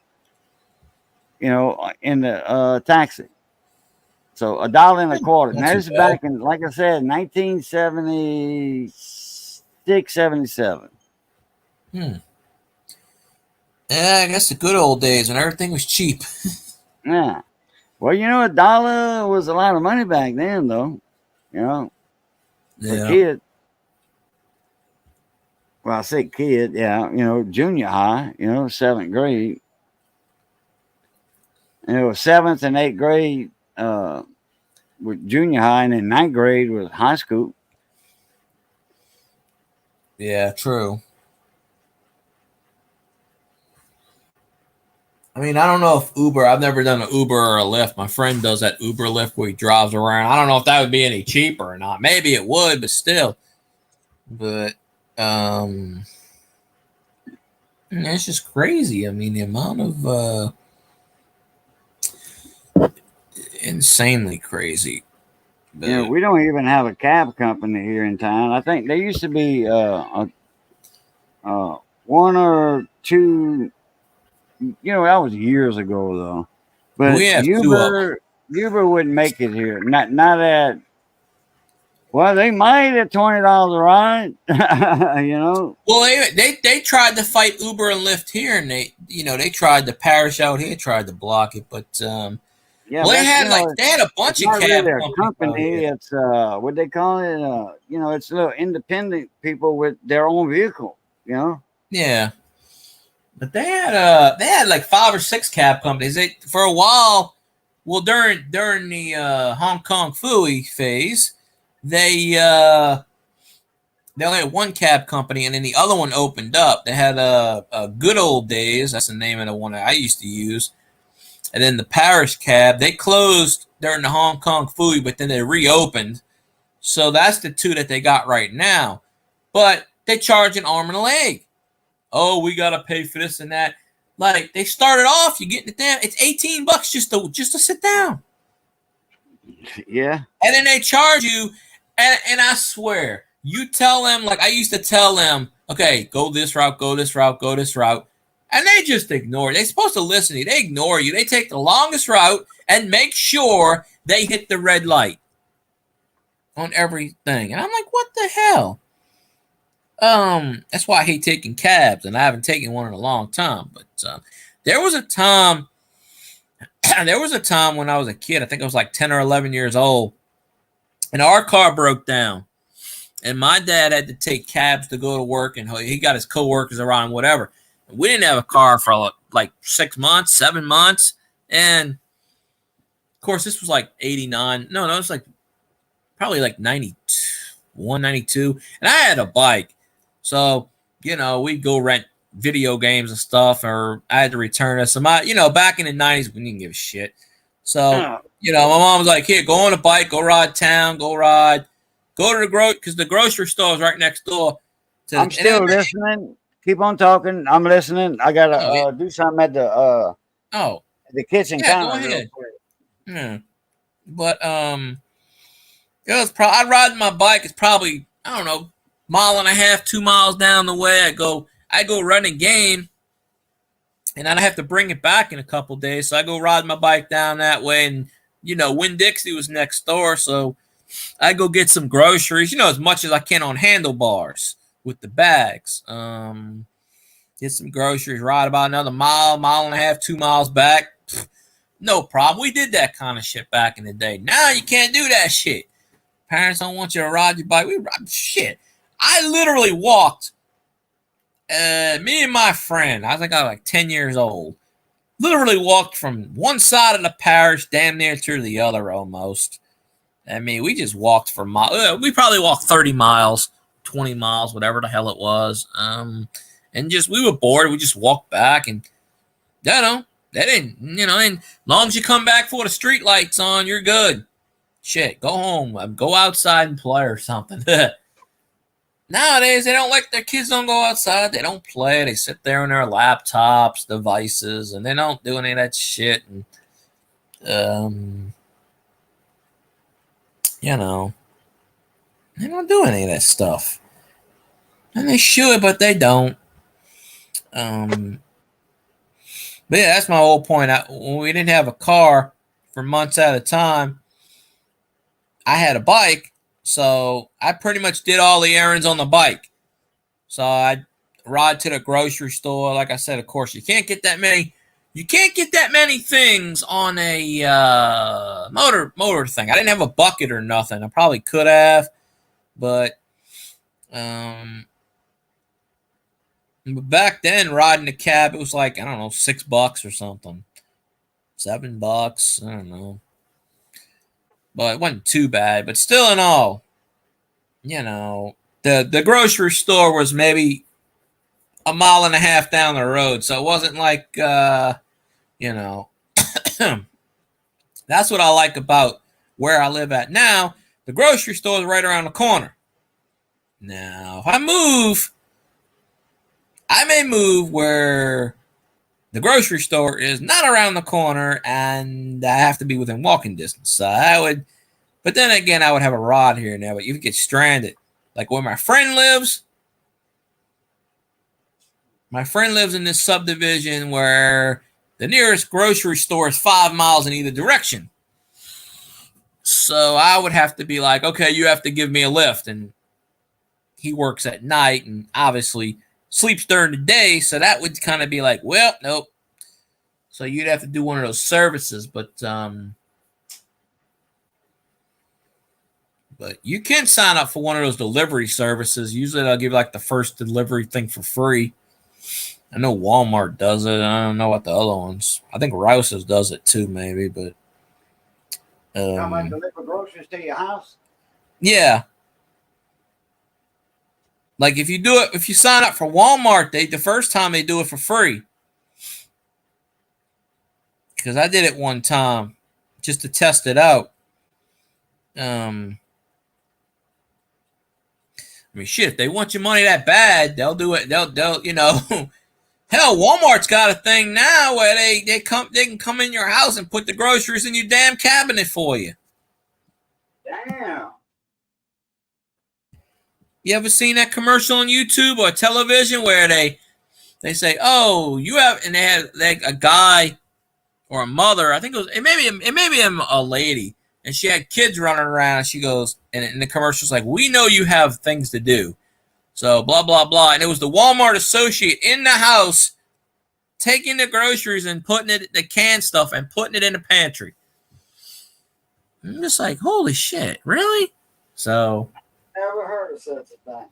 you know, in the taxi. So $1.25. Now this is back in, like I said, 1976, 77. Yeah, I guess the good old days when everything was cheap. Yeah. Well, you know, $1 was a lot of money back then, though. You know, for a kid. Well, I say kid, yeah. You know, junior high. You know, 7th grade. And it was 7th and 8th grade with junior high, and then 9th grade was high school. Yeah, true. I mean, I don't know if Uber, I've never done an Uber or a Lyft. My friend does that Uber Lyft where he drives around. I don't know if that would be any cheaper or not. Maybe it would, but still. But it's just crazy. I mean, the amount of insanely crazy. But, Yeah, we don't even have a cab company here in town. I think there used to be one or two. You know, that was years ago though. But we have Uber wouldn't make it here. Not at. Well, they might at $20 a ride. You know. Well, they tried to fight Uber and Lyft here, and they tried to parish out here, tried to block it, but yeah, well, they had a bunch of cab company. It's what they call it. You know, it's little independent people with their own vehicle. You know. Yeah. But they had like 5 or 6 cab companies. They for a while, well during the Hong Kong Phooey phase, they only had one cab company, and then the other one opened up. They had a Good Old Days. That's the name of the one that I used to use. And then the Parish Cab, they closed during the Hong Kong Phooey, but then they reopened. So that's the two that they got right now. But they charge an arm and a leg. Oh, we gotta pay for this and that. Like they started off, you're getting it down. It's $18 just to sit down. Yeah. And then they charge you, and I swear, you tell them, like I used to tell them, okay, go this route, go this route, go this route. And they just ignore it. They're supposed to listen to you. They ignore you. They take the longest route and make sure they hit the red light on everything. And I'm like, what the hell? That's why I hate taking cabs, and I haven't taken one in a long time. But there was a time when I was a kid. I think I was like 10 or 11 years old, and our car broke down, and my dad had to take cabs to go to work, and he got his coworkers around, whatever. We didn't have a car for like 6 months, 7 months, and of course this was like 89. No, it was like probably like 91, 92, and I had a bike. So, you know, we'd go rent video games and stuff, or I had to return it. So, back in the 90s, we didn't give a shit. So, my mom was like, here, go on a bike, go ride town, go to the because the grocery store is right next door. I'm still listening. Keep on talking. I'm listening. I got to do something at the kitchen counter. Go ahead. Yeah. But, it was I ride my bike. It's probably, I don't know, 1.5 miles, 2 miles down the way. I go run a game, and I have to bring it back in a couple days. So I go ride my bike down that way, and Winn-Dixie was next door, so I go get some groceries, as much as I can on handlebars with the bags. Get some groceries, ride about another 1.5 miles, 2 miles back. No problem. We did that kind of shit back in the day. Now you can't do that shit. Parents don't want you to ride your bike. We ride shit. I literally walked. Me and my friend, I think I was like 10 years old, literally walked from one side of the parish damn near to the other almost. I mean, we just walked for miles. We probably walked 30 miles, 20 miles, whatever the hell it was. And and just we were bored. We just walked back, and that didn't, and as long as you come back before the street lights on, you're good. Shit, go home, go outside and play or something. Nowadays, they don't their kids don't go outside. They don't play. They sit there on their laptops, devices, and they don't do any of that shit. And, they don't do any of that stuff. And they should, but they don't. But yeah, that's my whole point. When we didn't have a car for months at a time, I had a bike. So I pretty much did all the errands on the bike. So I'd ride to the grocery store. Like I said, of course, you can't get that many things on a motor thing. I didn't have a bucket or nothing. I probably could have, but back then riding a cab, it was like, I don't know, $6 or something. $7, I don't know. But it wasn't too bad. But still in all, the grocery store was maybe a mile and a half down the road. So it wasn't like, that's what I like about where I live at now. The grocery store is right around the corner. Now, if I may move where the grocery store is not around the corner and I have to be within walking distance. So but then again, I would have a rod here and there, but you could get stranded. Like where my friend lives in this subdivision where the nearest grocery store is 5 miles in either direction. So I would have to be like, okay, you have to give me a lift. And he works at night and obviously sleeps during the day, so that would kind of be like, well, nope. So you'd have to do one of those services, but you can sign up for one of those delivery services. Usually they'll give like the first delivery thing for free. I know Walmart does it. I don't know what the other ones. I think Rouse's does it too, maybe, but Come and deliver groceries to your house? Yeah. Like if you sign up for Walmart, the first time they do it for free. Because I did it one time just to test it out. I mean, shit, if they want your money that bad, they'll do it. They'll hell, Walmart's got a thing now where they can come in your house and put the groceries in your damn cabinet for you. Damn. You ever seen that commercial on YouTube or television where they say, "Oh, you have," and they have like a guy or a mother. I think it may be a lady, and she had kids running around. And she goes, and the commercial's like, "We know you have things to do, so blah blah blah." And it was the Walmart associate in the house taking the groceries and putting the canned stuff and putting it in the pantry. I'm just like, holy shit, really? So. Never heard of such a thing.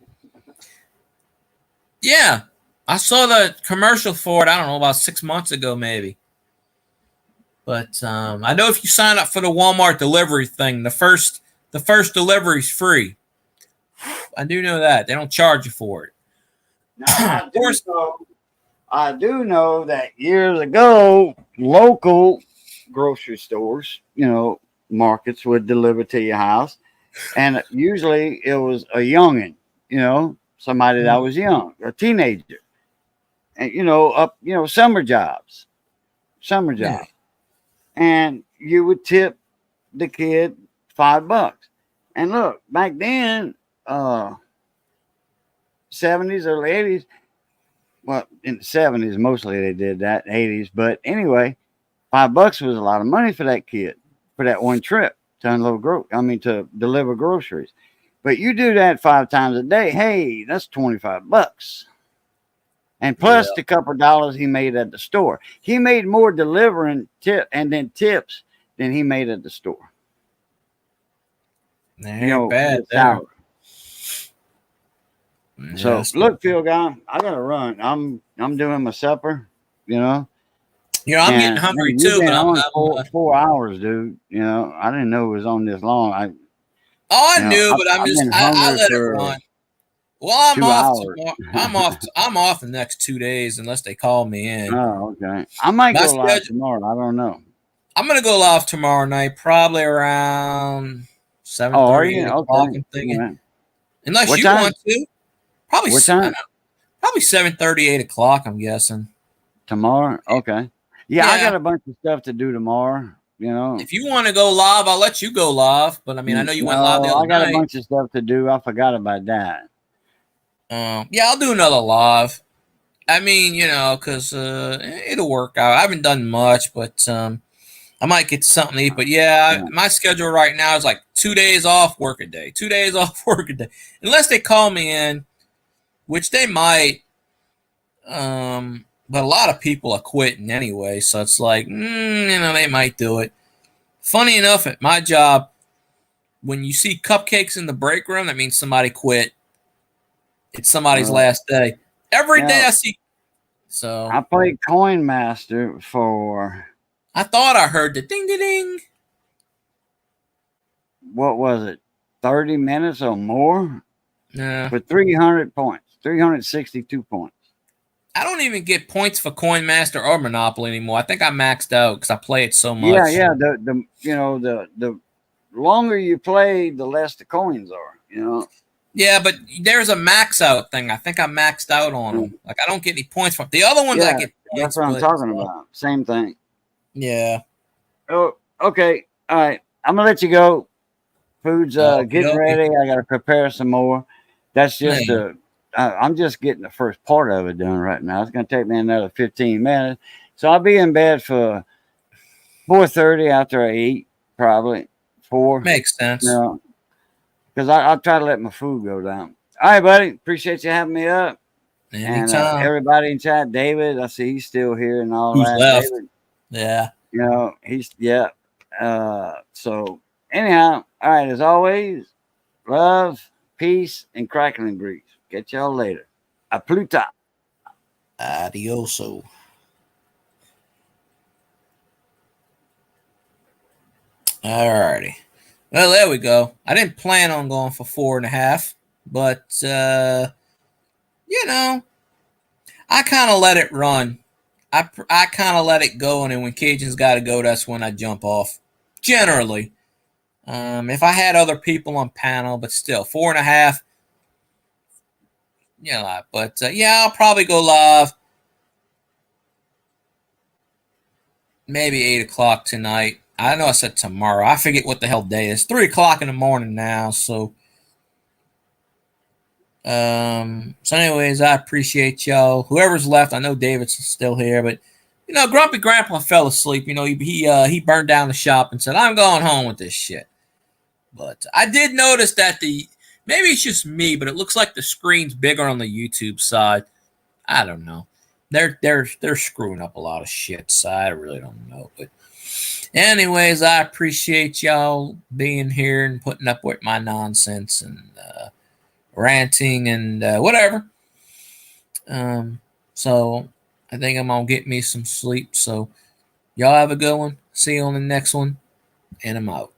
Yeah, I saw the commercial for it. I don't know, about 6 months ago, maybe. But I know if you sign up for the Walmart delivery thing, the first delivery is free. I do know that they don't charge you for it. Now, I do know that years ago, local grocery stores, markets would deliver to your house. And usually it was a youngin', somebody that was young, a teenager. And, summer jobs. Yeah. And you would tip the kid $5. And look, back then, 70s, early 80s, well, in the 70s, mostly they did that, 80s. But anyway, $5 was a lot of money for that kid, for that one trip. To deliver groceries. But you do that 5 times a day, hey, that's $25. And plus the couple of dollars he made at the store. He made more delivering tips than he made at the store. Bad. So look, Phil guy, I gotta run. I'm doing my supper, I'm getting hungry too, but I'm 4 hours, dude. I didn't know it was on this long. I knew, but I let it run. Well, I'm 2 off hours. tomorrow. I'm off the next 2 days unless they call me in. Oh, okay. I might My go live schedule. tomorrow. I don't know. I'm gonna go live tomorrow night, probably around seven Oh, are thirty, you? 8 o'clock. Okay. I'm All thinking, right. unless What you time? want to. Probably What I don't time? know, probably 7:30, 8 o'clock. I'm guessing. Tomorrow? Okay. Yeah, I Yeah. got a bunch of stuff to do tomorrow. You know. If you want to go live, I'll let you go live. But I mean, I know you went live the No, other I got a night. bunch of stuff to do. I forgot about that. Yeah, I'll do another live. I mean, because it'll work out. I haven't done much, but I might get something to eat. But yeah, Yeah. my schedule right now is like 2 days off, work a day. 2 days off, work a day. Unless they call me in, which they might. But a lot of people are quitting anyway, so it's like, they might do it. Funny enough, at my job, when you see cupcakes in the break room, that means somebody quit. It's somebody's last day. Every day Yeah. I see. So I played Coin Master for I thought I heard the ding ding ding. what was it, 30 minutes or more Nah, for 300 points, 362 points. I don't even get points for Coin Master or Monopoly anymore. I think I maxed out because I play it so much. Yeah. The longer you play, the less the coins are. Yeah, but there's a max out thing. I think I maxed out on them. Like I don't get any points from the other ones. I Yeah, get that's points. what I'm but, talking about. Same thing. Yeah. Oh, okay. All right. I'm gonna let you go. Food's getting okey-dokey. ready. I gotta prepare some more. That's just Man. I'm just getting the first part of it done right now. It's gonna take me another 15 minutes. So I'll be in bed for 4:30 after I eat, probably 4. Makes sense. Because I'll try to let my food go down. All right, buddy. Appreciate you having me up. And Anytime. everybody in chat, David, I see he's still here and all Who's that. left? David, Yeah. he's so anyhow, all right, as always, love, peace, and crackling grease. Catch y'all later. A Pluta. Adioso. Alrighty. Well, there we go. I didn't plan on going for 4.5, but I kind of let it run. I kind of let it go, and then when Cajun's got to go, that's when I jump off. Generally, if I had other people on panel, but still 4.5. But I'll probably go live. Maybe 8 o'clock tonight. I know I said tomorrow. I forget what the hell day it is. 3 o'clock in the morning now. So anyways, I appreciate y'all. Whoever's left, I know David's still here, but Grumpy Grandpa fell asleep. He burned down the shop and said, "I'm going home with this shit." But I did notice that maybe it's just me, but it looks like the screen's bigger on the YouTube side. I don't know. They're screwing up a lot of shit, so I really don't know. But anyways, I appreciate y'all being here and putting up with my nonsense and ranting and whatever. So I think I'm gonna get me some sleep. So y'all have a good one. See you on the next one, and I'm out.